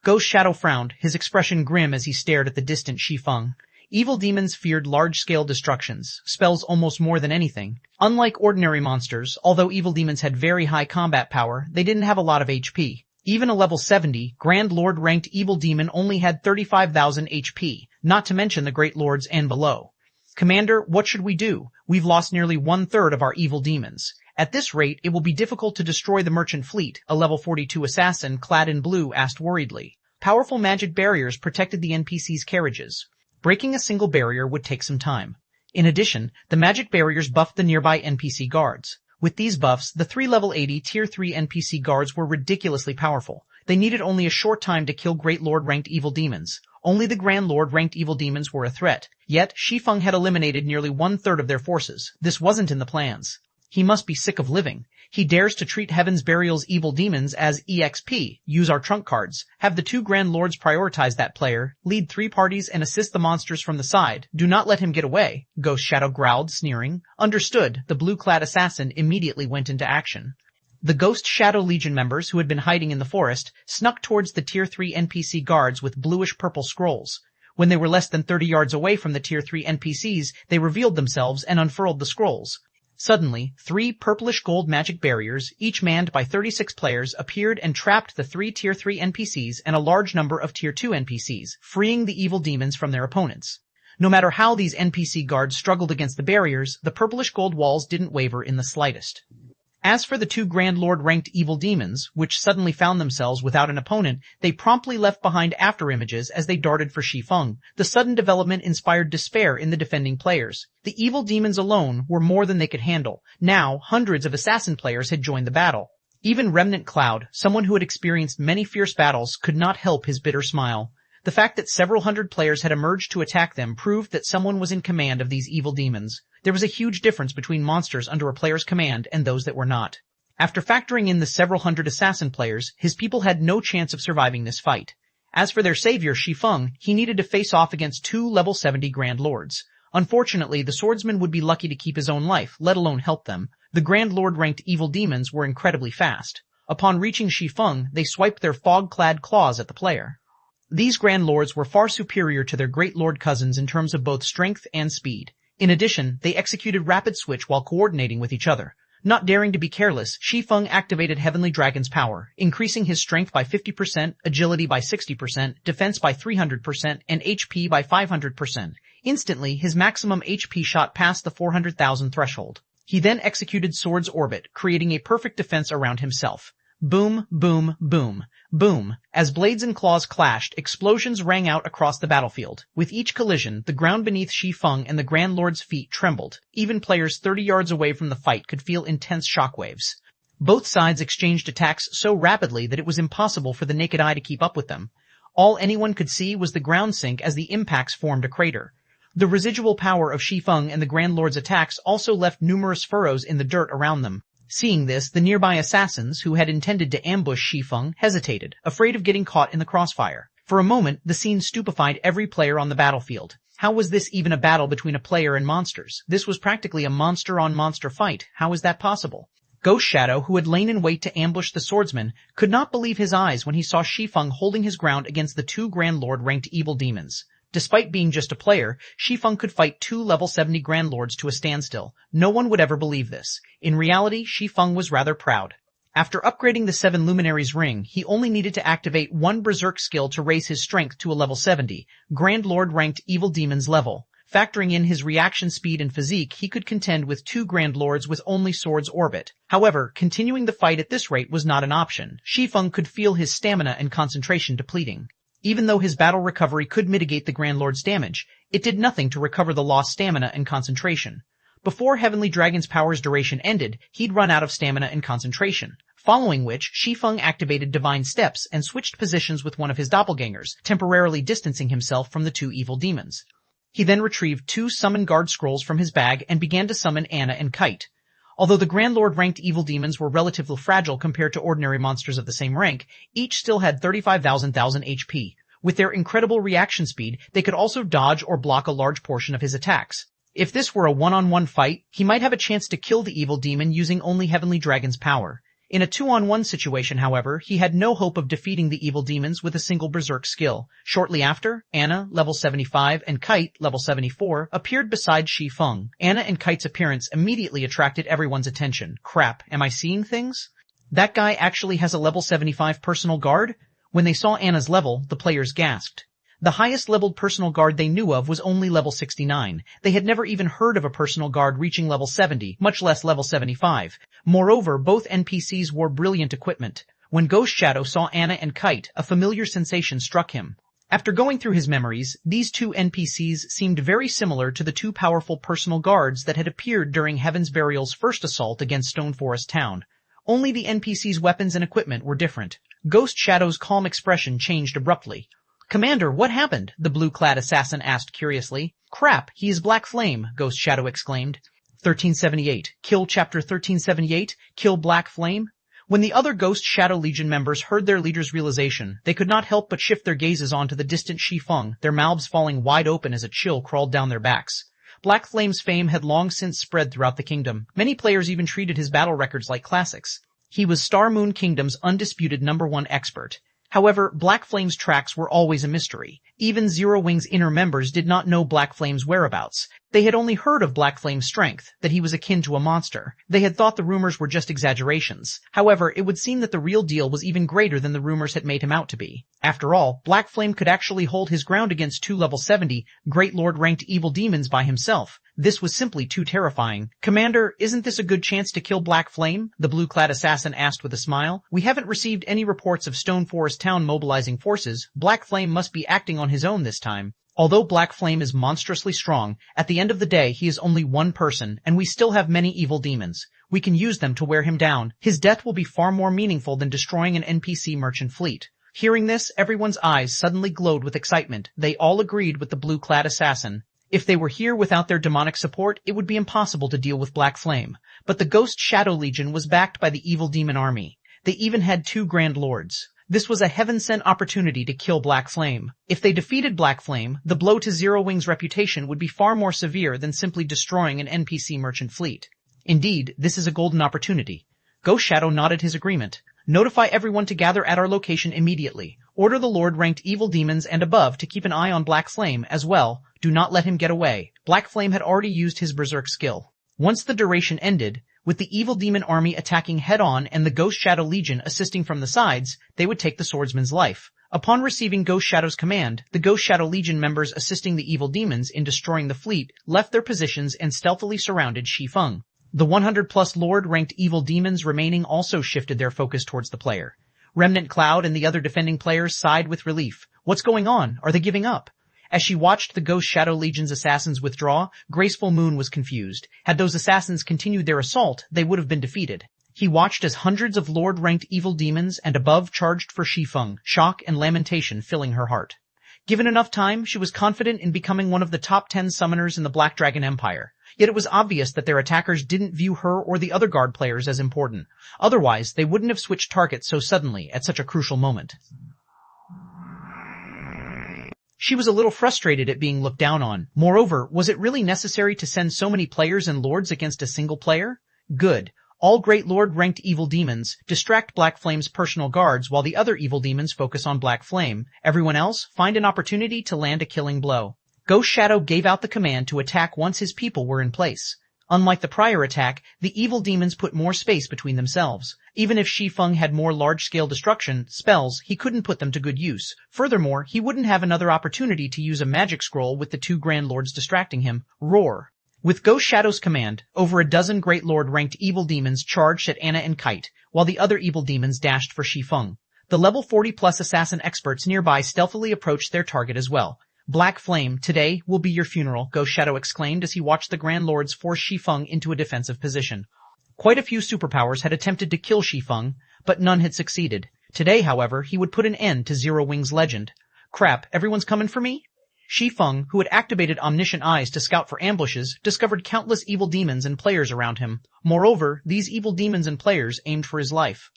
Ghost Shadow frowned, his expression grim as he stared at the distant Shi Feng. Evil demons feared large-scale destructions, spells almost more than anything. Unlike ordinary monsters, although evil demons had very high combat power, they didn't have a lot of HP. Even a level 70, Grand Lord-ranked evil demon only had 35,000 HP, not to mention the Great Lords and below. Commander, what should we do? We've lost nearly 1/3 of our evil demons. At this rate, it will be difficult to destroy the merchant fleet, a level 42 assassin clad in blue asked worriedly. Powerful magic barriers protected the NPC's carriages. Breaking a single barrier would take some time. In addition, the magic barriers buffed the nearby NPC guards. With these buffs, the 3 level 80 Tier 3 NPC guards were ridiculously powerful. They needed only a short time to kill Great Lord-ranked evil demons. Only the Grand Lord-ranked evil demons were a threat. Yet, Shi Feng had eliminated nearly 1/3 of their forces. This wasn't in the plans. He must be sick of living. He dares to treat Heaven's Burial's evil demons as EXP, use our trunk cards, have the 2 Grand Lords prioritize that player, lead 3 parties and assist the monsters from the side. Do not let him get away, Ghost Shadow growled, sneering. Understood, the blue-clad assassin immediately went into action. The Ghost Shadow Legion members, who had been hiding in the forest, snuck towards the Tier 3 NPC guards with bluish-purple scrolls. When they were less than 30 yards away from the Tier 3 NPCs, they revealed themselves and unfurled the scrolls. Suddenly, 3 purplish-gold magic barriers, each manned by 36 players, appeared and trapped the 3 Tier 3 NPCs and a large number of Tier 2 NPCs, freeing the evil demons from their opponents. No matter how these NPC guards struggled against the barriers, the purplish-gold walls didn't waver in the slightest. As for the 2 Grand Lord-ranked evil demons, which suddenly found themselves without an opponent, they promptly left behind afterimages as they darted for Shi Feng. The sudden development inspired despair in the defending players. The evil demons alone were more than they could handle. Now, hundreds of assassin players had joined the battle. Even Remnant Cloud, someone who had experienced many fierce battles, could not help his bitter smile. The fact that several hundred players had emerged to attack them proved that someone was in command of these evil demons. There was a huge difference between monsters under a player's command and those that were not. After factoring in the several hundred assassin players, his people had no chance of surviving this fight. As for their savior, Shi Feng, he needed to face off against 2 level 70 Grand Lords. Unfortunately, the swordsman would be lucky to keep his own life, let alone help them. The Grand Lord-ranked evil demons were incredibly fast. Upon reaching Shi Feng, they swiped their fog-clad claws at the player. These Grand Lords were far superior to their Great Lord cousins in terms of both strength and speed. In addition, they executed rapid switch while coordinating with each other. Not daring to be careless, Shi Feng activated Heavenly Dragon's power, increasing his strength by 50%, agility by 60%, defense by 300%, and HP by 500%. Instantly, his maximum HP shot past the 400,000 threshold. He then executed Sword's Orbit, creating a perfect defense around himself. Boom, boom, boom, boom. As blades and claws clashed, explosions rang out across the battlefield. With each collision, the ground beneath Shi Feng and the Grand Lord's feet trembled. Even players 30 yards away from the fight could feel intense shockwaves. Both sides exchanged attacks so rapidly that it was impossible for the naked eye to keep up with them. All anyone could see was the ground sink as the impacts formed a crater. The residual power of Shi Feng and the Grand Lord's attacks also left numerous furrows in the dirt around them. Seeing this, the nearby assassins, who had intended to ambush Shi Feng, hesitated, afraid of getting caught in the crossfire. For a moment, the scene stupefied every player on the battlefield. How was this even a battle between a player and monsters? This was practically a monster-on-monster fight. How is that possible? Ghost Shadow, who had lain in wait to ambush the swordsman, could not believe his eyes when he saw Shi Feng holding his ground against the 2 Grand Lord-ranked evil demons. Despite being just a player, Shi Feng could fight 2 level 70 Grand Lords to a standstill. No one would ever believe this. In reality, Shi Feng was rather proud. After upgrading the 7 Luminaries ring, he only needed to activate one Berserk skill to raise his strength to a level 70, Grand Lord ranked Evil Demons level. Factoring in his reaction speed and physique, he could contend with 2 Grand Lords with only Sword's Orbit. However, continuing the fight at this rate was not an option. Shi Feng could feel his stamina and concentration depleting. Even though his battle recovery could mitigate the Grand Lord's damage, it did nothing to recover the lost stamina and concentration. Before Heavenly Dragon's power's duration ended, he'd run out of stamina and concentration. Following which, Shi Feng activated Divine Steps and switched positions with one of his doppelgangers, temporarily distancing himself from the 2 evil demons. He then retrieved 2 Summon Guard scrolls from his bag and began to summon Anna and Kite. Although the Grand Lord ranked evil demons were relatively fragile compared to ordinary monsters of the same rank, each still had 35,000 HP. With their incredible reaction speed, they could also dodge or block a large portion of his attacks. If this were a one-on-one fight, he might have a chance to kill the evil demon using only Heavenly Dragon's power. In a 2-on-1 situation, however, he had no hope of defeating the evil demons with a single Berserk skill. Shortly after, Anna, level 75, and Kite, level 74, appeared beside Shi Feng. Anna and Kite's appearance immediately attracted everyone's attention. Crap, am I seeing things? That guy actually has a level 75 personal guard? When they saw Anna's level, the players gasped. The highest leveled personal guard they knew of was only level 69. They had never even heard of a personal guard reaching level 70, much less level 75. Moreover, both NPCs wore brilliant equipment. When Ghost Shadow saw Anna and Kite, a familiar sensation struck him. After going through his memories, these 2 NPCs seemed very similar to the 2 powerful personal guards that had appeared during Heaven's Burial's first assault against Stone Forest Town. Only the NPCs' weapons and equipment were different. Ghost Shadow's calm expression changed abruptly. "Commander, what happened?" the blue-clad assassin asked curiously. "Crap, he is Black Flame," Ghost Shadow exclaimed. 1378. Kill Chapter 1378. Kill Black Flame. When the other Ghost Shadow Legion members heard their leader's realization, they could not help but shift their gazes onto the distant Shi Feng, their mouths falling wide open as a chill crawled down their backs. Black Flame's fame had long since spread throughout the kingdom. Many players even treated his battle records like classics. He was Star Moon Kingdom's undisputed #1 expert. However, Black Flame's tracks were always a mystery. Even Zero Wing's inner members did not know Black Flame's whereabouts. They had only heard of Black Flame's strength, that he was akin to a monster. They had thought the rumors were just exaggerations. However, it would seem that the real deal was even greater than the rumors had made him out to be. After all, Black Flame could actually hold his ground against 2 level 70 Great Lord-ranked evil demons by himself. This was simply too terrifying. "Commander, isn't this a good chance to kill Black Flame?" the blue-clad assassin asked with a smile. "We haven't received any reports of Stone Forest Town mobilizing forces. Black Flame must be acting on his own this time." Although Black Flame is monstrously strong, at the end of the day he is only one person, and we still have many evil demons. We can use them to wear him down. His death will be far more meaningful than destroying an NPC merchant fleet. Hearing this, everyone's eyes suddenly glowed with excitement. They all agreed with the blue-clad assassin. If they were here without their demonic support, it would be impossible to deal with Black Flame. But the Ghost Shadow Legion was backed by the evil demon army. They even had 2 Grand Lords. This was a heaven-sent opportunity to kill Black Flame. If they defeated Black Flame, the blow to Zero Wing's reputation would be far more severe than simply destroying an NPC merchant fleet. Indeed, this is a golden opportunity. Ghost Shadow nodded his agreement. "Notify everyone to gather at our location immediately. Order the Lord-ranked evil demons and above to keep an eye on Black Flame as well. Do not let him get away." Black Flame had already used his Berserk skill. Once the duration ended, with the evil demon army attacking head-on and the Ghost Shadow Legion assisting from the sides, they would take the swordsman's life. Upon receiving Ghost Shadow's command, the Ghost Shadow Legion members assisting the evil demons in destroying the fleet left their positions and stealthily surrounded Shi Feng. The 100-plus Lord-ranked evil demons remaining also shifted their focus towards the player. Remnant Cloud and the other defending players sighed with relief. What's going on? Are they giving up? As she watched the Ghost Shadow Legion's assassins withdraw, Graceful Moon was confused. Had those assassins continued their assault, they would have been defeated. He watched as hundreds of Lord-ranked evil demons and above charged for Shi Feng, shock and lamentation filling her heart. Given enough time, she was confident in becoming one of the top 10 summoners in the Black Dragon Empire. Yet it was obvious that their attackers didn't view her or the other guard players as important. Otherwise, they wouldn't have switched targets so suddenly at such a crucial moment. She was a little frustrated at being looked down on. Moreover, was it really necessary to send so many players and lords against a single player? Good. All Great Lord-ranked evil demons distract Black Flame's personal guards while the other evil demons focus on Black Flame. Everyone else find an opportunity to land a killing blow. Ghost Shadow gave out the command to attack once his people were in place. Unlike the prior attack, the evil demons put more space between themselves. Even if Shi Feng had more large-scale destruction spells, he couldn't put them to good use. Furthermore, he wouldn't have another opportunity to use a magic scroll with the two Grand Lords distracting him. Roar. With Ghost Shadow's command, over a dozen Great Lord-ranked evil demons charged at Anna and Kite, while the other evil demons dashed for Shi Feng. The level 40-plus assassin experts nearby stealthily approached their target as well. Black Flame, today will be your funeral, Ghost Shadow exclaimed as he watched the Grand Lords force Shi Feng into a defensive position. Quite a few superpowers had attempted to kill Shi Feng, but none had succeeded. Today, however, he would put an end to Zero Wing's legend. Crap, everyone's coming for me? Shi Feng, who had activated omniscient eyes to scout for ambushes, discovered countless evil demons and players around him. Moreover, these evil demons and players aimed for his life.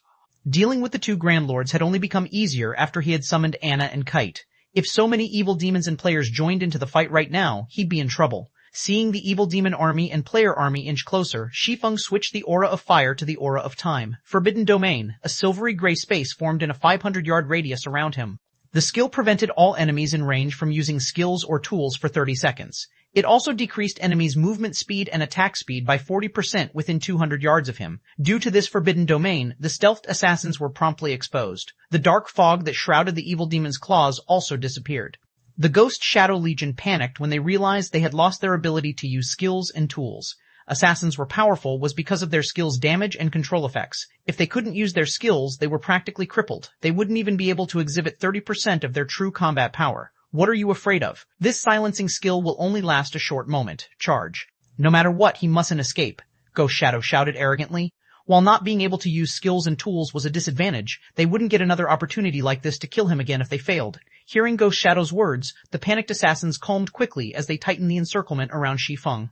Dealing with the two Grand Lords had only become easier after he had summoned Anna and Kite. If so many evil demons and players joined into the fight right now, he'd be in trouble. Seeing the evil demon army and player army inch closer, Shi Feng switched the aura of fire to the aura of time. Forbidden Domain, a silvery gray space formed in a 500-yard radius around him. The skill prevented all enemies in range from using skills or tools for 30 seconds. It also decreased enemies' movement speed and attack speed by 40% within 200 yards of him. Due to this forbidden domain, the stealthed assassins were promptly exposed. The dark fog that shrouded the evil demon's claws also disappeared. The Ghost Shadow Legion panicked when they realized they had lost their ability to use skills and tools. Assassins were powerful was because of their skills' damage and control effects. If they couldn't use their skills, they were practically crippled. They wouldn't even be able to exhibit 30% of their true combat power. What are you afraid of? This silencing skill will only last a short moment. Charge. No matter what, he mustn't escape, Ghost Shadow shouted arrogantly. While not being able to use skills and tools was a disadvantage, they wouldn't get another opportunity like this to kill him again if they failed. Hearing Ghost Shadow's words, the panicked assassins calmed quickly as they tightened the encirclement around Shi Feng.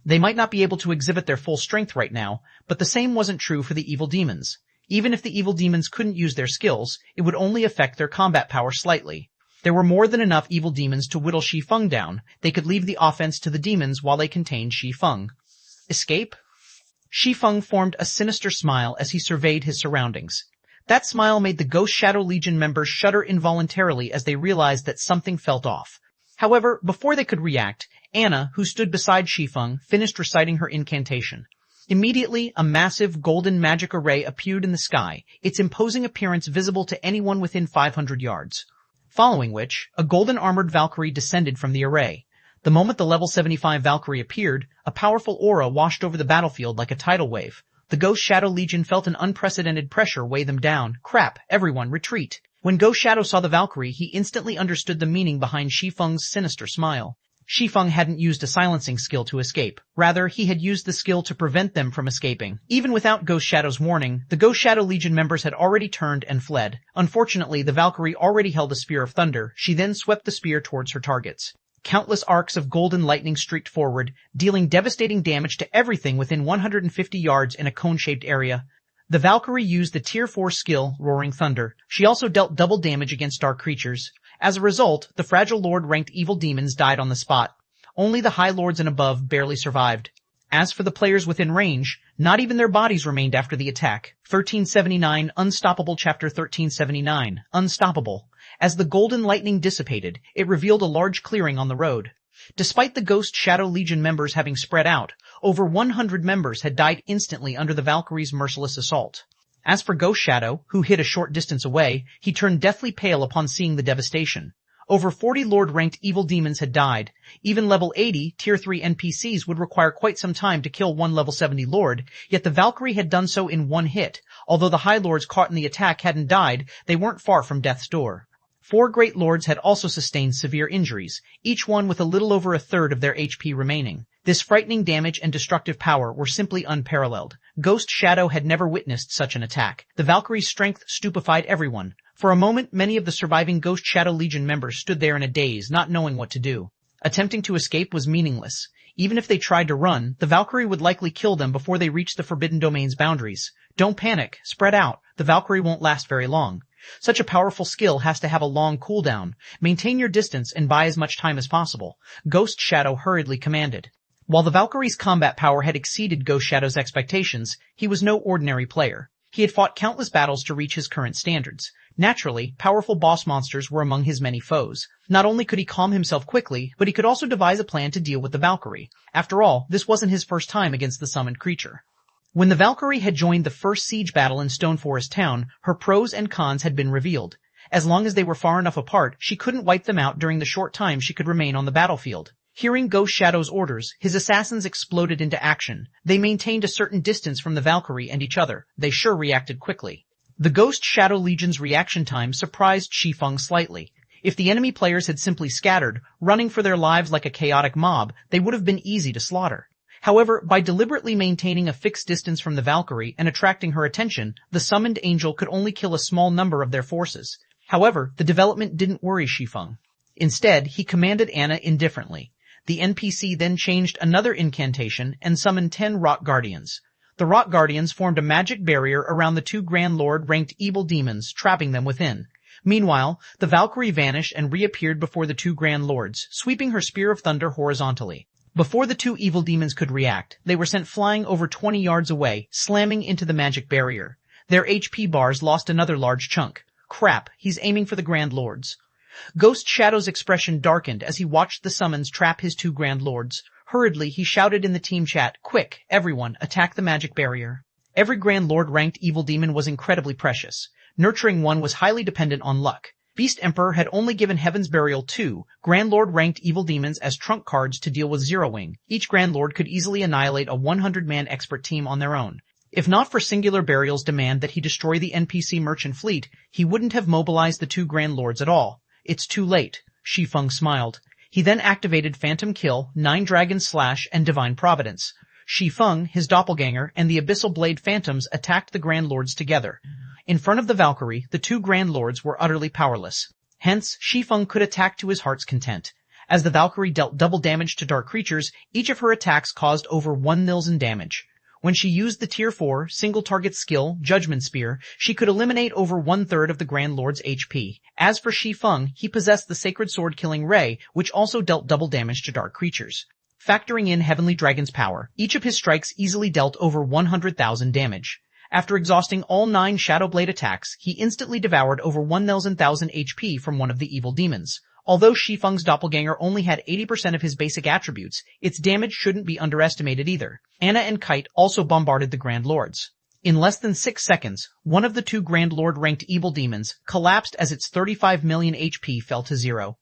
They might not be able to exhibit their full strength right now, but the same wasn't true for the evil demons. Even if the evil demons couldn't use their skills, it would only affect their combat power slightly. There were more than enough evil demons to whittle Shi Feng down. They could leave the offense to the demons while they contained Shi Feng. Escape? Shi Feng formed a sinister smile as he surveyed his surroundings. That smile made the Ghost Shadow Legion members shudder involuntarily as they realized that something felt off. However, before they could react, Anna, who stood beside Shi Feng, finished reciting her incantation. Immediately, a massive golden magic array appeared in the sky, its imposing appearance visible to anyone within 500 yards. Following which, a golden armored Valkyrie descended from the array. The moment the level 75 Valkyrie appeared, a powerful aura washed over the battlefield like a tidal wave. The Ghost Shadow Legion felt an unprecedented pressure weigh them down. Crap, everyone, retreat. When Ghost Shadow saw the Valkyrie, he instantly understood the meaning behind Shi Feng's sinister smile. Shi Feng hadn't used a silencing skill to escape. Rather, he had used the skill to prevent them from escaping. Even without Ghost Shadow's warning, the Ghost Shadow Legion members had already turned and fled. Unfortunately, the Valkyrie already held a Spear of Thunder. She then swept the spear towards her targets. Countless arcs of golden lightning streaked forward, dealing devastating damage to everything within 150 yards in a cone-shaped area. The Valkyrie used the Tier 4 skill, Roaring Thunder. She also dealt double damage against dark creatures. As a result, the Fragile Lord-ranked evil demons died on the spot. Only the High Lords and above barely survived. As for the players within range, not even their bodies remained after the attack. 1379 Unstoppable Chapter 1379 Unstoppable. As the golden lightning dissipated, it revealed a large clearing on the road. Despite the Ghost Shadow Legion members having spread out, over 100 members had died instantly under the Valkyrie's merciless assault. As for Ghost Shadow, who hid a short distance away, he turned deathly pale upon seeing the devastation. Over 40 Lord-ranked evil demons had died. Even level 80, Tier 3 NPCs would require quite some time to kill one level 70 Lord, yet the Valkyrie had done so in one hit. Although the High Lords caught in the attack hadn't died, they weren't far from death's door. 4 Great Lords had also sustained severe injuries, each one with a little over a third of their HP remaining. This frightening damage and destructive power were simply unparalleled. Ghost Shadow had never witnessed such an attack. The Valkyrie's strength stupefied everyone. For a moment, many of the surviving Ghost Shadow Legion members stood there in a daze, not knowing what to do. Attempting to escape was meaningless. Even if they tried to run, the Valkyrie would likely kill them before they reached the Forbidden Domain's boundaries. Don't panic. Spread out. The Valkyrie won't last very long. Such a powerful skill has to have a long cooldown. Maintain your distance and buy as much time as possible, Ghost Shadow hurriedly commanded. While the Valkyrie's combat power had exceeded Ghost Shadow's expectations, he was no ordinary player. He had fought countless battles to reach his current standards. Naturally, powerful boss monsters were among his many foes. Not only could he calm himself quickly, but he could also devise a plan to deal with the Valkyrie. After all, this wasn't his first time against the summoned creature. When the Valkyrie had joined the first siege battle in Stone Forest Town, her pros and cons had been revealed. As long as they were far enough apart, she couldn't wipe them out during the short time she could remain on the battlefield. Hearing Ghost Shadow's orders, his assassins exploded into action. They maintained a certain distance from the Valkyrie and each other. They sure reacted quickly. The Ghost Shadow Legion's reaction time surprised Shi Feng slightly. If the enemy players had simply scattered, running for their lives like a chaotic mob, they would have been easy to slaughter. However, by deliberately maintaining a fixed distance from the Valkyrie and attracting her attention, the summoned angel could only kill a small number of their forces. However, the development didn't worry Shi Feng. Instead, he commanded Anna indifferently. The NPC then changed another incantation and summoned 10 Rock Guardians. The Rock Guardians formed a magic barrier around the 2 Grand Lord-ranked evil demons, trapping them within. Meanwhile, the Valkyrie vanished and reappeared before the 2 Grand Lords, sweeping her Spear of Thunder horizontally. Before the 2 evil demons could react, they were sent flying over 20 yards away, slamming into the magic barrier. Their HP bars lost another large chunk. Crap, he's aiming for the Grand Lords. Ghost Shadow's expression darkened as he watched the summons trap his 2 Grand Lords. Hurriedly, he shouted in the team chat, "Quick, everyone, attack the magic barrier." Every Grand Lord-ranked evil demon was incredibly precious. Nurturing one was highly dependent on luck. Beast Emperor had only given Heaven's Burial 2 Grand Lord-ranked evil demons as trunk cards to deal with Zero Wing. Each Grand Lord could easily annihilate a 100-man expert team on their own. If not for Singular Burial's demand that he destroy the NPC merchant fleet, he wouldn't have mobilized the 2 Grand Lords at all. It's too late. Shi Feng smiled. He then activated Phantom Kill, 9 Dragon Slash, and Divine Providence. Shi Feng, his doppelganger, and the Abyssal Blade Phantoms attacked the Grand Lords together. In front of the Valkyrie, the 2 Grand Lords were utterly powerless. Hence, Shi Feng could attack to his heart's content. As the Valkyrie dealt double damage to dark creatures, each of her attacks caused over 1,000,000 damage. When she used the Tier 4 single-target skill, Judgment Spear, she could eliminate over 1/3 of the Grand Lord's HP. As for Shi Feng, he possessed the Sacred Sword-killing Ray, which also dealt double damage to dark creatures. Factoring in Heavenly Dragon's power, each of his strikes easily dealt over 100,000 damage. After exhausting all 9 Shadow Blade attacks, he instantly devoured over 1,000,000 HP from one of the evil demons. Although Shi Feng's doppelganger only had 80% of his basic attributes, its damage shouldn't be underestimated either. Anna and Kite also bombarded the Grand Lords. In less than 6 seconds, one of the 2 Grand Lord-ranked evil demons collapsed as its 35 million HP fell to 0.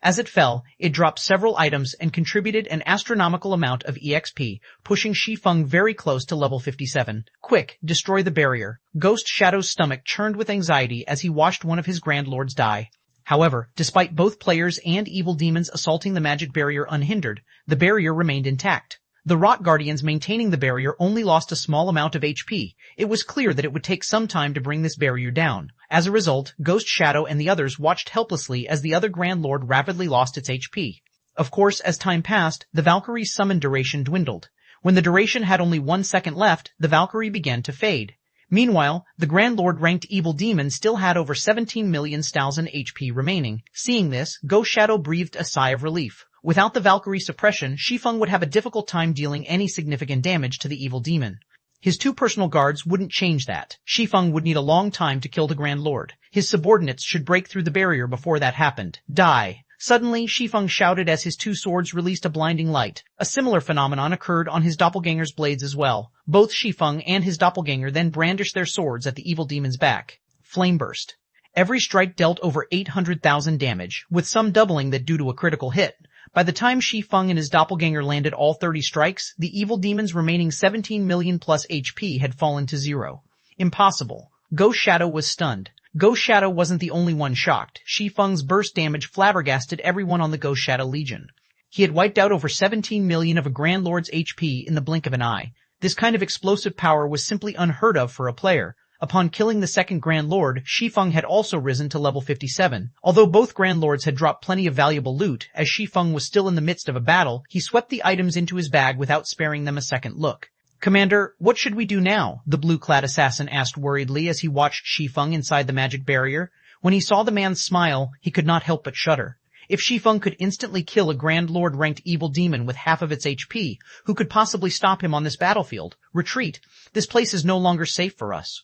As it fell, it dropped several items and contributed an astronomical amount of EXP, pushing Shi Feng very close to level 57. Quick, destroy the barrier. Ghost Shadow's stomach churned with anxiety as he watched one of his Grand Lords die. However, despite both players and evil demons assaulting the magic barrier unhindered, the barrier remained intact. The Rock Guardians maintaining the barrier only lost a small amount of HP. It was clear that it would take some time to bring this barrier down. As a result, Ghost Shadow and the others watched helplessly as the other Grand Lord rapidly lost its HP. Of course, as time passed, the Valkyrie's summon duration dwindled. When the duration had only 1 second left, the Valkyrie began to fade. Meanwhile, the Grand Lord-ranked evil demon still had over 17 million thousand HP remaining. Seeing this, Ghost Shadow breathed a sigh of relief. Without the Valkyrie suppression, Shi Feng would have a difficult time dealing any significant damage to the evil demon. His 2 personal guards wouldn't change that. Shi Feng would need a long time to kill the Grand Lord. His subordinates should break through the barrier before that happened. Die! Suddenly, Shi Feng shouted as his 2 swords released a blinding light. A similar phenomenon occurred on his doppelganger's blades as well. Both Shi Feng and his doppelganger then brandished their swords at the evil demon's back. Flame burst. Every strike dealt over 800,000 damage, with some doubling that due to a critical hit. By the time Shi Feng and his doppelganger landed all 30 strikes, the evil demon's remaining 17 million plus HP had fallen to 0. Impossible. Ghost Shadow was stunned. Ghost Shadow wasn't the only one shocked. Shi Feng's burst damage flabbergasted everyone on the Ghost Shadow Legion. He had wiped out over 17 million of a Grand Lord's HP in the blink of an eye. This kind of explosive power was simply unheard of for a player. Upon killing the second Grand Lord, Shi Feng had also risen to level 57. Although both Grand Lords had dropped plenty of valuable loot, as Shi Feng was still in the midst of a battle, he swept the items into his bag without sparing them a second look. "Commander, what should we do now?" the blue-clad assassin asked worriedly as he watched Shi Feng inside the magic barrier. When he saw the man's smile, he could not help but shudder. If Shi Feng could instantly kill a Grand Lord-ranked evil demon with half of its HP, who could possibly stop him on this battlefield? Retreat. This place is no longer safe for us.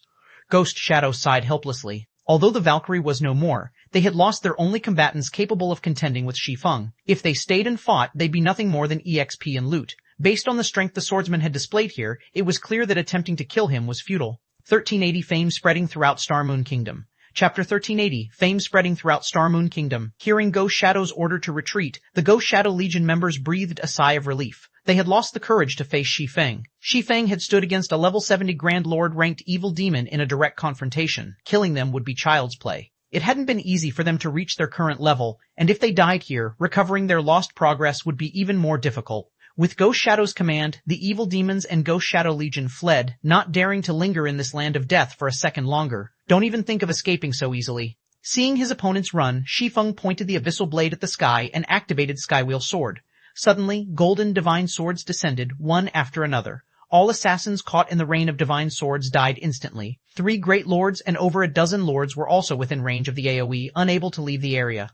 Ghost Shadow sighed helplessly. Although the Valkyrie was no more, they had lost their only combatants capable of contending with Shi Feng. If they stayed and fought, they'd be nothing more than EXP and loot. Based on the strength the swordsman had displayed here, it was clear that attempting to kill him was futile. 1380 Fame spreading throughout Starmoon Kingdom. Chapter 1380, Fame spreading throughout Starmoon Kingdom. Hearing Ghost Shadow's order to retreat, the Ghost Shadow Legion members breathed a sigh of relief. They had lost the courage to face Shi Feng. Shi Feng had stood against a level 70 Grand Lord ranked evil demon in a direct confrontation. Killing them would be child's play. It hadn't been easy for them to reach their current level, and if they died here, recovering their lost progress would be even more difficult. With Ghost Shadow's command, the evil demons and Ghost Shadow Legion fled, not daring to linger in this land of death for a second longer. Don't even think of escaping so easily. Seeing his opponents run, Shi Feng pointed the abyssal blade at the sky and activated Skywheel Sword. Suddenly, golden divine swords descended, one after another. All assassins caught in the rain of divine swords died instantly. 3 great lords and over a dozen lords were also within range of the AoE, unable to leave the area.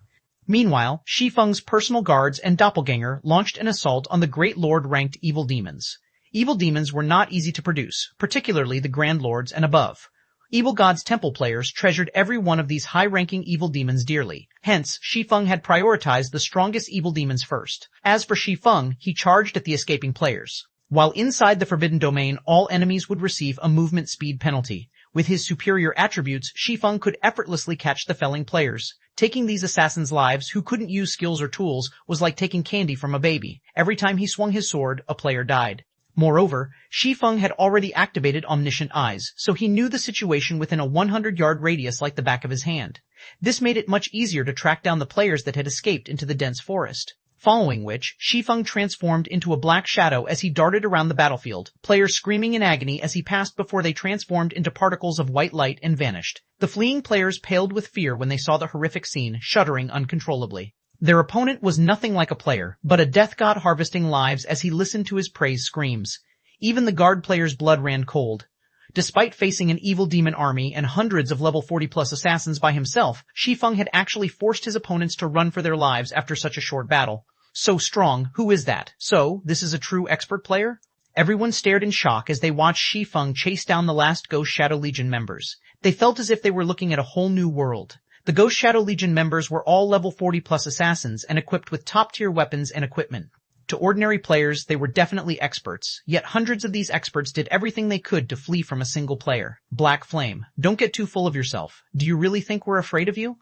Meanwhile, Shi Feng's personal guards and doppelganger launched an assault on the Great Lord-ranked evil demons. Evil demons were not easy to produce, particularly the Grand Lords and above. Evil God's Temple players treasured every one of these high-ranking evil demons dearly. Hence, Shi Feng had prioritized the strongest evil demons first. As for Shi Feng, he charged at the escaping players. While inside the Forbidden Domain, all enemies would receive a movement speed penalty. With his superior attributes, Shi Feng could effortlessly catch the felling players. Taking these assassins' lives, who couldn't use skills or tools, was like taking candy from a baby. Every time he swung his sword, a player died. Moreover, Shi Feng had already activated Omniscient Eyes, so he knew the situation within a 100-yard radius like the back of his hand. This made it much easier to track down the players that had escaped into the dense forest. Following which, Shi Feng transformed into a black shadow as he darted around the battlefield, players screaming in agony as he passed before they transformed into particles of white light and vanished. The fleeing players paled with fear when they saw the horrific scene, shuddering uncontrollably. Their opponent was nothing like a player, but a death god harvesting lives as he listened to his praise screams. Even the guard player's blood ran cold. Despite facing an evil demon army and hundreds of level 40+ assassins by himself, Shi Feng had actually forced his opponents to run for their lives after such a short battle. So strong, who is that? So, this is a true expert player? Everyone stared in shock as they watched Shi Feng chase down the last Ghost Shadow Legion members. They felt as if they were looking at a whole new world. The Ghost Shadow Legion members were all level 40+ assassins and equipped with top-tier weapons and equipment. To ordinary players, they were definitely experts, yet hundreds of these experts did everything they could to flee from a single player. Black Flame, don't get too full of yourself. Do you really think we're afraid of you?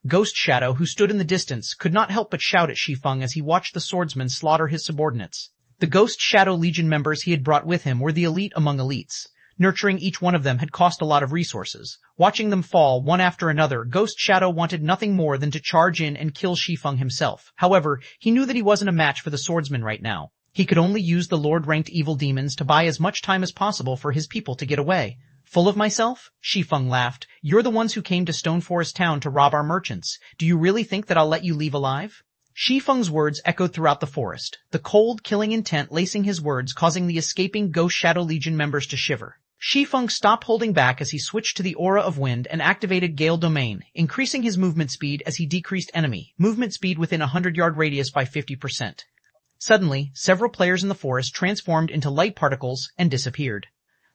Ghost Shadow, who stood in the distance, could not help but shout at Shi Feng as he watched the swordsman slaughter his subordinates. The Ghost Shadow Legion members he had brought with him were the elite among elites. Nurturing each one of them had cost a lot of resources. Watching them fall one after another, Ghost Shadow wanted nothing more than to charge in and kill Shi Feng himself. However, he knew that he wasn't a match for the swordsman right now. He could only use the Lord-ranked evil demons to buy as much time as possible for his people to get away. Full of myself? Shi Feng laughed. You're the ones who came to Stone Forest Town to rob our merchants. Do you really think that I'll let you leave alive? Shi Feng's words echoed throughout the forest, the cold, killing intent lacing his words, causing the escaping Ghost Shadow Legion members to shiver. Shi Feng stopped holding back as he switched to the Aura of Wind and activated Gale Domain, increasing his movement speed as he decreased enemy movement speed within a 100-yard radius by 50%. Suddenly, several players in the forest transformed into light particles and disappeared.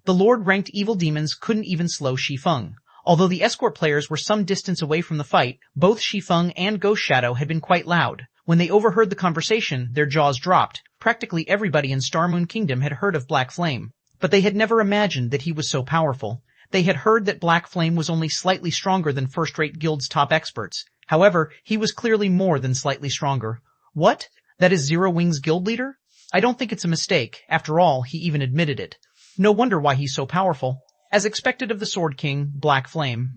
The Lord-ranked evil demons couldn't even slow Shi Feng. Although the escort players were some distance away from the fight, both Shi Feng and Ghost Shadow had been quite loud. When they overheard the conversation, their jaws dropped. Practically everybody in Starmoon Kingdom had heard of Black Flame, but they had never imagined that he was so powerful. They had heard that Black Flame was only slightly stronger than first-rate guild's top experts. However, he was clearly more than slightly stronger. What? That is Zero Wing's guild leader? I don't think it's a mistake. After all, he even admitted it. No wonder why he's so powerful. As expected of the Sword King, Black Flame,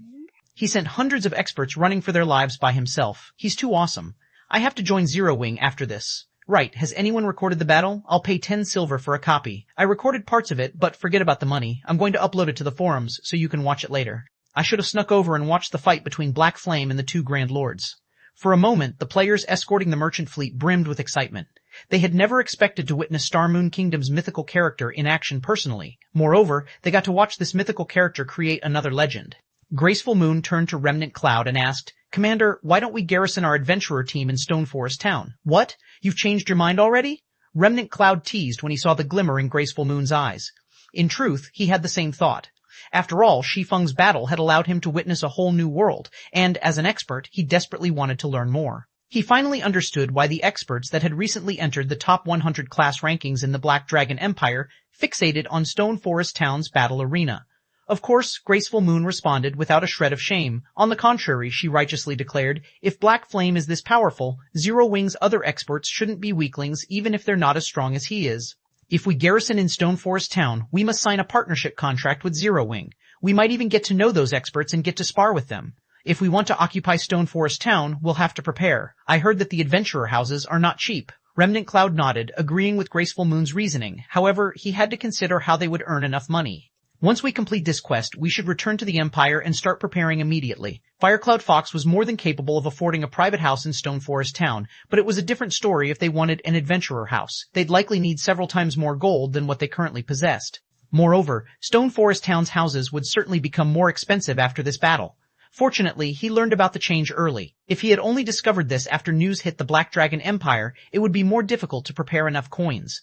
he sent hundreds of experts running for their lives by himself. He's too awesome. I have to join Zero Wing after this. Right, has anyone recorded the battle? I'll pay 10 silver for a copy. I recorded parts of it, but forget about the money. I'm going to upload it to the forums, so you can watch it later. I should have snuck over and watched the fight between Black Flame and the 2 Grand Lords. For a moment, the players escorting the merchant fleet brimmed with excitement. They had never expected to witness Starmoon Kingdom's mythical character in action personally. Moreover, they got to watch this mythical character create another legend. Graceful Moon turned to Remnant Cloud and asked, Commander, why don't we garrison our adventurer team in Stone Forest Town? What? You've changed your mind already? Remnant Cloud teased when he saw the glimmer in Graceful Moon's eyes. In truth, he had the same thought. After all, Shi Feng's battle had allowed him to witness a whole new world, and as an expert, he desperately wanted to learn more. He finally understood why the experts that had recently entered the top 100 class rankings in the Black Dragon Empire fixated on Stone Forest Town's battle arena. Of course, Graceful Moon responded without a shred of shame. On the contrary, she righteously declared, if Black Flame is this powerful, Zero Wing's other experts shouldn't be weaklings even if they're not as strong as he is. If we garrison in Stone Forest Town, we must sign a partnership contract with Zero Wing. We might even get to know those experts and get to spar with them. If we want to occupy Stone Forest Town, we'll have to prepare. I heard that the adventurer houses are not cheap. Remnant Cloud nodded, agreeing with Graceful Moon's reasoning. However, he had to consider how they would earn enough money. Once we complete this quest, we should return to the Empire and start preparing immediately. Firecloud Fox was more than capable of affording a private house in Stone Forest Town, but it was a different story if they wanted an adventurer house. They'd likely need several times more gold than what they currently possessed. Moreover, Stone Forest Town's houses would certainly become more expensive after this battle. Fortunately, he learned about the change early. If he had only discovered this after news hit the Black Dragon Empire, it would be more difficult to prepare enough coins.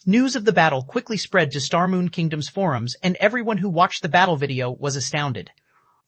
News of the battle quickly spread to Star Moon Kingdom's forums, and everyone who watched the battle video was astounded.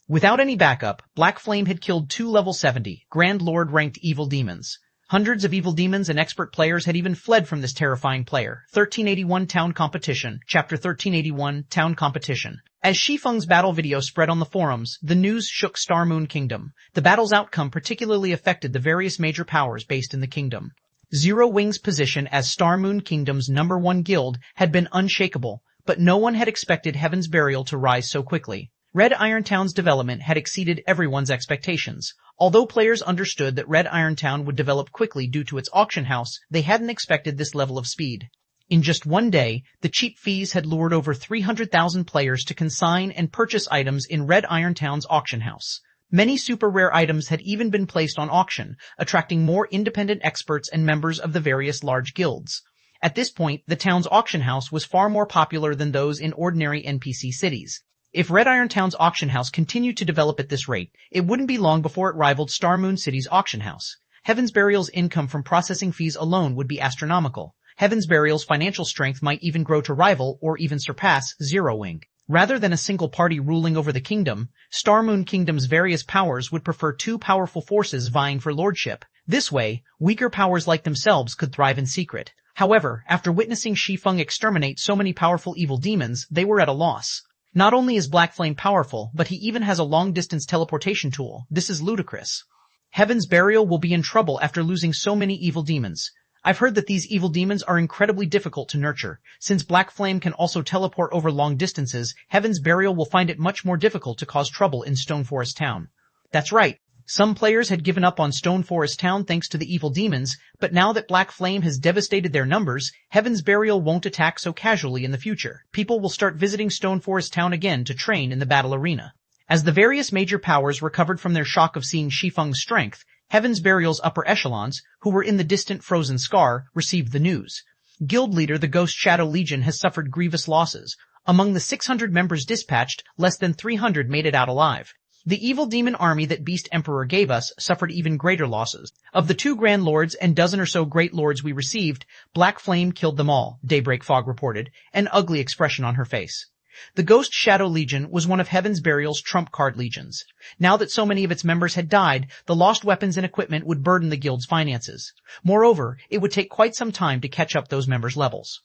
Without any backup, Black Flame had killed 2 level 70, Grand Lord ranked evil demons. Hundreds of evil demons and expert players had even fled from this terrifying player. 1381 Town Competition, Chapter 1381, Town Competition. As Shi Feng's battle video spread on the forums, the news shook Star Moon Kingdom. The battle's outcome particularly affected the various major powers based in the kingdom. Zero Wing's position as Star Moon Kingdom's #1 guild had been unshakable, but no one had expected Heaven's Burial to rise so quickly. Red Iron Town's development had exceeded everyone's expectations. Although players understood that Red Iron Town would develop quickly due to its auction house, they hadn't expected this level of speed. In just one day, the cheap fees had lured over 300,000 players to consign and purchase items in Red Iron Town's auction house. Many super rare items had even been placed on auction, attracting more independent experts and members of the various large guilds. At this point, the town's auction house was far more popular than those in ordinary NPC cities. If Red Iron Town's auction house continued to develop at this rate, it wouldn't be long before it rivaled Star Moon City's auction house. Heaven's Burial's income from processing fees alone would be astronomical. Heaven's Burial's financial strength might even grow to rival or even surpass Zero Wing. Rather than a single party ruling over the kingdom, Star Moon Kingdom's various powers would prefer 2 powerful forces vying for lordship. This way, weaker powers like themselves could thrive in secret. However, after witnessing Shi Feng exterminate so many powerful evil demons, they were at a loss. Not only is Black Flame powerful, but he even has a long-distance teleportation tool. This is ludicrous. Heaven's Burial will be in trouble after losing so many evil demons. I've heard that these evil demons are incredibly difficult to nurture. Since Black Flame can also teleport over long distances, Heaven's Burial will find it much more difficult to cause trouble in Stone Forest Town. That's right. Some players had given up on Stone Forest Town thanks to the evil demons, but now that Black Flame has devastated their numbers, Heaven's Burial won't attack so casually in the future. People will start visiting Stone Forest Town again to train in the battle arena. As the various major powers recovered from their shock of seeing Shi Feng's strength, Heaven's Burial's upper echelons, who were in the distant Frozen Scar, received the news. Guild leader the Ghost Shadow Legion has suffered grievous losses. Among the 600 members dispatched, less than 300 made it out alive. The evil demon army that Beast Emperor gave us suffered even greater losses. Of the 2 Grand Lords and dozen or so Great Lords we received, Black Flame killed them all, Daybreak Fog reported, an ugly expression on her face. The Ghost Shadow Legion was one of Heaven's Burial's trump card legions. Now that so many of its members had died, the lost weapons and equipment would burden the guild's finances. Moreover, it would take quite some time to catch up those members' levels.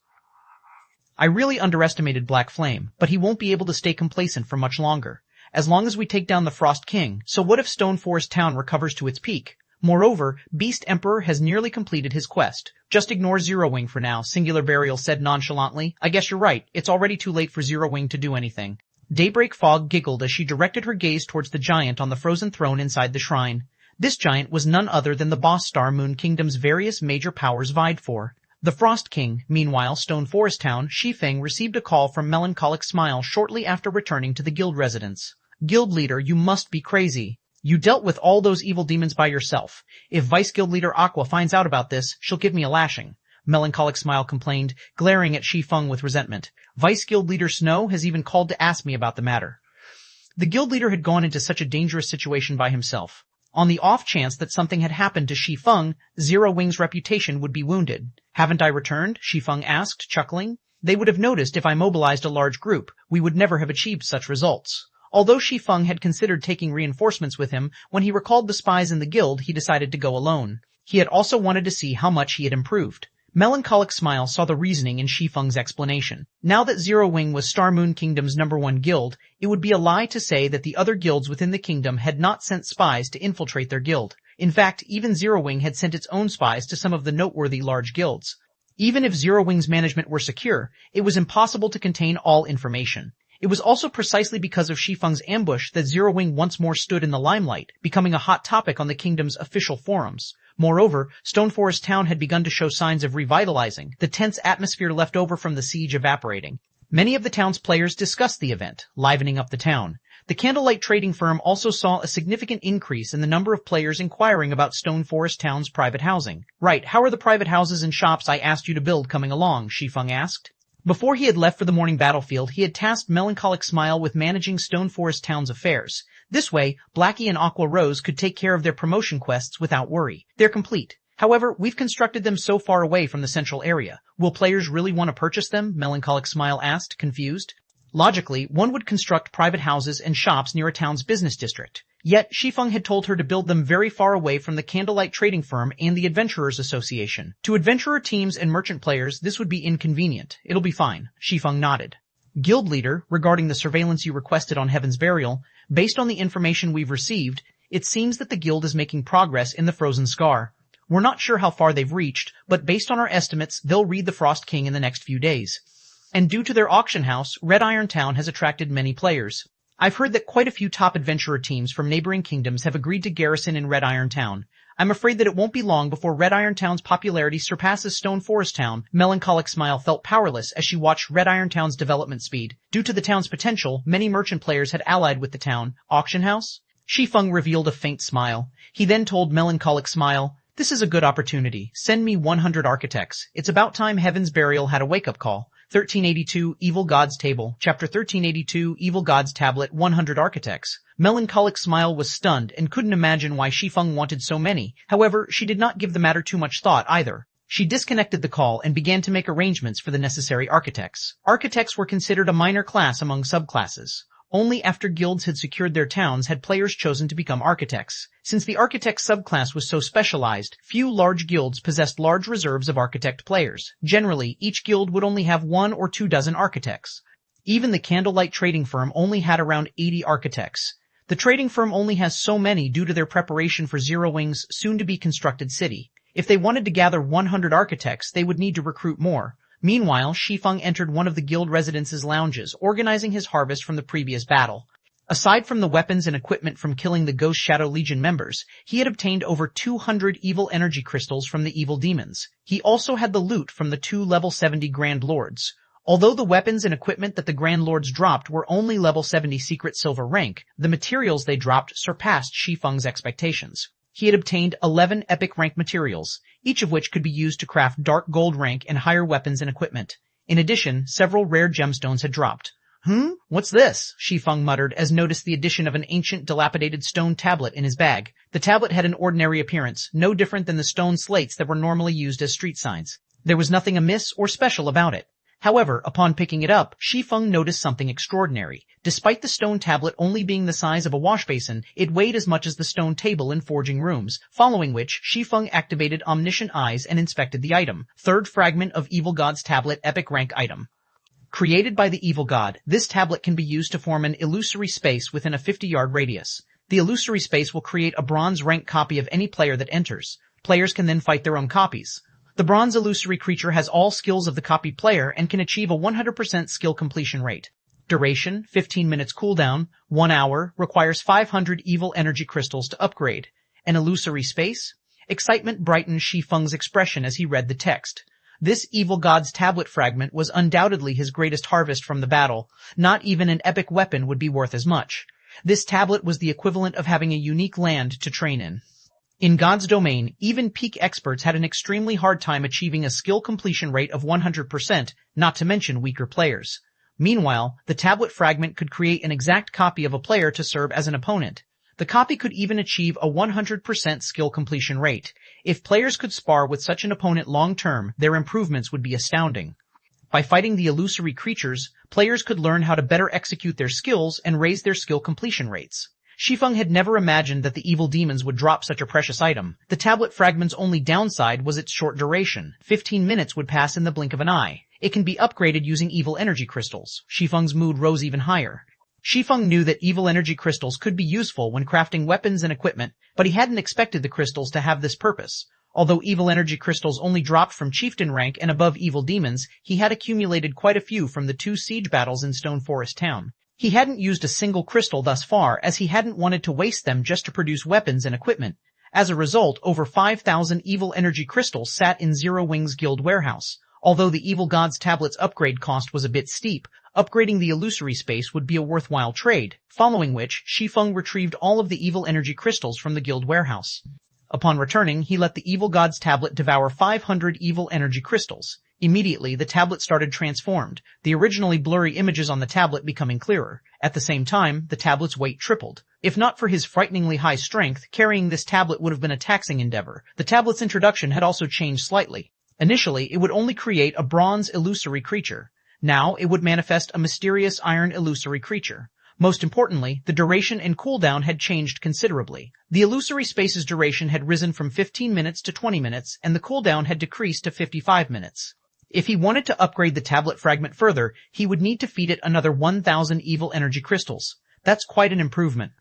I really underestimated Black Flame, but he won't be able to stay complacent for much longer. As long as we take down the Frost King, so what if Stone Forest Town recovers to its peak? Moreover, Beast Emperor has nearly completed his quest. Just ignore Zero Wing for now, Singular Burial said nonchalantly. I guess you're right, it's already too late for Zero Wing to do anything. Daybreak Fog giggled as she directed her gaze towards the giant on the frozen throne inside the shrine. This giant was none other than the boss Star Moon Kingdom's various major powers vied for. The Frost King, meanwhile, Stone Forest Town, Shi Feng received a call from Melancholic Smile shortly after returning to the guild residence. Guild leader, you must be crazy. You dealt with all those evil demons by yourself. If Vice Guild leader Aqua finds out about this, she'll give me a lashing. Melancholic Smile complained, glaring at Shi Feng with resentment. Vice Guild leader Snow has even called to ask me about the matter. The guild leader had gone into such a dangerous situation by himself. On the off chance that something had happened to Shi Feng, Zero Wing's reputation would be wounded. Haven't I returned? Shi Feng asked, chuckling. They would have noticed if I mobilized a large group, we would never have achieved such results. Although Shi Feng had considered taking reinforcements with him, when he recalled the spies in the guild, he decided to go alone. He had also wanted to see how much he had improved. Melancholic Smile saw the reasoning in Shi Feng's explanation. Now that Zero Wing was Star Moon Kingdom's #1 guild, it would be a lie to say that the other guilds within the kingdom had not sent spies to infiltrate their guild. In fact, even Zero Wing had sent its own spies to some of the noteworthy large guilds. Even if Zero Wing's management were secure, it was impossible to contain all information. It was also precisely because of Shi Feng's ambush that Zero Wing once more stood in the limelight, becoming a hot topic on the kingdom's official forums. Moreover, Stone Forest Town had begun to show signs of revitalizing, the tense atmosphere left over from the siege evaporating. Many of the town's players discussed the event, livening up the town. The Candlelight Trading Firm also saw a significant increase in the number of players inquiring about Stone Forest Town's private housing. Right, how are the private houses and shops I asked you to build coming along? Shi Feng asked. Before he had left for the morning battlefield, he had tasked Melancholic Smile with managing Stone Forest Town's affairs. This way, Blackie and Aqua Rose could take care of their promotion quests without worry. They're complete. However, we've constructed them so far away from the central area. Will players really want to purchase them? Melancholic Smile asked, confused. Logically, one would construct private houses and shops near a town's business district. Yet, Shi Feng had told her to build them very far away from the Candlelight Trading Firm and the Adventurers Association. To adventurer teams and merchant players, this would be inconvenient. It'll be fine. Shi Feng nodded. Guild Leader, regarding the surveillance you requested on Heaven's Burial, based on the information we've received, it seems that the guild is making progress in the Frozen Scar. We're not sure how far they've reached, but based on our estimates, they'll read the Frost King in the next few days. And due to their auction house, Red Iron Town has attracted many players. I've heard that quite a few top adventurer teams from neighboring kingdoms have agreed to garrison in Red Iron Town. I'm afraid that it won't be long before Red Iron Town's popularity surpasses Stone Forest Town. Melancholic Smile felt powerless as she watched Red Iron Town's development speed. Due to the town's potential, many merchant players had allied with the town. Auction house? Shi Feng revealed a faint smile. He then told Melancholic Smile, "This is a good opportunity. Send me 100 architects. It's about time Heaven's Burial had a wake-up call." 1382 Evil God's Table, Chapter 1382 Evil God's Tablet, 100 Architects. Melancholic Smile was stunned and couldn't imagine why Shi Feng wanted so many. However, she did not give the matter too much thought either. She disconnected the call and began to make arrangements for the necessary architects. Architects were considered a minor class among subclasses. Only after guilds had secured their towns had players chosen to become architects. Since the architect subclass was so specialized, few large guilds possessed large reserves of architect players. Generally, each guild would only have 1 or 2 dozen architects. Even the Candlelight Trading Firm only had around 80 architects. The trading firm only has so many due to their preparation for Zero Wing's soon-to-be-constructed city. If they wanted to gather 100 architects, they would need to recruit more. Meanwhile, Shi Feng entered one of the guild residence's lounges, organizing his harvest from the previous battle. Aside from the weapons and equipment from killing the Ghost Shadow Legion members, he had obtained over 200 evil energy crystals from the evil demons. He also had the loot from the 2 level 70 Grand Lords. Although the weapons and equipment that the Grand Lords dropped were only level 70 secret silver rank, the materials they dropped surpassed Shi Feng's expectations. He had obtained 11 epic rank materials, each of which could be used to craft dark gold rank and higher weapons and equipment. In addition, several rare gemstones had dropped. What's this? Shi Feng muttered as noticed the addition of an ancient dilapidated stone tablet in his bag. The tablet had an ordinary appearance, no different than the stone slates that were normally used as street signs. There was nothing amiss or special about it. However, upon picking it up, Shi Feng noticed something extraordinary. Despite the stone tablet only being the size of a wash basin, it weighed as much as the stone table in forging rooms, following which Shi Feng activated Omniscient Eyes and inspected the item. 3rd fragment of Evil God's Tablet Epic Rank item. Created by the Evil God, this tablet can be used to form an illusory space within a 50-yard radius. The illusory space will create a bronze rank copy of any player that enters. Players can then fight their own copies. The bronze illusory creature has all skills of the copied player and can achieve a 100% skill completion rate. Duration, 15 minutes cooldown, 1 hour, requires 500 evil energy crystals to upgrade. An illusory space? Excitement brightened Shi Feng's expression as he read the text. This Evil God's Tablet fragment was undoubtedly his greatest harvest from the battle. Not even an epic weapon would be worth as much. This tablet was the equivalent of having a unique land to train in. In God's domain, even peak experts had an extremely hard time achieving a skill completion rate of 100%, not to mention weaker players. Meanwhile, the tablet fragment could create an exact copy of a player to serve as an opponent. The copy could even achieve a 100% skill completion rate. If players could spar with such an opponent long-term, their improvements would be astounding. By fighting the illusory creatures, players could learn how to better execute their skills and raise their skill completion rates. Shi Feng had never imagined that the evil demons would drop such a precious item. The tablet fragment's only downside was its short duration. 15 minutes would pass in the blink of an eye. It can be upgraded using evil energy crystals. Shi Feng's mood rose even higher. Shi Feng knew that evil energy crystals could be useful when crafting weapons and equipment, but he hadn't expected the crystals to have this purpose. Although evil energy crystals only dropped from chieftain rank and above evil demons, he had accumulated quite a few from the 2 siege battles in Stone Forest Town. He hadn't used a single crystal thus far, as he hadn't wanted to waste them just to produce weapons and equipment. As a result, over 5,000 evil energy crystals sat in Zero Wing's guild warehouse. Although the Evil God's tablet's upgrade cost was a bit steep, upgrading the illusory space would be a worthwhile trade, following which Shi Feng retrieved all of the evil energy crystals from the guild warehouse. Upon returning, he let the Evil God's tablet devour 500 evil energy crystals. Immediately, the tablet started transformed, the originally blurry images on the tablet becoming clearer. At the same time, the tablet's weight tripled. If not for his frighteningly high strength, carrying this tablet would have been a taxing endeavor. The tablet's introduction had also changed slightly. Initially, it would only create a bronze illusory creature. Now, it would manifest a mysterious iron illusory creature. Most importantly, the duration and cooldown had changed considerably. The illusory space's duration had risen from 15 minutes to 20 minutes, and the cooldown had decreased to 55 minutes. If he wanted to upgrade the tablet fragment further, he would need to feed it another 1,000 evil energy crystals. That's quite an improvement.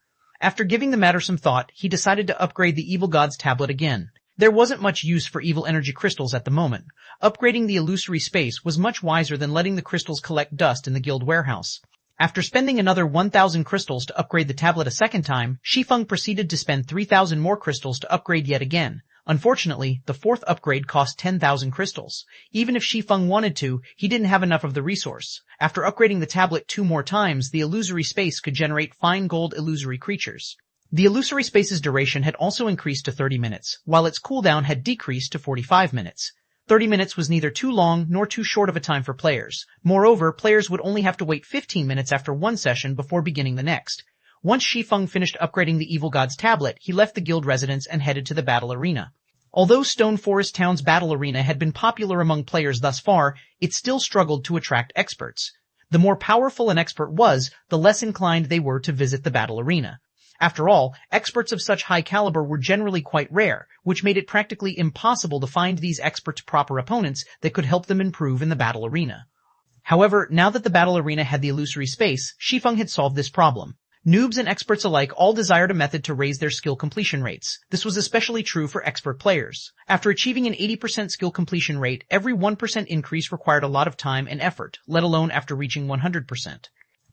After giving the matter some thought, he decided to upgrade the Evil God's tablet again. There wasn't much use for evil energy crystals at the moment. Upgrading the illusory space was much wiser than letting the crystals collect dust in the guild warehouse. After spending another 1,000 crystals to upgrade the tablet a second time, Shi Feng proceeded to spend 3,000 more crystals to upgrade yet again. Unfortunately, the 4th upgrade cost 10,000 crystals. Even if Shi Feng wanted to, he didn't have enough of the resource. After upgrading the tablet 2 more times, the illusory space could generate fine gold illusory creatures. The illusory space's duration had also increased to 30 minutes, while its cooldown had decreased to 45 minutes. 30 minutes was neither too long nor too short of a time for players. Moreover, players would only have to wait 15 minutes after one session before beginning the next. Once Shi Feng finished upgrading the Evil God's tablet, he left the guild residence and headed to the battle arena. Although Stone Forest Town's battle arena had been popular among players thus far, it still struggled to attract experts. The more powerful an expert was, the less inclined they were to visit the battle arena. After all, experts of such high caliber were generally quite rare, which made it practically impossible to find these experts proper opponents that could help them improve in the battle arena. However, now that the battle arena had the illusory space, Shi Feng had solved this problem. Noobs and experts alike all desired a method to raise their skill completion rates. This was especially true for expert players. After achieving an 80% skill completion rate, every 1% increase required a lot of time and effort, let alone after reaching 100%.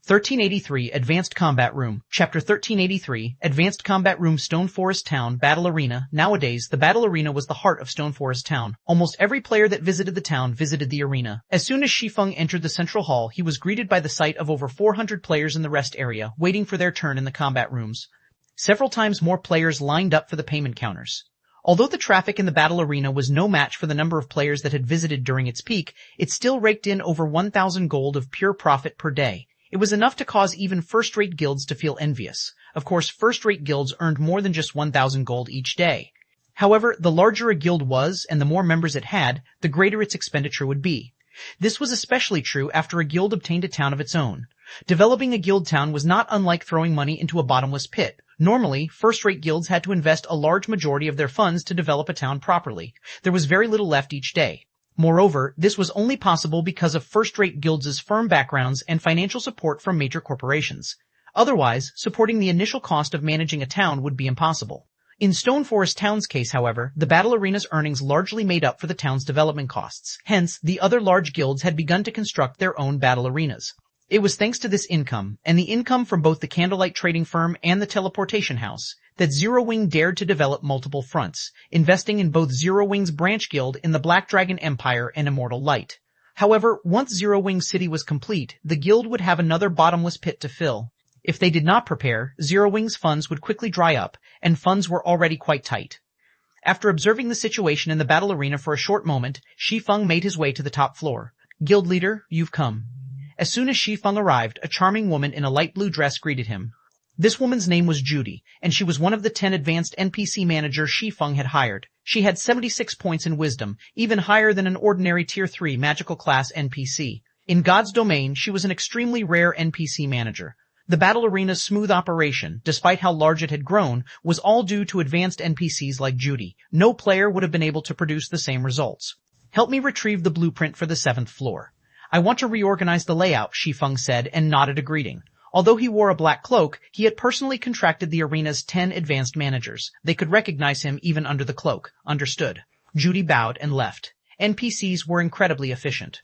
1383 Advanced Combat Room, Chapter 1383, Advanced Combat Room, Stone Forest Town, Battle Arena. Nowadays, the Battle Arena was the heart of Stone Forest Town. Almost every player that visited the town visited the arena. As soon as Shi Feng entered the central hall, he was greeted by the sight of over 400 players in the rest area, waiting for their turn in the combat rooms. Several times more players lined up for the payment counters. Although the traffic in the battle arena was no match for the number of players that had visited during its peak, it still raked in over 1,000 gold of pure profit per day. It was enough to cause even first-rate guilds to feel envious. Of course, first-rate guilds earned more than just 1,000 gold each day. However, the larger a guild was and the more members it had, the greater its expenditure would be. This was especially true after a guild obtained a town of its own. Developing a guild town was not unlike throwing money into a bottomless pit. Normally, first-rate guilds had to invest a large majority of their funds to develop a town properly. There was very little left each day. Moreover, this was only possible because of first-rate guilds' firm backgrounds and financial support from major corporations. Otherwise, supporting the initial cost of managing a town would be impossible. In Stone Forest Town's case, however, the battle arena's earnings largely made up for the town's development costs. Hence, the other large guilds had begun to construct their own battle arenas. It was thanks to this income, and the income from both the Candlelight Trading Firm and the Teleportation House, that Zero Wing dared to develop multiple fronts, investing in both Zero Wing's branch guild in the Black Dragon Empire and Immortal Light. However, once Zero Wing City was complete, the guild would have another bottomless pit to fill. If they did not prepare, Zero Wing's funds would quickly dry up, and funds were already quite tight. After observing the situation in the battle arena for a short moment, Shi Feng made his way to the top floor. "Guild leader, you've come." As soon as Shi Feng arrived, a charming woman in a light blue dress greeted him. This woman's name was Judy, and she was one of the 10 advanced NPC managers Shi Feng had hired. She had 76 points in wisdom, even higher than an ordinary Tier 3 magical class NPC. In God's domain, she was an extremely rare NPC manager. The battle arena's smooth operation, despite how large it had grown, was all due to advanced NPCs like Judy. No player would have been able to produce the same results. Help me retrieve the blueprint for the 7th floor. I want to reorganize the layout, Shi Feng said, and nodded a greeting. Although he wore a black cloak, he had personally contracted the arena's 10 advanced managers. They could recognize him even under the cloak. Understood. Judy bowed and left. NPCs were incredibly efficient.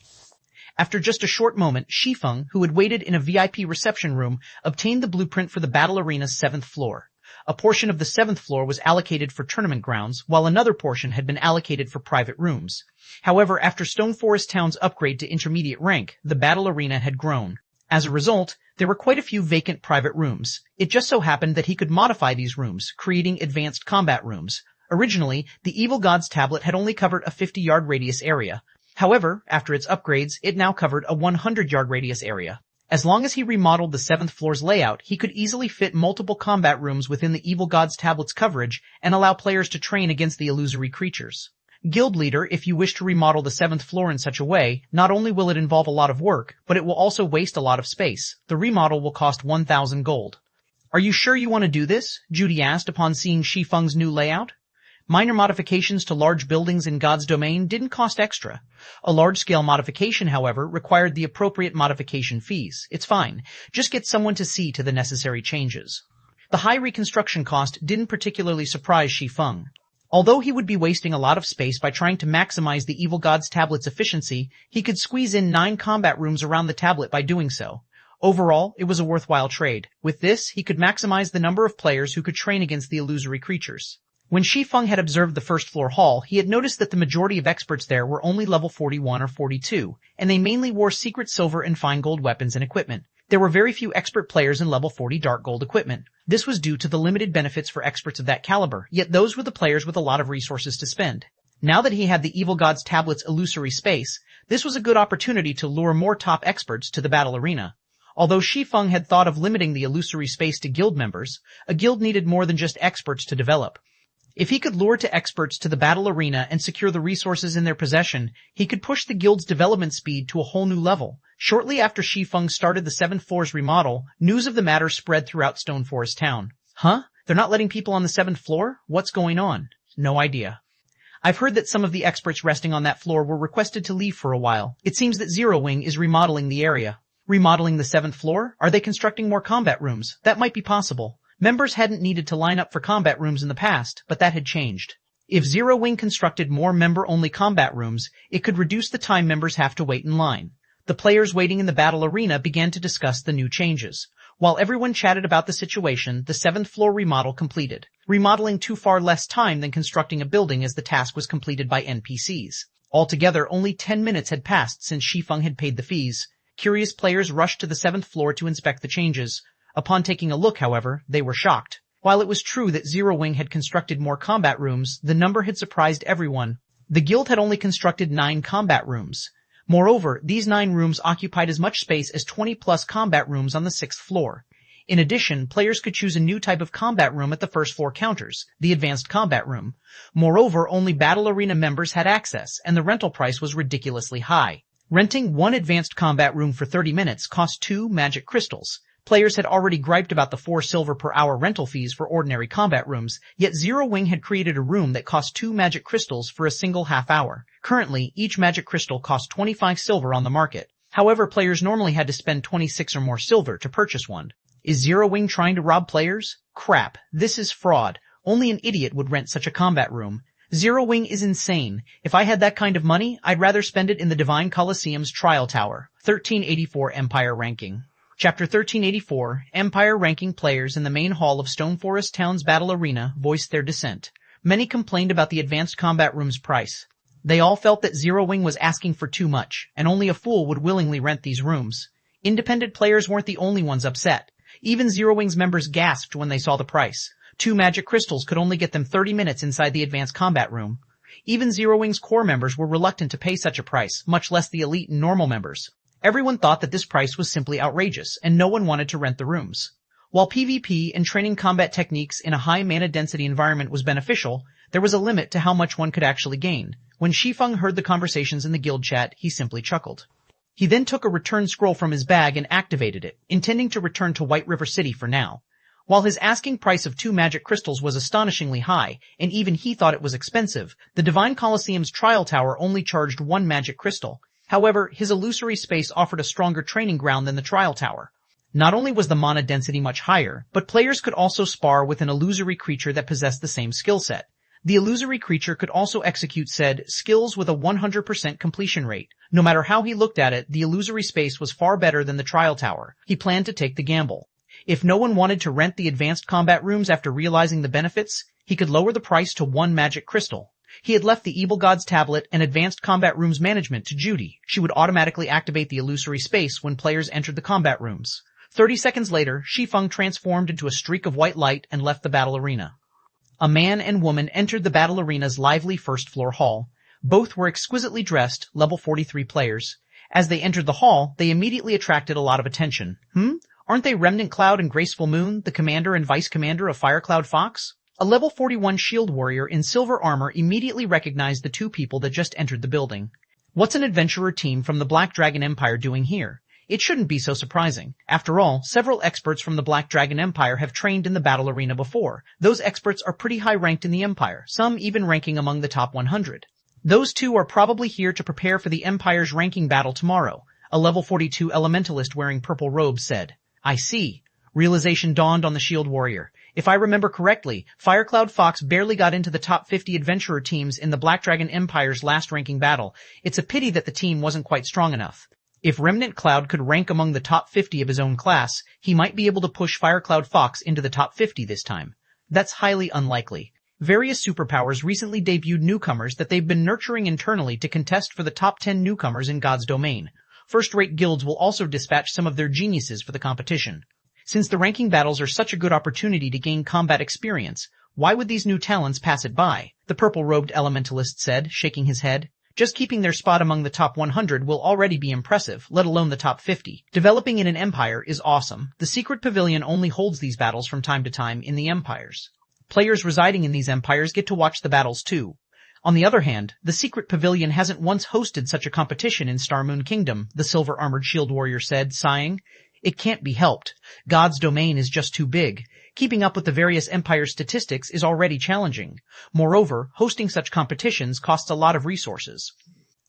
After just a short moment, Shi Feng, who had waited in a VIP reception room, obtained the blueprint for the battle arena's 7th floor. A portion of the 7th floor was allocated for tournament grounds, while another portion had been allocated for private rooms. However, after Stone Forest Town's upgrade to intermediate rank, the battle arena had grown. As a result, there were quite a few vacant private rooms. It just so happened that he could modify these rooms, creating advanced combat rooms. Originally, the Evil God's tablet had only covered a 50-yard radius area. However, after its upgrades, it now covered a 100-yard radius area. As long as he remodeled the 7th floor's layout, he could easily fit multiple combat rooms within the Evil God's tablet's coverage and allow players to train against the illusory creatures. Guild leader, if you wish to remodel the 7th floor in such a way, not only will it involve a lot of work, but it will also waste a lot of space. The remodel will cost 1,000 gold. Are you sure you want to do this? Judy asked upon seeing Shi Feng's new layout. Minor modifications to large buildings in God's domain didn't cost extra. A large-scale modification, however, required the appropriate modification fees. It's fine. Just get someone to see to the necessary changes. The high reconstruction cost didn't particularly surprise Shi Feng. Although he would be wasting a lot of space by trying to maximize the Evil God's tablet's efficiency, he could squeeze in 9 combat rooms around the tablet by doing so. Overall, it was a worthwhile trade. With this, he could maximize the number of players who could train against the illusory creatures. When Shi Feng had observed the first floor hall, he had noticed that the majority of experts there were only level 41 or 42, and they mainly wore secret silver and fine gold weapons and equipment. There were very few expert players in level 40 dark gold equipment. This was due to the limited benefits for experts of that caliber, yet those were the players with a lot of resources to spend. Now that he had the Evil God's tablet's illusory space, this was a good opportunity to lure more top experts to the battle arena. Although Shi Feng had thought of limiting the illusory space to guild members, a guild needed more than just experts to develop. If he could lure to experts to the battle arena and secure the resources in their possession, he could push the guild's development speed to a whole new level. Shortly after Shi Feng started the 7th floor's remodel, news of the matter spread throughout Stone Forest Town. Huh? They're not letting people on the 7th floor? What's going on? No idea. I've heard that some of the experts resting on that floor were requested to leave for a while. It seems that Zero Wing is remodeling the area. Remodeling the 7th floor? Are they constructing more combat rooms? That might be possible. Members hadn't needed to line up for combat rooms in the past, but that had changed. If Zero Wing constructed more member-only combat rooms, it could reduce the time members have to wait in line. The players waiting in the battle arena began to discuss the new changes. While everyone chatted about the situation, the 7th floor remodel completed. Remodeling took far less time than constructing a building as the task was completed by NPCs. Altogether, only 10 minutes had passed since Shi Feng had paid the fees. Curious players rushed to the 7th floor to inspect the changes. Upon taking a look, however, they were shocked. While it was true that Zero Wing had constructed more combat rooms, the number had surprised everyone. The guild had only constructed 9 combat rooms. Moreover, these 9 rooms occupied as much space as 20-plus combat rooms on the 6th floor. In addition, players could choose a new type of combat room at the first floor counters, the advanced combat room. Moreover, only battle arena members had access, and the rental price was ridiculously high. Renting one advanced combat room for 30 minutes cost 2 magic crystals. Players had already griped about the 4 silver per hour rental fees for ordinary combat rooms, yet Zero Wing had created a room that cost 2 magic crystals for a single half hour. Currently, each magic crystal cost 25 silver on the market. However, players normally had to spend 26 or more silver to purchase one. Is Zero Wing trying to rob players? Crap, this is fraud. Only an idiot would rent such a combat room. Zero Wing is insane. If I had that kind of money, I'd rather spend it in the Divine Colosseum's Trial Tower. 1384 Empire Ranking. Chapter 1384, Empire ranking players in the main hall of Stone Forest Town's battle arena voiced their dissent. Many complained about the advanced combat room's price. They all felt that Zero Wing was asking for too much, and only a fool would willingly rent these rooms. Independent players weren't the only ones upset. Even Zero Wing's members gasped when they saw the price. 2 magic crystals could only get them 30 minutes inside the advanced combat room. Even Zero Wing's core members were reluctant to pay such a price, much less the elite and normal members. Everyone thought that this price was simply outrageous, and no one wanted to rent the rooms. While PvP and training combat techniques in a high mana density environment was beneficial, there was a limit to how much one could actually gain. When Shi Feng heard the conversations in the guild chat, he simply chuckled. He then took a return scroll from his bag and activated it, intending to return to White River City for now. While his asking price of 2 magic crystals was astonishingly high, and even he thought it was expensive, the Divine Colosseum's trial tower only charged 1 magic crystal. However, his illusory space offered a stronger training ground than the trial tower. Not only was the mana density much higher, but players could also spar with an illusory creature that possessed the same skill set. The illusory creature could also execute said skills with a 100% completion rate. No matter how he looked at it, the illusory space was far better than the trial tower. He planned to take the gamble. If no one wanted to rent the advanced combat rooms after realizing the benefits, he could lower the price to 1 magic crystal. He had left the Evil God's tablet and advanced combat rooms management to Judy. She would automatically activate the illusory space when players entered the combat rooms. 30 seconds later, Shi Feng transformed into a streak of white light and left the battle arena. A man and woman entered the battle arena's lively first-floor hall. Both were exquisitely dressed, level 43 players. As they entered the hall, they immediately attracted a lot of attention. Aren't they Remnant Cloud and Graceful Moon, the commander and vice-commander of Firecloud Fox? A level 41 shield warrior in silver armor immediately recognized the two people that just entered the building. What's an adventurer team from the Black Dragon Empire doing here? It shouldn't be so surprising. After all, several experts from the Black Dragon Empire have trained in the battle arena before. Those experts are pretty high ranked in the Empire, some even ranking among the top 100. Those two are probably here to prepare for the Empire's ranking battle tomorrow, a level 42 elementalist wearing purple robes said. I see. Realization dawned on the shield warrior. If I remember correctly, Firecloud Fox barely got into the top 50 adventurer teams in the Black Dragon Empire's last ranking battle. It's a pity that the team wasn't quite strong enough. If Remnant Cloud could rank among the top 50 of his own class, he might be able to push Firecloud Fox into the top 50 this time. That's highly unlikely. Various superpowers recently debuted newcomers that they've been nurturing internally to contest for the top 10 newcomers in God's domain. First-rate guilds will also dispatch some of their geniuses for the competition. Since the ranking battles are such a good opportunity to gain combat experience, why would these new talents pass it by? The purple-robed elementalist said, shaking his head. Just keeping their spot among the top 100 will already be impressive, let alone the top 50. Developing in an empire is awesome. The secret pavilion only holds these battles from time to time in the empires. Players residing in these empires get to watch the battles too. On the other hand, the secret pavilion hasn't once hosted such a competition in Starmoon Kingdom, the silver-armored shield warrior said, sighing. It can't be helped. God's domain is just too big. Keeping up with the various empire statistics is already challenging. Moreover, hosting such competitions costs a lot of resources.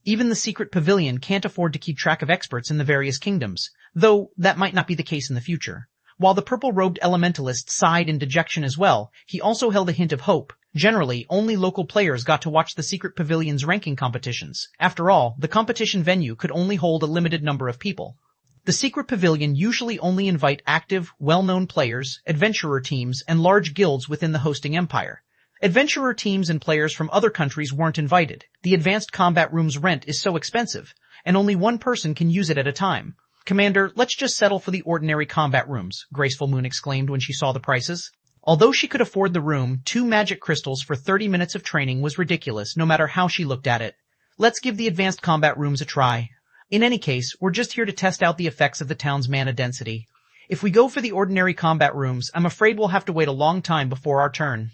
Even the secret pavilion can't afford to keep track of experts in the various kingdoms, though that might not be the case in the future. While the purple-robed elementalist sighed in dejection as well, he also held a hint of hope. Generally, only local players got to watch the secret pavilion's ranking competitions. After all, the competition venue could only hold a limited number of people. The secret pavilion usually only invite active, well-known players, adventurer teams, and large guilds within the hosting empire. Adventurer teams and players from other countries weren't invited. The advanced combat room's rent is so expensive, and only one person can use it at a time. Commander, let's just settle for the ordinary combat rooms, Graceful Moon exclaimed when she saw the prices. Although she could afford the room, 2 magic crystals for 30 minutes of training was ridiculous no matter how she looked at it. Let's give the advanced combat rooms a try. In any case, we're just here to test out the effects of the town's mana density. If we go for the ordinary combat rooms, I'm afraid we'll have to wait a long time before our turn.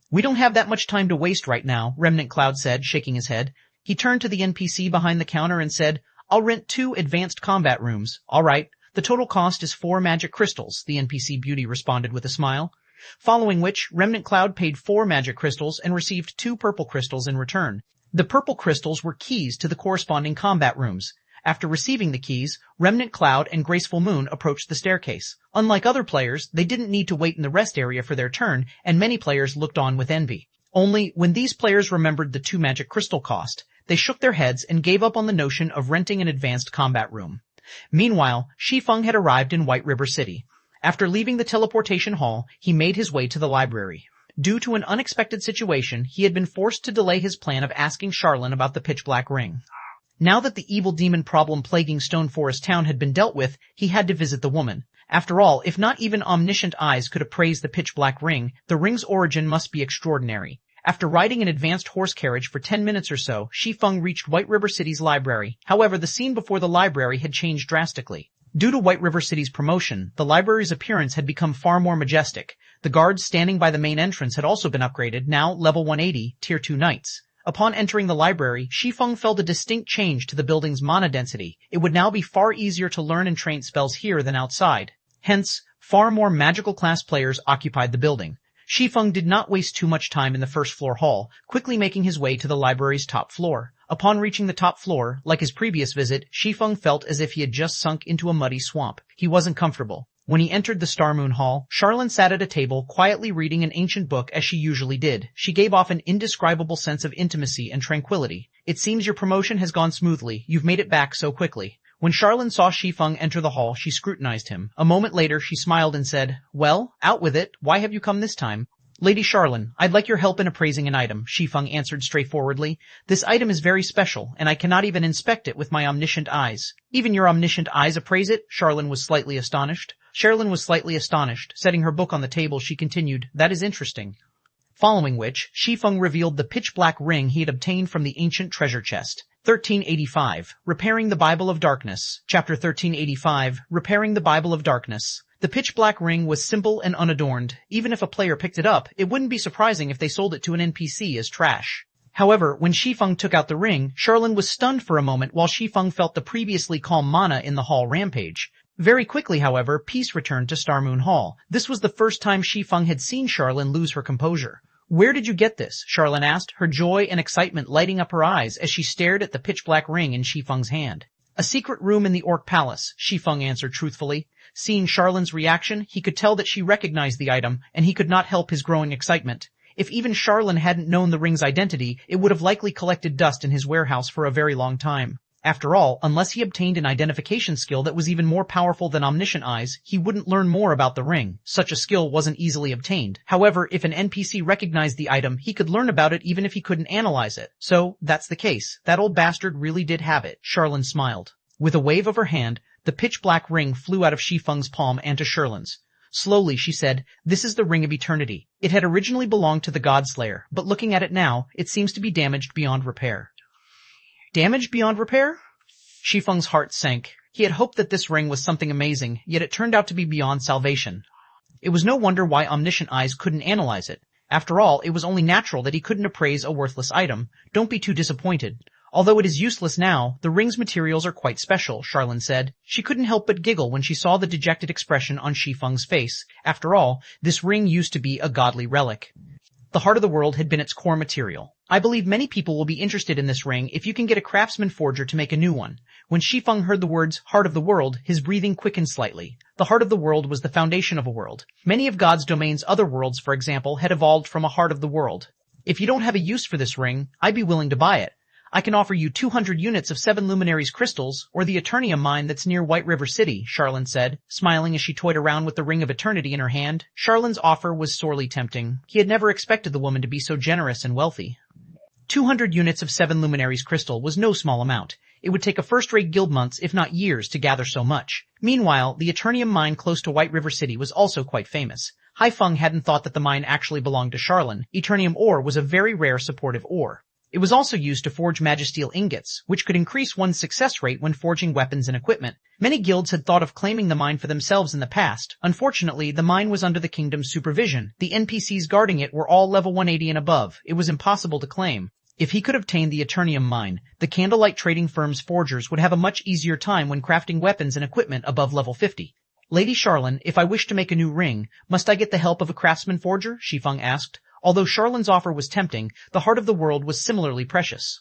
We don't have that much time to waste right now, Remnant Cloud said, shaking his head. He turned to the NPC behind the counter and said, I'll rent 2 advanced combat rooms. All right. The total cost is 4 magic crystals, the NPC beauty responded with a smile. Following which, Remnant Cloud paid 4 magic crystals and received 2 purple crystals in return. The purple crystals were keys to the corresponding combat rooms. After receiving the keys, Remnant Cloud and Graceful Moon approached the staircase. Unlike other players, they didn't need to wait in the rest area for their turn, and many players looked on with envy. Only, when these players remembered the 2 magic crystal cost, they shook their heads and gave up on the notion of renting an advanced combat room. Meanwhile, Shi Feng had arrived in White River City. After leaving the teleportation hall, he made his way to the library. Due to an unexpected situation, he had been forced to delay his plan of asking Charlene about the pitch-black ring. Now that the evil demon problem plaguing Stone Forest Town had been dealt with, he had to visit the woman. After all, if not even omniscient eyes could appraise the pitch-black ring, the ring's origin must be extraordinary. After riding an advanced horse carriage for 10 minutes or so, Shi Feng reached White River City's library. However, the scene before the library had changed drastically. Due to White River City's promotion, the library's appearance had become far more majestic. The guards standing by the main entrance had also been upgraded, now level 180, tier 2 knights. Upon entering the library, Shi Feng felt a distinct change to the building's mana density. It would now be far easier to learn and train spells here than outside. Hence, far more magical class players occupied the building. Shi Feng did not waste too much time in the first floor hall, quickly making his way to the library's top floor. Upon reaching the top floor, like his previous visit, Shi Feng felt as if he had just sunk into a muddy swamp. He wasn't comfortable. When he entered the Star Moon Hall, Charlene sat at a table, quietly reading an ancient book as she usually did. She gave off an indescribable sense of intimacy and tranquility. It seems your promotion has gone smoothly. You've made it back so quickly. When Charlene saw Shi Feng enter the hall, she scrutinized him. A moment later, she smiled and said, "Well, out with it. Why have you come this time?" "Lady Charlene, I'd like your help in appraising an item," Shi Feng answered straightforwardly. "This item is very special, and I cannot even inspect it with my omniscient eyes." "Even your omniscient eyes appraise it?" Charlene was slightly astonished. Setting her book on the table, she continued, "That is interesting." Following which, Shi Feng revealed the pitch-black ring he had obtained from the ancient treasure chest. 1385. Repairing the Bible of Darkness. Chapter 1385. Repairing the Bible of Darkness. The pitch-black ring was simple and unadorned. Even if a player picked it up, it wouldn't be surprising if they sold it to an NPC as trash. However, when Shi Feng took out the ring, Charlene was stunned for a moment while Shi Feng felt the previously calm mana in the hall rampage. Very quickly, however, peace returned to Star Moon Hall. This was the first time Shi Feng had seen Charlene lose her composure. "Where did you get this?" Charlene asked, her joy and excitement lighting up her eyes as she stared at the pitch-black ring in Shi Feng's hand. "A secret room in the Orc Palace," Shi Feng answered truthfully. Seeing Charlene's reaction, he could tell that she recognized the item, and he could not help his growing excitement. If even Charlene hadn't known the ring's identity, it would have likely collected dust in his warehouse for a very long time. After all, unless he obtained an identification skill that was even more powerful than omniscient eyes, he wouldn't learn more about the ring. Such a skill wasn't easily obtained. However, if an NPC recognized the item, he could learn about it even if he couldn't analyze it. So, that's the case. That old bastard really did have it. Charlene smiled. With a wave of her hand, the pitch-black ring flew out of Shi Feng's palm and to Charlene's. Slowly, she said, "This is the Ring of Eternity. It had originally belonged to the Godslayer, but looking at it now, it seems to be damaged beyond repair." Damaged beyond repair? Shi Feng's heart sank. He had hoped that this ring was something amazing, yet it turned out to be beyond salvation. It was no wonder why omniscient eyes couldn't analyze it. After all, it was only natural that he couldn't appraise a worthless item. "Don't be too disappointed. Although it is useless now, the ring's materials are quite special," Charlene said. She couldn't help but giggle when she saw the dejected expression on Shi Feng's face. After all, this ring used to be a godly relic. The heart of the world had been its core material. "I believe many people will be interested in this ring if you can get a craftsman forger to make a new one." When Shi Feng heard the words, "heart of the world," his breathing quickened slightly. The heart of the world was the foundation of a world. Many of God's domains, other worlds, for example, had evolved from a heart of the world. "If you don't have a use for this ring, I'd be willing to buy it. I can offer you 200 units of 7 Luminaries crystals, or the Eternium mine that's near White River City," Charlene said, smiling as she toyed around with the Ring of Eternity in her hand. Charlene's offer was sorely tempting. He had never expected the woman to be so generous and wealthy. 200 units of 7 Luminaries crystal was no small amount. It would take a first-rate guild months, if not years, to gather so much. Meanwhile, the Eternium mine close to White River City was also quite famous. Hai Feng hadn't thought that the mine actually belonged to Charlene. Eternium ore was a very rare supportive ore. It was also used to forge magisteel ingots, which could increase one's success rate when forging weapons and equipment. Many guilds had thought of claiming the mine for themselves in the past. Unfortunately, the mine was under the kingdom's supervision. The NPCs guarding it were all level 180 and above. It was impossible to claim. If he could obtain the Eternium mine, the Candlelight trading firm's forgers would have a much easier time when crafting weapons and equipment above level 50. "Lady Charlene, if I wish to make a new ring, must I get the help of a craftsman forger?" Shi Feng asked. Although Charlene's offer was tempting, the heart of the world was similarly precious.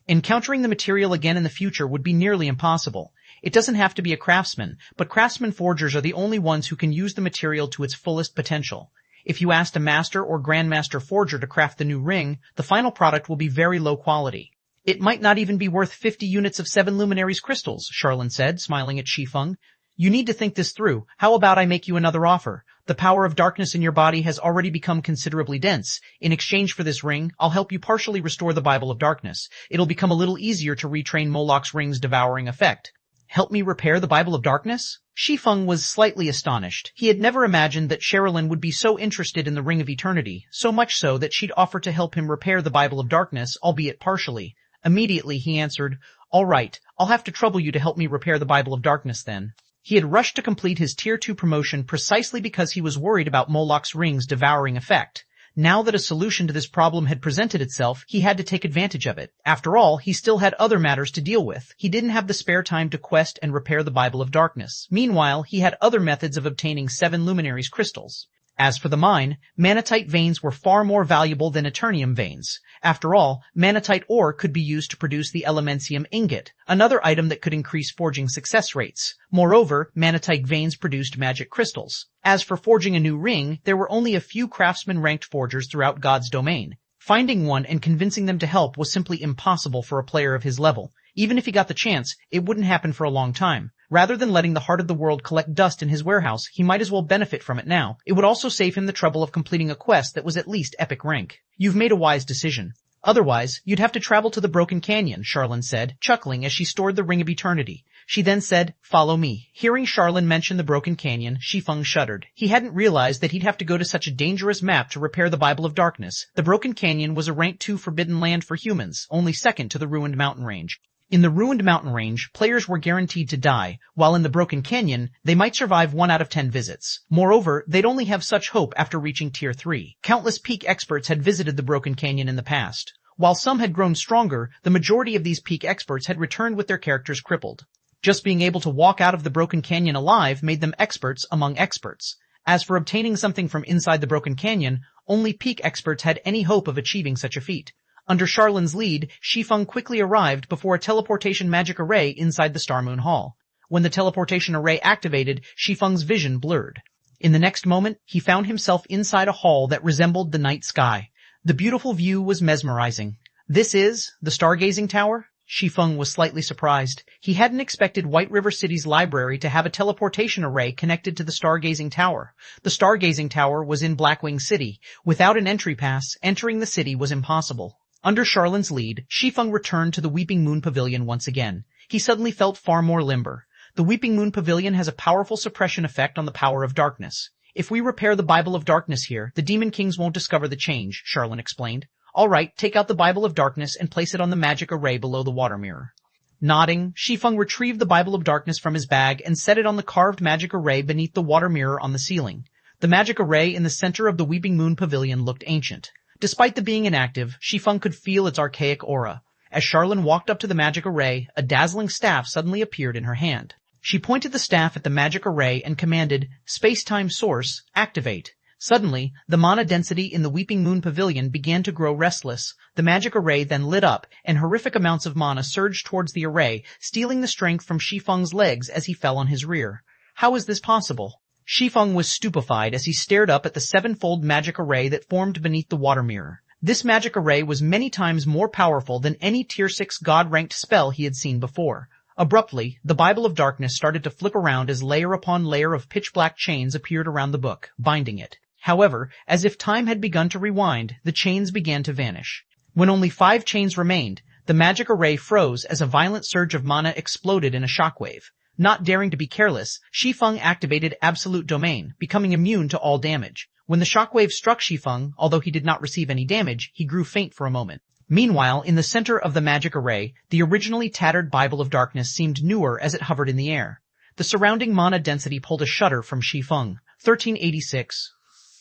Encountering the material again in the future would be nearly impossible. It doesn't have to be a craftsman, but craftsman forgers are the only ones who can use the material to its fullest potential. If you asked a master or grandmaster forger to craft the new ring, the final product will be very low quality. "It might not even be worth 50 units of 7 Luminaries crystals," Charlene said, smiling at Shi Feng. "You need to think this through. How about I make you another offer? The power of darkness in your body has already become considerably dense. In exchange for this ring, I'll help you partially restore the Bible of Darkness. It'll become a little easier to retrain Moloch's ring's devouring effect." "Help me repair the Bible of Darkness?" Shi Feng was slightly astonished. He had never imagined that Charlene would be so interested in the Ring of Eternity, so much so that she'd offer to help him repair the Bible of Darkness, albeit partially. Immediately he answered, "All right, I'll have to trouble you to help me repair the Bible of Darkness then." He had rushed to complete his Tier 2 promotion precisely because he was worried about Moloch's ring's devouring effect. Now that a solution to this problem had presented itself, he had to take advantage of it. After all, he still had other matters to deal with. He didn't have the spare time to quest and repair the Bible of Darkness. Meanwhile, he had other methods of obtaining 7 Luminaries crystals. As for the mine, manatite veins were far more valuable than eternium veins. After all, manatite ore could be used to produce the elementium ingot, another item that could increase forging success rates. Moreover, manatite veins produced magic crystals. As for forging a new ring, there were only a few craftsman-ranked forgers throughout God's domain. Finding one and convincing them to help was simply impossible for a player of his level. Even if he got the chance, it wouldn't happen for a long time. Rather than letting the Heart of the World collect dust in his warehouse, he might as well benefit from it now. It would also save him the trouble of completing a quest that was at least epic rank. You've made a wise decision. Otherwise, you'd have to travel to the Broken Canyon, Charlene said, chuckling as she stored the Ring of Eternity. She then said, "Follow me." Hearing Charlene mention the Broken Canyon, Shi Feng shuddered. He hadn't realized that he'd have to go to such a dangerous map to repair the Bible of Darkness. The Broken Canyon was a rank 2 forbidden land for humans, only second to the Ruined Mountain Range. In the Ruined Mountain Range, players were guaranteed to die, while in the Broken Canyon, they might survive 1 out of 10 visits. Moreover, they'd only have such hope after reaching Tier 3. Countless peak experts had visited the Broken Canyon in the past. While some had grown stronger, the majority of these peak experts had returned with their characters crippled. Just being able to walk out of the Broken Canyon alive made them experts among experts. As for obtaining something from inside the Broken Canyon, only peak experts had any hope of achieving such a feat. Under Charlene's lead, Shi Feng quickly arrived before a teleportation magic array inside the Star Moon Hall. When the teleportation array activated, Shi Feng's vision blurred. In the next moment, he found himself inside a hall that resembled the night sky. The beautiful view was mesmerizing. This is the Stargazing Tower? Shi Feng was slightly surprised. He hadn't expected White River City's library to have a teleportation array connected to the Stargazing Tower. The Stargazing Tower was in Blackwing City. Without an entry pass, entering the city was impossible. Under Charlene's lead, Shi Feng returned to the Weeping Moon Pavilion once again. He suddenly felt far more limber. The Weeping Moon Pavilion has a powerful suppression effect on the power of darkness. If we repair the Bible of Darkness here, the Demon Kings won't discover the change, Charlene explained. All right, take out the Bible of Darkness and place it on the magic array below the water mirror. Nodding, Shi Feng retrieved the Bible of Darkness from his bag and set it on the carved magic array beneath the water mirror on the ceiling. The magic array in the center of the Weeping Moon Pavilion looked ancient. Despite the being inactive, Shi Feng could feel its archaic aura. As Charlene walked up to the magic array, a dazzling staff suddenly appeared in her hand. She pointed the staff at the magic array and commanded, "Space-time source, activate." Suddenly, the mana density in the Weeping Moon Pavilion began to grow restless. The magic array then lit up, and horrific amounts of mana surged towards the array, stealing the strength from Shi Feng's legs as he fell on his rear. How is this possible? Shi Feng was stupefied as he stared up at the 7-fold magic array that formed beneath the water mirror. This magic array was many times more powerful than any Tier 6 God-ranked spell he had seen before. Abruptly, the Bible of Darkness started to flip around as layer upon layer of pitch-black chains appeared around the book, binding it. However, as if time had begun to rewind, the chains began to vanish. When only 5 chains remained, the magic array froze as a violent surge of mana exploded in a shockwave. Not daring to be careless, Shi Feng activated Absolute Domain, becoming immune to all damage. When the shockwave struck Shi Feng, although he did not receive any damage, he grew faint for a moment. Meanwhile, in the center of the magic array, the originally tattered Bible of Darkness seemed newer as it hovered in the air. The surrounding mana density pulled a shudder from Shi Feng. 1386.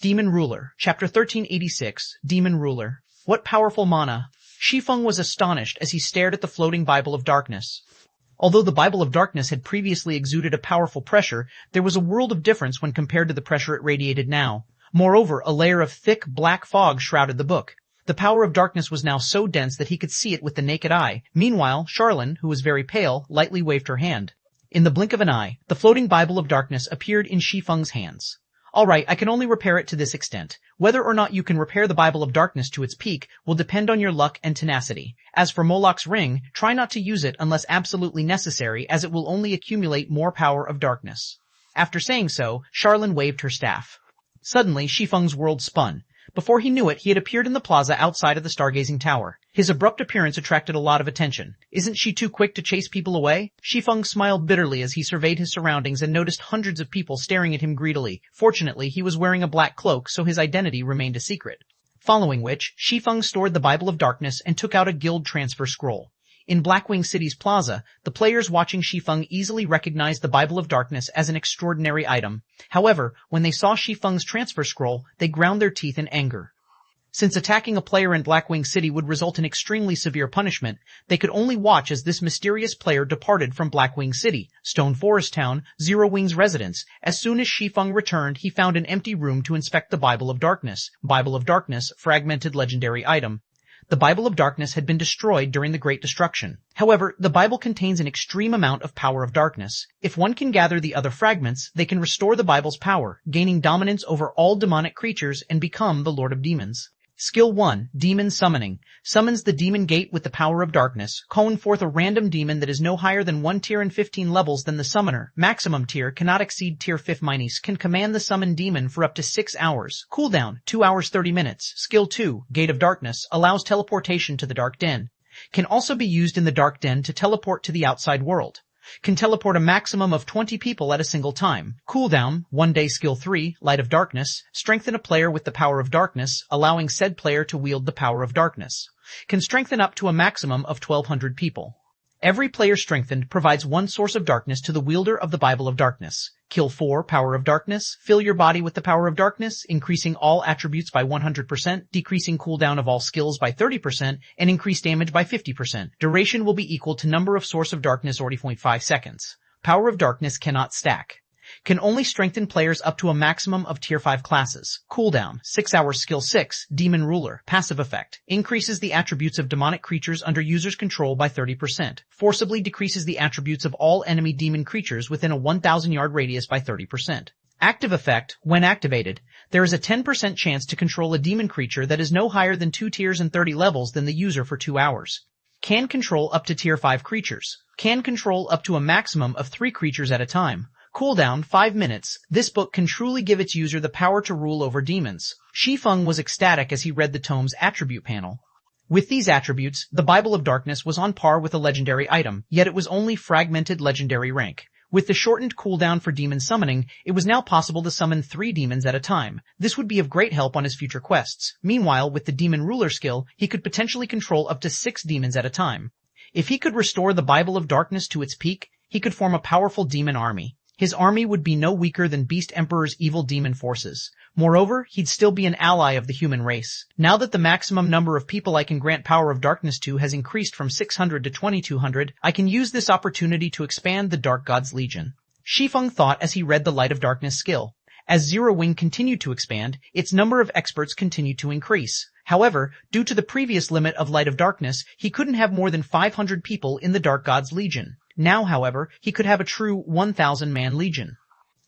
Demon Ruler. Chapter 1386. Demon Ruler. What powerful mana! Shi Feng was astonished as he stared at the floating Bible of Darkness. Although the Bible of Darkness had previously exuded a powerful pressure, there was a world of difference when compared to the pressure it radiated now. Moreover, a layer of thick, black fog shrouded the book. The power of darkness was now so dense that he could see it with the naked eye. Meanwhile, Charlene, who was very pale, lightly waved her hand. In the blink of an eye, the floating Bible of Darkness appeared in Shi Feng's hands. All right, I can only repair it to this extent. Whether or not you can repair the Bible of Darkness to its peak will depend on your luck and tenacity. As for Moloch's ring, try not to use it unless absolutely necessary, as it will only accumulate more power of darkness. After saying so, Charlene waved her staff. Suddenly, Shi Feng's world spun. Before he knew it, he had appeared in the plaza outside of the Stargazing Tower. His abrupt appearance attracted a lot of attention. Isn't she too quick to chase people away? Shi Feng smiled bitterly as he surveyed his surroundings and noticed hundreds of people staring at him greedily. Fortunately, he was wearing a black cloak, so his identity remained a secret. Following which, Shi Feng stored the Bible of Darkness and took out a guild transfer scroll. In Blackwing City's plaza, the players watching Shi Feng easily recognized the Bible of Darkness as an extraordinary item. However, when they saw Shi Feng's transfer scroll, they ground their teeth in anger. Since attacking a player in Blackwing City would result in extremely severe punishment, they could only watch as this mysterious player departed from Blackwing City, Stone Forest Town, Zero Wing's residence. As soon as Shi Feng returned, he found an empty room to inspect the Bible of Darkness. Bible of Darkness, fragmented legendary item. The Bible of Darkness had been destroyed during the Great Destruction. However, the Bible contains an extreme amount of power of darkness. If one can gather the other fragments, they can restore the Bible's power, gaining dominance over all demonic creatures and become the Lord of Demons. Skill 1. Demon Summoning. Summons the demon gate with the power of darkness, calling forth a random demon that is no higher than 1 tier and 15 levels than the summoner. Maximum tier cannot exceed tier 5. Minis can command the summoned demon for up to 6 hours. Cooldown, 2 hours 30 minutes. Skill 2. Gate of Darkness. Allows teleportation to the Dark Den. Can also be used in the Dark Den to teleport to the outside world. Can teleport a maximum of 20 people at a single time. Cooldown, 1 day. Skill 3, Light of Darkness. Strengthen a player with the power of darkness, allowing said player to wield the power of darkness. Can strengthen up to a maximum of 1,200 people. Every player strengthened provides 1 source of darkness to the wielder of the Bible of Darkness. Kill 4, Power of Darkness. Fill your body with the power of darkness, increasing all attributes by 100%, decreasing cooldown of all skills by 30%, and increase damage by 50%. Duration will be equal to number of source of darkness or 0.5 seconds. Power of Darkness cannot stack. Can only strengthen players up to a maximum of tier 5 classes. Cooldown, 6 hours. Skill 6, Demon Ruler. Passive effect. Increases the attributes of demonic creatures under user's control by 30%. Forcibly decreases the attributes of all enemy demon creatures within a 1,000-yard radius by 30%. Active effect, when activated, there is a 10% chance to control a demon creature that is no higher than 2 tiers and 30 levels than the user for 2 hours. Can control up to tier 5 creatures. Can control up to a maximum of 3 creatures at a time. Cooldown, 5 minutes. This book can truly give its user the power to rule over demons. Shi Feng was ecstatic as he read the tome's attribute panel. With these attributes, the Bible of Darkness was on par with a legendary item, yet it was only fragmented legendary rank. With the shortened cooldown for demon summoning, it was now possible to summon 3 demons at a time. This would be of great help on his future quests. Meanwhile, with the Demon Ruler skill, he could potentially control up to 6 demons at a time. If he could restore the Bible of Darkness to its peak, he could form a powerful demon army. His army would be no weaker than Beast Emperor's evil demon forces. Moreover, he'd still be an ally of the human race. Now that the maximum number of people I can grant Power of Darkness to has increased from 600 to 2,200, I can use this opportunity to expand the Dark God's Legion. Shi Feng thought as he read the Light of Darkness skill. As Zero Wing continued to expand, its number of experts continued to increase. However, due to the previous limit of Light of Darkness, he couldn't have more than 500 people in the Dark God's Legion. Now, however, he could have a true 1,000-man legion.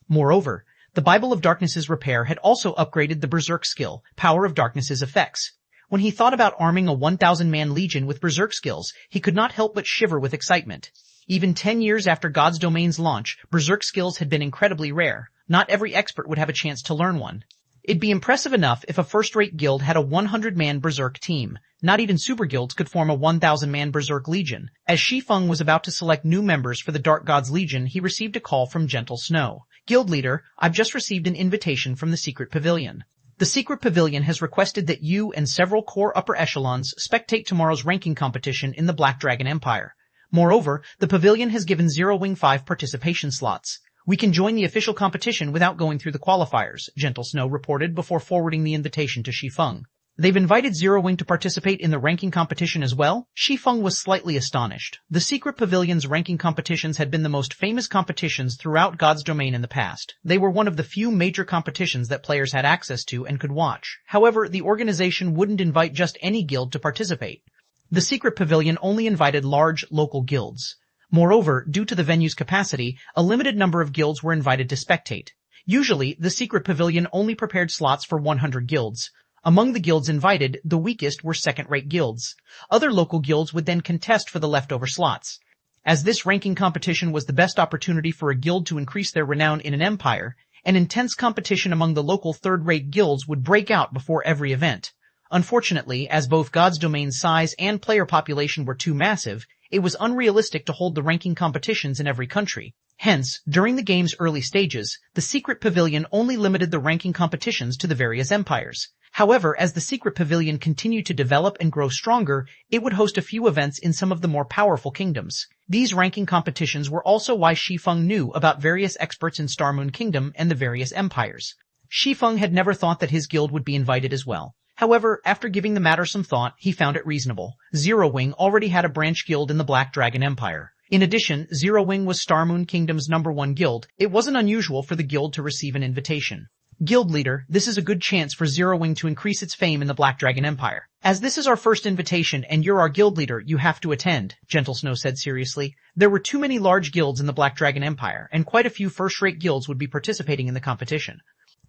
Moreover, the Bible of Darkness's repair had also upgraded the Berserk skill, Power of Darkness's effects. When he thought about arming a 1,000-man legion with Berserk skills, he could not help but shiver with excitement. Even 10 years after God's Domain's launch, Berserk skills had been incredibly rare. Not every expert would have a chance to learn one. It'd be impressive enough if a first-rate guild had a 100-man Berserk team. Not even super guilds could form a 1,000-man Berserk Legion. As Shi Feng was about to select new members for the Dark God's Legion, he received a call from Gentle Snow. Guild leader, I've just received an invitation from the Secret Pavilion. The Secret Pavilion has requested that you and several core upper echelons spectate tomorrow's ranking competition in the Black Dragon Empire. Moreover, the Pavilion has given Zero Wing 5 participation slots. We can join the official competition without going through the qualifiers, Gentle Snow reported before forwarding the invitation to Shi Feng. They've invited Zero Wing to participate in the ranking competition as well? Shi Feng was slightly astonished. The Secret Pavilion's ranking competitions had been the most famous competitions throughout God's Domain in the past. They were one of the few major competitions that players had access to and could watch. However, the organization wouldn't invite just any guild to participate. The Secret Pavilion only invited large, local guilds. Moreover, due to the venue's capacity, a limited number of guilds were invited to spectate. Usually, the Secret Pavilion only prepared slots for 100 guilds. Among the guilds invited, the weakest were second-rate guilds. Other local guilds would then contest for the leftover slots. As this ranking competition was the best opportunity for a guild to increase their renown in an empire, an intense competition among the local third-rate guilds would break out before every event. Unfortunately, as both God's Domain's size and player population were too massive, it was unrealistic to hold the ranking competitions in every country. Hence, during the game's early stages, the Secret Pavilion only limited the ranking competitions to the various empires. However, as the secret pavilion continued to develop and grow stronger, it would host a few events in some of the more powerful kingdoms. These ranking competitions were also why Shi Feng knew about various experts in Star Moon Kingdom and the various empires. Shi Feng had never thought that his guild would be invited as well. However, after giving the matter some thought, he found it reasonable. Zero Wing already had a branch guild in the Black Dragon Empire. In addition, Zero Wing was Star Moon Kingdom's #1 guild. It wasn't unusual for the guild to receive an invitation. Guild leader, this is a good chance for Zero Wing to increase its fame in the Black Dragon Empire. As this is our first invitation and you're our guild leader, you have to attend, Gentle Snow said seriously. There were too many large guilds in the Black Dragon Empire, and quite a few first-rate guilds would be participating in the competition.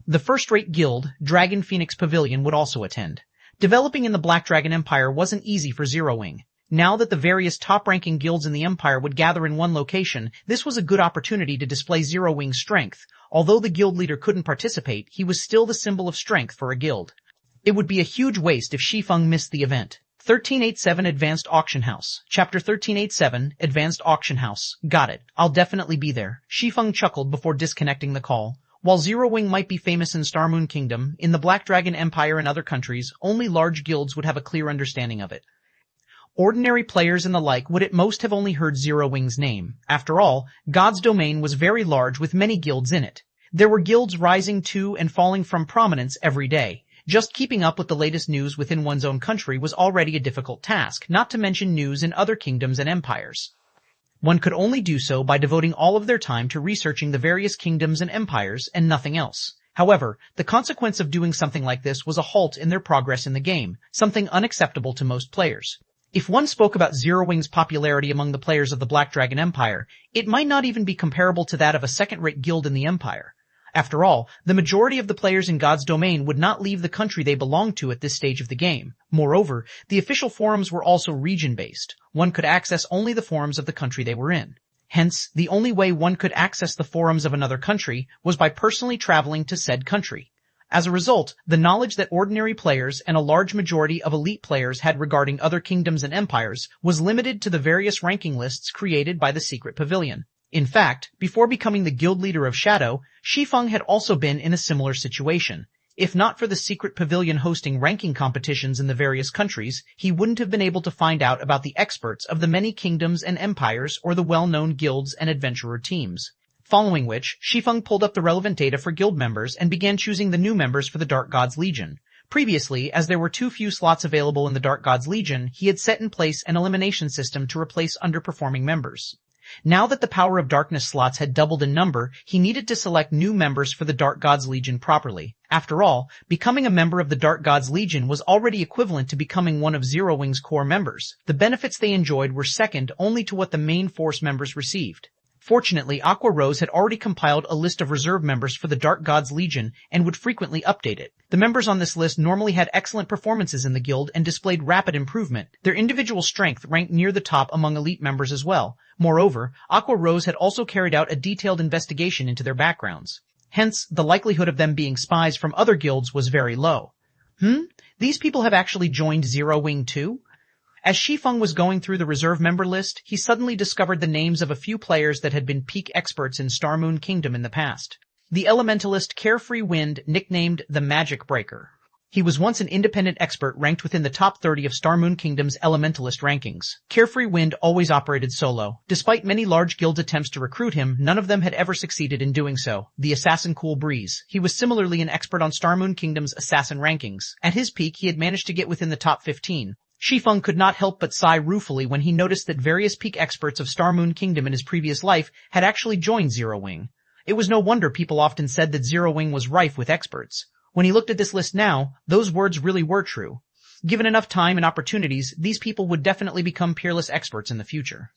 The first-rate guild, Dragon Phoenix Pavilion, would also attend. Developing in the Black Dragon Empire wasn't easy for Zero Wing. Now that the various top-ranking guilds in the Empire would gather in one location, this was a good opportunity to display Zero Wing's strength. Although the guild leader couldn't participate, he was still the symbol of strength for a guild. It would be a huge waste if Shi Feng missed the event. 1387 Advanced Auction House. Chapter 1387, Advanced Auction House. Got it. I'll definitely be there. Shi Feng chuckled before disconnecting the call. While Zero Wing might be famous in Star Moon Kingdom, in the Black Dragon Empire and other countries, only large guilds would have a clear understanding of it. Ordinary players and the like would at most have only heard Zero Wing's name. After all, God's domain was very large with many guilds in it. There were guilds rising to and falling from prominence every day. Just keeping up with the latest news within one's own country was already a difficult task, not to mention news in other kingdoms and empires. One could only do so by devoting all of their time to researching the various kingdoms and empires and nothing else. However, the consequence of doing something like this was a halt in their progress in the game, something unacceptable to most players. If one spoke about Zero Wing's popularity among the players of the Black Dragon Empire, it might not even be comparable to that of a second-rate guild in the Empire. After all, the majority of the players in God's domain would not leave the country they belonged to at this stage of the game. Moreover, the official forums were also region-based. One could access only the forums of the country they were in. Hence, the only way one could access the forums of another country was by personally traveling to said country. As a result, the knowledge that ordinary players and a large majority of elite players had regarding other kingdoms and empires was limited to the various ranking lists created by the secret pavilion. In fact, before becoming the guild leader of Shadow, Shi Feng had also been in a similar situation. If not for the secret pavilion hosting ranking competitions in the various countries, he wouldn't have been able to find out about the experts of the many kingdoms and empires or the well-known guilds and adventurer teams. Following which, Shi Feng pulled up the relevant data for guild members and began choosing the new members for the Dark Gods Legion. Previously, as there were too few slots available in the Dark Gods Legion, he had set in place an elimination system to replace underperforming members. Now that the Power of Darkness slots had doubled in number, he needed to select new members for the Dark Gods Legion properly. After all, becoming a member of the Dark Gods Legion was already equivalent to becoming one of Zero Wing's core members. The benefits they enjoyed were second only to what the main force members received. Fortunately, Aqua Rose had already compiled a list of reserve members for the Dark Gods Legion and would frequently update it. The members on this list normally had excellent performances in the guild and displayed rapid improvement. Their individual strength ranked near the top among elite members as well. Moreover, Aqua Rose had also carried out a detailed investigation into their backgrounds. Hence, the likelihood of them being spies from other guilds was very low. These people have actually joined Zero Wing too? As Shi Feng was going through the reserve member list, he suddenly discovered the names of a few players that had been peak experts in Star Moon Kingdom in the past. The elementalist Carefree Wind, nicknamed the Magic Breaker. He was once an independent expert ranked within the top 30 of Star Moon Kingdom's elementalist rankings. Carefree Wind always operated solo. Despite many large guild attempts to recruit him, none of them had ever succeeded in doing so. The Assassin Cool Breeze. He was similarly an expert on Star Moon Kingdom's assassin rankings. At his peak, he had managed to get within the top 15. Shi Feng could not help but sigh ruefully when he noticed that various peak experts of Star Moon Kingdom in his previous life had actually joined Zero Wing. It was no wonder people often said that Zero Wing was rife with experts. When he looked at this list now, those words really were true. Given enough time and opportunities, these people would definitely become peerless experts in the future.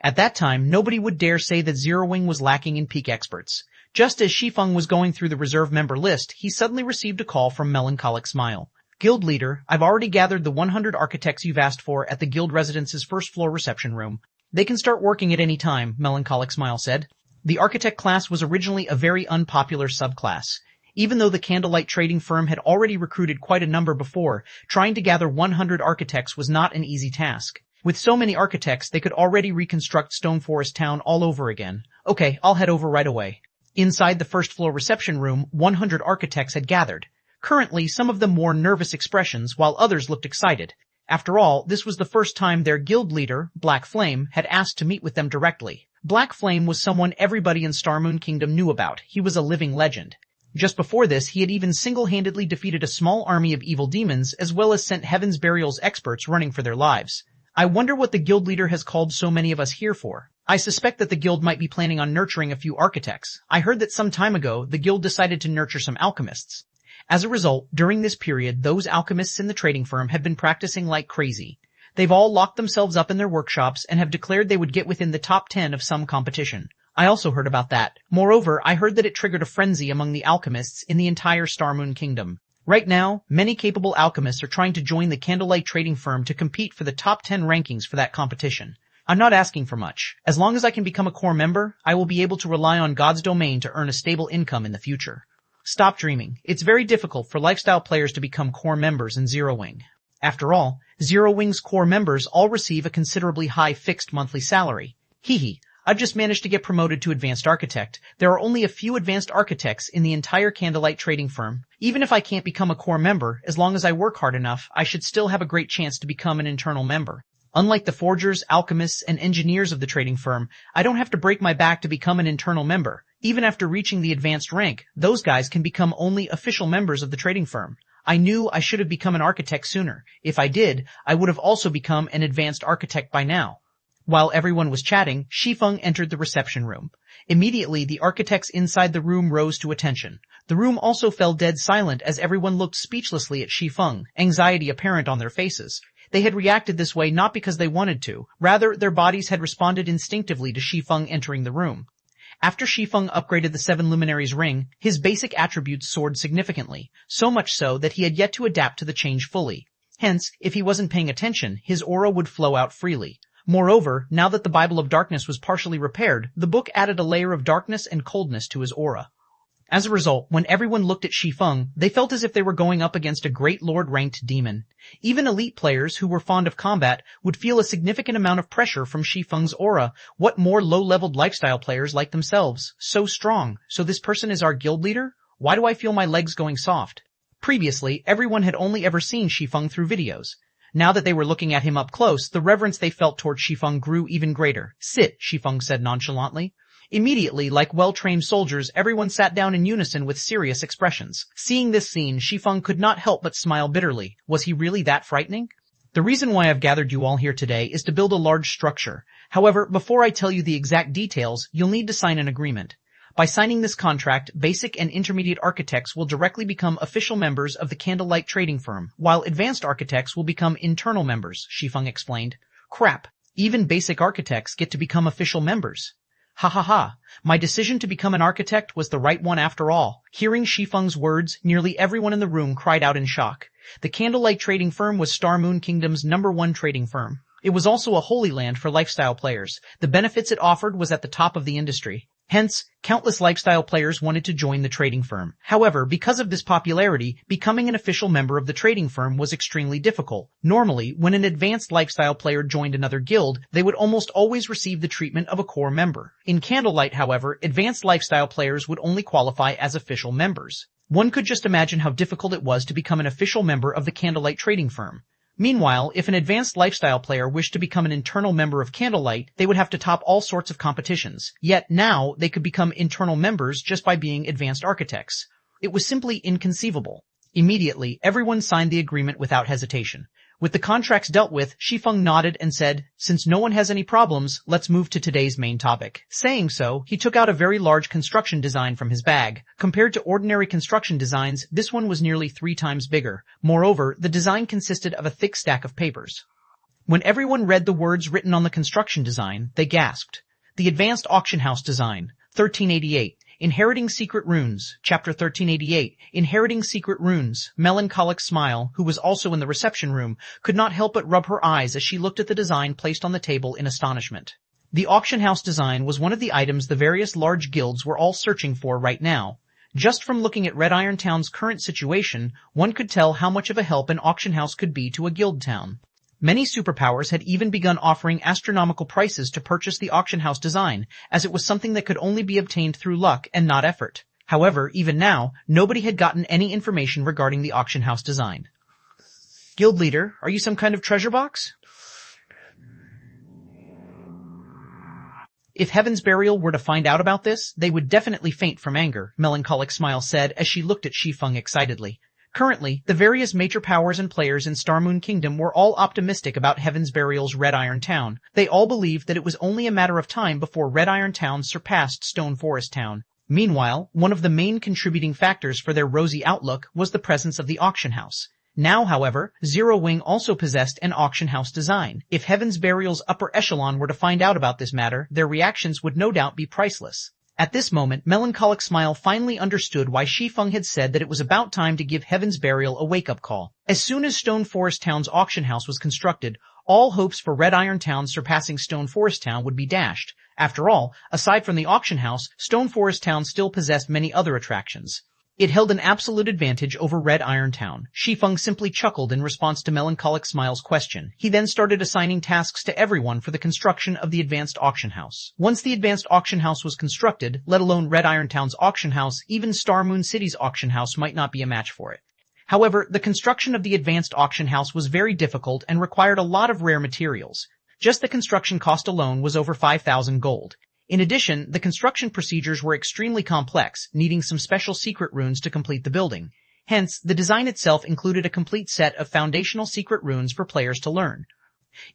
At that time, nobody would dare say that Zero Wing was lacking in peak experts. Just as Shi Feng was going through the reserve member list, he suddenly received a call from Melancholic Smile. Guild leader, I've already gathered the 100 architects you've asked for at the guild residence's first floor reception room. They can start working at any time, Melancholic Smile said. The architect class was originally a very unpopular subclass. Even though the Candlelight trading firm had already recruited quite a number before, trying to gather 100 architects was not an easy task. With so many architects, they could already reconstruct Stone Forest Town all over again. Okay, I'll head over right away. Inside the first floor reception room, 100 architects had gathered. Currently, some of them wore nervous expressions while others looked excited. After all, this was the first time their guild leader, Black Flame, had asked to meet with them directly. Black Flame was someone everybody in Starmoon Kingdom knew about. He was a living legend. Just before this, he had even single-handedly defeated a small army of evil demons, as well as sent Heaven's Burial's experts running for their lives. I wonder what the guild leader has called so many of us here for. I suspect that the guild might be planning on nurturing a few architects. I heard that some time ago, the guild decided to nurture some alchemists. As a result, during this period, those alchemists in the trading firm had been practicing like crazy. They've all locked themselves up in their workshops and have declared they would get within the top 10 of some competition. I also heard about that. Moreover, I heard that it triggered a frenzy among the alchemists in the entire Starmoon Kingdom. Right now, many capable alchemists are trying to join the Candlelight trading firm to compete for the top 10 rankings for that competition. I'm not asking for much. As long as I can become a core member, I will be able to rely on God's domain to earn a stable income in the future. Stop dreaming. It's very difficult for lifestyle players to become core members in Zero Wing. After all, Zero Wing's core members all receive a considerably high fixed monthly salary. Hee. I've just managed to get promoted to Advanced Architect. There are only a few Advanced Architects in the entire Candlelight trading firm. Even if I can't become a core member, as long as I work hard enough, I should still have a great chance to become an internal member. Unlike the forgers, alchemists, and engineers of the trading firm, I don't have to break my back to become an internal member. Even after reaching the advanced rank, those guys can become only official members of the trading firm. I knew I should have become an architect sooner. If I did, I would have also become an advanced architect by now. While everyone was chatting, Shi Feng entered the reception room. Immediately, the architects inside the room rose to attention. The room also fell dead silent as everyone looked speechlessly at Shi Feng, anxiety apparent on their faces. They had reacted this way not because they wanted to. Rather, their bodies had responded instinctively to Shi Feng entering the room. After Shi Feng upgraded the Seven Luminaries ring, his basic attributes soared significantly, so much so that he had yet to adapt to the change fully. Hence, if he wasn't paying attention, his aura would flow out freely. Moreover, now that the Bible of Darkness was partially repaired, the book added a layer of darkness and coldness to his aura. As a result, when everyone looked at Shi Feng, they felt as if they were going up against a great lord-ranked demon. Even elite players who were fond of combat would feel a significant amount of pressure from Shi Feng's aura. What more low-leveled lifestyle players like themselves? So strong. So this person is our guild leader? Why do I feel my legs going soft? Previously, everyone had only ever seen Shi Feng through videos. Now that they were looking at him up close, the reverence they felt toward Shi Feng grew even greater. Sit, Shi Feng said nonchalantly. Immediately, like well-trained soldiers, everyone sat down in unison with serious expressions. Seeing this scene, Shi Feng could not help but smile bitterly. Was he really that frightening? The reason why I've gathered you all here today is to build a large structure. However, before I tell you the exact details, you'll need to sign an agreement. By signing this contract, basic and intermediate architects will directly become official members of the Candlelight trading firm, while advanced architects will become internal members, Shi Feng explained. Crap, even basic architects get to become official members. Ha ha ha, my decision to become an architect was the right one after all. Hearing Shi Feng's words, nearly everyone in the room cried out in shock. The Candlelight trading firm was Starmoon Kingdom's #1 trading firm. It was also a holy land for lifestyle players. The benefits it offered was at the top of the industry. Hence, countless lifestyle players wanted to join the trading firm. However, because of this popularity, becoming an official member of the trading firm was extremely difficult. Normally, when an advanced lifestyle player joined another guild, they would almost always receive the treatment of a core member. In Candlelight, however, advanced lifestyle players would only qualify as official members. One could just imagine how difficult it was to become an official member of the Candlelight trading firm. Meanwhile, if an advanced lifestyle player wished to become an internal member of Candlelight, they would have to top all sorts of competitions. Yet now, they could become internal members just by being advanced architects. It was simply inconceivable. Immediately, everyone signed the agreement without hesitation. With the contracts dealt with, Shi Feng nodded and said, "Since no one has any problems, let's move to today's main topic." Saying so, he took out a very large construction design from his bag. Compared to ordinary construction designs, this one was nearly 3 times bigger. Moreover, the design consisted of a thick stack of papers. When everyone read the words written on the construction design, they gasped. The Advanced Auction House Design, 1388. Inheriting Secret Runes, Chapter 1388, Inheriting Secret Runes. Melancholic Smile, who was also in the reception room, could not help but rub her eyes as she looked at the design placed on the table in astonishment. The auction house design was one of the items the various large guilds were all searching for right now. Just from looking at Red Iron Town's current situation, one could tell how much of a help an auction house could be to a guild town. Many superpowers had even begun offering astronomical prices to purchase the auction house design, as it was something that could only be obtained through luck and not effort. However, even now, nobody had gotten any information regarding the auction house design. Guild leader, are you some kind of treasure box? If Heaven's Burial were to find out about this, they would definitely faint from anger, Melancholic Smile said as she looked at Shi Feng excitedly. Currently, the various major powers and players in Starmoon Kingdom were all optimistic about Heaven's Burial's Red Iron Town. They all believed that it was only a matter of time before Red Iron Town surpassed Stone Forest Town. Meanwhile, one of the main contributing factors for their rosy outlook was the presence of the auction house. Now, however, Zero Wing also possessed an auction house design. If Heaven's Burial's upper echelon were to find out about this matter, their reactions would no doubt be priceless. At this moment, Melancholic Smile finally understood why Shi Feng had said that it was about time to give Heaven's Burial a wake-up call. As soon as Stone Forest Town's auction house was constructed, all hopes for Red Iron Town surpassing Stone Forest Town would be dashed. After all, aside from the auction house, Stone Forest Town still possessed many other attractions. It held an absolute advantage over Red Iron Town. Shi Feng simply chuckled in response to Melancholic Smile's question. He then started assigning tasks to everyone for the construction of the advanced auction house. Once the advanced auction house was constructed, let alone Red Iron Town's auction house, even Star Moon City's auction house might not be a match for it. However, the construction of the advanced auction house was very difficult and required a lot of rare materials. Just the construction cost alone was over 5,000 gold. In addition, the construction procedures were extremely complex, needing some special secret runes to complete the building. Hence, the design itself included a complete set of foundational secret runes for players to learn.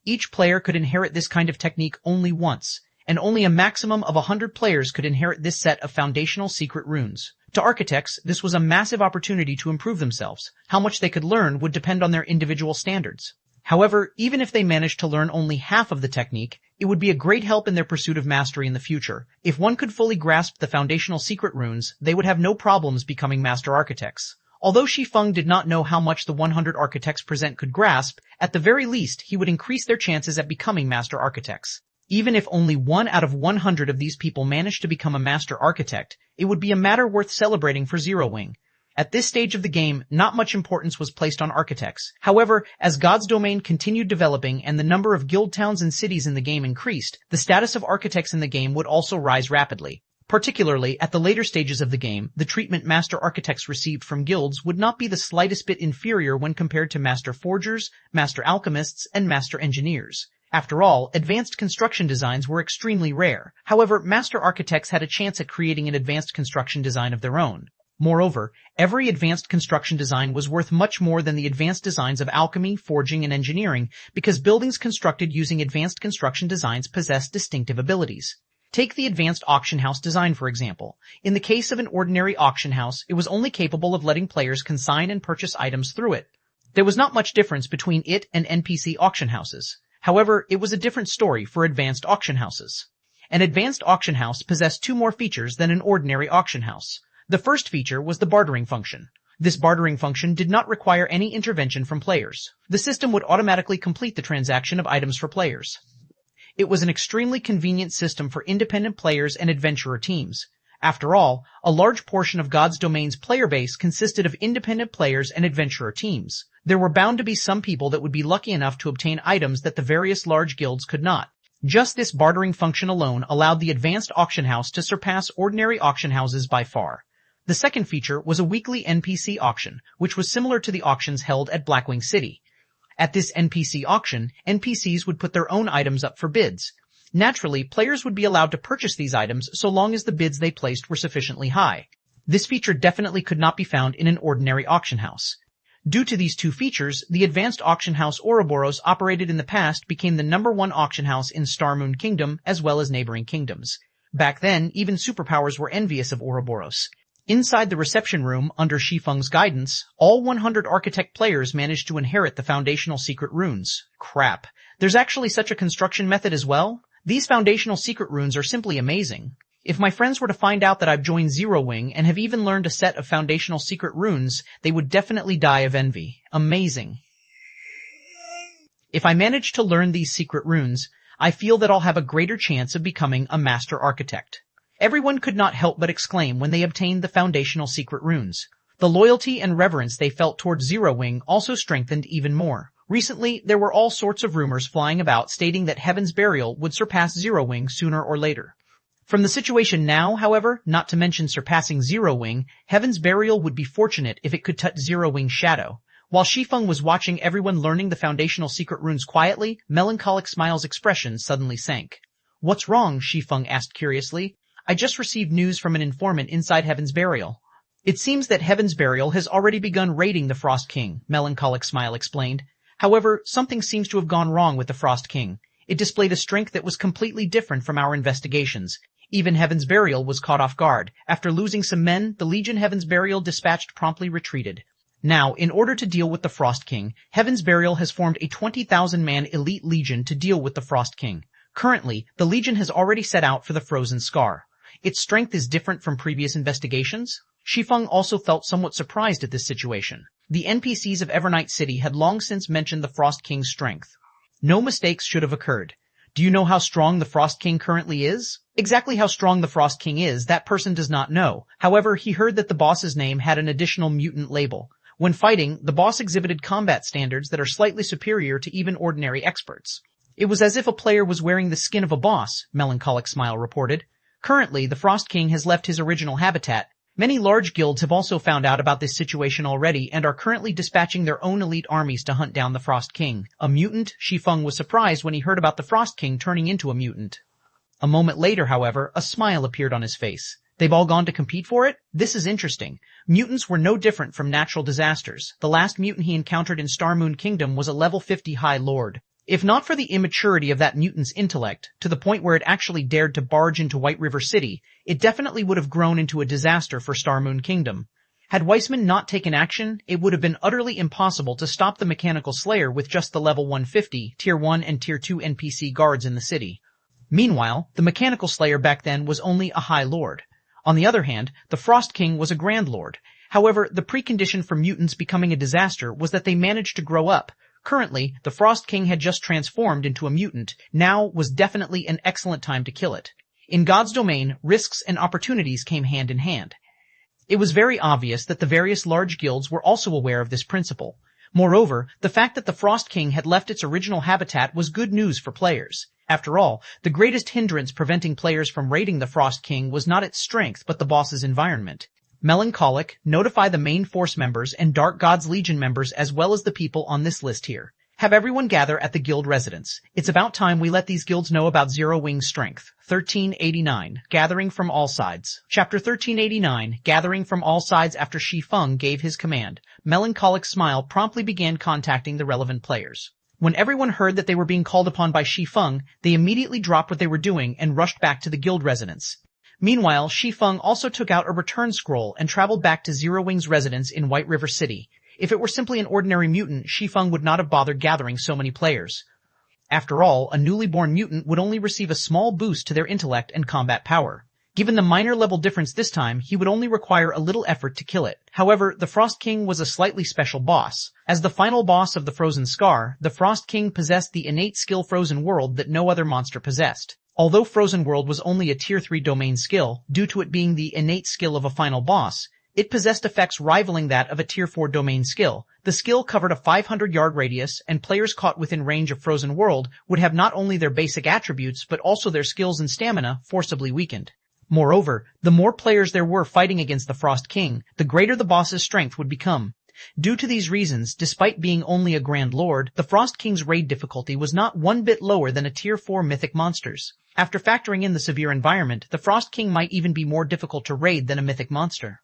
Each player could inherit this kind of technique only once, and only a maximum of 100 players could inherit this set of foundational secret runes. To architects, this was a massive opportunity to improve themselves. How much they could learn would depend on their individual standards. However, even if they managed to learn only half of the technique, it would be a great help in their pursuit of mastery in the future. If one could fully grasp the foundational secret runes, they would have no problems becoming master architects. Although Shi Feng did not know how much the 100 architects present could grasp, at the very least he would increase their chances at becoming master architects. Even if only 1 out of 100 of these people managed to become a master architect, it would be a matter worth celebrating for Zero Wing. At this stage of the game, not much importance was placed on architects. However, as God's Domain continued developing and the number of guild towns and cities in the game increased, the status of architects in the game would also rise rapidly. Particularly, at the later stages of the game, the treatment master architects received from guilds would not be the slightest bit inferior when compared to master forgers, master alchemists, and master engineers. After all, advanced construction designs were extremely rare. However, master architects had a chance at creating an advanced construction design of their own. Moreover, every advanced construction design was worth much more than the advanced designs of alchemy, forging, and engineering, because buildings constructed using advanced construction designs possessed distinctive abilities. Take the advanced auction house design, for example. In the case of an ordinary auction house, it was only capable of letting players consign and purchase items through it. There was not much difference between it and NPC auction houses. However, it was a different story for advanced auction houses. An advanced auction house possessed 2 more features than an ordinary auction house. The first feature was the bartering function. This bartering function did not require any intervention from players. The system would automatically complete the transaction of items for players. It was an extremely convenient system for independent players and adventurer teams. After all, a large portion of God's Domain's player base consisted of independent players and adventurer teams. There were bound to be some people that would be lucky enough to obtain items that the various large guilds could not. Just this bartering function alone allowed the advanced auction house to surpass ordinary auction houses by far. The second feature was a weekly NPC auction, which was similar to the auctions held at Blackwing City. At this NPC auction, NPCs would put their own items up for bids. Naturally, players would be allowed to purchase these items so long as the bids they placed were sufficiently high. This feature definitely could not be found in an ordinary auction house. Due to these 2 features, the advanced auction house Ouroboros operated in the past became the #1 auction house in Starmoon Kingdom as well as neighboring kingdoms. Back then, even superpowers were envious of Ouroboros. Inside the reception room, under Shi Feng's guidance, all 100 architect players managed to inherit the foundational secret runes. Crap. There's actually such a construction method as well? These foundational secret runes are simply amazing. If my friends were to find out that I've joined Zero Wing and have even learned a set of foundational secret runes, they would definitely die of envy. Amazing. If I manage to learn these secret runes, I feel that I'll have a greater chance of becoming a master architect. Everyone could not help but exclaim when they obtained the foundational secret runes. The loyalty and reverence they felt towards Zero Wing also strengthened even more. Recently, there were all sorts of rumors flying about stating that Heaven's Burial would surpass Zero Wing sooner or later. From the situation now, however, not to mention surpassing Zero Wing, Heaven's Burial would be fortunate if it could touch Zero Wing's shadow. While Shi Feng was watching everyone learning the foundational secret runes quietly, Melancholic Smile's expression suddenly sank. "What's wrong?" Shi Feng asked curiously. "I just received news from an informant inside Heaven's Burial." "It seems that Heaven's Burial has already begun raiding the Frost King," Melancholic Smile explained. "However, something seems to have gone wrong with the Frost King. It displayed a strength that was completely different from our investigations. Even Heaven's Burial was caught off guard. After losing some men, the Legion Heaven's Burial dispatched promptly retreated. Now, in order to deal with the Frost King, Heaven's Burial has formed a 20,000-man elite legion to deal with the Frost King. Currently, the Legion has already set out for the Frozen Scar. Its strength is different from previous investigations." Shi Feng also felt somewhat surprised at this situation. The NPCs of Evernight City had long since mentioned the Frost King's strength. No mistakes should have occurred. "Do you know how strong the Frost King currently is?" Exactly how strong the Frost King is, that person does not know. However, he heard that the boss's name had an additional mutant label. When fighting, the boss exhibited combat standards that are slightly superior to even ordinary experts. "It was as if a player was wearing the skin of a boss," Melancholic Smile reported. "Currently, the Frost King has left his original habitat. Many large guilds have also found out about this situation already and are currently dispatching their own elite armies to hunt down the Frost King." A mutant? Shi Feng was surprised when he heard about the Frost King turning into a mutant. A moment later, however, a smile appeared on his face. "They've all gone to compete for it? This is interesting. Mutants were no different from natural disasters. The last mutant he encountered in Star Moon Kingdom was a level 50 High Lord. If not for the immaturity of that mutant's intellect, to the point where it actually dared to barge into White River City, it definitely would have grown into a disaster for Star Moon Kingdom. Had Weissman not taken action, it would have been utterly impossible to stop the Mechanical Slayer with just the level 150, Tier 1 and Tier 2 NPC guards in the city. Meanwhile, the Mechanical Slayer back then was only a High Lord. On the other hand, the Frost King was a Grand Lord. However, the precondition for mutants becoming a disaster was that they managed to grow up. Currently, the Frost King had just transformed into a mutant. Now was definitely an excellent time to kill it. In God's domain, risks and opportunities came hand in hand. It was very obvious that the various large guilds were also aware of this principle. Moreover, the fact that the Frost King had left its original habitat was good news for players. After all, the greatest hindrance preventing players from raiding the Frost King was not its strength but the boss's environment. Melancholic, notify the main force members and Dark God's Legion members as well as the people on this list here. Have everyone gather at the guild residence. It's about time we let these guilds know about Zero Wing's strength. 1389. Gathering from all sides. Chapter 1389. Gathering from all sides. After Shi Feng gave his command, Melancholic Smile promptly began contacting the relevant players. When everyone heard that they were being called upon by Shi Feng, they immediately dropped what they were doing and rushed back to the guild residence. Meanwhile, Shi Feng also took out a return scroll and traveled back to Zero Wing's residence in White River City. If it were simply an ordinary mutant, Shi Feng would not have bothered gathering so many players. After all, a newly born mutant would only receive a small boost to their intellect and combat power. Given the minor level difference this time, he would only require a little effort to kill it. However, the Frost King was a slightly special boss. As the final boss of the Frozen Scar, the Frost King possessed the innate skill Frozen World that no other monster possessed. Although Frozen World was only a Tier 3 domain skill, due to it being the innate skill of a final boss, it possessed effects rivaling that of a Tier 4 domain skill. The skill covered a 500-yard radius, and players caught within range of Frozen World would have not only their basic attributes but also their skills and stamina forcibly weakened. Moreover, the more players there were fighting against the Frost King, the greater the boss's strength would become. Due to these reasons, despite being only a Grand Lord, the Frost King's raid difficulty was not one bit lower than a Tier 4 mythic monster's. After factoring in the severe environment, the Frost King might even be more difficult to raid than a mythic monster.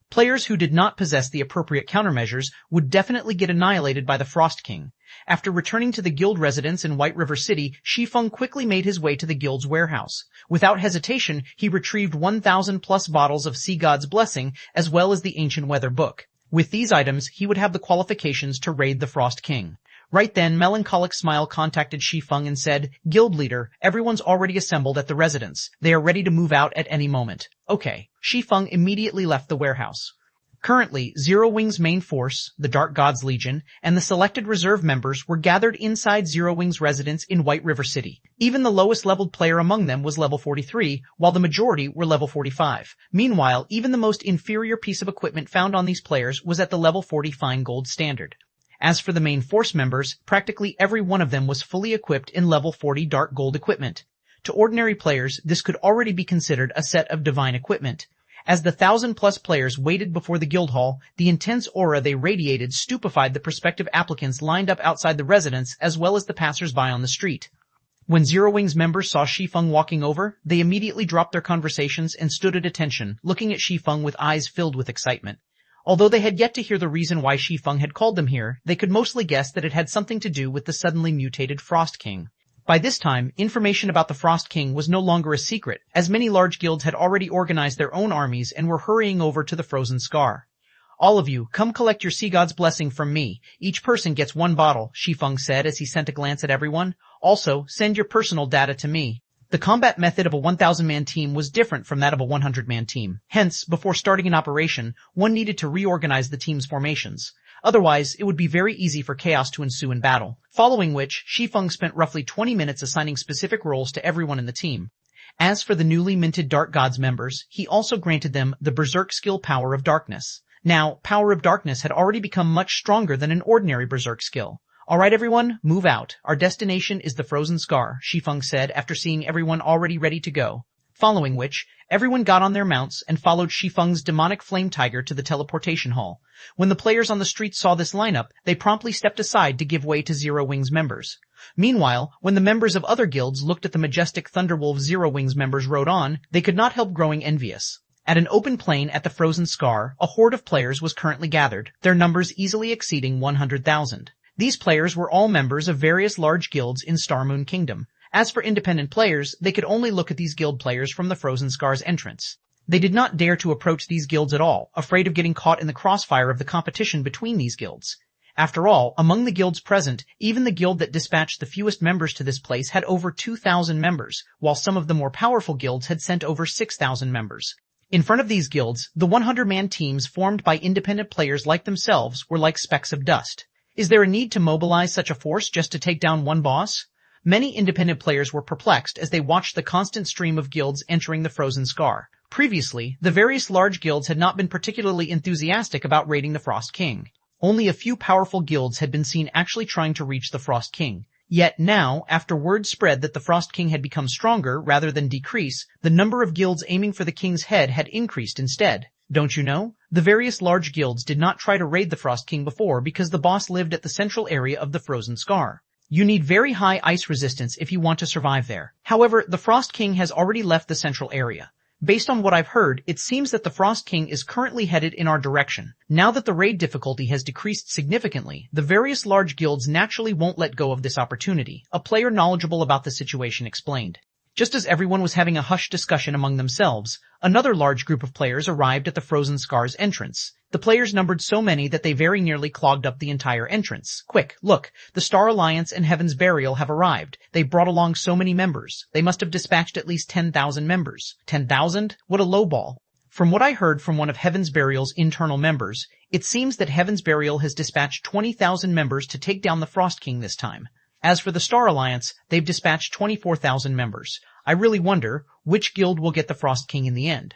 Players who did not possess the appropriate countermeasures would definitely get annihilated by the Frost King. After returning to the guild residence in White River City, Shi Feng quickly made his way to the guild's warehouse. Without hesitation, he retrieved 1,000+ bottles of Sea God's Blessing as well as the Ancient Weather Book. With these items, he would have the qualifications to raid the Frost King. Right then, Melancholic Smile contacted Shi Feng and said, "Guild leader, everyone's already assembled at the residence. They are ready to move out at any moment." Okay. Shi Feng immediately left the warehouse. Currently, Zero Wing's main force, the Dark God's Legion, and the selected reserve members were gathered inside Zero Wing's residence in White River City. Even the lowest leveled player among them was level 43, while the majority were level 45. Meanwhile, even the most inferior piece of equipment found on these players was at the level 40 fine gold standard. As for the main force members, practically every one of them was fully equipped in level 40 dark gold equipment. To ordinary players, this could already be considered a set of divine equipment. As the 1,000-plus players waited before the guild hall, the intense aura they radiated stupefied the prospective applicants lined up outside the residence as well as the passers-by on the street. When Zero Wings members saw Shi Feng walking over, they immediately dropped their conversations and stood at attention, looking at Shi Feng with eyes filled with excitement. Although they had yet to hear the reason why Shi Feng had called them here, they could mostly guess that it had something to do with the suddenly mutated Frost King. By this time, information about the Frost King was no longer a secret, as many large guilds had already organized their own armies and were hurrying over to the Frozen Scar. All of you, come collect your sea god's blessing from me. Each person gets 1 bottle, Shi Feng said as he sent a glance at everyone. Also, send your personal data to me. The combat method of a 1,000-man team was different from that of a 100-man team. Hence, before starting an operation, one needed to reorganize the team's formations. Otherwise, it would be very easy for chaos to ensue in battle. Following which, Shi Feng spent roughly 20 minutes assigning specific roles to everyone in the team. As for the newly minted Dark Gods members, he also granted them the Berserk skill Power of Darkness. Now, Power of Darkness had already become much stronger than an ordinary Berserk skill. Alright everyone, move out. Our destination is the Frozen Scar, Shi Feng said after seeing everyone already ready to go. Following which, everyone got on their mounts and followed Shi Feng's demonic flame tiger to the teleportation hall. When the players on the street saw this lineup, they promptly stepped aside to give way to Zero Wings members. Meanwhile, when the members of other guilds looked at the majestic Thunderwolf Zero Wings members rode on, they could not help growing envious. At an open plain at the Frozen Scar, a horde of players was currently gathered, their numbers easily exceeding 100,000. These players were all members of various large guilds in Starmoon Kingdom. As for independent players, they could only look at these guild players from the Frozen Scar's entrance. They did not dare to approach these guilds at all, afraid of getting caught in the crossfire of the competition between these guilds. After all, among the guilds present, even the guild that dispatched the fewest members to this place had over 2,000 members, while some of the more powerful guilds had sent over 6,000 members. In front of these guilds, the 100-man teams formed by independent players like themselves were like specks of dust. Is there a need to mobilize such a force just to take down one boss? Many independent players were perplexed as they watched the constant stream of guilds entering the Frozen Scar. Previously, the various large guilds had not been particularly enthusiastic about raiding the Frost King. Only a few powerful guilds had been seen actually trying to reach the Frost King. Yet now, after word spread that the Frost King had become stronger rather than decrease, the number of guilds aiming for the king's head had increased instead. Don't you know? The various large guilds did not try to raid the Frost King before because the boss lived at the central area of the Frozen Scar. You need very high ice resistance if you want to survive there. However, the Frost King has already left the central area. Based on what I've heard, it seems that the Frost King is currently headed in our direction. Now that the raid difficulty has decreased significantly, the various large guilds naturally won't let go of this opportunity, a player knowledgeable about the situation explained. Just as everyone was having a hushed discussion among themselves, another large group of players arrived at the Frozen Scar's entrance. The players numbered so many that they very nearly clogged up the entire entrance. Quick, look, the Star Alliance and Heaven's Burial have arrived. They brought along so many members. They must have dispatched at least 10,000 members. 10,000? What a lowball. From what I heard from one of Heaven's Burial's internal members, it seems that Heaven's Burial has dispatched 20,000 members to take down the Frost King this time. As for the Star Alliance, they've dispatched 24,000 members. I really wonder which guild will get the Frost King in the end.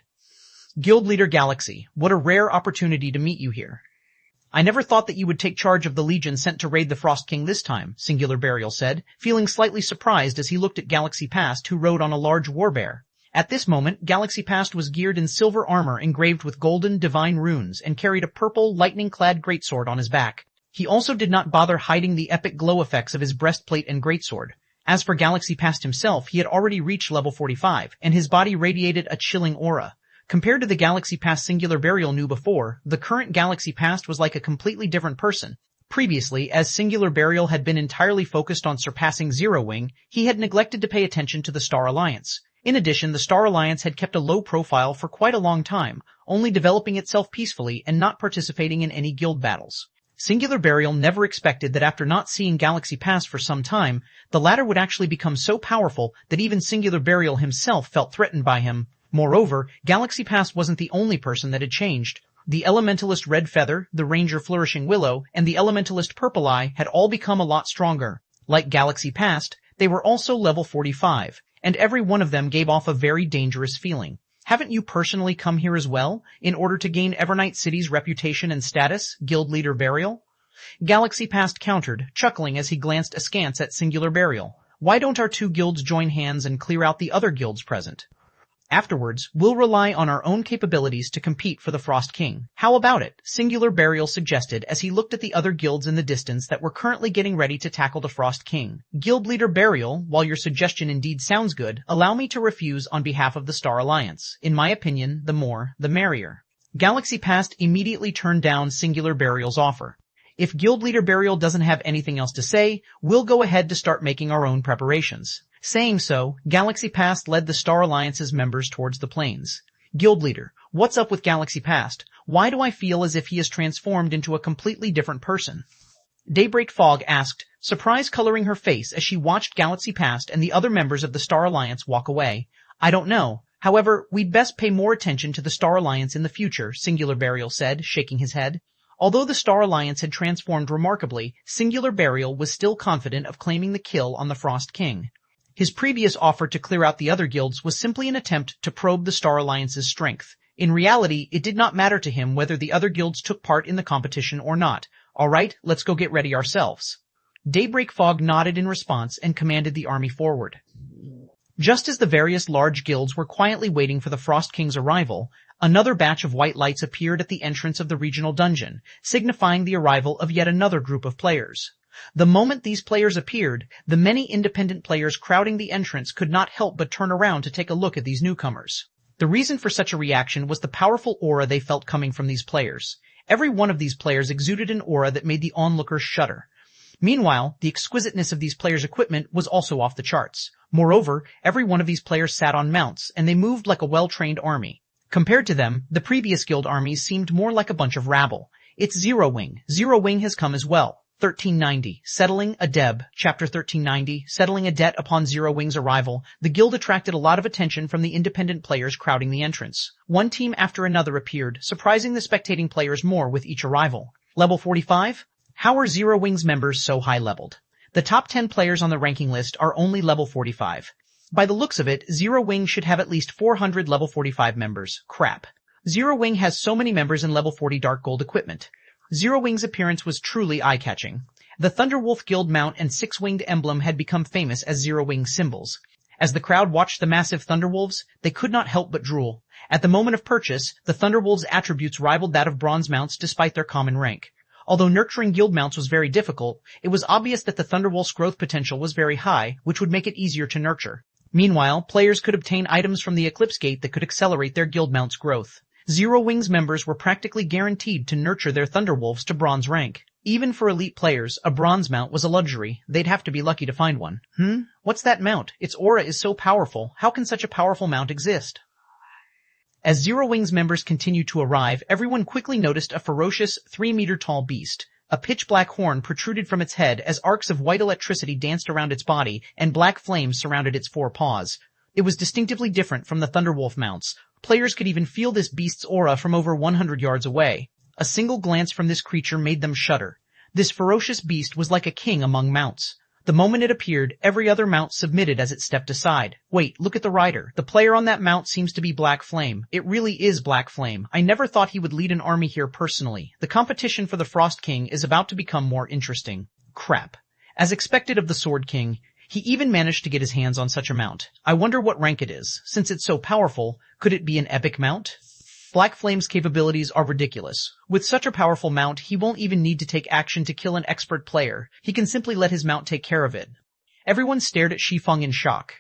Guild Leader Galaxy, what a rare opportunity to meet you here. I never thought that you would take charge of the legion sent to raid the Frost King this time, Singular Burial said, feeling slightly surprised as he looked at Galaxy Past, who rode on a large warbear. At this moment, Galaxy Past was geared in silver armor engraved with golden divine runes and carried a purple, lightning-clad greatsword on his back. He also did not bother hiding the epic glow effects of his breastplate and greatsword. As for Galaxy Past himself, he had already reached level 45, and his body radiated a chilling aura. Compared to the Galaxy Past Singular Burial knew before, the current Galaxy Past was like a completely different person. Previously, as Singular Burial had been entirely focused on surpassing Zero Wing, he had neglected to pay attention to the Star Alliance. In addition, the Star Alliance had kept a low profile for quite a long time, only developing itself peacefully and not participating in any guild battles. Singular Burial never expected that after not seeing Galaxy Past for some time, the latter would actually become so powerful that even Singular Burial himself felt threatened by him. Moreover, Galaxy Past wasn't the only person that had changed. The Elementalist Red Feather, the Ranger Flourishing Willow, and the Elementalist Purple Eye had all become a lot stronger. Like Galaxy Past, they were also level 45, and every one of them gave off a very dangerous feeling. Haven't you personally come here as well, in order to gain Evernight City's reputation and status, Guild Leader Burial? Galaxy Past countered, chuckling as he glanced askance at Singular Burial. Why don't our two guilds join hands and clear out the other guilds present? Afterwards, we'll rely on our own capabilities to compete for the Frost King. How about it? Singular Burial suggested as he looked at the other guilds in the distance that were currently getting ready to tackle the Frost King. Guild Leader Burial, while your suggestion indeed sounds good, allow me to refuse on behalf of the Star Alliance. In my opinion, the more, the merrier. Galaxy Past immediately turned down Singular Burial's offer. If Guild Leader Burial doesn't have anything else to say, we'll go ahead to start making our own preparations. Saying so, Galaxy Past led the Star Alliance's members towards the plains. Guild Leader, what's up with Galaxy Past? Why do I feel as if he is transformed into a completely different person? Daybreak Fog asked, surprise coloring her face as she watched Galaxy Past and the other members of the Star Alliance walk away. I don't know. However, we'd best pay more attention to the Star Alliance in the future, Singular Burial said, shaking his head. Although the Star Alliance had transformed remarkably, Singular Burial was still confident of claiming the kill on the Frost King. His previous offer to clear out the other guilds was simply an attempt to probe the Star Alliance's strength. In reality, it did not matter to him whether the other guilds took part in the competition or not. All right, let's go get ready ourselves. Daybreak Fog nodded in response and commanded the army forward. Just as the various large guilds were quietly waiting for the Frost King's arrival, another batch of white lights appeared at the entrance of the regional dungeon, signifying the arrival of yet another group of players. The moment these players appeared, the many independent players crowding the entrance could not help but turn around to take a look at these newcomers. The reason for such a reaction was the powerful aura they felt coming from these players. Every one of these players exuded an aura that made the onlookers shudder. Meanwhile, the exquisiteness of these players' equipment was also off the charts. Moreover, every one of these players sat on mounts, and they moved like a well-trained army. Compared to them, the previous guild armies seemed more like a bunch of rabble. It's Zero Wing. Zero Wing has come as well. 1390. Settling a Deb. Chapter 1390. Settling a debt upon Zero Wing's arrival, the guild attracted a lot of attention from the independent players crowding the entrance. One team after another appeared, surprising the spectating players more with each arrival. Level 45? How are Zero Wing's members so high-leveled? The top 10 players on the ranking list are only level 45. By the looks of it, Zero Wing should have at least 400 level 45 members. Crap. Zero Wing has so many members in level 40 Dark Gold equipment. Zero Wing's appearance was truly eye-catching. The Thunderwolf Guild mount and six-winged emblem had become famous as Zero Wing's symbols. As the crowd watched the massive Thunderwolves, they could not help but drool. At the moment of purchase, the Thunderwolves' attributes rivaled that of bronze mounts despite their common rank. Although nurturing guild mounts was very difficult, it was obvious that the Thunderwolf's growth potential was very high, which would make it easier to nurture. Meanwhile, players could obtain items from the Eclipse Gate that could accelerate their guild mount's growth. Zero Wing's members were practically guaranteed to nurture their Thunderwolves to bronze rank. Even for elite players, a bronze mount was a luxury. They'd have to be lucky to find one. What's that mount? Its aura is so powerful. How can such a powerful mount exist? As Zero Wing's members continued to arrive, everyone quickly noticed a ferocious, 3-meter-tall beast. A pitch-black horn protruded from its head as arcs of white electricity danced around its body and black flames surrounded its 4 paws. It was distinctively different from the Thunderwolf mounts. Players could even feel this beast's aura from over 100 yards away. A single glance from this creature made them shudder. This ferocious beast was like a king among mounts. The moment it appeared, every other mount submitted as it stepped aside. Wait, look at the rider. The player on that mount seems to be Black Flame. It really is Black Flame. I never thought he would lead an army here personally. The competition for the Frost King is about to become more interesting. Crap. As expected of the Sword King, he even managed to get his hands on such a mount. I wonder what rank it is. Since it's so powerful, could it be an epic mount? Black Flame's capabilities are ridiculous. With such a powerful mount, he won't even need to take action to kill an expert player. He can simply let his mount take care of it. Everyone stared at Shi Feng in shock.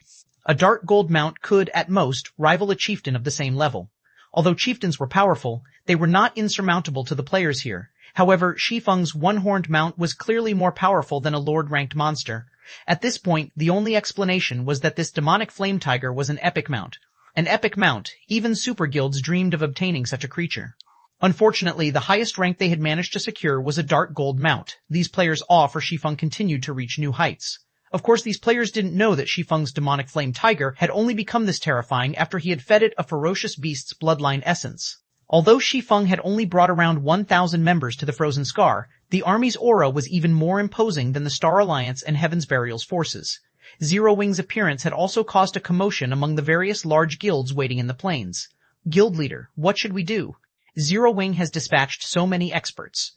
A dark gold mount could, at most, rival a chieftain of the same level. Although chieftains were powerful, they were not insurmountable to the players here. However, Shi Feng's one-horned mount was clearly more powerful than a lord-ranked monster. At this point, the only explanation was that this demonic flame tiger was an epic mount. An epic mount. Even super guilds dreamed of obtaining such a creature. Unfortunately, the highest rank they had managed to secure was a dark gold mount. These players' awe for Shi Feng continued to reach new heights. Of course, these players didn't know that Shi Feng's demonic flame tiger had only become this terrifying after he had fed it a ferocious beast's bloodline essence. Although Shi Feng had only brought around 1,000 members to the Frozen Scar, the army's aura was even more imposing than the Star Alliance and Heaven's Burial's forces. Zero Wing's appearance had also caused a commotion among the various large guilds waiting in the plains. Guild leader, what should we do? Zero Wing has dispatched so many experts.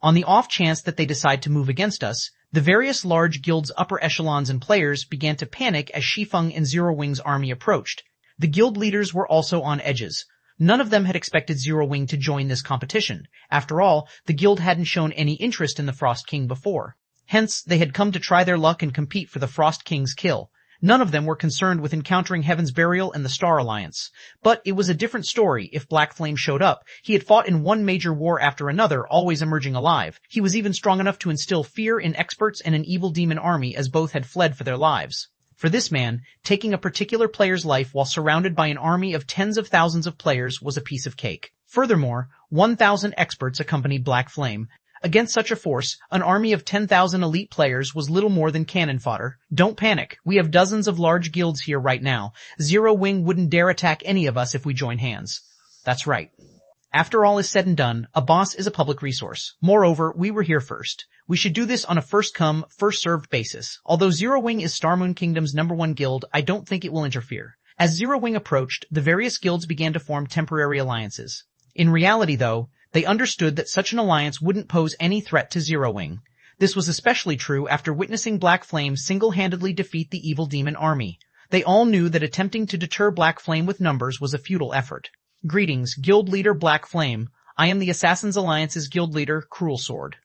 On the off chance that they decide to move against us, The various large guilds' upper echelons and players began to panic as Shi Feng and Zero Wing's army approached. The guild leaders were also on edges. None of them had expected Zero Wing to join this competition. After all, the guild hadn't shown any interest in the Frost King before. Hence, they had come to try their luck and compete for the Frost King's kill. None of them were concerned with encountering Heaven's Burial and the Star Alliance. But it was a different story if Black Flame showed up. He had fought in one major war after another, always emerging alive. He was even strong enough to instill fear in experts and an evil demon army as both had fled for their lives. For this man, taking a particular player's life while surrounded by an army of tens of thousands of players was a piece of cake. Furthermore, 1,000 experts accompanied Black Flame. Against such a force, an army of 10,000 elite players was little more than cannon fodder. Don't panic. We have dozens of large guilds here right now. Zero Wing wouldn't dare attack any of us if we join hands. That's right. After all is said and done, a boss is a public resource. Moreover, we were here first. We should do this on a first-come, first-served basis. Although Zero Wing is Starmoon Kingdom's #1 guild, I don't think it will interfere. As Zero Wing approached, the various guilds began to form temporary alliances. In reality, though, they understood that such an alliance wouldn't pose any threat to Zero Wing. This was especially true after witnessing Black Flame single-handedly defeat the evil demon army. They all knew that attempting to deter Black Flame with numbers was a futile effort. Greetings, Guild Leader Black Flame. I am the Assassins Alliance's Guild Leader, Cruel Sword.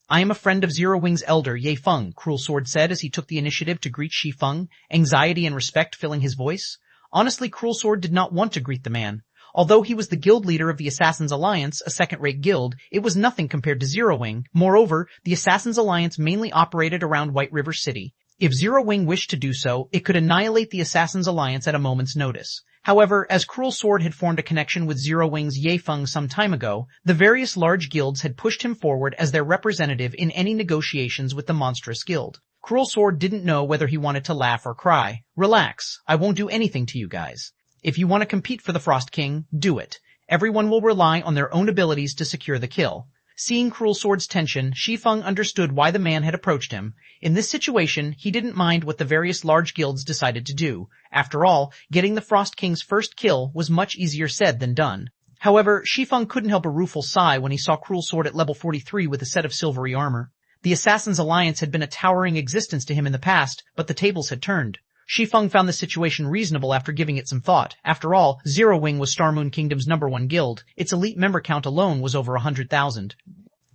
I am a friend of Zero Wing's elder, Ye Feng, Cruel Sword said as he took the initiative to greet Shi Feng, anxiety and respect filling his voice. Honestly, Cruel Sword did not want to greet the man. Although he was the guild leader of the Assassins Alliance, a second-rate guild, it was nothing compared to Zero Wing. Moreover, the Assassins Alliance mainly operated around White River City. If Zero Wing wished to do so, it could annihilate the Assassins Alliance at a moment's notice. However, as Cruel Sword had formed a connection with Zero Wing's Ye Feng some time ago, the various large guilds had pushed him forward as their representative in any negotiations with the monstrous guild. Cruel Sword didn't know whether he wanted to laugh or cry. Relax, I won't do anything to you guys. If you want to compete for the Frost King, do it. Everyone will rely on their own abilities to secure the kill. Seeing Cruel Sword's tension, Shi Feng understood why the man had approached him. In this situation, he didn't mind what the various large guilds decided to do. After all, getting the Frost King's first kill was much easier said than done. However, Shi Feng couldn't help a rueful sigh when he saw Cruel Sword at level 43 with a set of silvery armor. The Assassin's Alliance had been a towering existence to him in the past, but the tables had turned. Shi Feng found the situation reasonable after giving it some thought. After all, Zero Wing was Starmoon Kingdom's #1 guild. Its elite member count alone was over 100,000.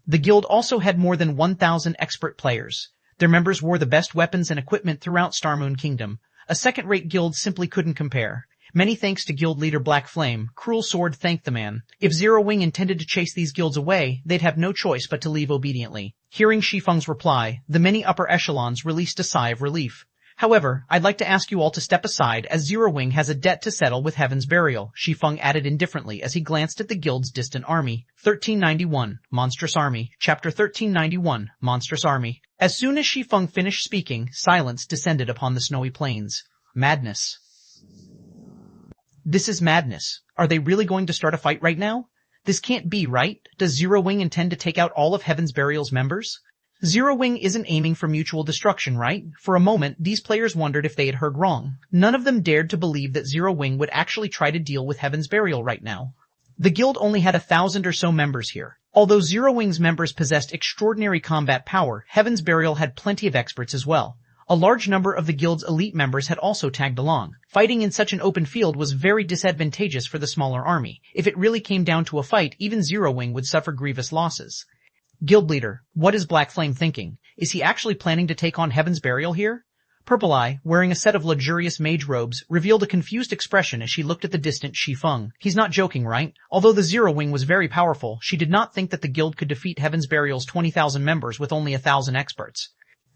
The guild also had more than 1,000 expert players. Their members wore the best weapons and equipment throughout Starmoon Kingdom. A second-rate guild simply couldn't compare. Many thanks to guild leader Black Flame, Cruel Sword thanked the man. If Zero Wing intended to chase these guilds away, they'd have no choice but to leave obediently. Hearing Shi Feng's reply, the many upper echelons released a sigh of relief. However, I'd like to ask you all to step aside as Zero Wing has a debt to settle with Heaven's Burial, Shi Feng added indifferently as he glanced at the guild's distant army. 1391, Monstrous Army. Chapter 1391, Monstrous Army. As soon as Shi Feng finished speaking, silence descended upon the snowy plains. Madness. This is madness. Are they really going to start a fight right now? This can't be, right? Does Zero Wing intend to take out all of Heaven's Burial's members? Zero Wing isn't aiming for mutual destruction, right? For a moment, these players wondered if they had heard wrong. None of them dared to believe that Zero Wing would actually try to deal with Heaven's Burial right now. The guild only had 1,000 or so members here. Although Zero Wing's members possessed extraordinary combat power, Heaven's Burial had plenty of experts as well. A large number of the guild's elite members had also tagged along. Fighting in such an open field was very disadvantageous for the smaller army. If it really came down to a fight, even Zero Wing would suffer grievous losses. Guild leader, what is Black Flame thinking? Is he actually planning to take on Heaven's Burial here? Purple Eye, wearing a set of luxurious mage robes, revealed a confused expression as she looked at the distant Shi Feng. He's not joking, right? Although the Zero Wing was very powerful, she did not think that the guild could defeat Heaven's Burial's 20,000 members with only 1,000 experts.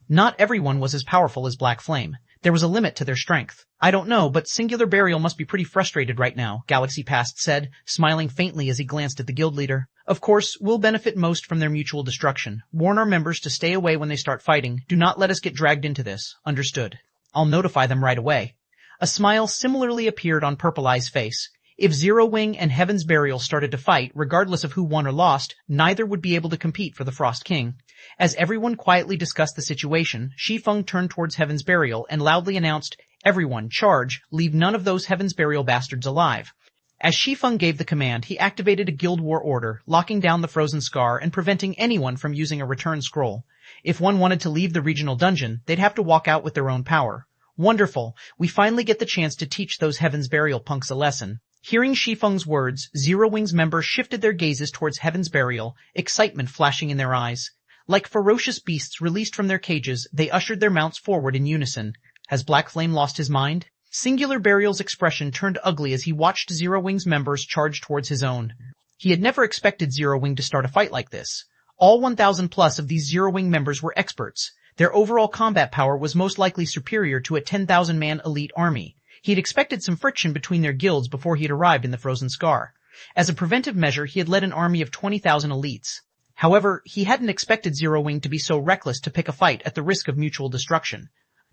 Not everyone was as powerful as Black Flame. There was a limit to their strength. I don't know, but Singular Burial must be pretty frustrated right now, Galaxy Past said, smiling faintly as he glanced at the guild leader. Of course, we'll benefit most from their mutual destruction. Warn our members to stay away when they start fighting. Do not let us get dragged into this. Understood. I'll notify them right away. A smile similarly appeared on Purple Eye's face. If Zero Wing and Heaven's Burial started to fight, regardless of who won or lost, neither would be able to compete for the Frost King. As everyone quietly discussed the situation, Shi Feng turned towards Heaven's Burial and loudly announced, "Everyone, charge! Leave none of those Heaven's Burial bastards alive." As Shi Feng gave the command, he activated a guild war order, locking down the frozen scar and preventing anyone from using a return scroll. If one wanted to leave the regional dungeon, they'd have to walk out with their own power. Wonderful, we finally get the chance to teach those Heaven's Burial punks a lesson. Hearing Shi Feng's words, Zero Wing's members shifted their gazes towards Heaven's Burial, excitement flashing in their eyes. Like ferocious beasts released from their cages, they ushered their mounts forward in unison. Has Black Flame lost his mind? Singular Burial's expression turned ugly as he watched Zero Wing's members charge towards his own. He had never expected Zero Wing to start a fight like this. All 1,000 plus of these Zero Wing members were experts. Their overall combat power was most likely superior to a 10,000-man elite army. He had expected some friction between their guilds before he had arrived in the Frozen Scar. As a preventive measure, he had led an army of 20,000 elites. However, he hadn't expected Zero Wing to be so reckless to pick a fight at the risk of mutual destruction.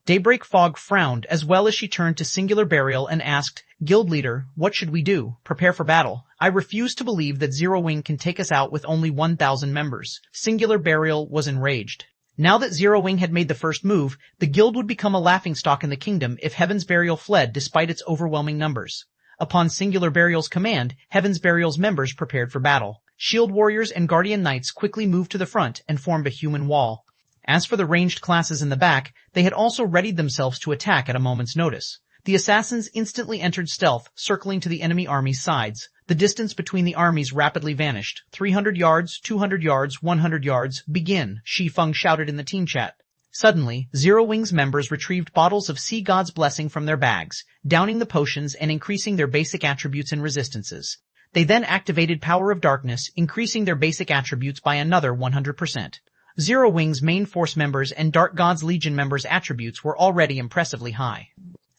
Daybreak Fog frowned as well as she turned to Singular Burial and asked, Guild Leader, what should we do? Prepare for battle. I refuse to believe that Zero Wing can take us out with only 1,000 members. Singular Burial was enraged. Now that Zero Wing had made the first move, the guild would become a laughingstock in the kingdom if Heaven's Burial fled despite its overwhelming numbers. Upon Singular Burial's command, Heaven's Burial's members prepared for battle. Shield Warriors and Guardian Knights quickly moved to the front and formed a human wall. As for the ranged classes in the back, they had also readied themselves to attack at a moment's notice. The assassins instantly entered stealth, circling to the enemy army's sides. The distance between the armies rapidly vanished. 300 yards, 200 yards, 100 yards, begin, Shi Feng shouted in the team chat. Suddenly, Zero Wing's members retrieved bottles of Sea God's Blessing from their bags, downing the potions and increasing their basic attributes and resistances. They then activated Power of Darkness, increasing their basic attributes by another 100%. Zero Wing's main force members and Dark God's Legion members' attributes were already impressively high.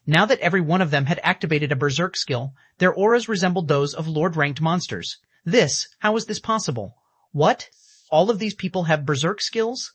Now that every one of them had activated a berserk skill, their auras resembled those of Lord-ranked monsters. How is this possible? What? All of these people have berserk skills?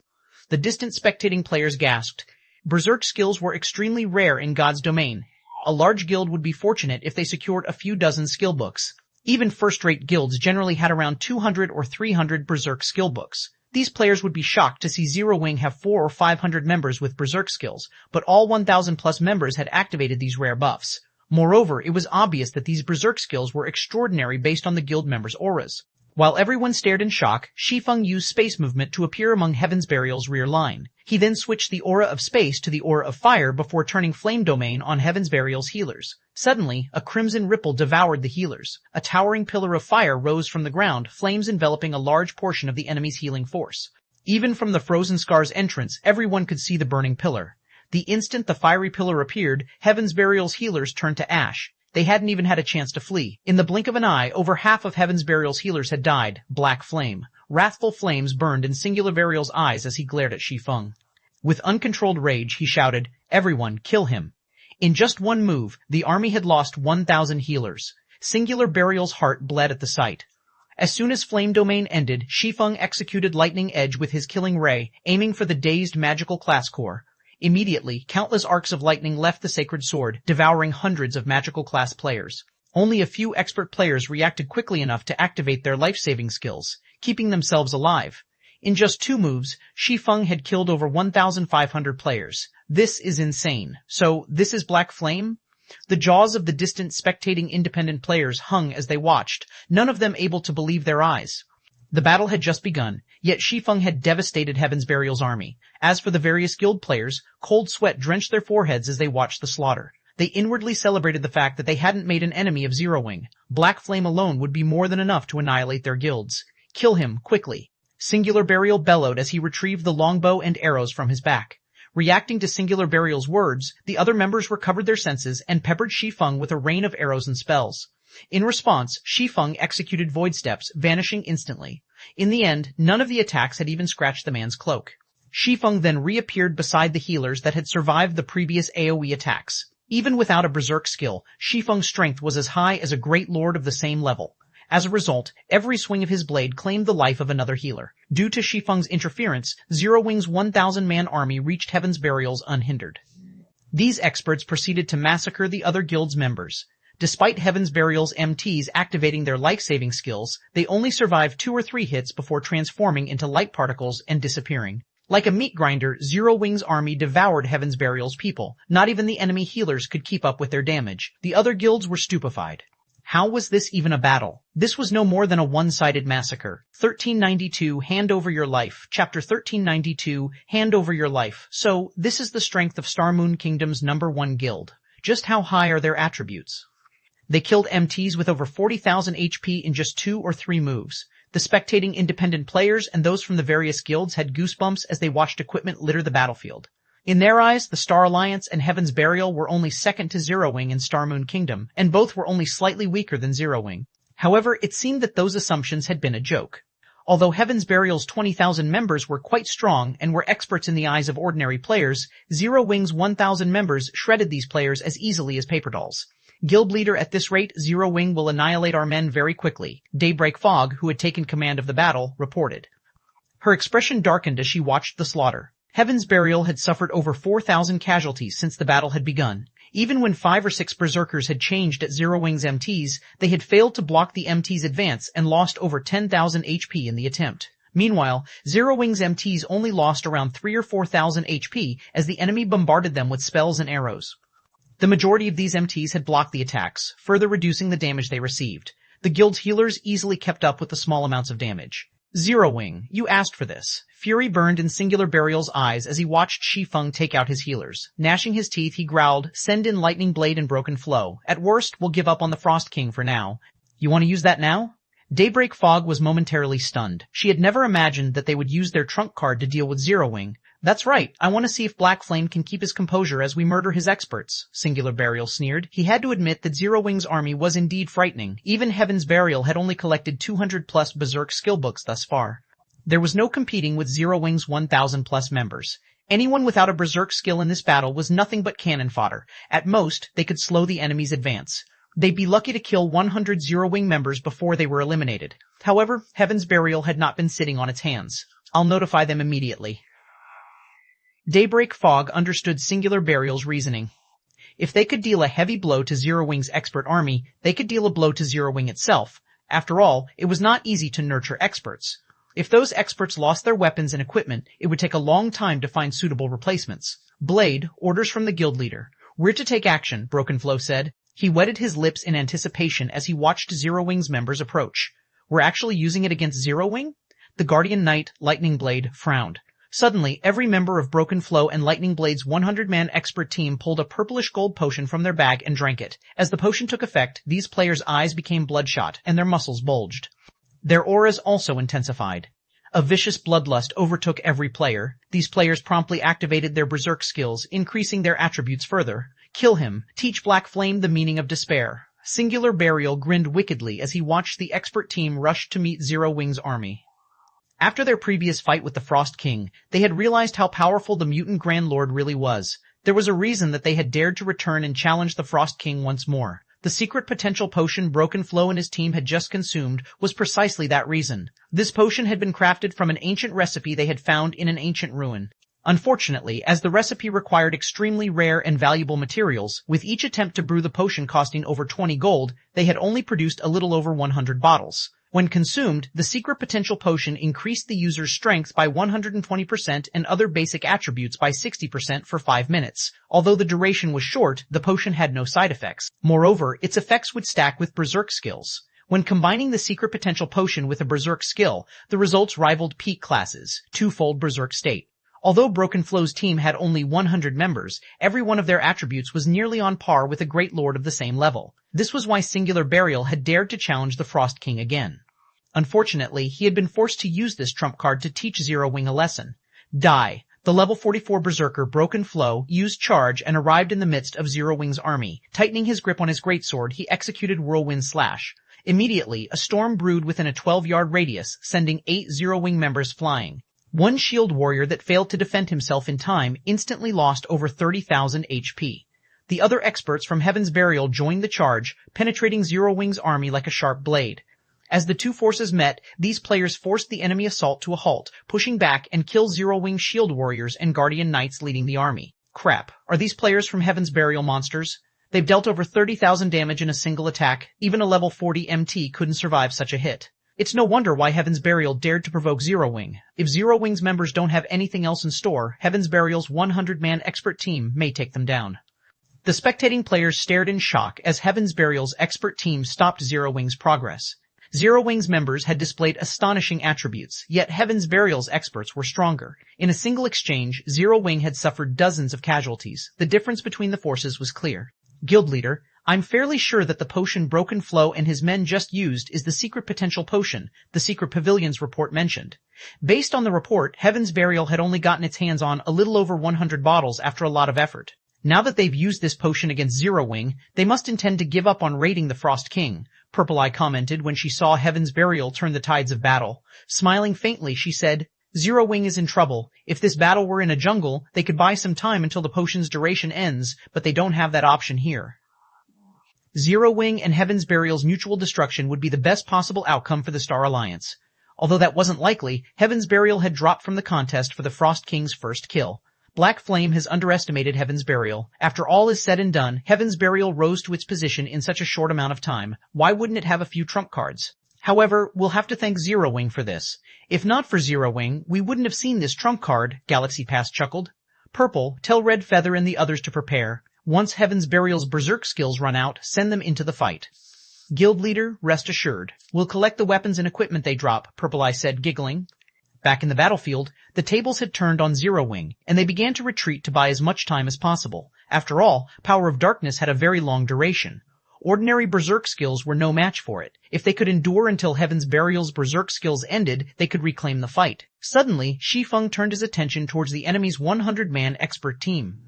The distant spectating players gasped. Berserk skills were extremely rare in God's domain. A large guild would be fortunate if they secured a few dozen skill books. Even first-rate guilds generally had around 200 or 300 berserk skill books. These players would be shocked to see Zero Wing have 400 or 500 members with berserk skills, but all 1,000 plus members had activated these rare buffs. Moreover, it was obvious that these berserk skills were extraordinary based on the guild members' auras. While everyone stared in shock, Shi Feng used space movement to appear among Heaven's Burial's rear line. He then switched the aura of space to the aura of fire before turning Flame Domain on Heaven's Burial's healers. Suddenly, a crimson ripple devoured the healers. A towering pillar of fire rose from the ground, flames enveloping a large portion of the enemy's healing force. Even from the Frozen Scar's entrance, everyone could see the burning pillar. The instant the fiery pillar appeared, Heaven's Burial's healers turned to ash. They hadn't even had a chance to flee. In the blink of an eye, over half of Heaven's Burial's healers had died. Black flame. Wrathful flames burned in Singular Burial's eyes as he glared at Shi Feng. With uncontrolled rage, he shouted, "Everyone, kill him." In just one move, the army had lost 1,000 healers. Singular Burial's heart bled at the sight. As soon as Flame Domain ended, Shi Feng executed Lightning Edge with his killing ray, aiming for the dazed magical class core. Immediately, countless arcs of lightning left the sacred sword, devouring hundreds of magical class players. Only a few expert players reacted quickly enough to activate their life-saving skills, keeping themselves alive. In just 2 moves, Shi Feng had killed over 1,500 players. This is insane. So, this is Black Flame? The jaws of the distant spectating independent players hung as they watched, none of them able to believe their eyes. The battle had just begun, yet Shi Feng had devastated Heaven's Burial's army. As for the various guild players, cold sweat drenched their foreheads as they watched the slaughter. They inwardly celebrated the fact that they hadn't made an enemy of Zero Wing. Black Flame alone would be more than enough to annihilate their guilds. Kill him, quickly. Singular Burial bellowed as he retrieved the longbow and arrows from his back. Reacting to Singular Burial's words, the other members recovered their senses and peppered Shi Feng with a rain of arrows and spells. In response, Shi Feng executed void steps, vanishing instantly. In the end, none of the attacks had even scratched the man's cloak. Shi Feng then reappeared beside the healers that had survived the previous AoE attacks. Even without a berserk skill, Shi Feng's strength was as high as a great lord of the same level. As a result, every swing of his blade claimed the life of another healer. Due to Shi Feng's interference, Zero Wing's 1,000-man army reached Heaven's Burials unhindered. These experts proceeded to massacre the other guild's members. Despite Heaven's Burial's MTs activating their life-saving skills, they only survived 2 or 3 hits before transforming into light particles and disappearing. Like a meat grinder, Zero Wing's army devoured Heaven's Burial's people. Not even the enemy healers could keep up with their damage. The other guilds were stupefied. How was this even a battle? This was no more than a one-sided massacre. 1392, Hand Over Your Life. Chapter 1392, Hand Over Your Life. So, this is the strength of Star Moon Kingdom's #1 guild. Just how high are their attributes? They killed MTs with over 40,000 HP in just 2 or 3 moves. The spectating independent players and those from the various guilds had goosebumps as they watched equipment litter the battlefield. In their eyes, the Star Alliance and Heaven's Burial were only second to Zero Wing in Star Moon Kingdom, and both were only slightly weaker than Zero Wing. However, it seemed that those assumptions had been a joke. Although Heaven's Burial's 20,000 members were quite strong and were experts in the eyes of ordinary players, Zero Wing's 1,000 members shredded these players as easily as paper dolls. Guild leader, at this rate, Zero Wing will annihilate our men very quickly, Daybreak Fog, who had taken command of the battle, reported. Her expression darkened as she watched the slaughter. Heaven's Burial had suffered over 4,000 casualties since the battle had begun. Even when 5 or 6 berserkers had changed at Zero Wing's MTs, they had failed to block the MT's advance and lost over 10,000 HP in the attempt. Meanwhile, Zero Wing's MTs only lost around 3 or 4,000 HP as the enemy bombarded them with spells and arrows. The majority of these MTs had blocked the attacks, further reducing the damage they received. The guild's healers easily kept up with the small amounts of damage. Zero Wing, you asked for this. Fury burned in Singular Burial's eyes as he watched Shi Feng take out his healers. Gnashing his teeth, he growled, "Send in Lightning Blade and Broken Flow. At worst, we'll give up on the Frost King for now." You want to use that now? Daybreak Fog was momentarily stunned. She had never imagined that they would use their trump card to deal with Zero Wing. That's right, I want to see if Black Flame can keep his composure as we murder his experts, Singular Burial sneered. He had to admit that Zero Wing's army was indeed frightening. Even Heaven's Burial had only collected 200+ Berserk skill books thus far. There was no competing with Zero Wing's 1,000+ members. Anyone without a Berserk skill in this battle was nothing but cannon fodder. At most, they could slow the enemy's advance. They'd be lucky to kill 100 Zero Wing members before they were eliminated. However, Heaven's Burial had not been sitting on its hands. I'll notify them immediately. Daybreak Fog understood Singular Burial's reasoning. If they could deal a heavy blow to Zero Wing's expert army, they could deal a blow to Zero Wing itself. After all, it was not easy to nurture experts. If those experts lost their weapons and equipment, it would take a long time to find suitable replacements. Blade, orders from the guild leader. We're to take action, Broken Flow said. He wetted his lips in anticipation as he watched Zero Wing's members approach. We're actually using it against Zero Wing? The Guardian Knight, Lightning Blade, frowned. Suddenly, every member of Broken Flow and Lightning Blade's 100-man expert team pulled a purplish gold potion from their bag and drank it. As the potion took effect, these players' eyes became bloodshot and their muscles bulged. Their auras also intensified. A vicious bloodlust overtook every player. These players promptly activated their Berserk skills, increasing their attributes further. Kill him. Teach Black Flame the meaning of despair. Singular Burial grinned wickedly as he watched the expert team rush to meet Zero Wing's army. After their previous fight with the Frost King, they had realized how powerful the Mutant Grand Lord really was. There was a reason that they had dared to return and challenge the Frost King once more. The secret potential potion Broken Flow and his team had just consumed was precisely that reason. This potion had been crafted from an ancient recipe they had found in an ancient ruin. Unfortunately, as the recipe required extremely rare and valuable materials, with each attempt to brew the potion costing over 20 gold, they had only produced a little over 100 bottles. When consumed, the secret potential potion increased the user's strength by 120% and other basic attributes by 60% for 5 minutes. Although the duration was short, the potion had no side effects. Moreover, its effects would stack with Berserk skills. When combining the secret potential potion with a Berserk skill, the results rivaled peak classes, twofold Berserk state. Although Broken Flow's team had only 100 members, every one of their attributes was nearly on par with a Great Lord of the same level. This was why Singular Burial had dared to challenge the Frost King again. Unfortunately, he had been forced to use this trump card to teach Zero Wing a lesson. Die. The level 44 Berserker Broken Flow used Charge and arrived in the midst of Zero Wing's army. Tightening his grip on his greatsword, he executed Whirlwind Slash. Immediately, a storm brewed within a 12-yard radius, sending 8 Zero Wing members flying. One shield warrior that failed to defend himself in time instantly lost over 30,000 HP. The other experts from Heaven's Burial joined the charge, penetrating Zero Wing's army like a sharp blade. As the two forces met, these players forced the enemy assault to a halt, pushing back and kill Zero Wing shield warriors and guardian knights leading the army. Crap. Are these players from Heaven's Burial monsters? They've dealt over 30,000 damage in a single attack. Even a level 40 MT couldn't survive such a hit. It's no wonder why Heaven's Burial dared to provoke Zero Wing. If Zero Wing's members don't have anything else in store, Heaven's Burial's 100-man expert team may take them down. The spectating players stared in shock as Heaven's Burial's expert team stopped Zero Wing's progress. Zero Wing's members had displayed astonishing attributes, yet Heaven's Burial's experts were stronger. In a single exchange, Zero Wing had suffered dozens of casualties. The difference between the forces was clear. Guild leader, I'm fairly sure that the potion Broken Flow and his men just used is the secret potential potion, the secret pavilion's report mentioned. Based on the report, Heaven's Burial had only gotten its hands on a little over 100 bottles after a lot of effort. Now that they've used this potion against Zero Wing, they must intend to give up on raiding the Frost King, Purple Eye commented when she saw Heaven's Burial turn the tides of battle. Smiling faintly, she said, Zero Wing is in trouble. If this battle were in a jungle, they could buy some time until the potion's duration ends, but they don't have that option here. Zero Wing and Heaven's Burial's mutual destruction would be the best possible outcome for the Star Alliance. Although that wasn't likely, Heaven's Burial had dropped from the contest for the Frost King's first kill. Black Flame has underestimated Heaven's Burial. After all is said and done, Heaven's Burial rose to its position in such a short amount of time. Why wouldn't it have a few trump cards? However, we'll have to thank Zero Wing for this. If not for Zero Wing, we wouldn't have seen this trump card, Galaxy Pass chuckled. Purple, tell Red Feather and the others to prepare. Once Heaven's Burial's berserk skills run out, send them into the fight. Guild leader, rest assured. We'll collect the weapons and equipment they drop, Purple Eye said, giggling. Back in the battlefield, the tables had turned on Zero Wing, and they began to retreat to buy as much time as possible. After all, Power of Darkness had a very long duration. Ordinary berserk skills were no match for it. If they could endure until Heaven's Burial's berserk skills ended, they could reclaim the fight. Suddenly, Shi Feng turned his attention towards the enemy's 100-man expert team.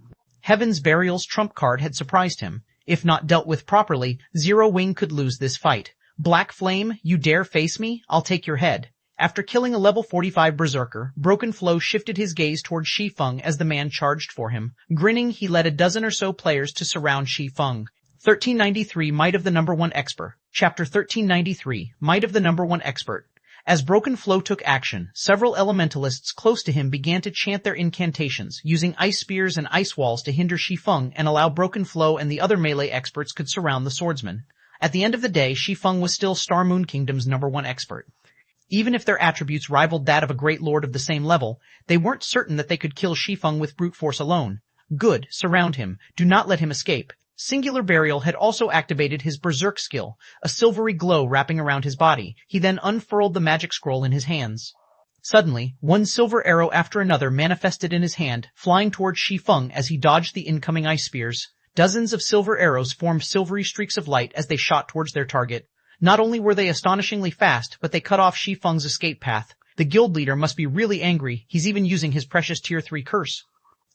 Heaven's Burial's trump card had surprised him. If not dealt with properly, Zero Wing could lose this fight. Black Flame, you dare face me? I'll take your head. After killing a level 45 berserker, Broken Flow shifted his gaze toward Shi Feng as the man charged for him. Grinning, he led a dozen or so players to surround Shi Feng. 1393 Might of the Number 1 Expert. Chapter 1393 Might of the Number 1 Expert. As Broken Flow took action, several elementalists close to him began to chant their incantations, using ice spears and ice walls to hinder Shi Feng and allow Broken Flow and the other melee experts could surround the swordsman. At the end of the day, Shi Feng was still Star Moon Kingdom's number 1 expert. Even if their attributes rivaled that of a great lord of the same level, they weren't certain that they could kill Shi Feng with brute force alone. Good, surround him. Do not let him escape. Singular Burial had also activated his berserk skill, a silvery glow wrapping around his body. He then unfurled the magic scroll in his hands. Suddenly, one silver arrow after another manifested in his hand, flying towards Shi Feng as he dodged the incoming ice spears. Dozens of silver arrows formed silvery streaks of light as they shot towards their target. Not only were they astonishingly fast, but they cut off Shi Feng's escape path. The guild leader must be really angry. He's even using his precious Tier 3 curse.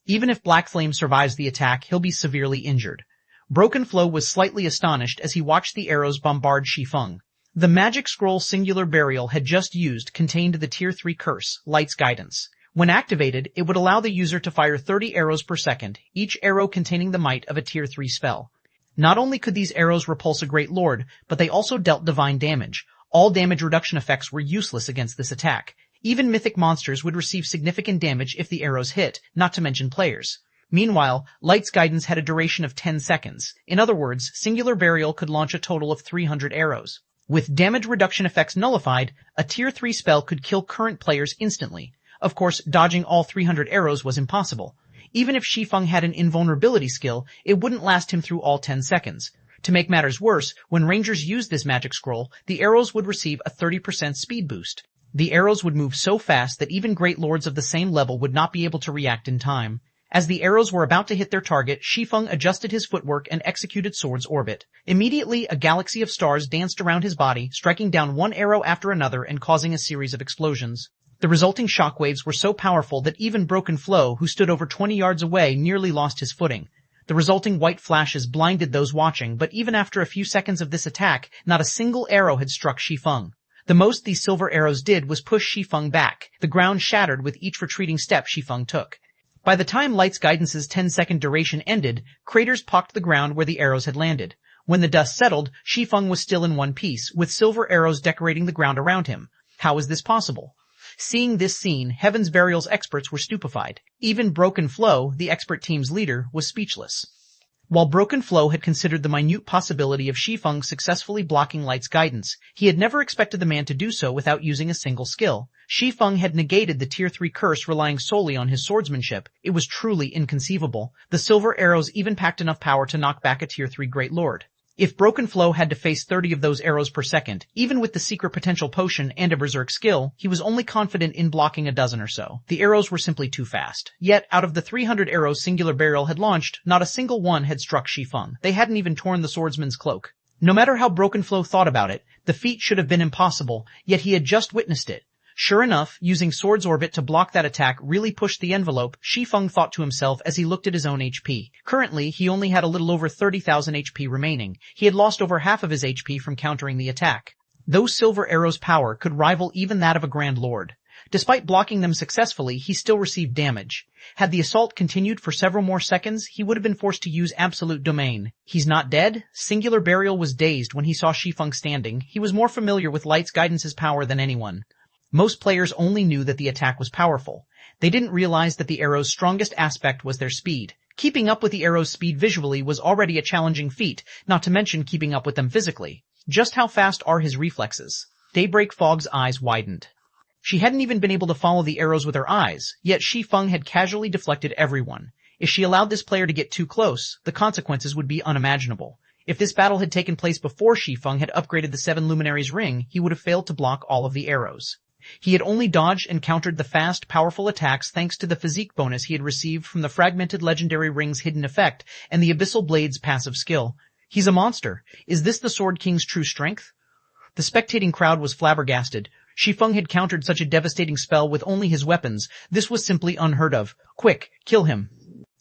Even if Black Flame survives the attack, he'll be severely injured. Broken Flow was slightly astonished as he watched the arrows bombard Shi Feng. The magic scroll Singular Burial had just used contained the Tier 3 curse, Light's Guidance. When activated, it would allow the user to fire 30 arrows per second, each arrow containing the might of a Tier 3 spell. Not only could these arrows repulse a great lord, but they also dealt divine damage. All damage reduction effects were useless against this attack. Even mythic monsters would receive significant damage if the arrows hit, not to mention players. Meanwhile, Light's Guidance had a duration of 10 seconds. In other words, Singular Burial could launch a total of 300 arrows. With damage reduction effects nullified, a Tier 3 spell could kill current players instantly. Of course, dodging all 300 arrows was impossible. Even if Shi Feng had an invulnerability skill, it wouldn't last him through all 10 seconds. To make matters worse, when rangers used this magic scroll, the arrows would receive a 30% speed boost. The arrows would move so fast that even great lords of the same level would not be able to react in time. As the arrows were about to hit their target, Shi Feng adjusted his footwork and executed Sword's Orbit. Immediately, a galaxy of stars danced around his body, striking down one arrow after another and causing a series of explosions. The resulting shockwaves were so powerful that even Broken Flow, who stood over 20 yards away, nearly lost his footing. The resulting white flashes blinded those watching, but even after a few seconds of this attack, not a single arrow had struck Shi Feng. The most these silver arrows did was push Shi Feng back. The ground shattered with each retreating step Shi Feng took. By the time Light's Guidance's 10-second duration ended, craters pocked the ground where the arrows had landed. When the dust settled, Shi Feng was still in one piece, with silver arrows decorating the ground around him. How is this possible? Seeing this scene, Heaven's Burial's experts were stupefied. Even Broken Flow, the expert team's leader, was speechless. While Broken Flow had considered the minute possibility of Shi Feng successfully blocking Light's guidance, he had never expected the man to do so without using a single skill. Shi Feng had negated the Tier 3 curse relying solely on his swordsmanship. It was truly inconceivable. The silver arrows even packed enough power to knock back a Tier 3 Great Lord. If Broken Flow had to face 30 of those arrows per second, even with the secret potential potion and a berserk skill, he was only confident in blocking a dozen or so. The arrows were simply too fast. Yet, out of the 300 arrows Singular Burial had launched, not a single one had struck Shi Feng. They hadn't even torn the swordsman's cloak. No matter how Broken Flow thought about it, the feat should have been impossible, yet he had just witnessed it. Sure enough, using Sword's Orbit to block that attack really pushed the envelope, Shi Feng thought to himself as he looked at his own HP. Currently, he only had a little over 30,000 HP remaining. He had lost over half of his HP from countering the attack. Those silver arrows' power could rival even that of a Grand Lord. Despite blocking them successfully, he still received damage. Had the assault continued for several more seconds, he would have been forced to use Absolute Domain. He's not dead? Singular Burial was dazed when he saw Shi Feng standing. He was more familiar with Light's guidance's power than anyone. Most players only knew that the attack was powerful. They didn't realize that the arrow's strongest aspect was their speed. Keeping up with the arrow's speed visually was already a challenging feat, not to mention keeping up with them physically. Just how fast are his reflexes? Daybreak Fog's eyes widened. She hadn't even been able to follow the arrows with her eyes, yet Shi Feng had casually deflected everyone. If she allowed this player to get too close, the consequences would be unimaginable. If this battle had taken place before Shi Feng had upgraded the 7 Luminaries ring, he would have failed to block all of the arrows. He had only dodged and countered the fast, powerful attacks thanks to the physique bonus he had received from the fragmented legendary ring's hidden effect and the Abyssal Blade's passive skill. He's a monster. Is this the Sword King's true strength? The spectating crowd was flabbergasted. Shi Feng had countered such a devastating spell with only his weapons. This was simply unheard of. Quick, kill him.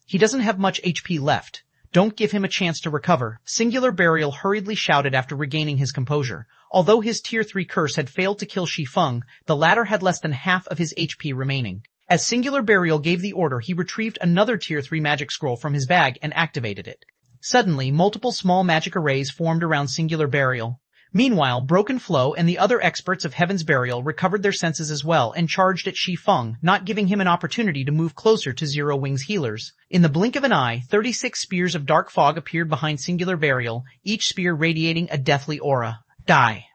He doesn't have much HP left. Don't give him a chance to recover. Singular Burial hurriedly shouted after regaining his composure. Although his Tier 3 curse had failed to kill Shi Feng, the latter had less than half of his HP remaining. As Singular Burial gave the order, he retrieved another Tier 3 magic scroll from his bag and activated it. Suddenly, multiple small magic arrays formed around Singular Burial. Meanwhile, Broken Flow and the other experts of Heaven's Burial recovered their senses as well and charged at Shi Feng, not giving him an opportunity to move closer to Zero Wing's healers. In the blink of an eye, 36 spears of dark fog appeared behind Singular Burial, each spear radiating a deathly aura. Die.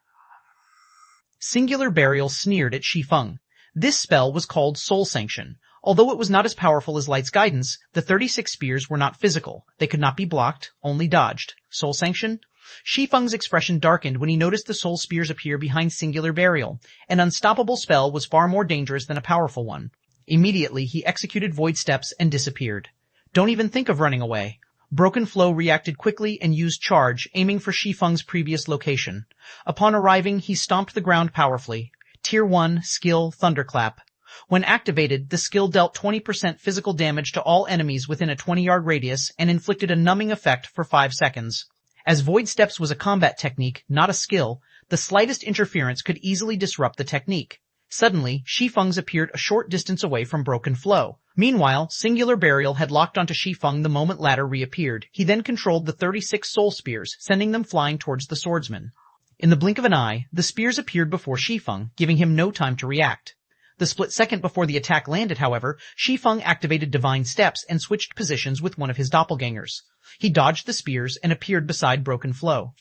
Singular Burial sneered at Shi Feng. This spell was called Soul Sanction. Although it was not as powerful as Light's guidance, the 36 spears were not physical. They could not be blocked, only dodged. Soul Sanction? Shi Feng's expression darkened when he noticed the soul spears appear behind Singular Burial. An unstoppable spell was far more dangerous than a powerful one. Immediately, he executed Void Steps and disappeared. Don't even think of running away. Broken Flow reacted quickly and used Charge, aiming for Shi Feng's previous location. Upon arriving, he stomped the ground powerfully. Tier 1, Skill, Thunderclap. When activated, the skill dealt 20% physical damage to all enemies within a 20-yard radius and inflicted a numbing effect for 5 seconds. As Void Steps was a combat technique, not a skill, the slightest interference could easily disrupt the technique. Suddenly, Shi Feng's appeared a short distance away from Broken Flow. Meanwhile, Singular Burial had locked onto Shi Feng the moment latter reappeared. He then controlled the 36 soul spears, sending them flying towards the swordsman. In the blink of an eye, the spears appeared before Shi Feng, giving him no time to react. The split second before the attack landed, however, Shi Feng activated Divine Steps and switched positions with one of his doppelgangers. He dodged the spears and appeared beside Broken Flow.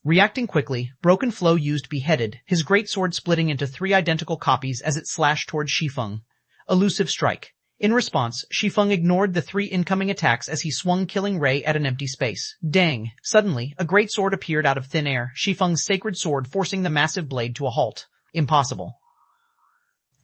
Reacting quickly, Broken Flow used Beheaded, his greatsword splitting into 3 identical copies as it slashed towards Shi Feng. Elusive Strike. In response, Shi Feng ignored the 3 incoming attacks as he swung Killing Ray at an empty space. Dang! Suddenly, a greatsword appeared out of thin air, Shi Feng's sacred sword forcing the massive blade to a halt. Impossible.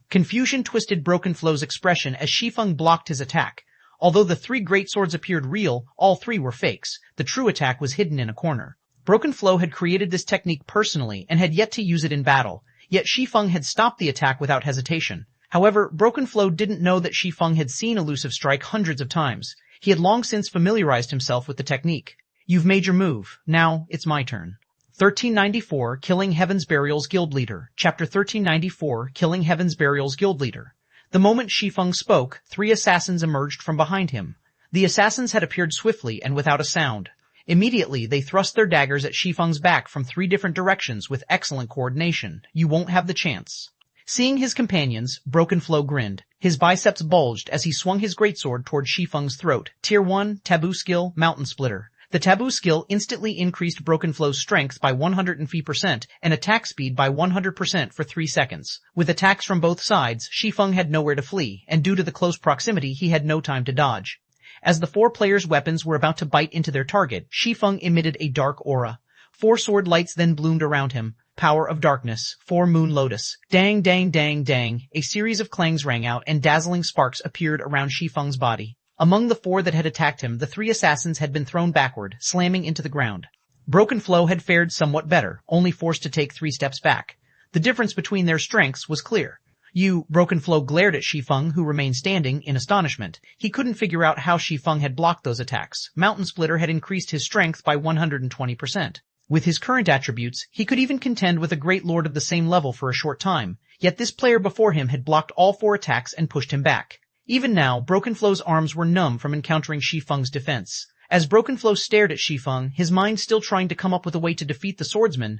Confusion twisted Broken Flow's expression as Shi Feng blocked his attack. Although the 3 greatswords appeared real, all 3 were fakes. The true attack was hidden in a corner. Broken Flow had created this technique personally and had yet to use it in battle, yet Shi Feng had stopped the attack without hesitation. However, Broken Flow didn't know that Shi Feng had seen Elusive Strike hundreds of times. He had long since familiarized himself with the technique. You've made your move. Now, it's my turn. 1394, Killing Heaven's Burial's Guild Leader. Chapter 1394, Killing Heaven's Burial's Guild Leader. The moment Shi Feng spoke, 3 assassins emerged from behind him. The assassins had appeared swiftly and without a sound. Immediately, they thrust their daggers at Shi Feng's back from 3 different directions with excellent coordination. You won't have the chance. Seeing his companions, Broken Flow grinned. His biceps bulged as he swung his greatsword toward Shi Feng's throat. Tier 1, Taboo Skill, Mountain Splitter. The Taboo skill instantly increased Broken Flow's strength by 150% and attack speed by 100% for 3 seconds. With attacks from both sides, Shi Feng had nowhere to flee, and due to the close proximity he had no time to dodge. As the 4 players' weapons were about to bite into their target, Shi Feng emitted a dark aura. 4 sword lights then bloomed around him. Power of Darkness, 4 Moon Lotus. Dang dang dang dang. A series of clangs rang out and dazzling sparks appeared around Shi Feng's body. Among the 4 that had attacked him, the 3 assassins had been thrown backward, slamming into the ground. Broken Flow had fared somewhat better, only forced to take 3 steps back. The difference between their strengths was clear. Broken Flow glared at Shi Feng, who remained standing, in astonishment. He couldn't figure out how Shi Feng had blocked those attacks. Mountain Splitter had increased his strength by 120%. With his current attributes, he could even contend with a great lord of the same level for a short time, yet this player before him had blocked all 4 attacks and pushed him back. Even now, Broken Flow's arms were numb from encountering Shi Feng's defense. As Broken Flow stared at Shi Feng, his mind still trying to come up with a way to defeat the swordsman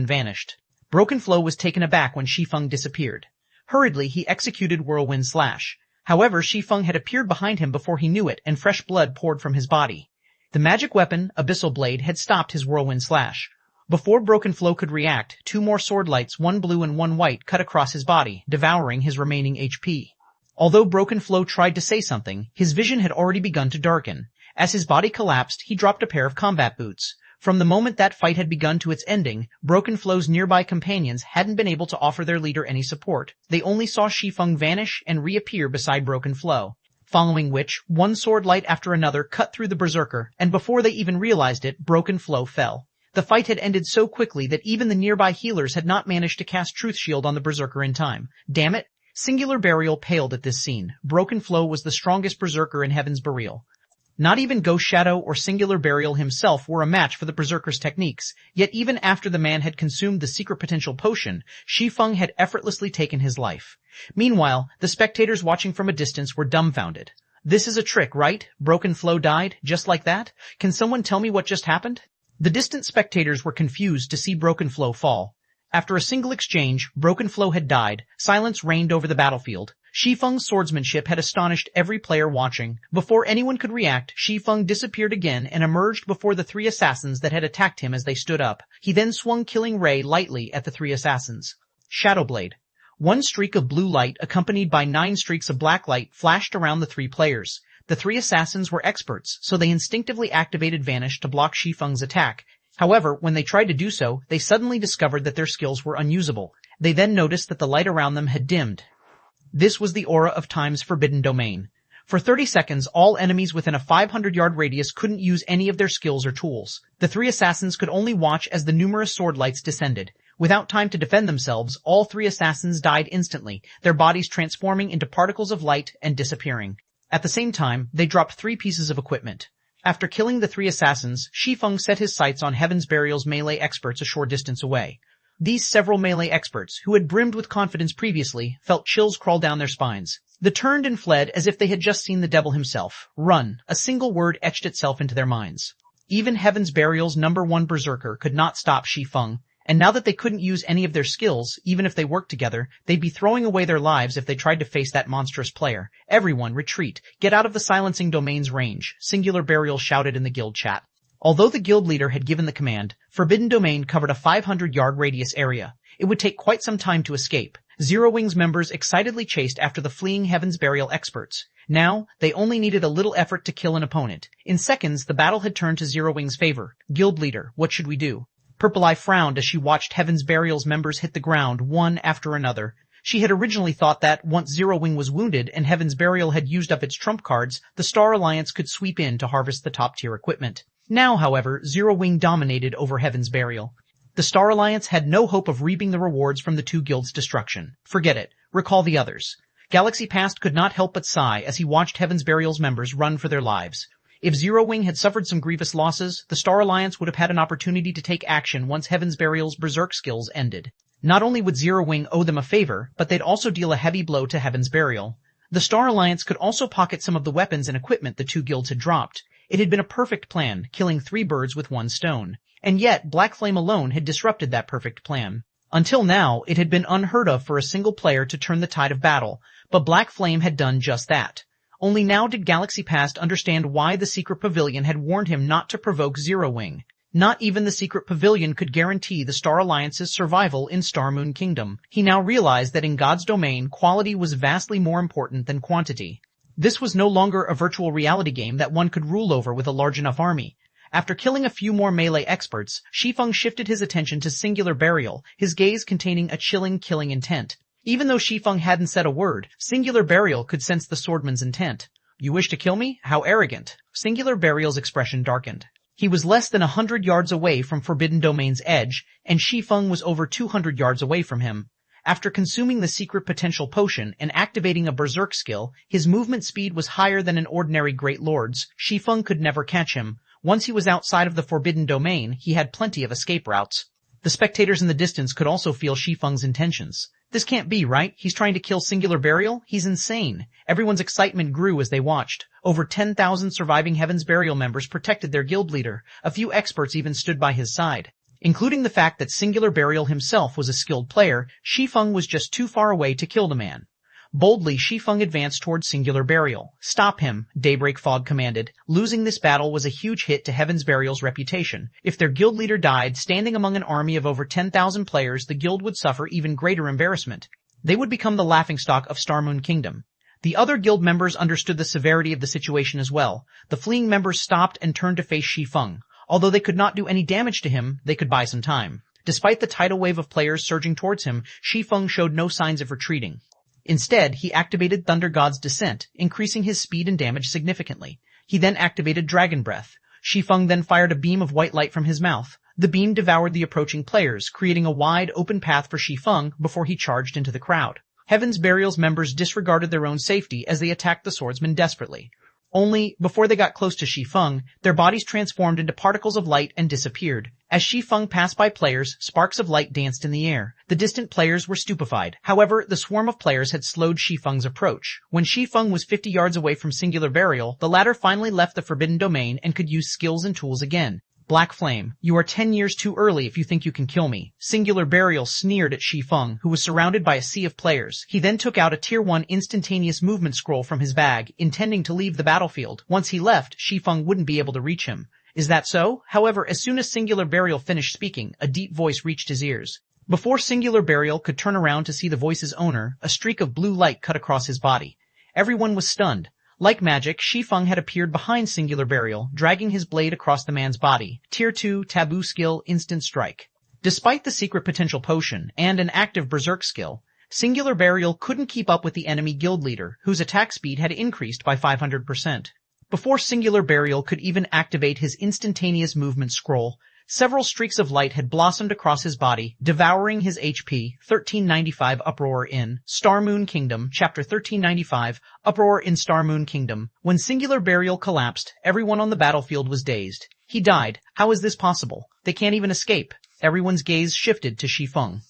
vanished. Broken Flow was taken aback when Shi Feng disappeared. Hurriedly, he executed Whirlwind Slash. However, Shi Feng had appeared behind him before he knew it, and fresh blood poured from his body. The magic weapon, Abyssal Blade, had stopped his Whirlwind Slash. Before Broken Flow could react, 2 more sword lights, 1 blue and 1 white, cut across his body, devouring his remaining HP. Although Broken Flow tried to say something, his vision had already begun to darken. As his body collapsed, he dropped a pair of combat boots. From the moment that fight had begun to its ending, Broken Flow's nearby companions hadn't been able to offer their leader any support. They only saw Shi Feng vanish and reappear beside Broken Flow. Following which, 1 sword light after another cut through the berserker, and before they even realized it, Broken Flow fell. The fight had ended so quickly that even the nearby healers had not managed to cast Truth Shield on the berserker in time. Damn it! Singular Burial paled at this scene. Broken Flow was the strongest berserker in Heaven's Burial. Not even Ghost Shadow or Singular Burial himself were a match for the berserker's techniques, yet even after the man had consumed the secret potential potion, Shi Feng had effortlessly taken his life. Meanwhile, the spectators watching from a distance were dumbfounded. This is a trick, right? Broken Flow died, just like that? Can someone tell me what just happened? The distant spectators were confused to see Broken Flow fall. After a single exchange, Broken Flow had died. Silence reigned over the battlefield. Shi Feng's swordsmanship had astonished every player watching. Before anyone could react, Shi Feng disappeared again and emerged before the 3 assassins that had attacked him as they stood up. He then swung Killing Ray lightly at the 3 assassins. Shadow Blade. 1 streak of blue light accompanied by 9 streaks of black light flashed around the 3 players. The 3 assassins were experts, so they instinctively activated Vanish to block Shi Feng's attack. However, when they tried to do so, they suddenly discovered that their skills were unusable. They then noticed that the light around them had dimmed. This was the aura of Time's forbidden domain. For 30 seconds, all enemies within a 500-yard radius couldn't use any of their skills or tools. The 3 assassins could only watch as the numerous sword lights descended. Without time to defend themselves, all 3 assassins died instantly, their bodies transforming into particles of light and disappearing. At the same time, they dropped 3 pieces of equipment. After killing the 3 assassins, Shi Feng set his sights on Heaven's Burial's melee experts a short distance away. These several melee experts, who had brimmed with confidence previously, felt chills crawl down their spines. They turned and fled as if they had just seen the devil himself. Run. A single word etched itself into their minds. Even Heaven's Burial's #1 berserker could not stop Shi Feng, and now that they couldn't use any of their skills, even if they worked together, they'd be throwing away their lives if they tried to face that monstrous player. Everyone, retreat. Get out of the silencing domain's range, Singular Burial shouted in the guild chat. Although the guild leader had given the command, Forbidden Domain covered a 500-yard radius area. It would take quite some time to escape. Zero Wing's members excitedly chased after the fleeing Heaven's Burial experts. Now, they only needed a little effort to kill an opponent. In seconds, the battle had turned to Zero Wing's favor. Guild leader, what should we do? Purple Eye frowned as she watched Heaven's Burial's members hit the ground, one after another. She had originally thought that, once Zero Wing was wounded and Heaven's Burial had used up its trump cards, the Star Alliance could sweep in to harvest the top-tier equipment. Now, however, Zero Wing dominated over Heaven's Burial. The Star Alliance had no hope of reaping the rewards from the 2 guilds' destruction. Forget it. Recall the others. Galaxy Past could not help but sigh as he watched Heaven's Burial's members run for their lives. If Zero Wing had suffered some grievous losses, the Star Alliance would have had an opportunity to take action once Heaven's Burial's berserk skills ended. Not only would Zero Wing owe them a favor, but they'd also deal a heavy blow to Heaven's Burial. The Star Alliance could also pocket some of the weapons and equipment the 2 guilds had dropped. It had been a perfect plan, killing 3 birds with 1 stone. And yet, Black Flame alone had disrupted that perfect plan. Until now, it had been unheard of for a single player to turn the tide of battle, but Black Flame had done just that. Only now did Galaxy Past understand why the Secret Pavilion had warned him not to provoke Zero Wing. Not even the Secret Pavilion could guarantee the Star Alliance's survival in Star Moon Kingdom. He now realized that in God's domain, quality was vastly more important than quantity. This was no longer a virtual reality game that one could rule over with a large enough army. After killing a few more melee experts, Shi Feng shifted his attention to Singular Burial, his gaze containing a chilling killing intent. Even though Shi Feng hadn't said a word, Singular Burial could sense the swordman's intent. You wish to kill me? How arrogant. Singular Burial's expression darkened. He was less than 100 yards away from Forbidden Domain's edge, and Shi Feng was over 200 yards away from him. After consuming the secret potential potion and activating a berserk skill, his movement speed was higher than an ordinary Great Lord's. Shi Feng could never catch him. Once he was outside of the Forbidden Domain, he had plenty of escape routes. The spectators in the distance could also feel Shi Feng's intentions. This can't be, right? He's trying to kill Singular Burial? He's insane. Everyone's excitement grew as they watched. Over 10,000 surviving Heaven's Burial members protected their guild leader. A few experts even stood by his side. Including the fact that Singular Burial himself was a skilled player, Shi Feng was just too far away to kill the man. Boldly, Shi Feng advanced towards Singular Burial. Stop him, Daybreak Fog commanded. Losing this battle was a huge hit to Heaven's Burial's reputation. If their guild leader died, standing among an army of over 10,000 players, the guild would suffer even greater embarrassment. They would become the laughingstock of Star Moon Kingdom. The other guild members understood the severity of the situation as well. The fleeing members stopped and turned to face Shi Feng. Although they could not do any damage to him, they could buy some time. Despite the tidal wave of players surging towards him, Shi Feng showed no signs of retreating. Instead, he activated Thunder God's Descent, increasing his speed and damage significantly. He then activated Dragon Breath. Shi Feng then fired a beam of white light from his mouth. The beam devoured the approaching players, creating a wide, open path for Shi Feng before he charged into the crowd. Heaven's Burial's members disregarded their own safety as they attacked the swordsman desperately. Only, before they got close to Shi Feng, their bodies transformed into particles of light and disappeared. As Shi Feng passed by players, sparks of light danced in the air. The distant players were stupefied. However, the swarm of players had slowed Shi Feng's approach. When Shi Feng was 50 yards away from Singular Burial, the latter finally left the Forbidden Domain and could use skills and tools again. Black Flame, you are 10 years too early if you think you can kill me. Singular Burial sneered at Shi Feng, who was surrounded by a sea of players. He then took out a Tier 1 instantaneous movement scroll from his bag, intending to leave the battlefield. Once he left, Shi Feng wouldn't be able to reach him. Is that so? However, as soon as Singular Burial finished speaking, a deep voice reached his ears. Before Singular Burial could turn around to see the voice's owner, a streak of blue light cut across his body. Everyone was stunned. Like magic, Shi Feng had appeared behind Singular Burial, dragging his blade across the man's body. Tier 2 Taboo Skill Instant Strike. Despite the secret potential potion and an active berserk skill, Singular Burial couldn't keep up with the enemy guild leader, whose attack speed had increased by 500%. Before Singular Burial could even activate his instantaneous movement scroll, several streaks of light had blossomed across his body, devouring his HP. 1395 Uproar in Star Moon Kingdom, Chapter 1395, Uproar in Star Moon Kingdom. When Singular Burial collapsed, everyone on the battlefield was dazed. He died. How is this possible? They can't even escape. Everyone's gaze shifted to Shi Feng.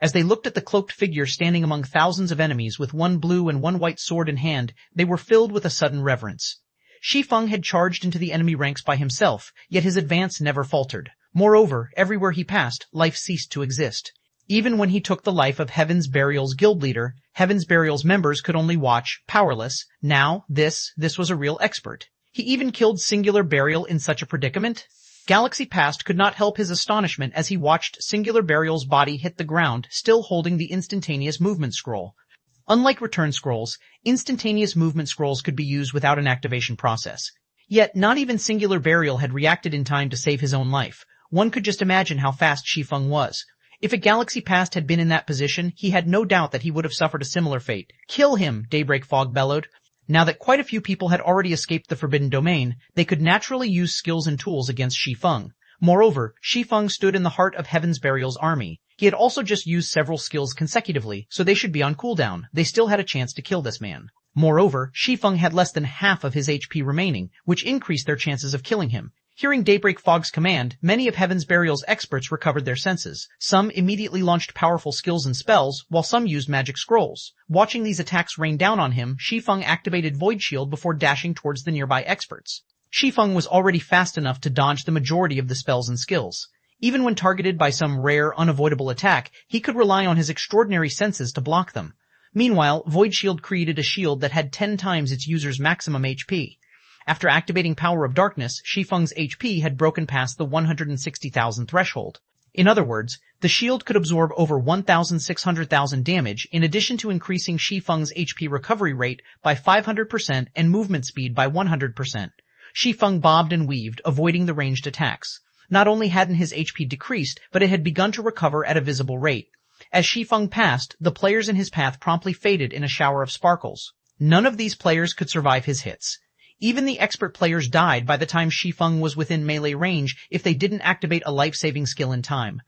As they looked at the cloaked figure standing among thousands of enemies with one blue and one white sword in hand, they were filled with a sudden reverence. Shi Feng had charged into the enemy ranks by himself, yet his advance never faltered. Moreover, everywhere he passed, life ceased to exist. Even when he took the life of Heaven's Burial's guild leader, Heaven's Burial's members could only watch, powerless. Now, this was a real expert. He even killed Singular Burial in such a predicament? Galaxy Past could not help his astonishment as he watched Singular Burial's body hit the ground, still holding the instantaneous movement scroll. Unlike return scrolls, instantaneous movement scrolls could be used without an activation process. Yet, not even Singular Burial had reacted in time to save his own life. One could just imagine how fast Shi Feng was. If a Galaxy Past had been in that position, he had no doubt that he would have suffered a similar fate. Kill him, Daybreak Fog bellowed. Now that quite a few people had already escaped the Forbidden Domain, they could naturally use skills and tools against Shi Feng. Moreover, Shi Feng stood in the heart of Heaven's Burial's army. He had also just used several skills consecutively, so they should be on cooldown. They still had a chance to kill this man. Moreover, Shi Feng had less than half of his HP remaining, which increased their chances of killing him. Hearing Daybreak Fog's command, many of Heaven's Burial's experts recovered their senses. Some immediately launched powerful skills and spells, while some used magic scrolls. Watching these attacks rain down on him, Shi Feng activated Void Shield before dashing towards the nearby experts. Shi Feng was already fast enough to dodge the majority of the spells and skills. Even when targeted by some rare, unavoidable attack, he could rely on his extraordinary senses to block them. Meanwhile, Void Shield created a shield that had 10 times its user's maximum HP. After activating Power of Darkness, Shi Feng's HP had broken past the 160,000 threshold. In other words, the shield could absorb over 1,600,000 damage in addition to increasing Shi Feng's HP recovery rate by 500% and movement speed by 100%. Shi Feng bobbed and weaved, avoiding the ranged attacks. Not only hadn't his HP decreased, but it had begun to recover at a visible rate. As Shi Feng passed, the players in his path promptly faded in a shower of sparkles. None of these players could survive his hits. Even the expert players died by the time Shi Feng was within melee range if they didn't activate a life-saving skill in time.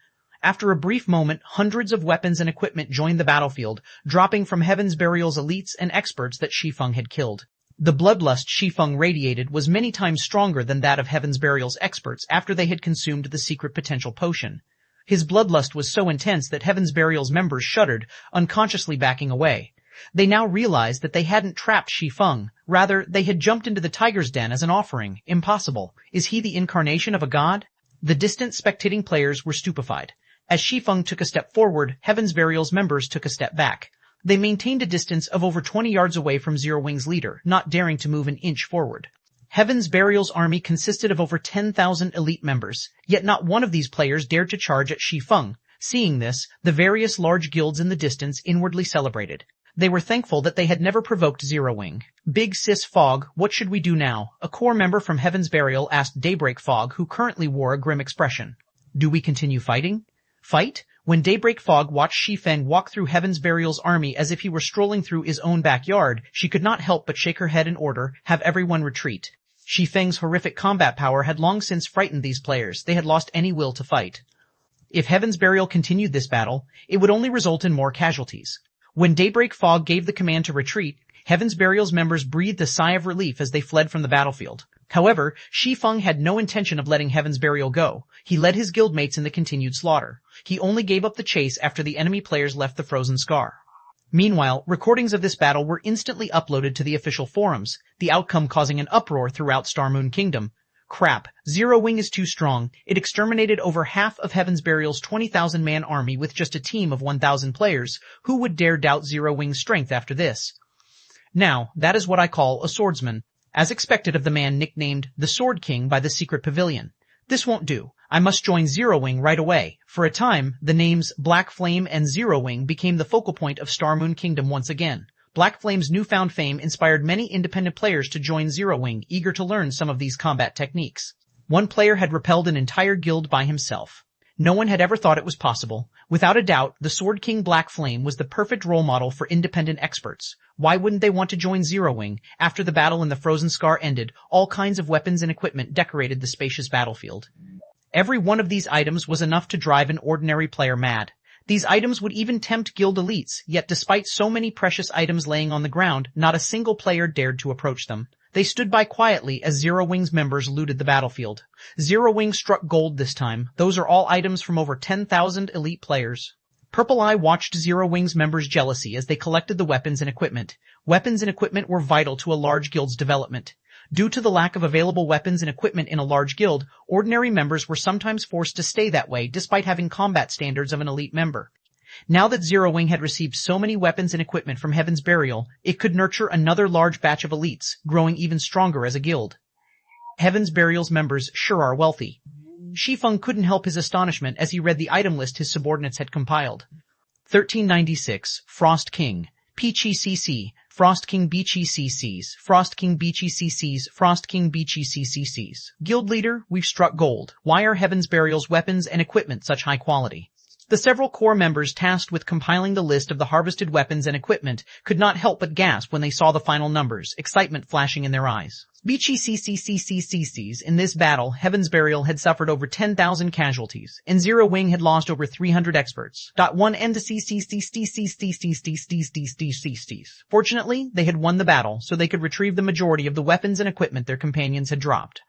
After a brief moment, hundreds of weapons and equipment joined the battlefield, dropping from Heaven's Burial's elites and experts that Shi Feng had killed. The bloodlust Shi Feng radiated was many times stronger than that of Heaven's Burial's experts after they had consumed the secret potential potion. His bloodlust was so intense that Heaven's Burial's members shuddered, unconsciously backing away. They now realized that they hadn't trapped Shi Feng. Rather, they had jumped into the tiger's den as an offering. Impossible. Is he the incarnation of a god? The distant spectating players were stupefied. As Shi Feng took a step forward, Heaven's Burial's members took a step back. They maintained a distance of over 20 yards away from Zero Wing's leader, not daring to move an inch forward. Heaven's Burial's army consisted of over 10,000 elite members, yet not one of these players dared to charge at Shi Feng. Seeing this, the various large guilds in the distance inwardly celebrated. They were thankful that they had never provoked Zero Wing. Big Sis Fog, what should we do now? A core member from Heaven's Burial asked Daybreak Fog, who currently wore a grim expression. Do we continue fighting? Fight? When Daybreak Fog watched Shi Feng walk through Heaven's Burial's army as if he were strolling through his own backyard, she could not help but shake her head in order, have everyone retreat. Shi Feng's horrific combat power had long since frightened these players. They had lost any will to fight. If Heaven's Burial continued this battle, it would only result in more casualties. When Daybreak Fog gave the command to retreat, Heaven's Burial's members breathed a sigh of relief as they fled from the battlefield. However, Shi Feng had no intention of letting Heaven's Burial go. He led his guildmates in the continued slaughter. He only gave up the chase after the enemy players left the Frozen Scar. Meanwhile, recordings of this battle were instantly uploaded to the official forums, the outcome causing an uproar throughout Star Moon Kingdom. Crap, Zero Wing is too strong. It exterminated over half of Heaven's Burial's 20,000-man army with just a team of 1,000 players. Who would dare doubt Zero Wing's strength after this? Now, that is what I call a swordsman, as expected of the man nicknamed the Sword King by the Secret Pavilion. This won't do. I must join Zero Wing right away. For a time, the names Black Flame and Zero Wing became the focal point of Star Moon Kingdom once again. Black Flame's newfound fame inspired many independent players to join Zero Wing, eager to learn some of these combat techniques. One player had repelled an entire guild by himself. No one had ever thought it was possible. Without a doubt, the Sword King Black Flame was the perfect role model for independent experts. Why wouldn't they want to join Zero Wing? After the battle in the Frozen Scar ended, all kinds of weapons and equipment decorated the spacious battlefield. Every one of these items was enough to drive an ordinary player mad. These items would even tempt guild elites, yet despite so many precious items laying on the ground, not a single player dared to approach them. They stood by quietly as Zero Wing's members looted the battlefield. Zero Wing struck gold this time. Those are all items from over 10,000 elite players. Purple Eye watched Zero Wing's members jealously as they collected the weapons and equipment. Weapons and equipment were vital to a large guild's development. Due to the lack of available weapons and equipment in a large guild, ordinary members were sometimes forced to stay that way despite having combat standards of an elite member. Now that Zero Wing had received so many weapons and equipment from Heaven's Burial, it could nurture another large batch of elites, growing even stronger as a guild. Heaven's Burial's members sure are wealthy. Shi Feng couldn't help his astonishment as he read the item list his subordinates had compiled. 1396, Frost King, Peachy CC, Frost King Beachy CCs, Frost King Beachy CCs, Frost King Beachy CCs. Guild leader, we've struck gold. Why are Heaven's Burial's weapons and equipment such high quality? The several core members tasked with compiling the list of the harvested weapons and equipment could not help but gasp when they saw the final numbers, excitement flashing in their eyes. Beachy CCs. In this battle, Heaven's Burial had suffered over 10,000 casualties, and Zero Wing had lost over 300 experts. One end to Fortunately, they had won the battle, so they could retrieve the majority of the weapons and equipment their companions had dropped.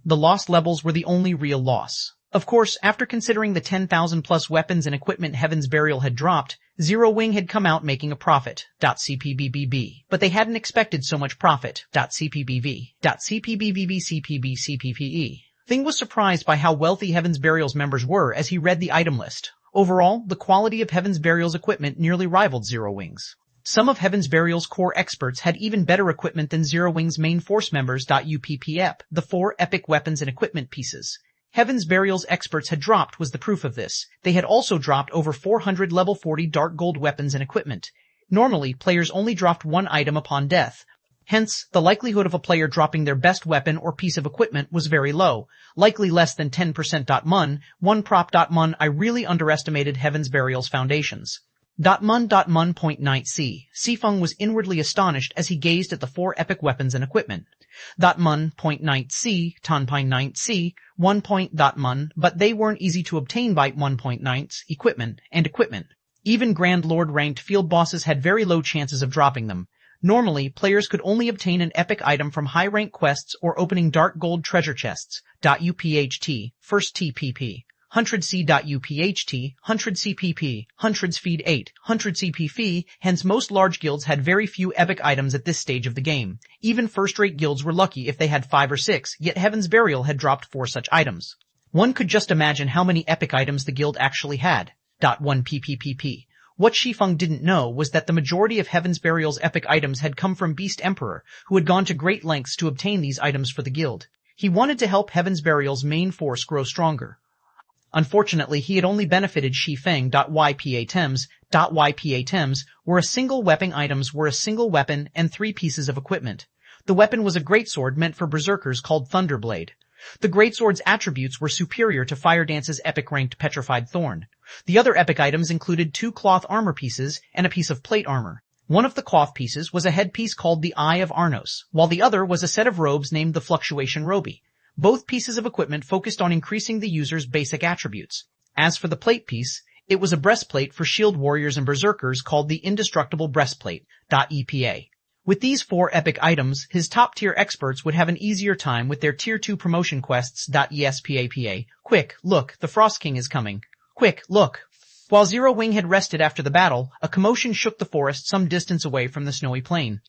The lost levels were the only real loss. Of course, after considering the 10,000 plus weapons and equipment Heaven's Burial had dropped, Zero Wing had come out making a profit. CPBBB. But they hadn't expected so much profit. CPBV. CPBBB CPB CPPE. Thing was surprised by how wealthy Heaven's Burial's members were as he read the item list. Overall, the quality of Heaven's Burial's equipment nearly rivaled Zero Wings. Some of Heaven's Burial's core experts had even better equipment than Zero Wings' main force members. UPPEP, the 4 epic weapons and equipment pieces. Heaven's Burial's experts had dropped was the proof of this. They had also dropped over 400 level 40 dark gold weapons and equipment. Normally, players only dropped one item upon death. Hence, the likelihood of a player dropping their best weapon or piece of equipment was very low, likely less than 10%. One prop. I really underestimated Heaven's Burial's foundations. Mun.Mun.9c. Shi Feng was inwardly astonished as he gazed at the 4 epic weapons and equipment. Mun.9c, Tanpine9c, 1. But they weren't easy to obtain by 1.9's equipment. Even Grand Lord ranked field bosses had very low chances of dropping them. Normally, players could only obtain an epic item from high-rank quests or opening dark gold treasure chests. UPHT, first TPP, 100C.UPHT, 100 CPP, 100's feed 8, 100 CP fee, hence most large guilds had very few epic items at this stage of the game. Even first-rate guilds were lucky if they had 5 or 6, yet Heaven's Burial had dropped 4 such items. One could just imagine how many epic items the guild actually had. 1 PPPP. What Shi Feng didn't know was that the majority of Heaven's Burial's epic items had come from Beast Emperor, who had gone to great lengths to obtain these items for the guild. He wanted to help Heaven's Burial's main force grow stronger. Unfortunately, he had only benefited Shi Feng. YPATEMs were a single weapon items were a single weapon and 3 pieces of equipment. The weapon was a greatsword meant for berserkers called Thunderblade. The greatsword's attributes were superior to Fire Dance's epic-ranked Petrified Thorn. The other epic items included 2 cloth armor pieces and a piece of plate armor. One of the cloth pieces was a headpiece called the Eye of Arnos, while the other was a set of robes named the Fluctuation Robe. Both pieces of equipment focused on increasing the user's basic attributes. As for the plate piece, it was a breastplate for shield warriors and berserkers called the Indestructible Breastplate. EPA. With these 4 epic items, his top-tier experts would have an easier time with their Tier 2 promotion quests. ESPAPA. Quick, look, the Frost King is coming. Quick, look. While Zero Wing had rested after the battle, a commotion shook the forest some distance away from the snowy plain.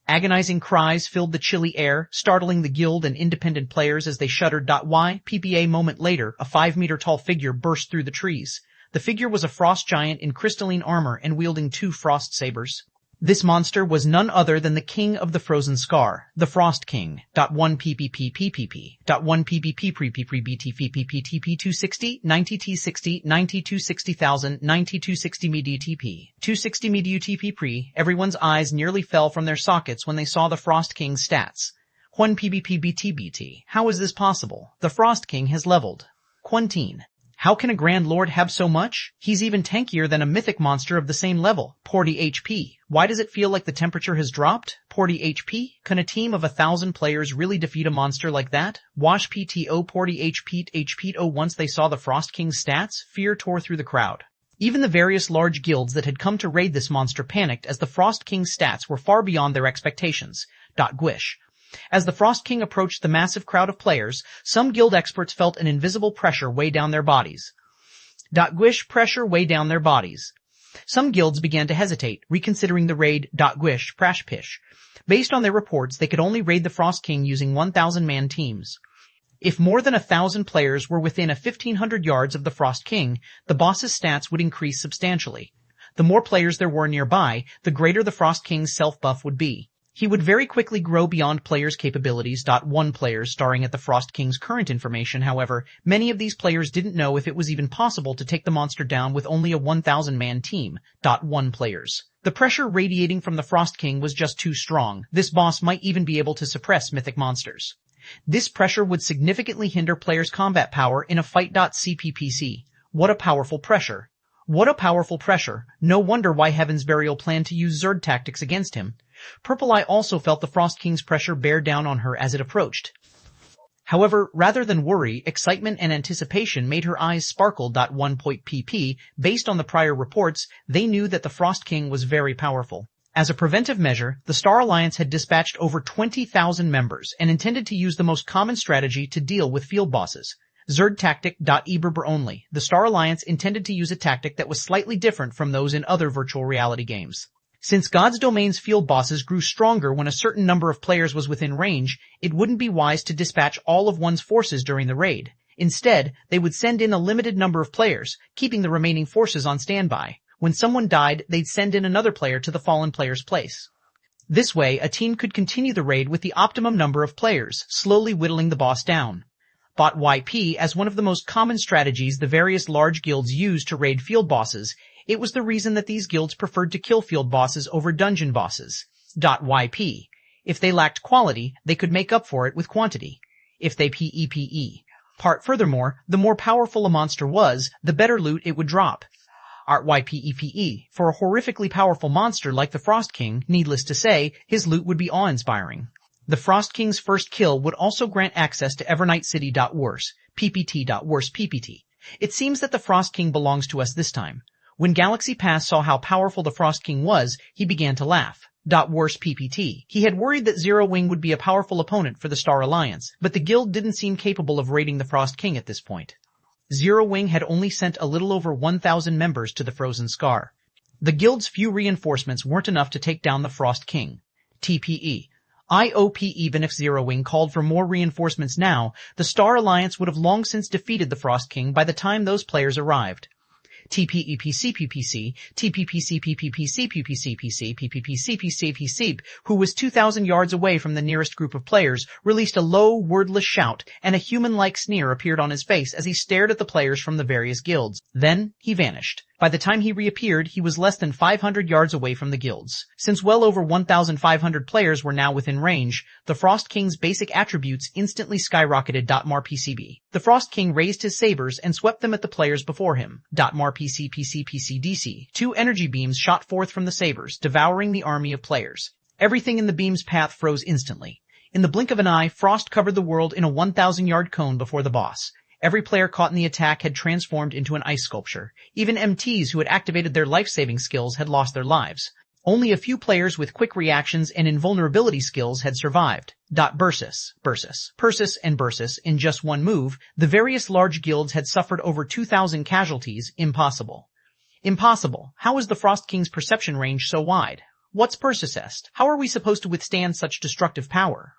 Agonizing cries filled the chilly air, startling the guild and independent players as they shuddered. PPA moment later, a 5-meter-tall figure burst through the trees. The figure was a frost giant in crystalline armor and wielding 2 frost sabers. This monster was none other than the King of the Frozen Scar, the Frost King. 1 PPPPPP. 1 PPPPPPBTPPTP 260, 90T60, 9260,000, 9260 MDTP. 260 MDUTP pre. Everyone's eyes nearly fell from their sockets when they saw the Frost King's stats. 1 PBPBTBT. How is this possible? The Frost King has leveled. Quinteen. How can a Grand Lord have so much? He's even tankier than a mythic monster of the same level. 40 HP. Why does it feel like the temperature has dropped? 40 HP? Can a team of 1,000 players really defeat a monster like that? Wash PTO 40 HP. Once they saw the Frost King's stats, fear tore through the crowd. Even the various large guilds that had come to raid this monster panicked as the Frost King's stats were far beyond their expectations. Gwish. As the Frost King approached the massive crowd of players, some guild experts felt an invisible pressure weigh down their bodies. Gwish pressure weigh down their bodies. Some guilds began to hesitate, reconsidering the raid. Gwish Prashpish. Based on their reports, they could only raid the Frost King using 1,000-man teams. If more than 1,000 players were within 1,500 yards of the Frost King, the boss's stats would increase substantially. The more players there were nearby, the greater the Frost King's self-buff would be. He would very quickly grow beyond players' capabilities. 1 Players starring at the Frost King's current information, however, many of these players didn't know if it was even possible to take the monster down with only a 1,000-man team. 1 Players. The pressure radiating from the Frost King was just too strong. This boss might even be able to suppress mythic monsters. This pressure would significantly hinder players' combat power in a fight. CPPC. What a powerful pressure. What a powerful pressure. No wonder why Heaven's Burial planned to use Zerd tactics against him. Purple Eye also felt the Frost King's pressure bear down on her as it approached. However, rather than worry, excitement and anticipation made her eyes sparkle. 1 PP. Based on the prior reports, they knew that the Frost King was very powerful. As a preventive measure, the Star Alliance had dispatched over 20,000 members and intended to use the most common strategy to deal with field bosses. Zerd tactic. Eberber only. The Star Alliance intended to use a tactic that was slightly different from those in other virtual reality games. Since God's Domain's field bosses grew stronger when a certain number of players was within range, it wouldn't be wise to dispatch all of one's forces during the raid. Instead, they would send in a limited number of players, keeping the remaining forces on standby. When someone died, they'd send in another player to the fallen player's place. This way, a team could continue the raid with the optimum number of players, slowly whittling the boss down. Bot YP as one of the most common strategies the various large guilds use to raid field bosses. It was the reason that these guilds preferred to kill field bosses over dungeon bosses. .YP. If they lacked quality, they could make up for it with quantity. If they PEPE. Furthermore, the more powerful a monster was, the better loot it would drop. YPEPE. For a horrifically powerful monster like the Frost King, needless to say, his loot would be awe-inspiring. The Frost King's first kill would also grant access to Evernight City.Wars, PPT.Wars PPT. It seems that the Frost King belongs to us this time. When Galaxy Pass saw how powerful the Frost King was, he began to laugh. Wars PPT. He had worried that Zero Wing would be a powerful opponent for the Star Alliance, but the guild didn't seem capable of raiding the Frost King at this point. Zero Wing had only sent a little over 1,000 members to the Frozen Scar. The guild's few reinforcements weren't enough to take down the Frost King. TPE. IOP. Even if Zero Wing called for more reinforcements now, the Star Alliance would have long since defeated the Frost King by the time those players arrived. TPEPCPPC, TPPCPPCPPCPPCPPCPPC, who was 2,000 yards away from the nearest group of players, released a low, wordless shout, and a human-like sneer appeared on his face as he stared at the players from the various guilds. Then, he vanished. By the time he reappeared, he was less than 500 yards away from the guilds. Since well over 1,500 players were now within range, the Frost King's basic attributes instantly skyrocketed. MARPCB. The Frost King raised his sabers and swept them at the players before him. MARPCPCPCDC. 2 energy beams shot forth from the sabers, devouring the army of players. Everything in the beam's path froze instantly. In the blink of an eye, Frost covered the world in a 1,000-yard cone before the boss. Every player caught in the attack had transformed into an ice sculpture. Even MTs who had activated their life-saving skills had lost their lives. Only a few players with quick reactions and invulnerability skills had survived. Persis, and Bursis in just one move, the various large guilds had suffered over 2,000 casualties. Impossible. Impossible. How is the Frost King's perception range so wide? What's Persisest? How are we supposed to withstand such destructive power?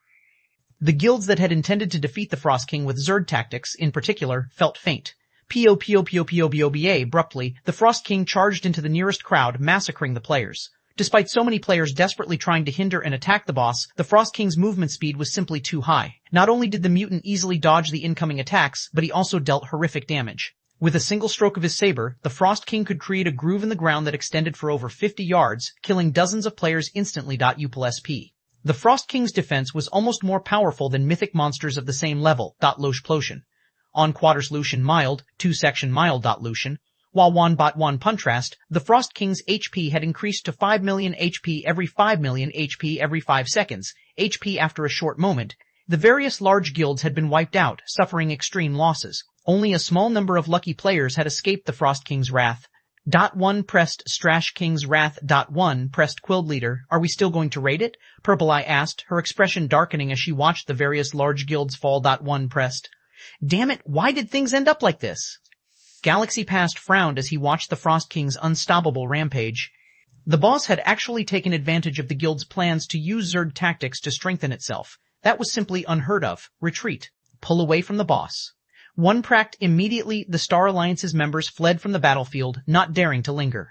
The guilds that had intended to defeat the Frost King with Zerd tactics, in particular, felt faint. Abruptly, the Frost King charged into the nearest crowd, massacring the players. Despite so many players desperately trying to hinder and attack the boss, the Frost King's movement speed was simply too high. Not only did the mutant easily dodge the incoming attacks, but he also dealt horrific damage. With a single stroke of his saber, the Frost King could create a groove in the ground that extended for over 50 yards, killing dozens of players instantly. UPLSP. The Frost King's defense was almost more powerful than mythic monsters of the same level. Lotion. On Quatters Lucian mild, 2-section mild. Lucian. While 1 Puntrast, the Frost King's HP had increased to 5 million HP every 5 million HP every 5 seconds, HP after a short moment. The various large guilds had been wiped out, suffering extreme losses. Only a small number of lucky players had escaped the Frost King's wrath. 1 pressed Strash King's Wrath. 1 pressed Quild Leader. Are we still going to raid it? Purple Eye asked, her expression darkening as she watched the various large guilds fall. 1 pressed. Damn it, why did things end up like this? Galaxy Past frowned as he watched the Frost King's unstoppable rampage. The boss had actually taken advantage of the guild's plans to use Zerd tactics to strengthen itself. That was simply unheard of. Retreat. Pull away from the boss. 1 pracked immediately, the Star Alliance's members fled from the battlefield, not daring to linger.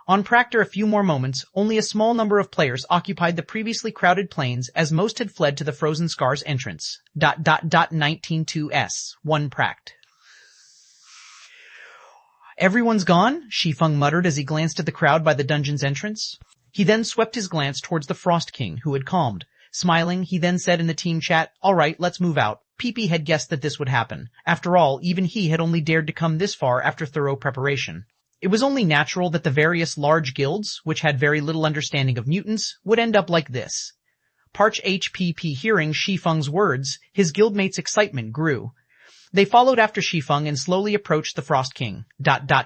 On Practor a few more moments, only a small number of players occupied the previously crowded plains as most had fled to the Frozen Scar's entrance. 19-2s. 1 pracked. Everyone's gone? Shi Feng muttered as he glanced at the crowd by the dungeon's entrance. He then swept his glance towards the Frost King, who had calmed. Smiling, he then said in the team chat, "All right, let's move out." PP had guessed that this would happen. After all, even he had only dared to come this far after thorough preparation. It was only natural that the various large guilds, which had very little understanding of mutants, would end up like this. Parch HPP hearing Shi Feng's words, his guildmates' excitement grew. They followed after Shi Feng and slowly approached the Frost King.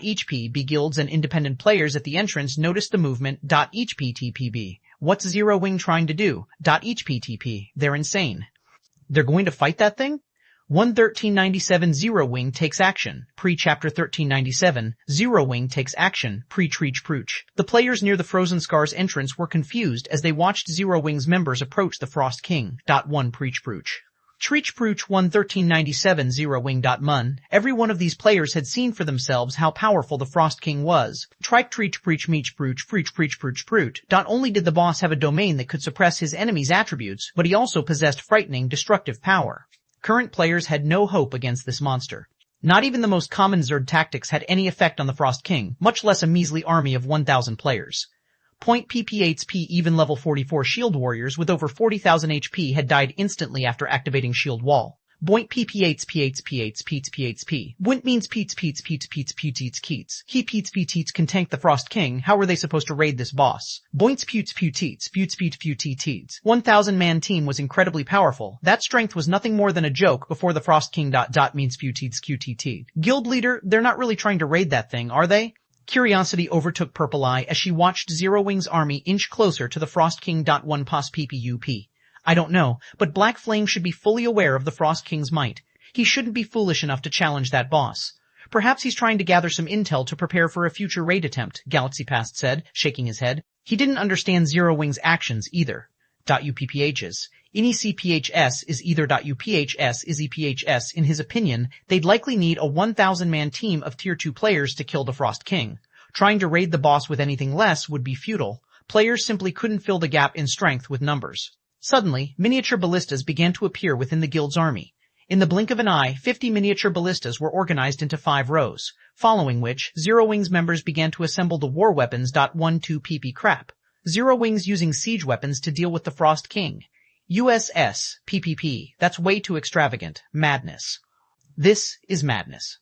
Each P guilds and independent players at the entrance noticed the movement. Each PTPB. What's Zero Wing trying to do? Each PTP. They're insane. They're going to fight that thing? 1-1397 Zero Wing takes action. Pre-Chapter 1397, Zero Wing takes action. Pre-Treach Prooch. The players near the Frozen Scars entrance were confused as they watched Zero Wing's members approach the Frost King. 1 Preach Prooch. Treach Prooch 1-1397 Zero Wing. Mun. Every one of these players had seen for themselves how powerful the Frost King was. Trike Treach Preach Meech Prooch Preach Preach Prooch Proot. Not only did the boss have a domain that could suppress his enemy's attributes, but he also possessed frightening, destructive power. Current players had no hope against this monster. Not even the most common Zerd tactics had any effect on the Frost King, much less a measly army of 1,000 players. Point PP8p even level 44 shield warriors with over 40,000 HP had died instantly after activating shield wall. Boint PP8p8p8p8p8p. Boint means Peets Peets Peets Peets Peets Keets. He Peets Peets can tank the Frost King. How were they supposed to raid this boss? Boints Pewts Pewteets. Pewts Pewts Pewteets. 1,000-man team was incredibly powerful. That strength was nothing more than a joke before the Frost King ... means Pewteets QTT. Guild leader, they're not really trying to raid that thing, are they? Curiosity overtook Purple Eye as she watched Zero Wing's army inch closer to the Frost King. 1 pos PPUP. I don't know, but Black Flame should be fully aware of the Frost King's might. He shouldn't be foolish enough to challenge that boss. Perhaps he's trying to gather some intel to prepare for a future raid attempt, Galaxy Past said, shaking his head. He didn't understand Zero Wing's actions either. UPPHs. Any CPHS is either UPHS is EPHS. In his opinion, they'd likely need a 1,000-man team of Tier 2 players to kill the Frost King. Trying to raid the boss with anything less would be futile. Players simply couldn't fill the gap in strength with numbers. Suddenly, miniature ballistas began to appear within the guild's army. In the blink of an eye, 50 miniature ballistas were organized into 5 rows, following which, Zero Wing's members began to assemble the war weapons. 1-2 PP crap. Zero Wing's using siege weapons to deal with the Frost King. USS, PPP, that's way too extravagant. Madness. This is madness.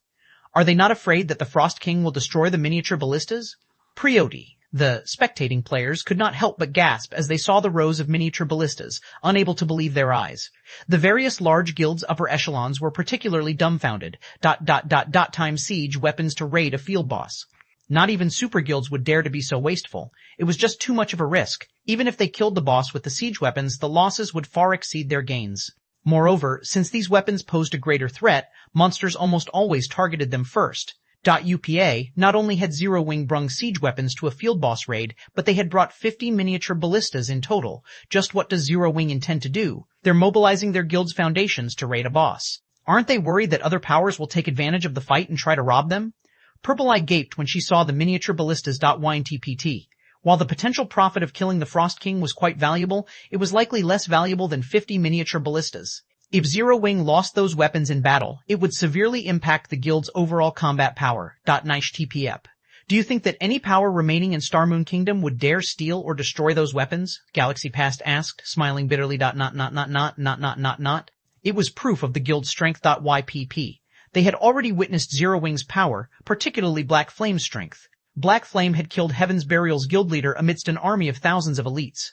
Are they not afraid that the Frost King will destroy the miniature ballistas? Priodi. The spectating players could not help but gasp as they saw the rows of miniature ballistas, unable to believe their eyes. The various large guilds' upper echelons were particularly dumbfounded. Time siege weapons to raid a field boss. Not even super guilds would dare to be so wasteful. It was just too much of a risk. Even if they killed the boss with the siege weapons, the losses would far exceed their gains. Moreover, since these weapons posed a greater threat, monsters almost always targeted them first. UPA not only had Zero Wing brung siege weapons to a field boss raid, but they had brought 50 miniature ballistas in total. Just what does Zero Wing intend to do? They're mobilizing their guild's foundations to raid a boss. Aren't they worried that other powers will take advantage of the fight and try to rob them? Purple Eye gaped when she saw the miniature ballistas. TPT. While the potential profit of killing the Frost King was quite valuable, it was likely less valuable than 50 miniature ballistas. If Zero Wing lost those weapons in battle, it would severely impact the guild's overall combat power. Nice TPF. Do you think that any power remaining in Star Moon Kingdom would dare steal or destroy those weapons? Galaxy Past asked, smiling bitterly. Not. It was proof of the guild's strength. YPP. They had already witnessed Zero Wing's power, particularly Black Flame's strength. Black Flame had killed Heaven's Burial's guild leader amidst an army of thousands of elites.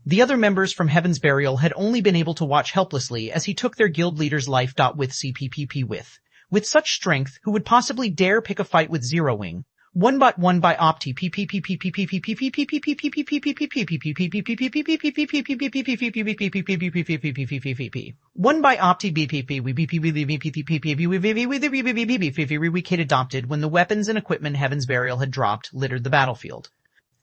The other members from Heaven's Burial had only been able to watch helplessly as he took their guild leader's life. With CPPP with such strength, who would possibly dare pick a fight with Zero Wing? 1 by Opti One by Opti we kid adopted when the weapons and equipment Heaven's Burial had dropped littered the battlefield.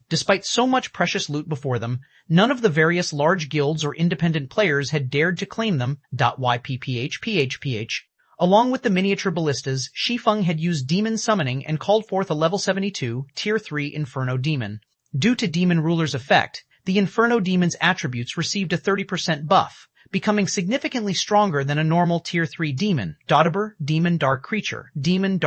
Despite so much precious loot before them, none of the various large guilds or independent players had dared to claim them. YPPH. Along with the miniature ballistas, Shi Feng had used demon summoning and called forth a level 72, tier 3 Inferno demon. Due to Demon Ruler's effect, the Inferno demon's attributes received a 30% buff, becoming significantly stronger than a normal tier 3 demon. Dodaber, Demon Dark Creature, Demon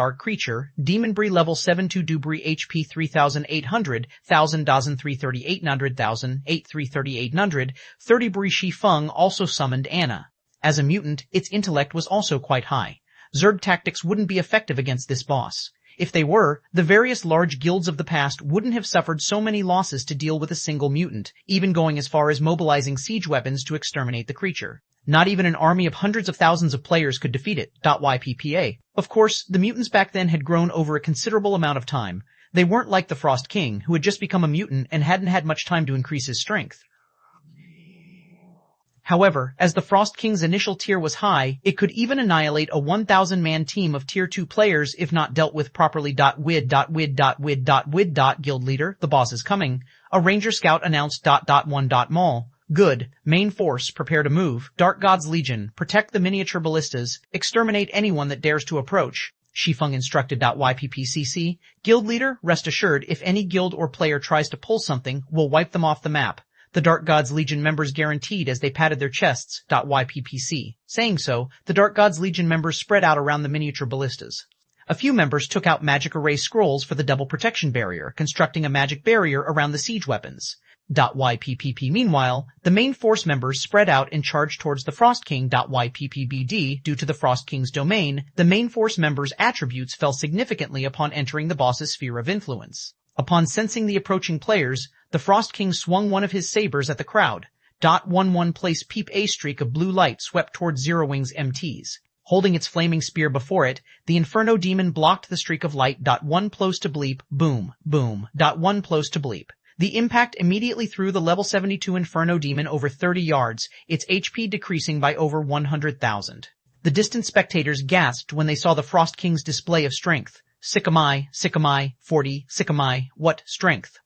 Bree level 72 Dubri HP 3800, 1000 Dazan 33800, 1000, 33800, 30 Bree Shi Feng also summoned Anna. As a mutant, its intellect was also quite high. Zerg tactics wouldn't be effective against this boss. If they were, the various large guilds of the past wouldn't have suffered so many losses to deal with a single mutant, even going as far as mobilizing siege weapons to exterminate the creature. Not even an army of hundreds of thousands of players could defeat it. YPPA. Of course, the mutants back then had grown over a considerable amount of time. They weren't like the Frost King, who had just become a mutant and hadn't had much time to increase his strength. However, as the Frost King's initial tier was high, it could even annihilate a 1,000-man team of Tier 2 players if not dealt with properly. Guild leader, the boss is coming. A ranger scout announced. Mall. Good. Main force, prepare to move. Dark God's Legion, protect the miniature ballistas. Exterminate anyone that dares to approach. Shi Feng instructed. YPPCC. Guild leader, rest assured, if any guild or player tries to pull something, we'll wipe them off the map. The Dark Gods Legion members guaranteed as they patted their chests. YPPC. Saying so, the Dark Gods Legion members spread out around the miniature ballistas. A few members took out magic array scrolls for the double protection barrier, constructing a magic barrier around the siege weapons. YPPP. Meanwhile, the main force members spread out and charged towards the Frost King. YPPBD. Due to the Frost King's domain, the main force members' attributes fell significantly upon entering the boss's sphere of influence. Upon sensing the approaching players, the Frost King swung one of his sabers at the crowd. 11 place peep a streak of blue light swept towards Zero Wing's MTs. Holding its flaming spear before it, the Inferno Demon blocked the streak of light. 1 close to bleep, boom, boom. 1 close to bleep. The impact immediately threw the level 72 Inferno Demon over 30 yards, its HP decreasing by over 100,000. The distant spectators gasped when they saw the Frost King's display of strength. Sycamai, 40, Sycamai, what strength,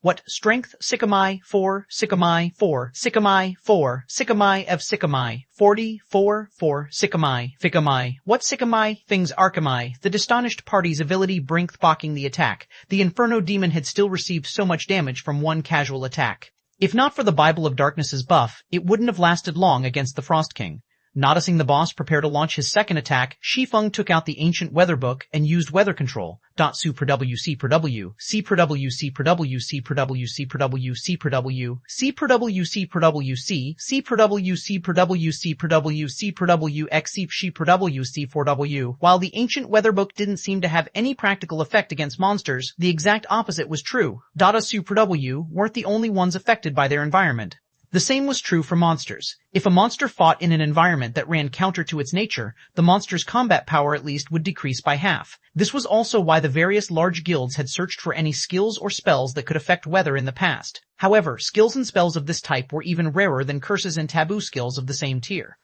Sycamai, 4, Sycamai, 4, Sycamai, 4, Sycamai of Sycamai, 40, 4, Sycamai, what Sycamai, things Arcamai, the astonished party's ability brinked balking the attack. The Inferno Demon had still received so much damage from one casual attack. If not for the Bible of Darkness's buff, it wouldn't have lasted long against the Frost King. Noticing the boss prepare to launch his second attack, Shi Feng took out the ancient weather book and used weather control. C per W, C per W, C per W, C per W, C per W, C per W, C per W, C per W, C per W, C, C per W, C per W, C per W, C per W, X C per W, C for W. While the ancient weather book didn't seem to have any practical effect against monsters, the exact opposite was true. Super W weren't the only ones affected by their environment. The same was true for monsters. If a monster fought in an environment that ran counter to its nature, the monster's combat power at least would decrease by half. This was also why the various large guilds had searched for any skills or spells that could affect weather in the past. However, skills and spells of this type were even rarer than curses and taboo skills of the same tier.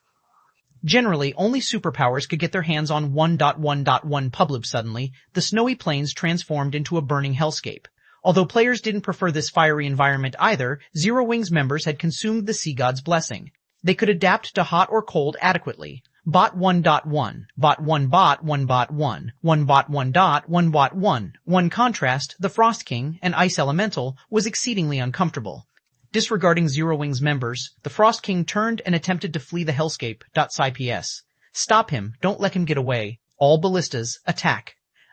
Generally, only superpowers could get their hands on 1.1.1 Publib. Suddenly, the snowy plains transformed into a burning hellscape. Although players didn't prefer this fiery environment either, Zero Wing's members had consumed the Sea God's blessing. They could adapt to hot or cold adequately. Bot 1.1, Bot 1 Bot 1 Bot 1, 1 Bot 1 Dot 1 Bot 1. One contrast, the Frost King, an ice elemental, was exceedingly uncomfortable. Disregarding Zero Wing's members, the Frost King turned and attempted to flee the hellscape. PS. Stop him, don't let him get away. All ballistas, attack.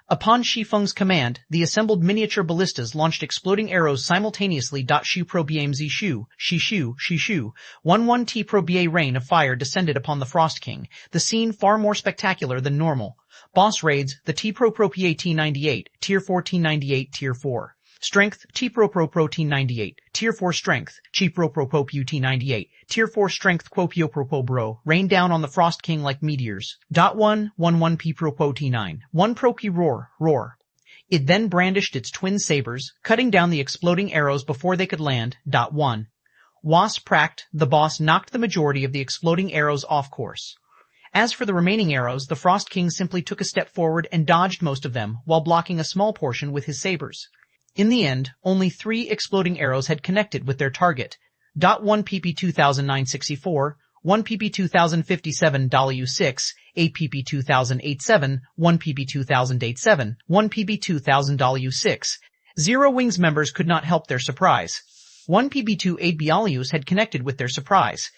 Upon Shi Feng's command, the assembled miniature ballistas launched exploding arrows simultaneously. Shu pro BMZ shu, shi shu. 1-1 T pro BA rain of fire descended upon the Frost King, the scene far more spectacular than normal. Boss raids, the T pro PA T98, Tier 4 T98, Tier 4. Strength, T pro T98, Tier 4 Strength, Chi pro T98, Tier 4 Strength Quopio pro bro, rained down on the Frost King like meteors. 1 P pro T9, 1 pro P roar. It then brandished its twin sabers, cutting down the exploding arrows before they could land. 1. Wasp pracked, the boss knocked the majority of the exploding arrows off course. As for the remaining arrows, the Frost King simply took a step forward and dodged most of them, while blocking a small portion with his sabers. In the end, only 3 exploding arrows had connected with their target. 1 PP 2009-64, 1 PP 2057 W6, 8 PP 2087, 1 PP 2087, 1 PP 2000 W6. Zero Wing's members could not help their surprise. 1 PB2 8 Bialius had connected with their surprise.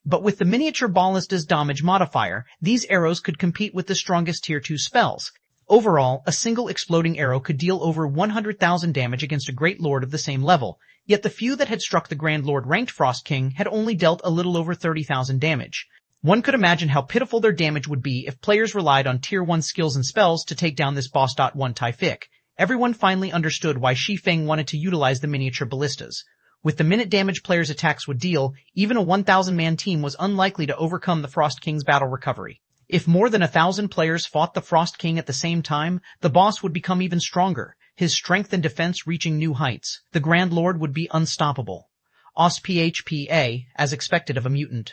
But with the miniature ballista's damage modifier, these arrows could compete with the strongest Tier 2 spells. Overall, a single exploding arrow could deal over 100,000 damage against a Great Lord of the same level, yet the few that had struck the Grand Lord ranked Frost King had only dealt a little over 30,000 damage. One could imagine how pitiful their damage would be if players relied on Tier 1 skills and spells to take down this boss. 1 Typhic. Everyone finally understood why Shi Feng wanted to utilize the miniature ballistas. With the minute damage players' attacks would deal, even a 1,000-man team was unlikely to overcome the Frost King's battle recovery. If more than 1,000 players fought the Frost King at the same time, the boss would become even stronger, his strength and defense reaching new heights. The Grand Lord would be unstoppable. Os PHPA, as expected of a mutant.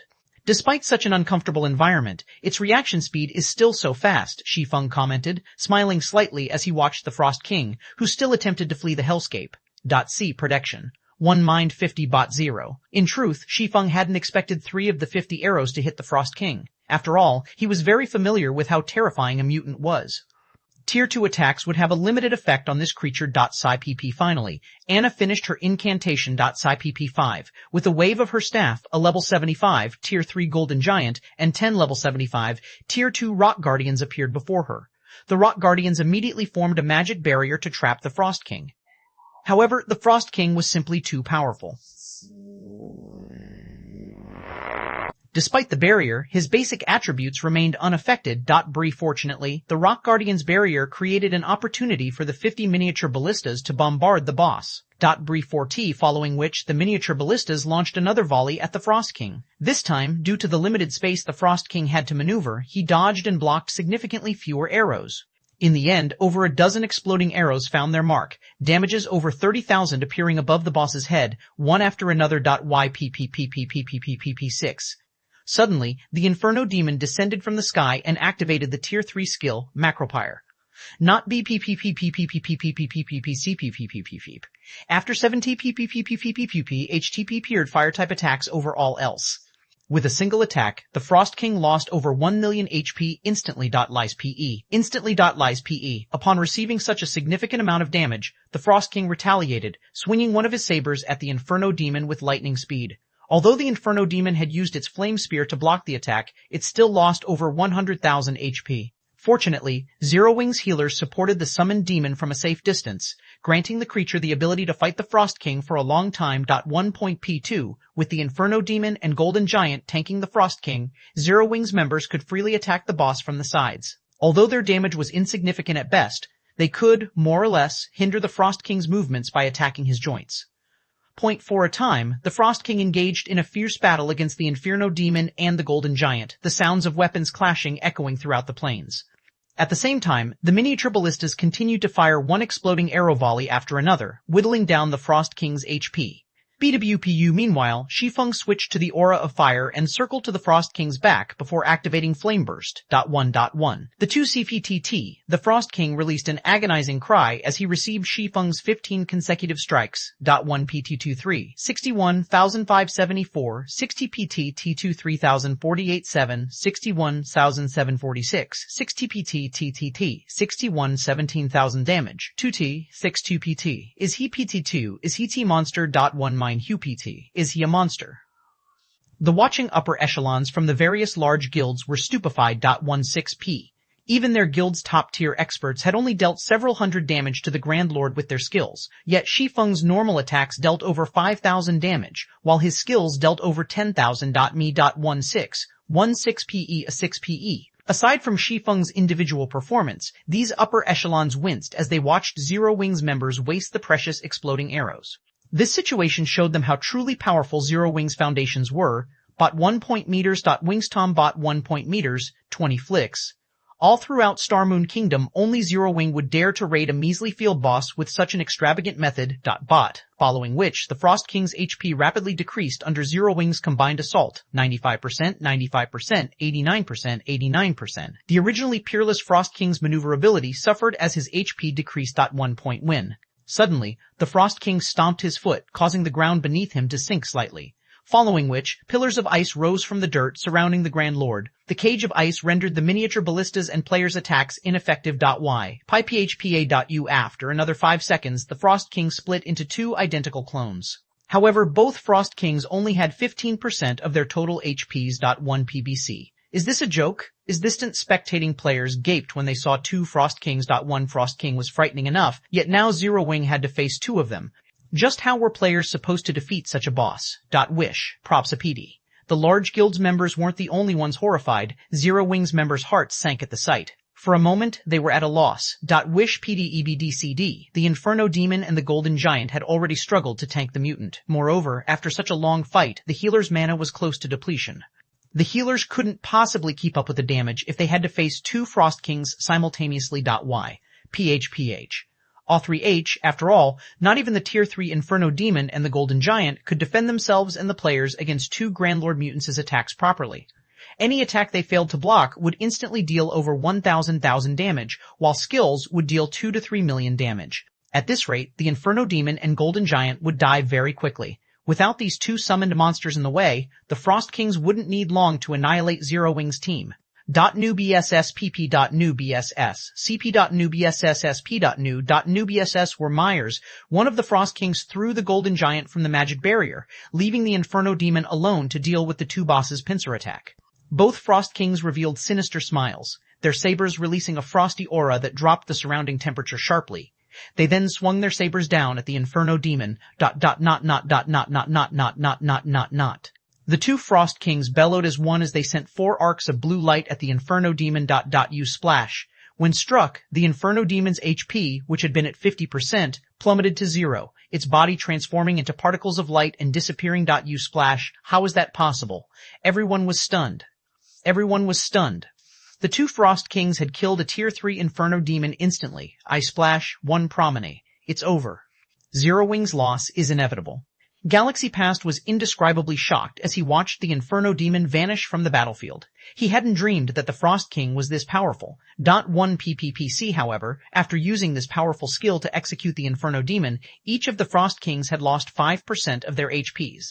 Despite such an uncomfortable environment, its reaction speed is still so fast, Shi Feng commented, smiling slightly as he watched the Frost King, who still attempted to flee the hellscape. C. Prediction. 1 mind 50 bot 0. In truth, Shi Feng hadn't expected 3 of the 50 arrows to hit the Frost King. After all, he was very familiar with how terrifying a mutant was. Tier 2 attacks would have a limited effect on this creature. Sci-PP finally. Anna finished her incantation. Sci-PP 5 with a wave of her staff, a level 75, Tier 3 Golden Giant, and 10 level 75, Tier 2 Rock Guardians appeared before her. The Rock Guardians immediately formed a magic barrier to trap the Frost King. However, the Frost King was simply too powerful. Despite the barrier, his basic attributes remained unaffected. Fortunately, the Rock Guardian's barrier created an opportunity for the 50 miniature ballistas to bombard the boss. 4T, following which the miniature ballistas launched another volley at the Frost King. This time, due to the limited space the Frost King had to maneuver, he dodged and blocked significantly fewer arrows. In the end, over a dozen exploding arrows found their mark, damages over 30,000 appearing above the boss's head, one after another. YPPPPPPPPP6. Suddenly, the Inferno Demon descended from the sky and activated the Tier 3 skill, Macropyre. Not BPPPPPPPPPPPPPPPPPP. After 70 PPPPPPPP, HTP peered fire-type attacks over all else. With a single attack, the Frost King lost over 1 million HP instantly. Lies PE. Instantly. Lies PE. Upon receiving such a significant amount of damage, the Frost King retaliated, swinging one of his sabers at the Inferno Demon with lightning speed. Although the Inferno Demon had used its flame spear to block the attack, it still lost over 100,000 HP. Fortunately, Zero Wing's healers supported the summoned demon from a safe distance, granting the creature the ability to fight the Frost King for a long time. 1.P2, with the Inferno Demon and Golden Giant tanking the Frost King, Zero Wing's members could freely attack the boss from the sides. Although their damage was insignificant at best, they could, more or less, hinder the Frost King's movements by attacking his joints. For a time, the Frost King engaged in a fierce battle against the Inferno Demon and the Golden Giant, the sounds of weapons clashing echoing throughout the plains. At the same time, the miniature ballistas continued to fire one exploding arrow volley after another, whittling down the Frost King's HP. BWPU meanwhile, Shi Feng switched to the aura of fire and circled to the Frost King's back before activating Flame Burst. 1.1. The 2 CPTT, the Frost King released an agonizing cry as he received Shi Feng's 15 consecutive strikes. 1 PT23, 61,574, 60 PT T2 3048-7, 61,746, 60 PT TTT, 61 17,000 damage, 2T, 62 PT. Is he PT2? Is he T-Monster? 1 Hugh PT. Is he a monster? The watching upper echelons from the various large guilds were stupefied. 16P. Even their guild's top-tier experts had only dealt several hundred damage to the Grand Lord with their skills, yet Shi Feng's normal attacks dealt over 5,000 damage, while his skills dealt over 10,000. Me. 16 PE a 6 PE. Aside from Shi Feng's individual performance, these upper echelons winced as they watched Zero Wing's members waste the precious exploding arrows. This situation showed them how truly powerful Zero Wing's foundations were. 1 point meters. Wingstom 1 point meters, 20 flicks. All throughout Star Moon Kingdom, only Zero Wing would dare to raid a measly field boss with such an extravagant method. Following which, the Frost King's HP rapidly decreased under Zero Wing's combined assault. 95%, 95%, 89%, 89%. The originally peerless Frost King's maneuverability suffered as his HP decreased. 1 point win. Suddenly, the Frost King stomped his foot, causing the ground beneath him to sink slightly. Following which, pillars of ice rose from the dirt surrounding the Grand Lord. The cage of ice rendered the miniature ballistas and players' attacks ineffective. Y. PyPHPA.U. After another 5 seconds, the Frost King split into 2 identical clones. However, both Frost Kings only had 15% of their total HPs. 1 PBC. Is this a joke? Is distant spectating players gaped when they saw 2 Frost Kings. 1 Frost King was frightening enough, yet now Zero Wing had to face 2 of them. Just how were players supposed to defeat such a boss? Wish. Propsipedi. The large guild's members weren't the only ones horrified. Zero Wing's members' hearts sank at the sight. For a moment, they were at a loss. Wish PDEBDCD. The Inferno Demon and the Golden Giant had already struggled to tank the mutant. Moreover, after such a long fight, the healer's mana was close to depletion. The healers couldn't possibly keep up with the damage if they had to face 2 Frost Kings simultaneously. Y. PHPH. A3H, after all, not even the Tier 3 Inferno Demon and the Golden Giant could defend themselves and the players against two Grand Lord Mutants' attacks properly. Any attack they failed to block would instantly deal over 1,000 damage, while skills would deal 2 to 3 million damage. At this rate, the Inferno Demon and Golden Giant would die very quickly. Without these two summoned monsters in the way, the Frost Kings wouldn't need long to annihilate Zero Wing's team. .new BSS PP.new BSS CP.new BSS SP.new BSS were Myers. One of the Frost Kings threw the Golden Giant from the magic barrier, leaving the Inferno Demon alone to deal with the two bosses' pincer attack. Both Frost Kings revealed sinister smiles, their sabers releasing a frosty aura that dropped the surrounding temperature sharply. They then swung their sabers down at the Inferno Demon. The two Frost Kings bellowed as one as they sent 4 arcs of blue light at the Inferno Demon. U splash. When struck, the Inferno Demon's HP, which had been at 50%, plummeted to 0, its body transforming into particles of light and disappearing. U splash. How was that possible? Everyone was stunned. The two Frost Kings had killed a Tier 3 Inferno Demon instantly. I splash, 1 promenade. It's over. Zero Wing's loss is inevitable. Galaxy Past was indescribably shocked as he watched the Inferno Demon vanish from the battlefield. He hadn't dreamed that the Frost King was this powerful. 1 PPPC, however, after using this powerful skill to execute the Inferno Demon, each of the Frost Kings had lost 5% of their HPs.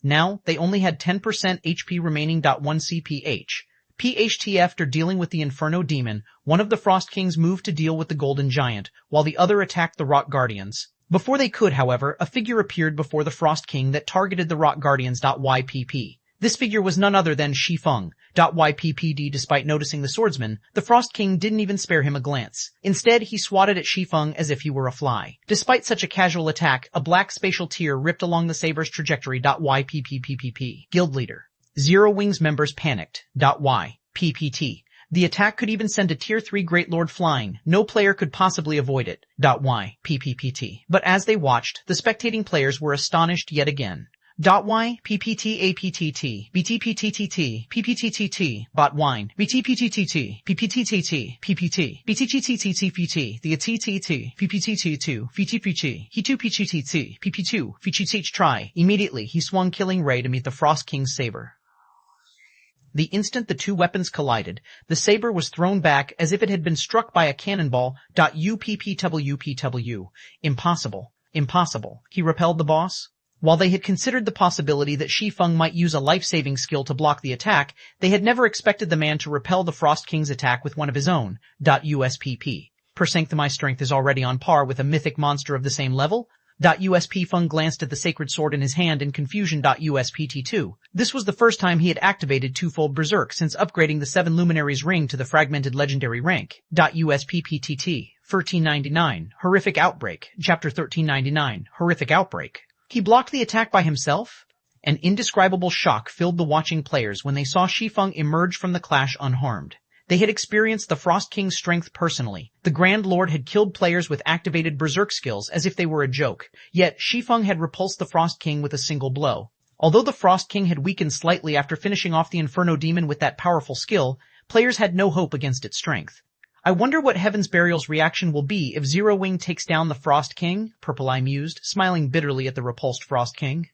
Now, they only had 10% HP remaining. 1 CPH. PHT. After dealing with the Inferno Demon, one of the Frost Kings moved to deal with the Golden Giant, while the other attacked the Rock Guardians. Before they could, however, a figure appeared before the Frost King that targeted the Rock Guardians. YPP. This figure was none other than Shi Feng. YPPD. Despite noticing the swordsman, the Frost King didn't even spare him a glance. Instead, he swatted at Shi Feng as if he were a fly. Despite such a casual attack, a black spatial tear ripped along the saber's trajectory. YPPPPP. Guild leader. Zero Wing's members panicked. YPPT. The attack could even send a Tier 3 Great Lord flying. No player could possibly avoid it. YPPT. But as they watched, the spectating players were astonished yet again. YPPT BTPTTT PPTTT Bot Wine BTPTTT PPTTT PPT BTTTTPT The TTT PPTT2 VTPT He2PTT PP2 VTT try. Immediately he swung Killing Ray to meet the Frost King's saber. The instant the two weapons collided, the saber was thrown back as if it had been struck by a cannonball. UPPWPW. Impossible. He repelled the boss. While they had considered the possibility that Shi Feng might use a life-saving skill to block the attack, they had never expected the man to repel the Frost King's attack with one of his own. USPP. My strength is already on par with a mythic monster of the same level. USP Feng glanced at the sacred sword in his hand in confusion. USPT2. This was the first time he had activated twofold Berserk since upgrading the 7 Luminaries ring to the fragmented legendary rank. USPPTT. 1399. Horrific Outbreak. Chapter 1399. Horrific Outbreak. He blocked the attack by himself? An indescribable shock filled the watching players when they saw Shi Feng emerge from the clash unharmed. They had experienced the Frost King's strength personally. The Grand Lord had killed players with activated Berserk skills as if they were a joke, yet Shi Feng had repulsed the Frost King with a single blow. Although the Frost King had weakened slightly after finishing off the Inferno Demon with that powerful skill, players had no hope against its strength. I wonder what Heaven's Burial's reaction will be if Zero Wing takes down the Frost King, Purple Eye mused, smiling bitterly at the repulsed Frost King.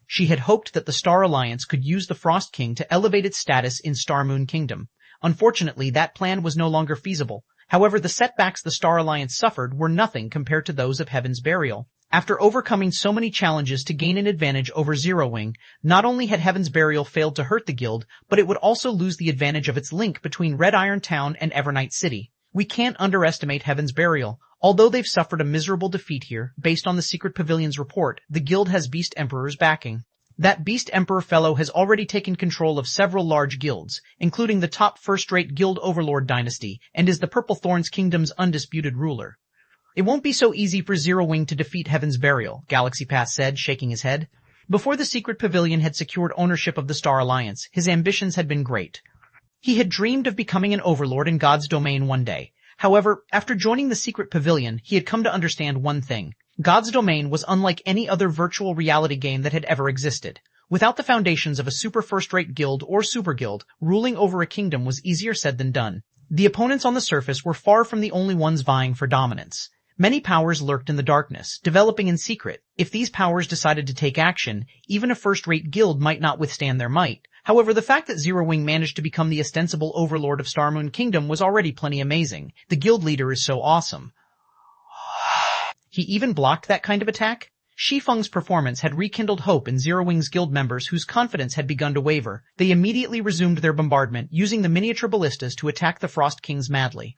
She had hoped that the Star Alliance could use the Frost King to elevate its status in Star Moon Kingdom. Unfortunately, that plan was no longer feasible. However, the setbacks the Star Alliance suffered were nothing compared to those of Heaven's Burial. After overcoming so many challenges to gain an advantage over Zero Wing, not only had Heaven's Burial failed to hurt the guild, but it would also lose the advantage of its link between Red Iron Town and Evernight City. We can't underestimate Heaven's Burial. Although they've suffered a miserable defeat here, based on the Secret Pavilion's report, the guild has Beast Emperor's backing. That Beast Emperor fellow has already taken control of several large guilds, including the top first-rate Guild Overlord dynasty, and is the Purple Thorns Kingdom's undisputed ruler. It won't be so easy for Zero Wing to defeat Heaven's Burial, Galaxy Pass said, shaking his head. Before the Secret Pavilion had secured ownership of the Star Alliance, his ambitions had been great. He had dreamed of becoming an overlord in God's domain one day. However, after joining the Secret Pavilion, he had come to understand one thing. God's Domain was unlike any other virtual reality game that had ever existed. Without the foundations of a super first-rate guild or super guild, ruling over a kingdom was easier said than done. The opponents on the surface were far from the only ones vying for dominance. Many powers lurked in the darkness, developing in secret. If these powers decided to take action, even a first-rate guild might not withstand their might. However, the fact that Zero Wing managed to become the ostensible overlord of Starmoon Kingdom was already plenty amazing. The guild leader is so awesome. He even blocked that kind of attack? Shi Feng's performance had rekindled hope in Zero Wing's guild members whose confidence had begun to waver. They immediately resumed their bombardment, using the miniature ballistas to attack the Frost Kings madly.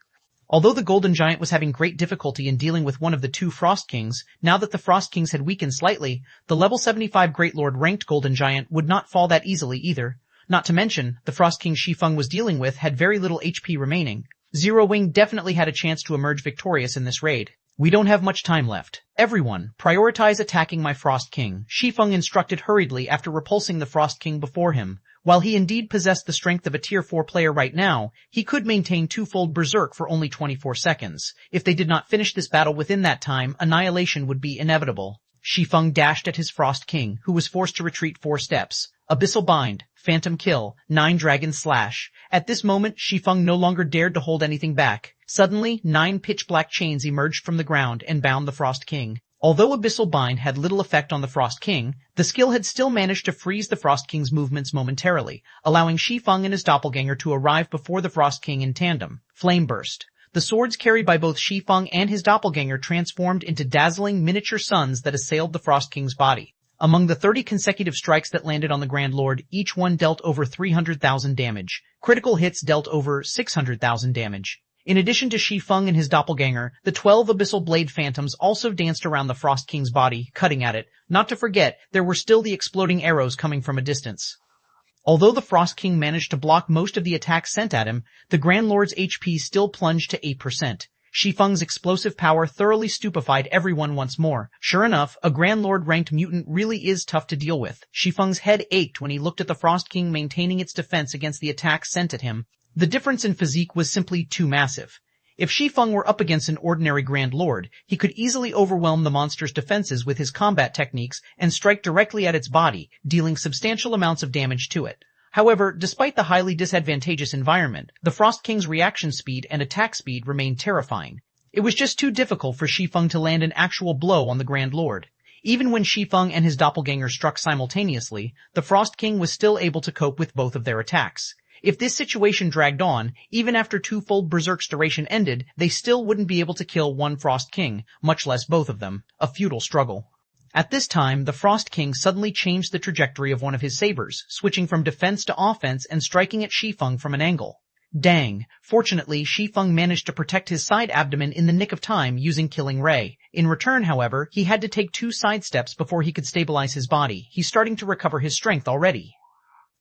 Although the Golden Giant was having great difficulty in dealing with one of the two Frost Kings, now that the Frost Kings had weakened slightly, the level 75 Great Lord ranked Golden Giant would not fall that easily either. Not to mention, the Frost King Shi Feng was dealing with had very little HP remaining. Zero Wing definitely had a chance to emerge victorious in this raid. We don't have much time left. Everyone, prioritize attacking my Frost King, Shi Feng instructed hurriedly after repulsing the Frost King before him. While he indeed possessed the strength of a Tier 4 player right now, he could maintain twofold Berserk for only 24 seconds. If they did not finish this battle within that time, annihilation would be inevitable. Shi Feng dashed at his Frost King, who was forced to retreat 4 steps. Abyssal Bind, Phantom Kill, 9 Dragon Slash. At this moment, Shi Feng no longer dared to hold anything back. Suddenly, 9 pitch-black chains emerged from the ground and bound the Frost King. Although Abyssal Bind had little effect on the Frost King, the skill had still managed to freeze the Frost King's movements momentarily, allowing Shi Feng and his doppelganger to arrive before the Frost King in tandem. Flame Burst. The swords carried by both Shi Feng and his doppelganger transformed into dazzling miniature suns that assailed the Frost King's body. Among the 30 consecutive strikes that landed on the Grand Lord, each one dealt over 300,000 damage. Critical hits dealt over 600,000 damage. In addition to Shi Feng and his doppelganger, the 12 Abyssal Blade Phantoms also danced around the Frost King's body, cutting at it. Not to forget, there were still the exploding arrows coming from a distance. Although the Frost King managed to block most of the attacks sent at him, the Grand Lord's HP still plunged to 8%. Shi Feng's explosive power thoroughly stupefied everyone once more. Sure enough, a Grand Lord-ranked mutant really is tough to deal with. Shi Feng's head ached when he looked at the Frost King maintaining its defense against the attacks sent at him. The difference in physique was simply too massive. If Shi Feng were up against an ordinary Grand Lord, he could easily overwhelm the monster's defenses with his combat techniques and strike directly at its body, dealing substantial amounts of damage to it. However, despite the highly disadvantageous environment, the Frost King's reaction speed and attack speed remained terrifying. It was just too difficult for Shi Feng to land an actual blow on the Grand Lord. Even when Shi Feng and his doppelganger struck simultaneously, the Frost King was still able to cope with both of their attacks. If this situation dragged on, even after twofold Berserk's duration ended, they still wouldn't be able to kill one Frost King, much less both of them. A futile struggle. At this time, the Frost King suddenly changed the trajectory of one of his sabers, switching from defense to offense and striking at Shi Feng from an angle. Dang. Fortunately, Shi Feng managed to protect his side abdomen in the nick of time using Killing Ray. In return, however, he had to take 2 side steps before he could stabilize his body. He's starting to recover his strength already.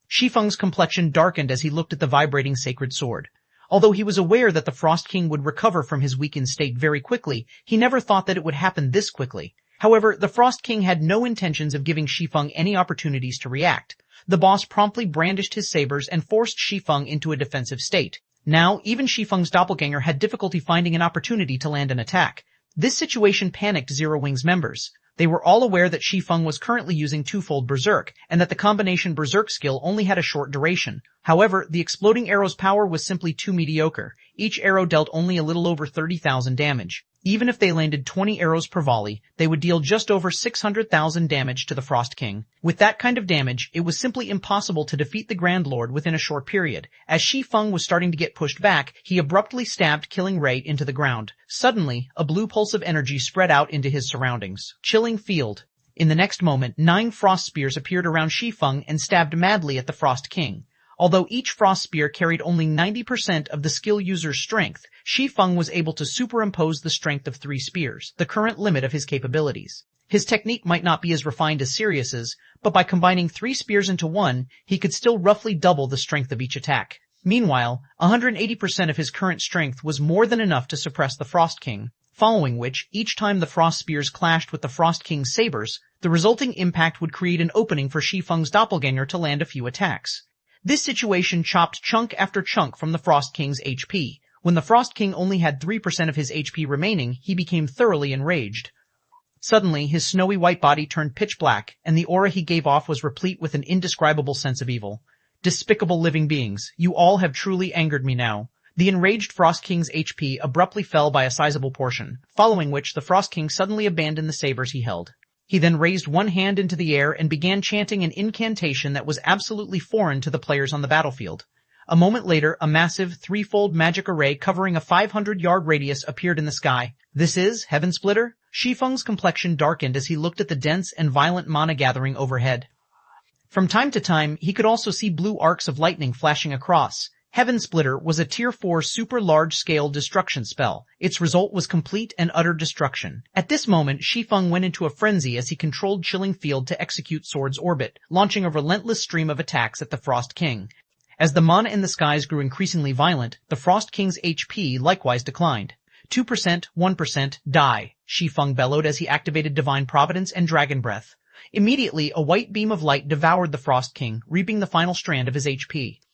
Shi Feng's complexion darkened as he looked at the vibrating sacred sword. Although he was aware that the Frost King would recover from his weakened state very quickly, he never thought that it would happen this quickly. However, the Frost King had no intentions of giving Shi Feng any opportunities to react. The boss promptly brandished his sabers and forced Shi Feng into a defensive state. Now, even Shi Feng's doppelganger had difficulty finding an opportunity to land an attack. This situation panicked Zero Wing's members. They were all aware that Shi Feng was currently using twofold Berserk, and that the combination Berserk skill only had a short duration. However, the exploding arrow's power was simply too mediocre. Each arrow dealt only a little over 30,000 damage. Even if they landed 20 arrows per volley, they would deal just over 600,000 damage to the Frost King. With that kind of damage, it was simply impossible to defeat the Grand Lord within a short period. As Shi Feng was starting to get pushed back, he abruptly stabbed Killing Ray into the ground. Suddenly, a blue pulse of energy spread out into his surroundings. Chilling field. In the next moment, 9 frost spears appeared around Shi Feng and stabbed madly at the Frost King. Although each frost spear carried only 90% of the skill user's strength, Shi Feng was able to superimpose the strength of 3 spears, the current limit of his capabilities. His technique might not be as refined as Sirius's, but by combining 3 spears into one, he could still roughly double the strength of each attack. Meanwhile, 180% of his current strength was more than enough to suppress the Frost King, following which, each time the frost spears clashed with the Frost King's sabers, the resulting impact would create an opening for Shi Feng's doppelganger to land a few attacks. This situation chopped chunk after chunk from the Frost King's HP. When the Frost King only had 3% of his HP remaining, he became thoroughly enraged. Suddenly, his snowy white body turned pitch black, and the aura he gave off was replete with an indescribable sense of evil. Despicable living beings, you all have truly angered me now. The enraged Frost King's HP abruptly fell by a sizable portion, following which the Frost King suddenly abandoned the sabers he held. He then raised one hand into the air and began chanting an incantation that was absolutely foreign to the players on the battlefield. A moment later, a massive, threefold magic array covering a 500-yard radius appeared in the sky. This is Heaven Splitter? Shi Feng's complexion darkened as he looked at the dense and violent mana gathering overhead. From time to time, he could also see blue arcs of lightning flashing across. Heaven Splitter was a Tier 4 super large-scale destruction spell. Its result was complete and utter destruction. At this moment, Shi Feng went into a frenzy as he controlled Chilling Field to execute Sword's Orbit, launching a relentless stream of attacks at the Frost King. As the mana in the skies grew increasingly violent, the Frost King's HP likewise declined. 2%, 1%, die, Shi Feng bellowed as he activated Divine Providence and Dragon Breath. Immediately, a white beam of light devoured the Frost King, reaping the final strand of his HP.